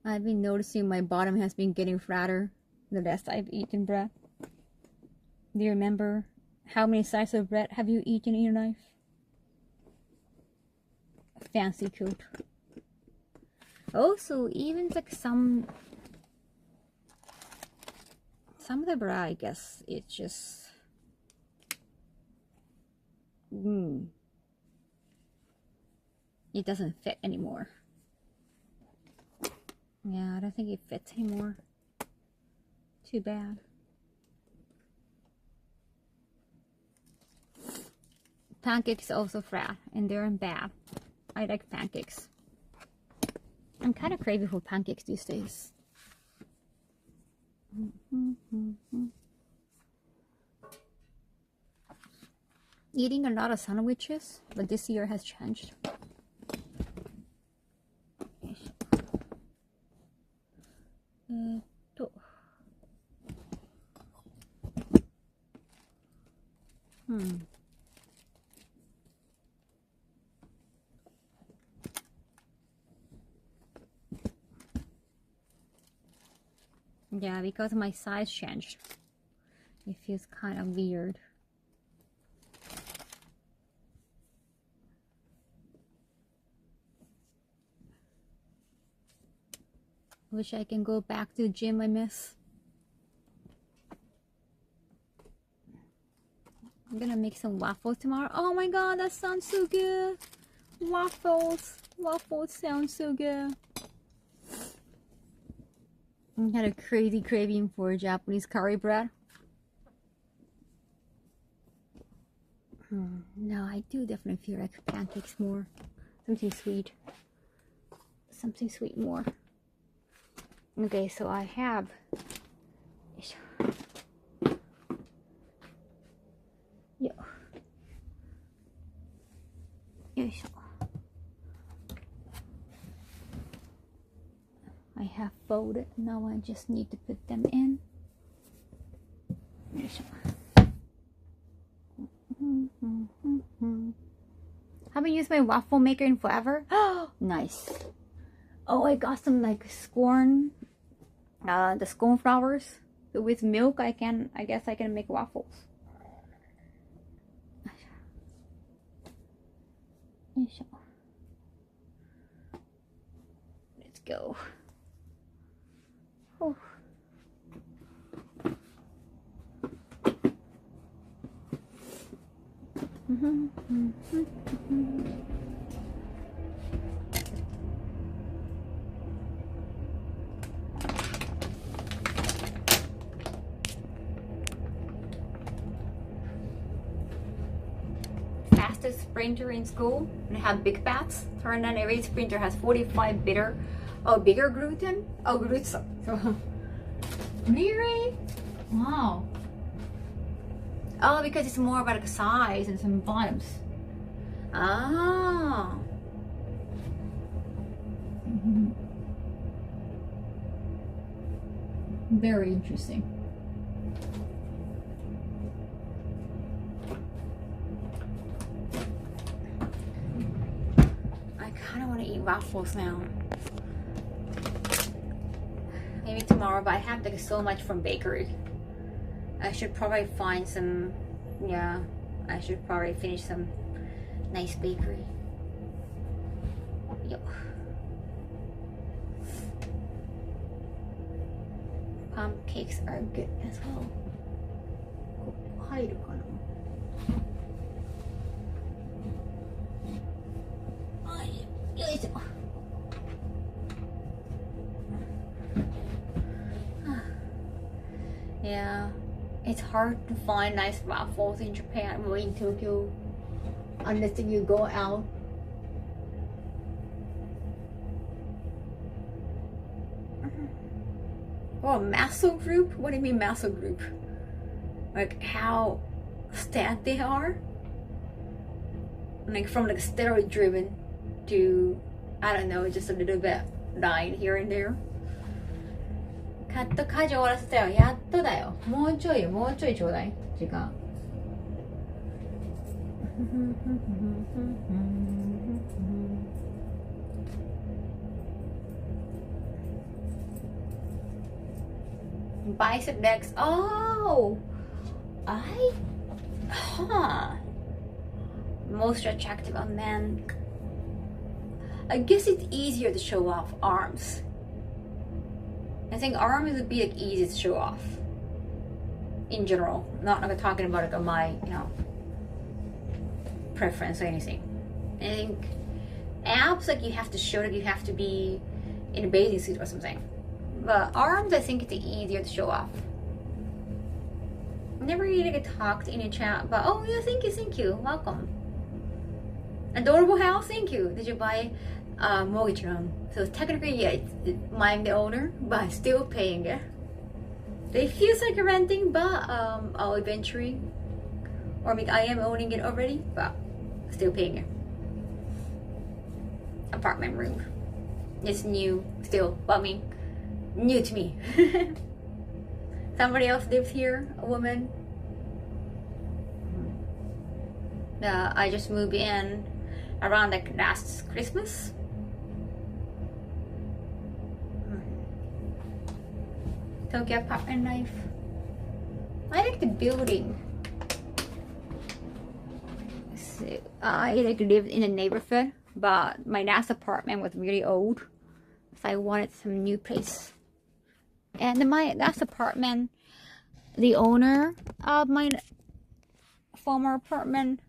[SPEAKER 1] I've been noticing my bottom has been getting flatter the less I've eaten bread. Do you remember how many slices of bread have you eaten in your life? Fancy cook. Also, even like some of the bread, I guess it's just it doesn't fit anymore. Yeah, I don't think it fits anymore. Too bad. Pancakes also flat, and they're bad. I like pancakes. I'm kind of craving for pancakes these days. Eating a lot of sandwiches, but this year has changed. Yeah, because my size changed. It feels kind of weird. Wish I can go back to the gym I miss. I'm gonna make some waffles tomorrow. Oh my god, that sounds so good. Waffles sound so good. I had a crazy craving for Japanese curry bread. No, I do definitely feel like pancakes more. Something sweet more. Okay, so I have I have folded. Now I just need to put them in. Haven't used my waffle maker in forever. Nice. Oh, I got some like scone, the scone flowers. So with milk, I guess I can make waffles. Let's go. Oh. Fastest sprinter in school and have big bats. Turn on every sprinter has 45 bigger gluten. Oh, gluten. So, really? Wow. Oh, because it's more about like size and some bottoms. Ah. Very interesting. I kind of want to eat waffles now. Maybe tomorrow, but I have like so much from bakery. I should probably find some, I should probably finish some nice bakery. Yo. Pancakes are good as well. Yeah, it's hard to find nice waffles in Japan or in Tokyo unless you go out. Oh, muscle group? What do you mean muscle group? Like how stat they are? Like from like steroid driven to, I don't know, just a little bit line here and there. カット家事終わらせたよ。やっとだよ。もうちょいちょうだい。時間。Bicep decks. Oh, most attractive on men. I guess it's easier to show off arms. I think arms would be like easy to show off in general. Not like talking about like my preference or anything. I think abs, like you have to show, like you have to be in a bathing suit or something. But arms, I think it's easier to show off. Never really like talked in a chat, but oh yeah, thank you, welcome. Adorable house, thank you. Did you buy a mortgage loan? So technically, yeah, I'm the owner, but I'm still paying it. It feels like renting, but I'll eventually, or maybe I am owning it already, but still paying it. Apartment room. It's new still, well, I mean, new to me. Somebody else lives here, a woman. I just moved in around like last Christmas. Tokyo apartment life. I like the building. So, I like lived in a neighborhood, but my last apartment was really old, so I wanted some new place. And my last apartment, the owner of my former apartment,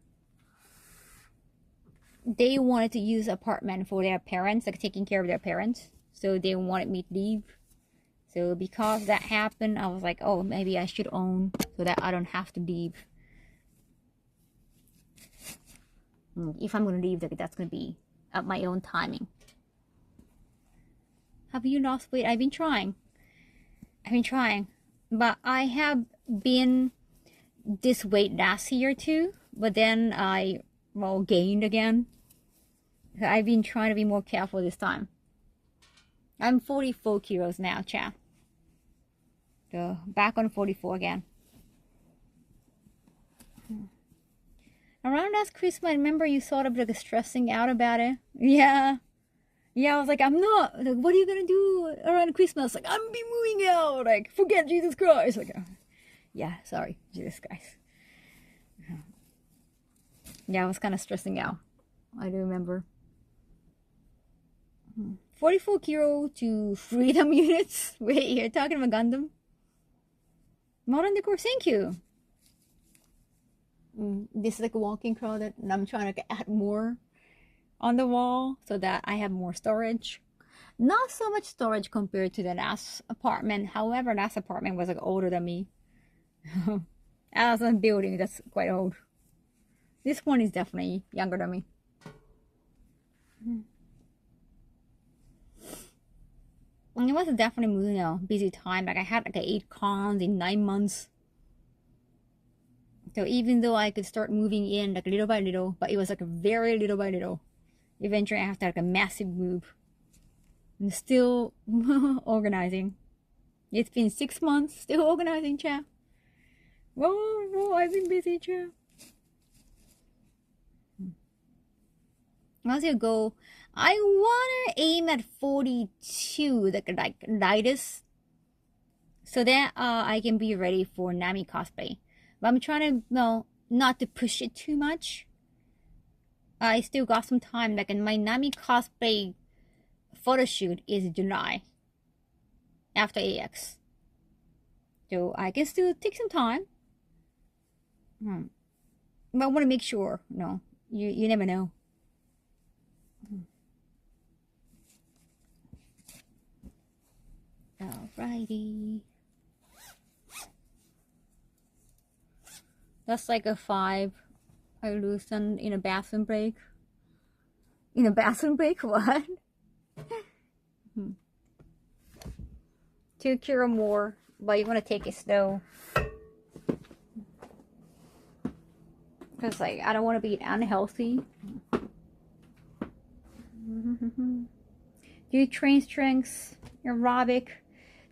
[SPEAKER 1] they wanted to use the apartment for their parents, like taking care of their parents. So they wanted me to leave. So because that happened, I was like, oh, maybe I should own so that I don't have to leave. If I'm going to leave, that's going to be at my own timing. Have you lost weight? I've been trying. But I have been this weight last year too, but then I gained again. I've been trying to be more careful this time. I'm 44 kilos now, chat. So back on 44 again. Around last Christmas, I remember you sort of like stressing out about it. Yeah, I was like, I'm not. Like, what are you gonna do around Christmas? Like, I'm be moving out. Like, forget Jesus Christ. Like, yeah, sorry, Jesus Christ. Yeah, I was kind of stressing out. I do remember. 44 kilo to freedom units. Wait, you're talking about Gundam? Modern decor, thank you. This is like a walking closet, and I'm trying to add more on the wall so that I have more storage. Not so much storage compared to the last apartment. However, last apartment was like older than me. As a building, that's quite old. This one is definitely younger than me. And it was definitely busy time. Like I had like 8 cons in 9 months. So even though I could start moving in like little by little, but it was like a very little by little. Eventually I have to like a massive move. I'm still organizing. It's been 6 months, still organizing, chat. Whoa, I've been busy, chat. What's your goal? I wanna aim at 42, like lightest, so that I can be ready for Nami cosplay. But I'm trying to not to push it too much. I still got some time. Like in my Nami cosplay photo shoot is July after AX, so I can still take some time. But I want to make sure. You never know. Alrighty. That's like a 5 I loosened in a bathroom break. In a bathroom break? What? 2 kilo more, but you want to take it slow. Because like, I don't want to be unhealthy. Do you train strengths, aerobic,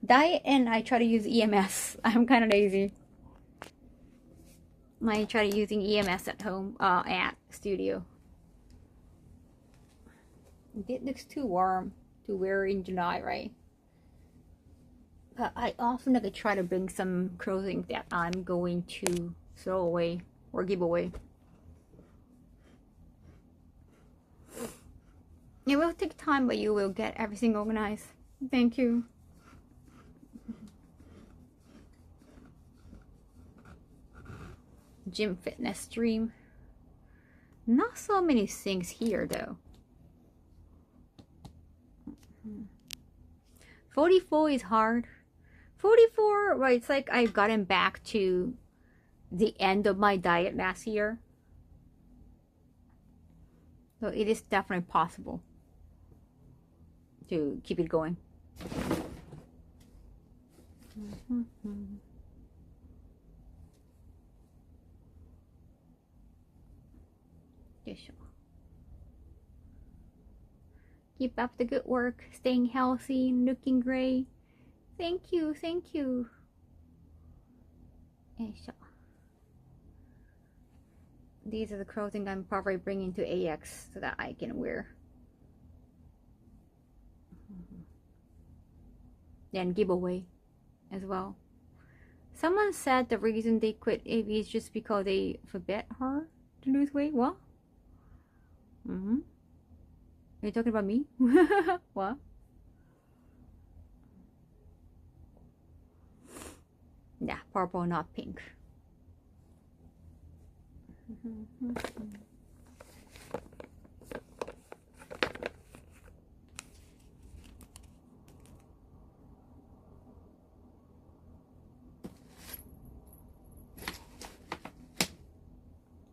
[SPEAKER 1] diet, and I try to use EMS. I'm kind of lazy. I tried using EMS at home, at studio. It looks too warm to wear in July, right? But I often like try to bring some clothing that I'm going to throw away or give away. It will take time, but you will get everything organized. Thank you. Gym fitness stream. Not so many things here though. 44 is hard. 44, right? It's like I've gotten back to the end of my diet last year. So it is definitely possible to keep it going. Keep up the good work, staying healthy, looking great. Thank you, thank you. These are the clothing I'm probably bringing to AX so that I can wear. And give away as well. Someone said the reason they quit AV is just because they forbid her to lose weight. What? Are you talking about me? What? Yeah, purple, not pink.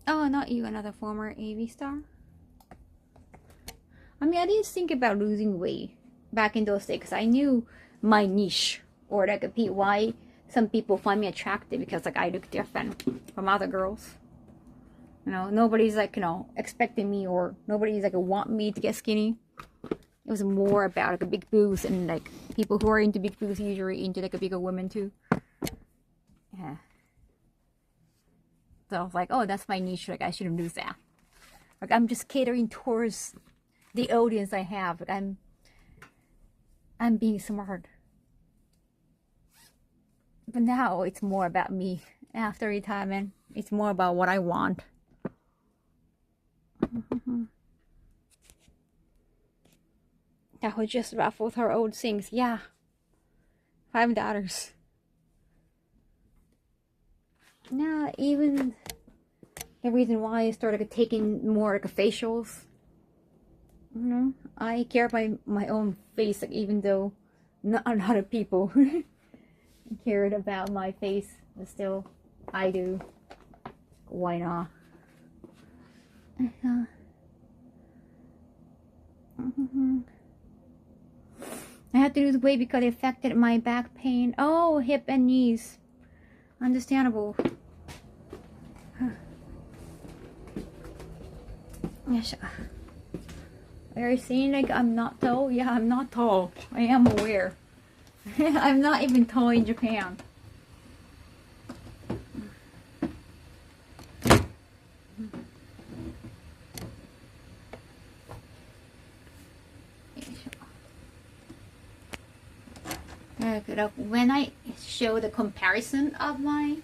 [SPEAKER 1] Oh, not you, another former AV star. I mean, I didn't think about losing weight back in those days because I knew my niche, or like why some people find me attractive, because like I look different from other girls. You know, nobody's like, you know, expecting me, or nobody's like want me to get skinny. It was more about like a big boobs, and like people who are into big boobs usually into like a bigger woman too. Yeah. So I was like, oh, that's my niche. Like I shouldn't lose that. Like I'm just catering towards the audience I have. Like I'm being smart. But now it's more about me. After retirement, it's more about what I want. That was just ruffled her old things. Yeah. $5. Now, even the reason why I started like, taking more like facials. You know, I care about my own face, like, even though not a lot of people cared about my face, but still, I do. Why not? I had to lose weight because it affected my back pain. Oh, hip and knees. Understandable. Yes. Are you saying like I'm not tall? Yeah, I'm not tall. I am aware. I'm not even tall in Japan. When I show the comparison of my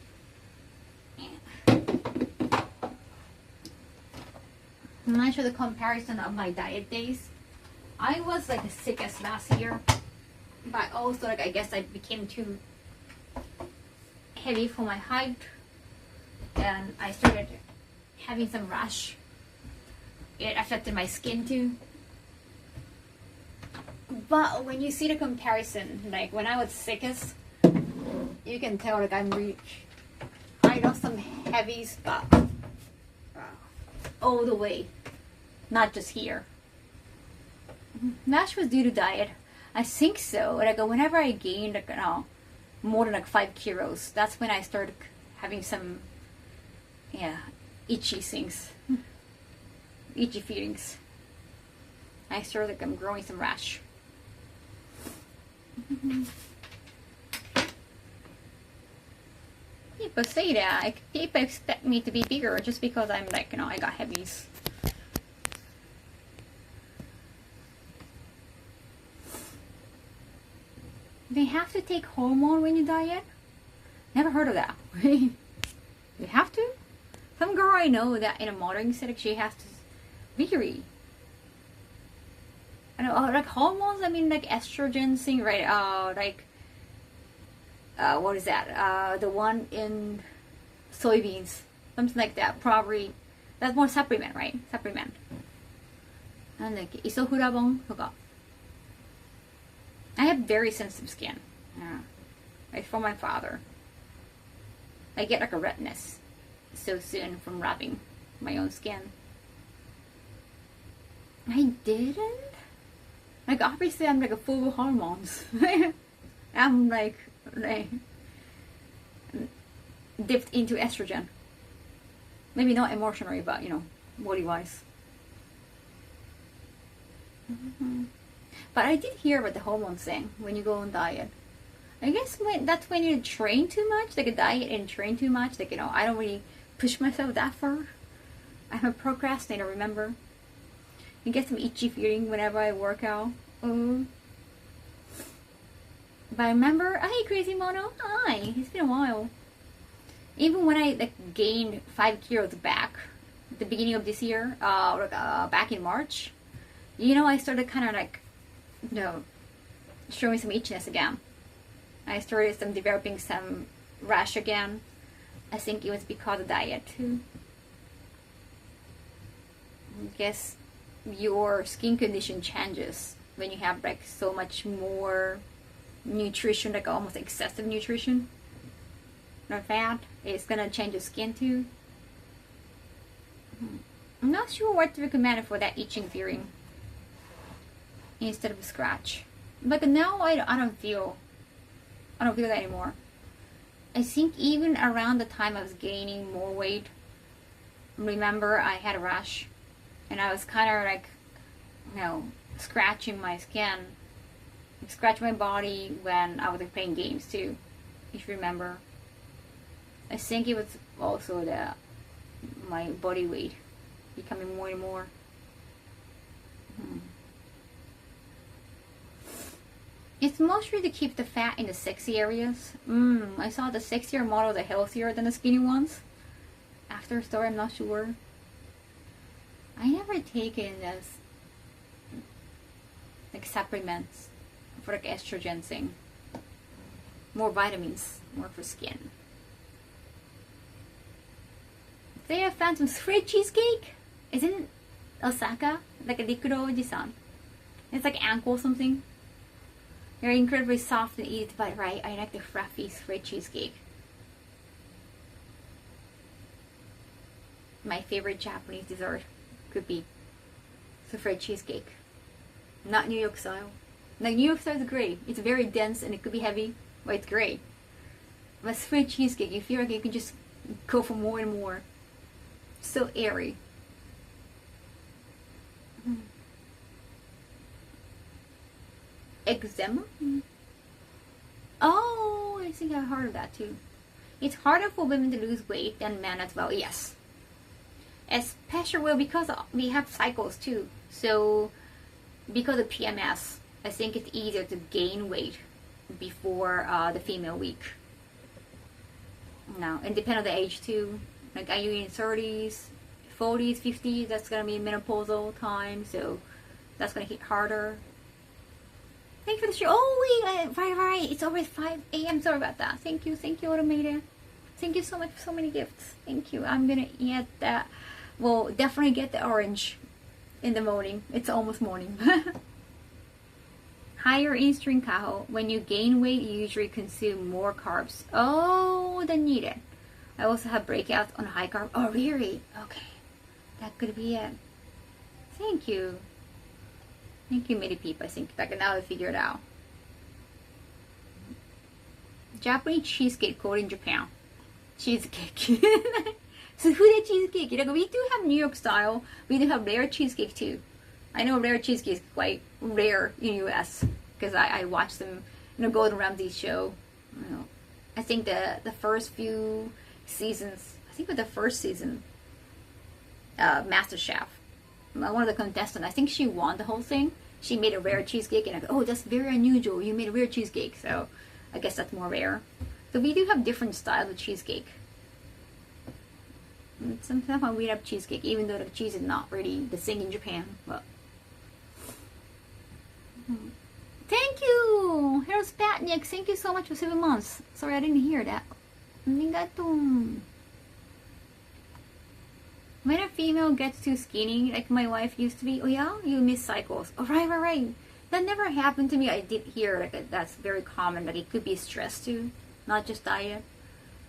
[SPEAKER 1] diet days, I was like the sickest last year, but also like I guess I became too heavy for my height, and I started having some rash. It affected my skin too. But when you see the comparison, like when I was sickest, you can tell like I lost some heavy stuff all the way, not just here. Rash was due to diet. I think so. Like whenever I gained like, more than like 5 kilos, that's when I started having some itchy things, itchy feelings. I started like growing some rash. Yep. people say that. Like, people expect me to be bigger just because I'm like, you know, I got heavies. They have to take hormone when you diet? Never heard of that. You have to? Some girl I know that in a modeling setting, she has to really. I know, like hormones, I mean like estrogen thing, right? What is that? The one in soybeans. Something like that. Probably, that's more supplement, right? Supplement. And like, isoflavone, I have very sensitive skin. Yeah. Like from my father. I get like a redness so soon from rubbing my own skin. I didn't? Like obviously I'm like a full of hormones. I'm like dipped into estrogen. Maybe not emotionally, but you know, body wise. But I did hear about the hormone thing when you go on diet. I guess that's when you train too much, like a diet and train too much. Like, you know, I don't really push myself that far. I'm a procrastinator, remember? You get some itchy feeling whenever I work out. But I remember, hi Crazy Mono, hi, it's been a while. Even when I like gained 5 kilos back at the beginning of this year, back in March, you know, I started kind of like, you know, showing some itchiness again. I started developing some rash again. I think it was because of diet too. I guess your skin condition changes when you have like so much more nutrition, like almost excessive nutrition. Not fat. It's gonna change your skin too. I'm not sure what to recommend for that itching feeling instead of a scratch. But now I don't feel that anymore. I think even around the time I was gaining more weight, remember I had a rash and I was kind of like, you know, scratching my skin, scratching my body when I was like, playing games too, if you remember. I think it was also my body weight becoming more and more. It's mostly to keep the fat in the sexy areas. I saw the sexier models are healthier than the skinny ones. After a story, I'm not sure. I never taken this like supplements for like estrogen thing. More vitamins, more for skin. They have found some sweet cheesecake. Isn't it Osaka? Like a Rikuro Oji-san. It's like ankle something. They're incredibly soft and easy to bite, right? I like the fluffy sweet cheesecake. My favorite Japanese dessert could be souffle cheesecake. Not New York style. Like New York style is great. It's very dense and it could be heavy, but it's great. But souffle cheesecake, you feel like you can just go for more and more. So airy. Eczema? Oh, I think I heard of that too. It's harder for women to lose weight than men as well. Yes. Especially well because we have cycles too. So because of PMS, I think it's easier to gain weight before the female week. Now, and depending on the age too. Like, are you in 30s, 40s, 50s? That's gonna be menopausal time, so that's gonna hit harder. Thank you for the show. Oh wait, right. It's already 5 a.m. Sorry about that. Thank you, Automated. Thank you so much for so many gifts. Thank you. I'm gonna eat that. Well, definitely get the orange in the morning. It's almost morning. Higher insulin, Kaho. When you gain weight, you usually consume more carbs. Oh, than needed. I also have breakouts on high carb. Oh, really? Okay. That could be it. Thank you. Thank you, Midi Peep. I think like now I figured it out. Japanese cheesecake called in Japan. Cheesecake. Souffle cheesecake. Like, we do have New York style. We do have rare cheesecake too. I know rare cheesecake is quite rare in US because I watch them, Gordon Ramsay's show. You know, I think the first few seasons, I think with the first season, Master Chef, one of the contestants, I think she won the whole thing. She made a rare cheesecake, and I go, oh, that's very unusual. You made a rare cheesecake, so I guess that's more rare. So we do have different styles of cheesecake. Sometimes we have cheesecake, even though the cheese is not really the thing in Japan. But thank you, Harold Spatnik. Thank you so much for 7 months. Sorry, I didn't hear that. Arigato. When a female gets too skinny, like my wife used to be, oh yeah, you miss cycles. Oh, right. That never happened to me. I did hear like that's very common. Like it could be stress too, not just diet.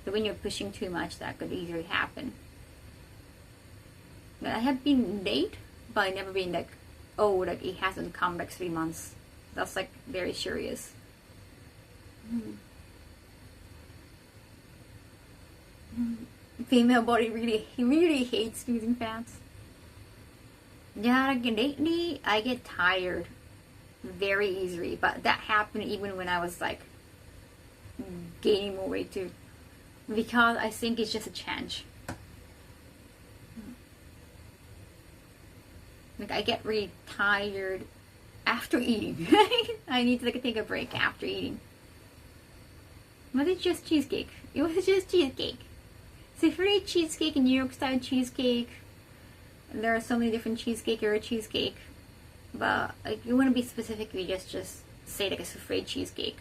[SPEAKER 1] So when you're pushing too much, that could easily happen. But I have been late, but I never been like, oh, like it hasn't come like 3 months. That's like very serious. Female body really hates losing fats. Yeah, like lately I get tired very easily, but that happened even when I was like gaining more weight too, because I think it's just a change. Like I get really tired after eating. I need to like take a break after eating. Was it just cheesecake? It was just cheesecake. Savory cheesecake and New York style cheesecake. There are so many different cheesecake or a cheesecake, but like you wouldn't be specifically just say like a souffle cheesecake.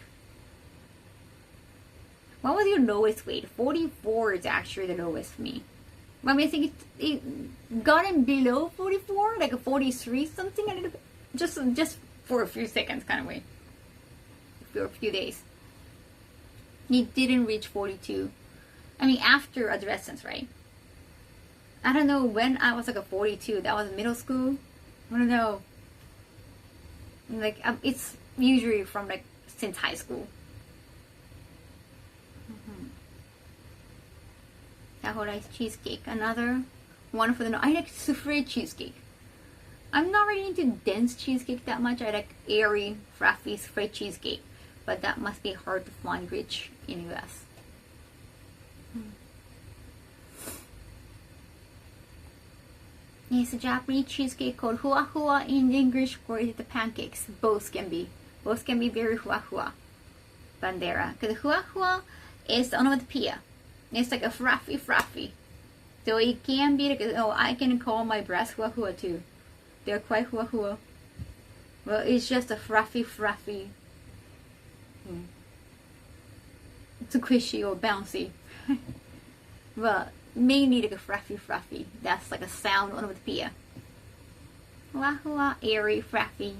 [SPEAKER 1] What was your lowest weight? 44 is actually the lowest for me. I mean, I think it gotten below 44, like a 43 something, a little bit, just for a few seconds kind of way, for a few days. It didn't reach 42. I mean, after adolescence, right? I don't know when I was like a 42. That was middle school. I don't know. Like it's usually from like since high school. Kaho rice cheesecake, another one for the. I like souffle cheesecake. I'm not really into dense cheesecake that much. I like airy, fluffy souffle cheesecake, but that must be hard to find rich in US. It's a Japanese cheesecake called hua hua in English, or is it the pancakes? Both can be very hua hua. Bandera, because hua hua is the onomatopoeia. It's like a fluffy. So it can be like, oh, I can call my breasts hua hua too. They're quite hua hua. Well, it's just a fluffy. It's squishy or bouncy. But mainly like a fluffy. That's like a sound onomatopoeia. Hua hua, airy, fluffy.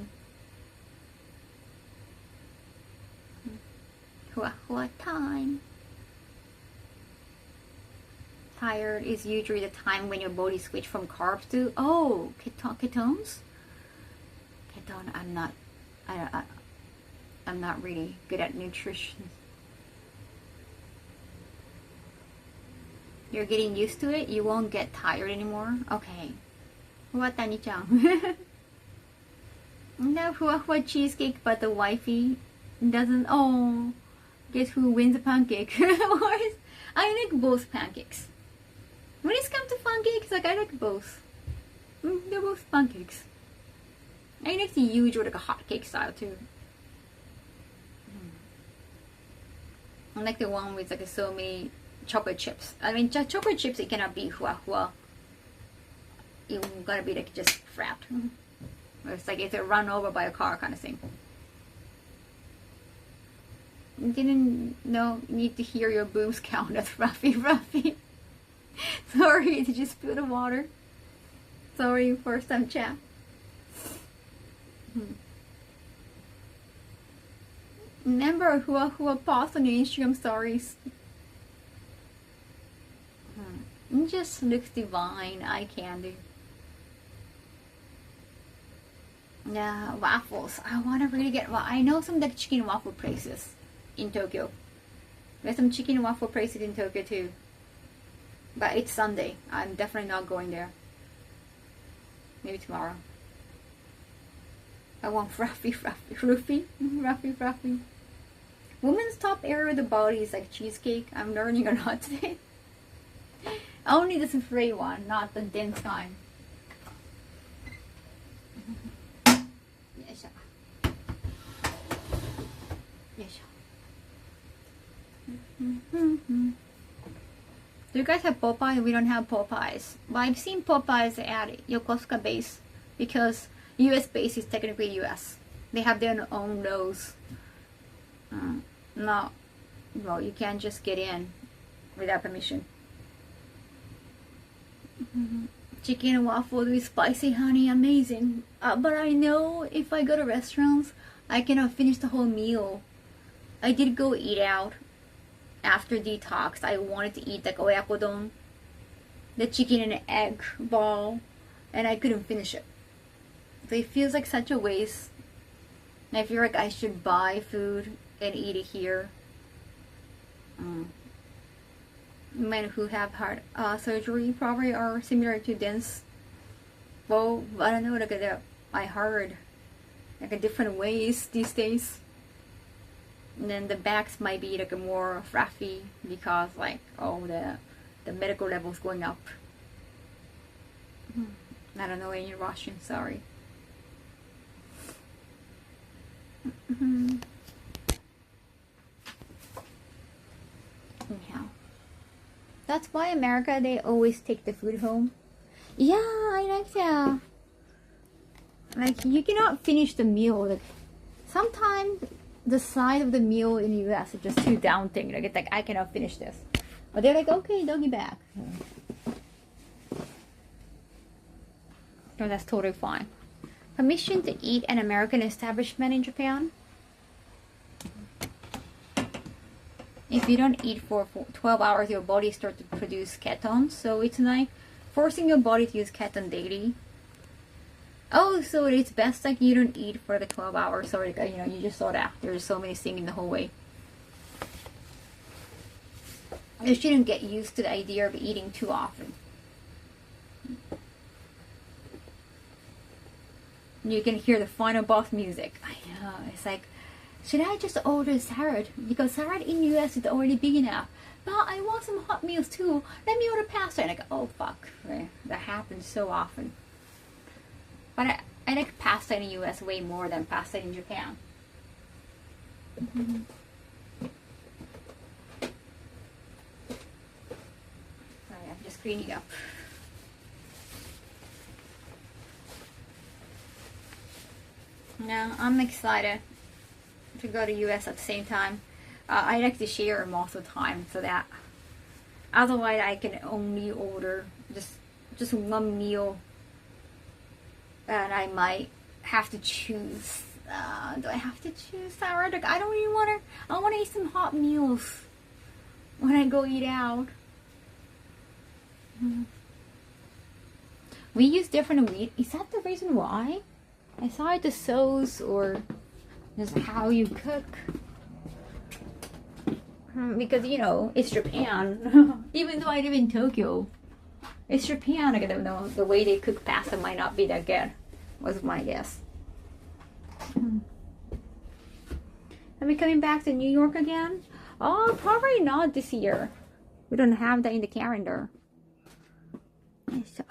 [SPEAKER 1] Hua hua time. Tired is usually the time when your body switch from carbs to ketones. Ketone. I'm not really good at nutrition. You're getting used to it. You won't get tired anymore. Okay. Watani-chan. No hua hua cheesecake, but the wifey doesn't. Oh, guess who wins the pancake? I like both pancakes. When it comes to pancakes, like I like both. They're both pancakes. I like the usual like a hot cake style too. I like the one with like so many chocolate chips. I mean, chocolate chips, it cannot be hua hua. You gotta be like just wrapped. It's like it's a run over by a car kind of thing. Didn't need to hear your boobs count as roughy. Sorry, did you spill the water? Sorry, first time chat. Remember hua hua post on your Instagram stories. It just looks divine, eye candy. Yeah, waffles. I want to really get. I know some like chicken waffle places in Tokyo. There's some chicken waffle places in Tokyo too. But it's Sunday. I'm definitely not going there. Maybe tomorrow. I want fluffy. Women's top area of the body is like cheesecake. I'm learning a lot today. Only the souffle one, not the dense kind. Yes. Yes. Do you guys have Popeye? We don't have Popeyes. But I've seen Popeyes at Yokosuka base because US base is technically US. They have their own laws. No, well, you can't just get in without permission. Chicken and waffle with spicy honey, amazing. But I know if I go to restaurants, I cannot finish the whole meal. I did go eat out after detox. I wanted to eat like oyakodon, the chicken and egg ball, and I couldn't finish it. So it feels like such a waste. I feel like I should buy food and eat it here. Men who have heart surgery probably are similar to dense. Well, I don't know, like I heard like a different ways these days. And then the backs might be like a more fluffy because like the medical level's going up. I don't know any Russian, sorry. Anyhow, that's why America, they always take the food home. Yeah, I like that. Like you cannot finish the meal. Like sometimes the side of the meal in the US is just too daunting. Like it's like I cannot finish this, but they're like, okay, doggy bag. So that's totally fine. Permission to eat an American establishment in Japan. If you don't eat for 12 hours, your body starts to produce ketones. So it's like forcing your body to use ketone daily. Oh, so it's best like you don't eat for the 12 hours. So like, you know, you just saw that. There's so many things in the whole way. You shouldn't get used to the idea of eating too often. You can hear the final boss music. I know, it's like, should I just order salad? Because salad in the US is already big enough. But I want some hot meals too. Let me order pasta. And I go, oh fuck. Right? That happens so often. But I like pasta in the US way more than pasta in Japan. Sorry, I'm just cleaning up. Now I'm excited to go to US at the same time. I like to share most of the time so that otherwise I can only order just one meal, and I might have to choose. Do I have to choose salad? Like, I don't really want to. I want to eat some hot meals when I go eat out. We use different wheat. Is that the reason why? I thought the sauce or just how you cook. Because, you know, it's Japan. Even though I live in Tokyo, it's Japan. I don't know, the way they cook pasta might not be that good, was my guess. Are we coming back to New York again? Oh, probably not this year. We don't have that in the calendar. So.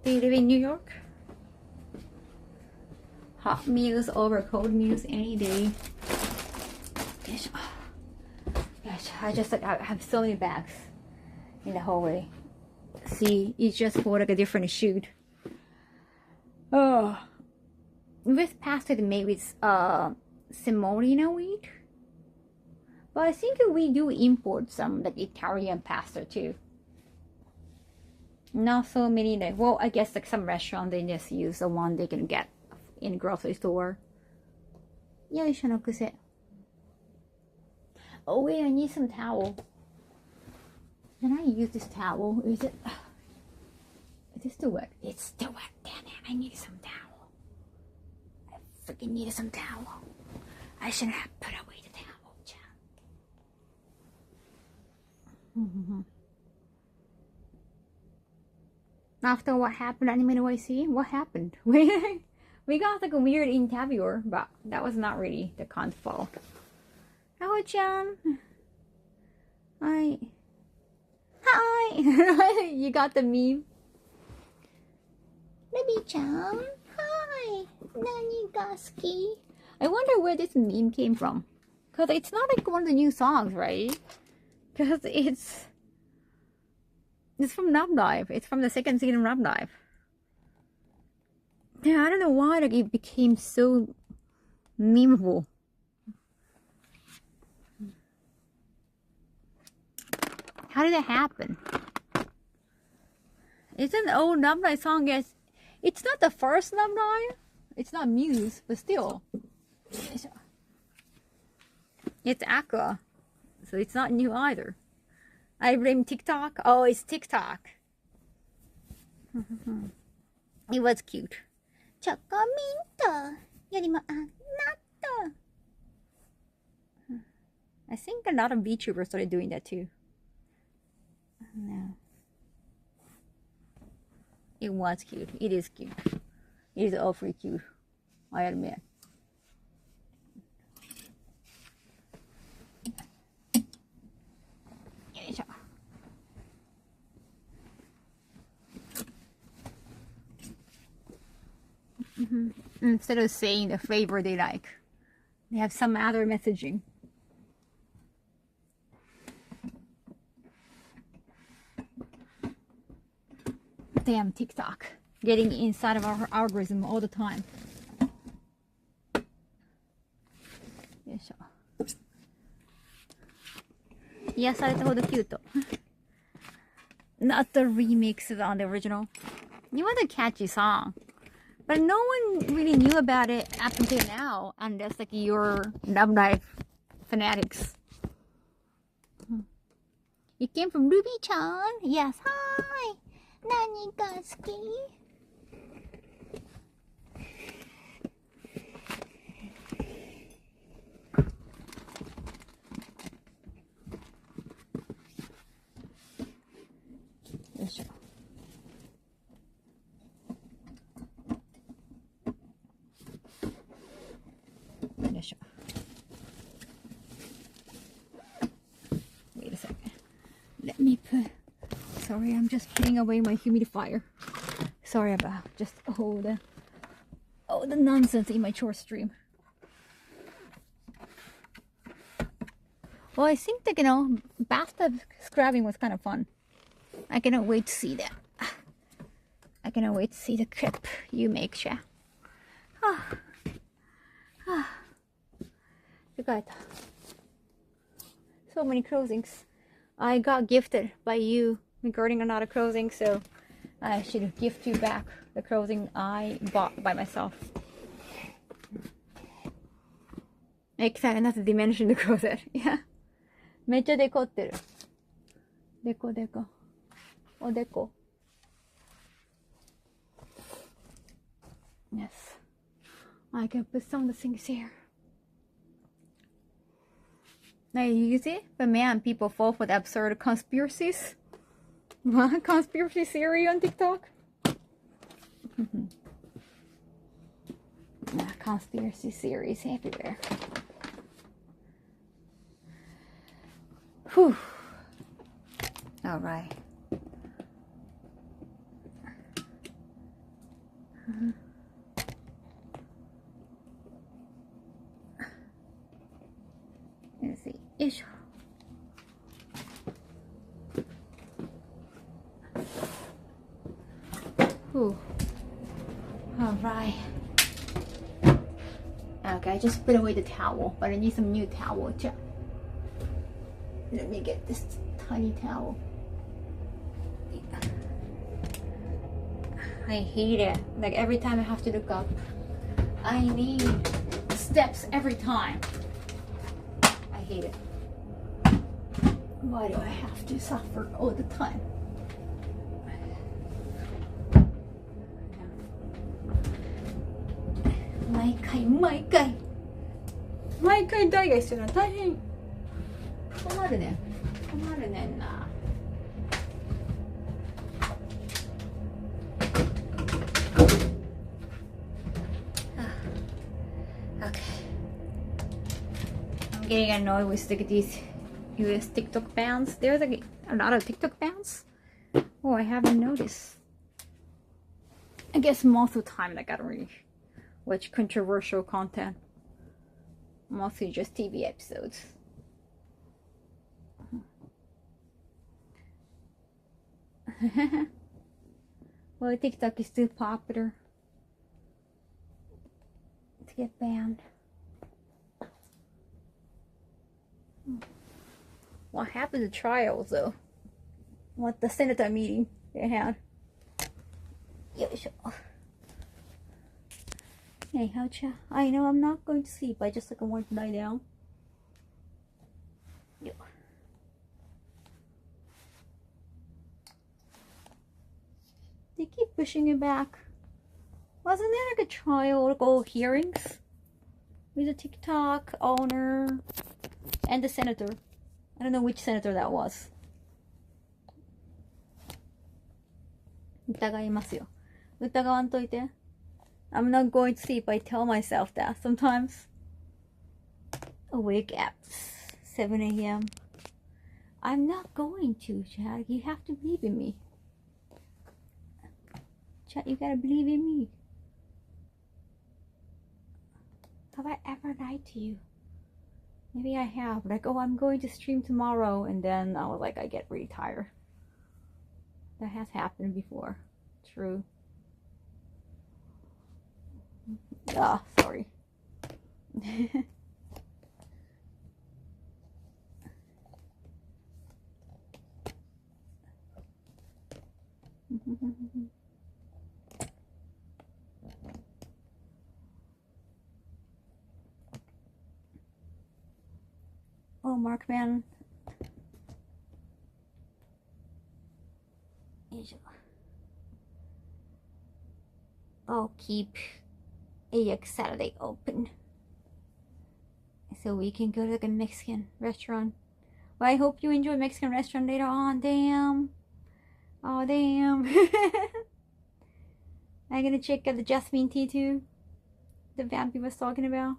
[SPEAKER 1] Do you live in New York? Hot meals over cold meals any day. Yes, I just like I have so many bags in the hallway. See, it's just for like a different shoot. Oh, with pasta made with semolina wheat, but I think we do import some like Italian pasta too. Not so many, like, well, I guess like some restaurant they just use the one they can get in grocery store. Yoisho no kuse. Oh wait, I need some towel. Can I use this towel? Is it still wet? It's still wet. Damn it! I need some towel. I freaking needed some towel. I shouldn't have put away the towel, After what happened, anime no YC? What happened? We got like a weird interviewer, but that was not really the con's fault. Kaho-chan. Hi. Hi. You got the meme? Baby-chan. Hi. Nani ga suki? I wonder where this meme came from. Because it's not like one of the new songs, right? Because it's from Love Live. It's from the second season of Love Live. Yeah, I don't know why like it became so memeable. How did that happen? It's an old Love Live song. Yes, it's not the first Love Live. It's not Muse, but still, it's Aqua, so it's not new either. I blame TikTok. Oh, it's TikTok. It was cute. Chocominto yorimo anatta. I think a lot of VTubers started doing that too. No. It was cute. It is cute. It is awfully cute. I admit. Instead of saying the flavor they like, they have some other messaging. Damn TikTok, getting inside of our algorithm all the time. Yes, I told the cute. Not the remix on the original. It was a catchy song. But no one really knew about it up until now, unless like your Love Live fanatics. It came from Ruby-chan. Yes, hi. Nani ga suki? Wait a second. Let me put... Sorry, I'm just putting away my humidifier. Sorry about just all the nonsense in my chore stream. Well, I think that, bathtub scrubbing was kind of fun. I cannot wait to see that. I cannot wait to see the clip you make, Sha. So many closings. I got gifted by you regarding another closing, so I should gift you back the closing I bought by myself. Excited not to dimension the closet. Yeah. めっちゃデコってる。デコデコ。おでこ。Yes. I can put some of the things here. Now you see? But man, people fall for the absurd conspiracies. What? Conspiracy theory on TikTok? Conspiracy theories everywhere. Whew. All right. Let's see. Ish. Whew. All right. Okay, I just put away the towel, but I need some new towel too. Let me get this tiny towel. I hate it. Like every time I have to look up, I need steps every time. I hate it. Why do I have to suffer all the time?毎回台が必要な大変困るねんな。getting annoyed with these US TikTok bans. There's like a lot of TikTok bans. Oh, I haven't noticed. I guess most of the time I gotta really watch controversial content. Mostly just TV episodes. Well, TikTok is still popular to get banned. What happened to trials though? What the senator meeting they had? Hey, howcha? I know I'm not going to sleep. I just want to lie down. They keep pushing it back. Wasn't there like a trial or hearings with the TikTok owner and the senator? I don't know which senator that was. 疑いますよ。疑わんといて。I'm not going to sleep. I tell myself that sometimes. Awake at 7 a.m. I'm not going to, Chad. You have to believe in me. Chad, you gotta believe in me. Have I ever lied to you? Maybe I have. Like, oh, I'm going to stream tomorrow. And then I was like, I get really tired. That has happened before. True. Ah, sorry. Oh, Markman. I'll keep AX Saturday open so we can go to the Mexican restaurant. Well, I hope you enjoy Mexican restaurant later on. Damn. Oh, damn. I'm gonna check out the jasmine tea too. The vampy was talking about.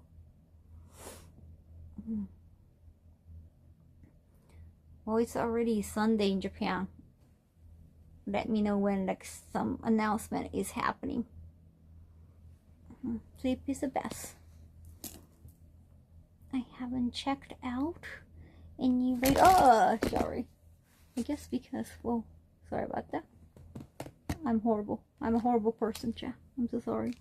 [SPEAKER 1] Well, it's already Sunday in Japan. Let me know when like some announcement is happening. Sleep is the best. I haven't checked out any rate. Oh, sorry. I guess because, well, sorry about that. I'm horrible. I'm a horrible person, Jack. I'm so sorry.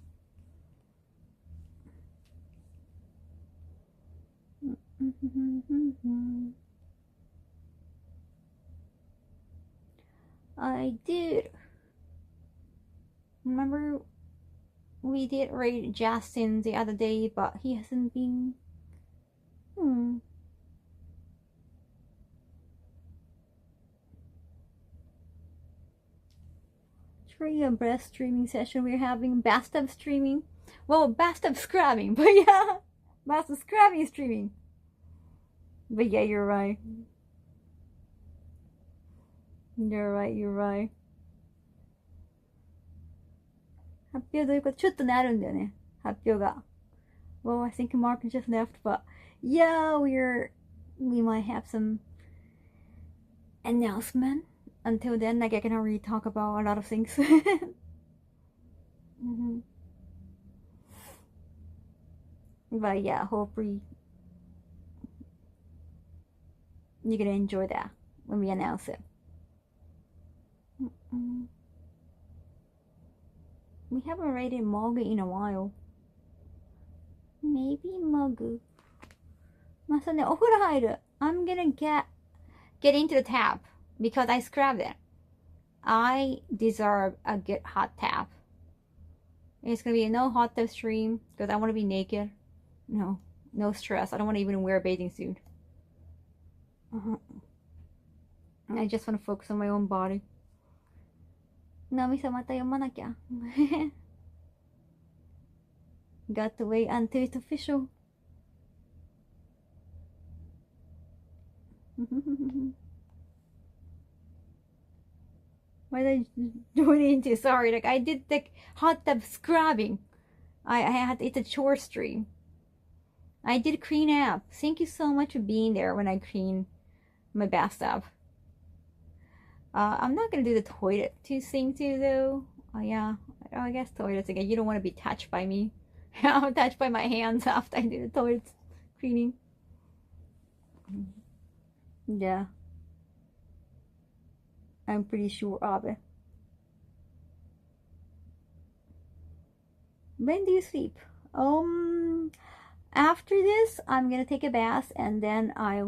[SPEAKER 1] I did. Remember, we did rate Justin the other day, but he hasn't been. Tree a breast streaming session. We're having bathtub streaming. Well, bathtub scrubbing, but yeah, bathtub scrubbing streaming. But yeah, you're right. You're right, you're right. 発表どういうこと？ちょっとね、あるんだよね。発表が。Well, I think Mark just left, but yeah, we might have some announcement. Until then, like I can already talk about a lot of things. But yeah, hopefully you're gonna enjoy that when we announce it. We haven't rated Mogu in a while. Maybe Mogu. まあ、それね、お風呂入る。I'm gonna get into the tap because I scrubbed it. I deserve a good hot tap. It's gonna be a no hot tub stream because I want to be naked. No stress. I don't want to even wear a bathing suit. I just want to focus on my own body. ナミさんまた読まなきゃ。Got to wait until it's official. What did I do it into? Sorry, like I did the hot tub scrubbing. It's a chore stream. I did clean up. Thank you so much for being there when I clean my bathtub. I'm not gonna do the toilet thing too though. Oh yeah, I guess toilets again. You don't want to be touched by me. I'm touched by my hands after I do the toilet cleaning. Yeah, I'm pretty sure of it. When do you sleep? After this, I'm gonna take a bath and then I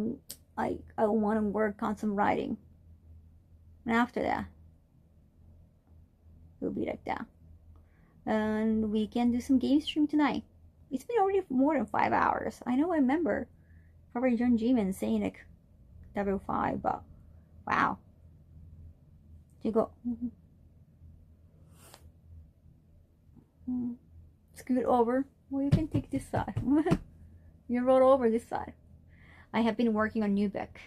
[SPEAKER 1] want to work on some writing. And after that, it'll be like that. And we can do some game stream tonight. It's been already more than 5 hours. I know I remember probably John Jimin saying like level 5, but wow. You go. Scoot over. Well, you can take this side. You roll over this side. I have been working on new book.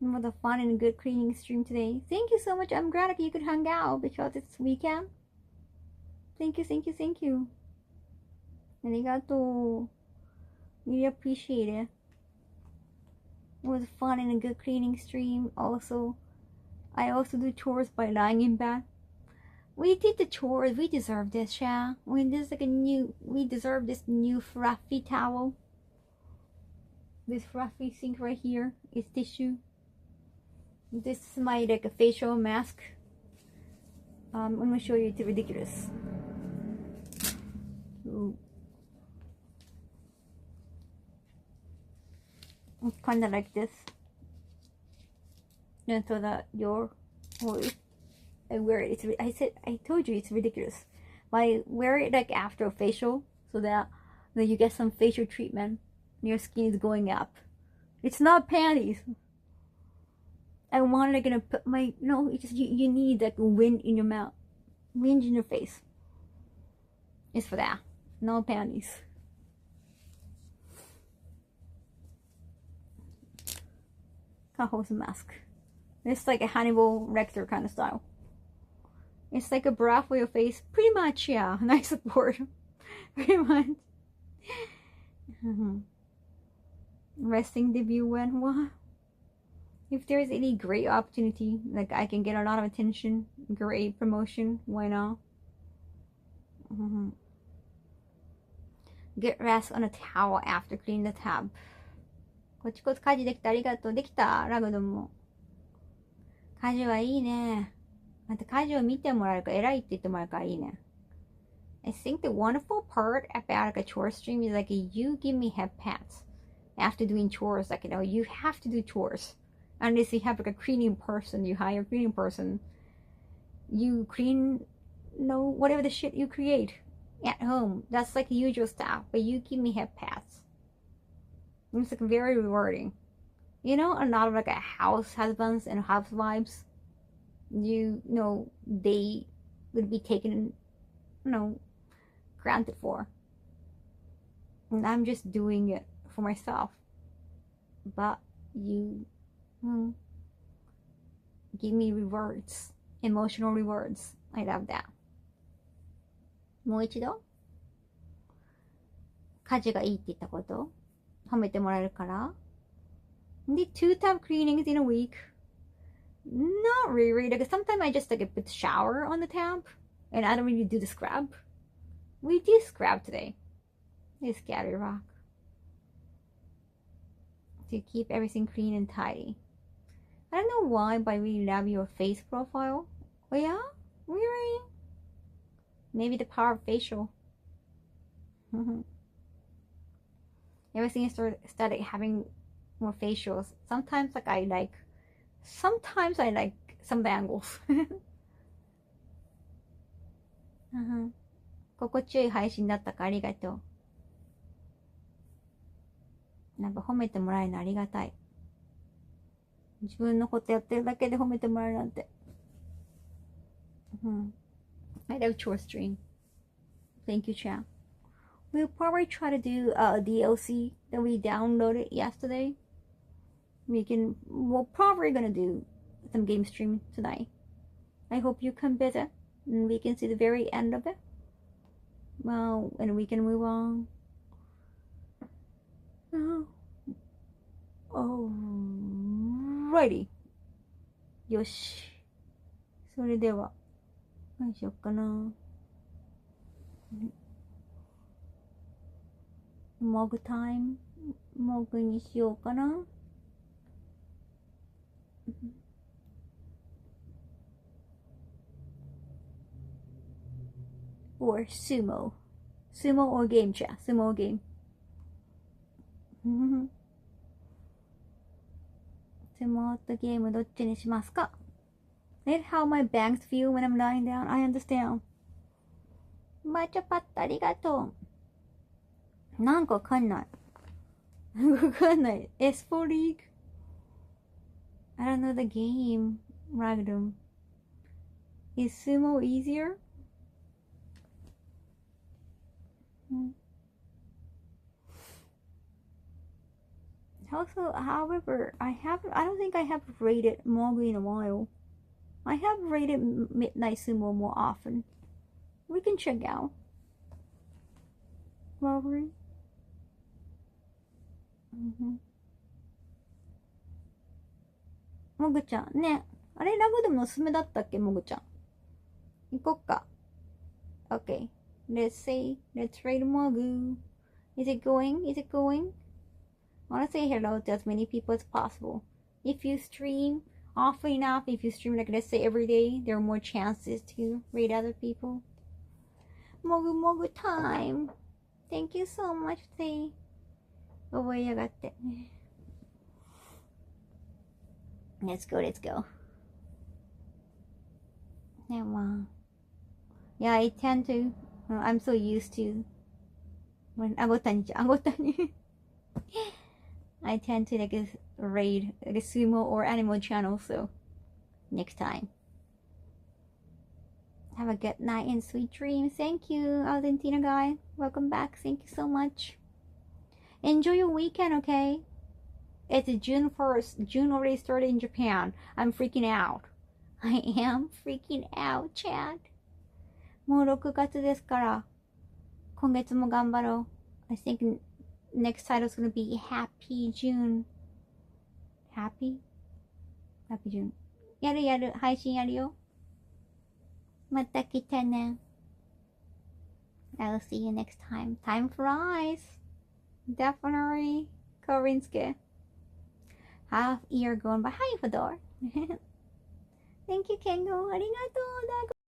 [SPEAKER 1] What a fun and good cleaning stream today. Thank you so much. I'm glad that you could hang out because it's weekend. Thank you, thank you, thank you. Arigato. Really appreciate it. It was fun and a good cleaning stream. Also, I also do chores by lying in bed. We did the chores. We deserve this, yeah. We deserve this new fluffy towel. This fluffy thing right here is tissue. This is my like a facial mask. I'm gonna show you. It's ridiculous. Ooh. It's kind of like this. And so that I wear it. I told you it's ridiculous. But I wear it like after a facial so that you get some facial treatment. And your skin is going up. It's not panties. I wanted to put my it's just you need like wind in your mouth, wind in your face. It's for that. No panties. Kaho's mask. It's like a Hannibal Lecter kind of style. It's like a bra for your face. Pretty much, yeah. Nice support. Pretty much. Resting debut went what? If there's any great opportunity, like I can get a lot of attention, great promotion, why not? Get rest on a towel after cleaning the tub. こっちこそ家事できた。ありがとう。できた。ラグドも。家事はいいね。また家事を見てもらえるから、偉いって言ってもらえるからいいね。I think the wonderful part about like a chore stream is like you give me head pats after doing chores. Like you have to do chores. Unless you have like a cleaning person, you hire a cleaning person. You clean, whatever the shit you create at home. That's like the usual stuff. But you give me head pats. It's like very rewarding. A lot of like a house husbands and housewives, they would be taken, granted for. And I'm just doing it for myself. But you give me rewards, emotional rewards. I love that. もう一度家事がいいって言ったこと褒めてもらえるから Need 2 tub cleanings in a week. Not really. Like sometimes I just like put the shower on the tub and I don't really do the scrub. We did scrub today. This scattered rock. To keep everything clean and tidy. I don't know why, but I really love your face profile. Oh yeah? Really? Maybe the power of facial. Ever since I started having more facials, sometimes I like some bangles. 心地よい配信だったかありがとう。なんか褒めてもらえるのありがたい。自分のことやってるだけで褒めてもらえるなんて。I love chore stream. Thank you, Chan. We'll probably try to do a DLC that we downloaded yesterday. We're probably gonna do some game stream tonight. I hope you come visit and we can see the very end of it. Well, and we can move on. Alrighty. よし。それでは、何しよっかな。モグタイム。モグにしようかな。or sumo. Sumo or game chat. Sumo or game. Sumo とゲームどっちにしますか? That's how my bangs feel when I'm lying down. I understand. マチャパッタありがとう。なんかわかんない。わかんない。S4 League? I don't know the game. Random. Is sumo easier? Also, however, I don't think I have rated manga in a while. I have rated Midnight Sumo more often. We can check out. Robbery. Mogu-chan. ね。あれ、ラブでもおすすめだったっけ、もぐちゃん。行こっか。Okay. Let's see. Let's rate Mogu. Is it going? Is it going? I want to say hello to as many people as possible. If you stream often enough, if you stream like let's say every day, there are more chances to rate other people. Mogu Mogu time. Thank you so much, Tay. 覚えやがって。Let's go, let's go. Yeah, I tend to. I'm so used to. When agotani. I tend to like raid like a sumo or animal channel, so next time. Have a good night and sweet dreams. Thank you, Argentina guy. Welcome back. Thank you so much. Enjoy your weekend, okay? It's June 1st. June already started in Japan. I'm freaking out. I am freaking out, Chad. もう6月ですから、今月も頑張ろう。I think next title is gonna be Happy June. Happy June. やる。配信やるよ。また来てね。I'll see you next time. Time flies. Definitely. Korinske. Half year going by. Hi, Fedor. Thank you, Kengo. ありがとう。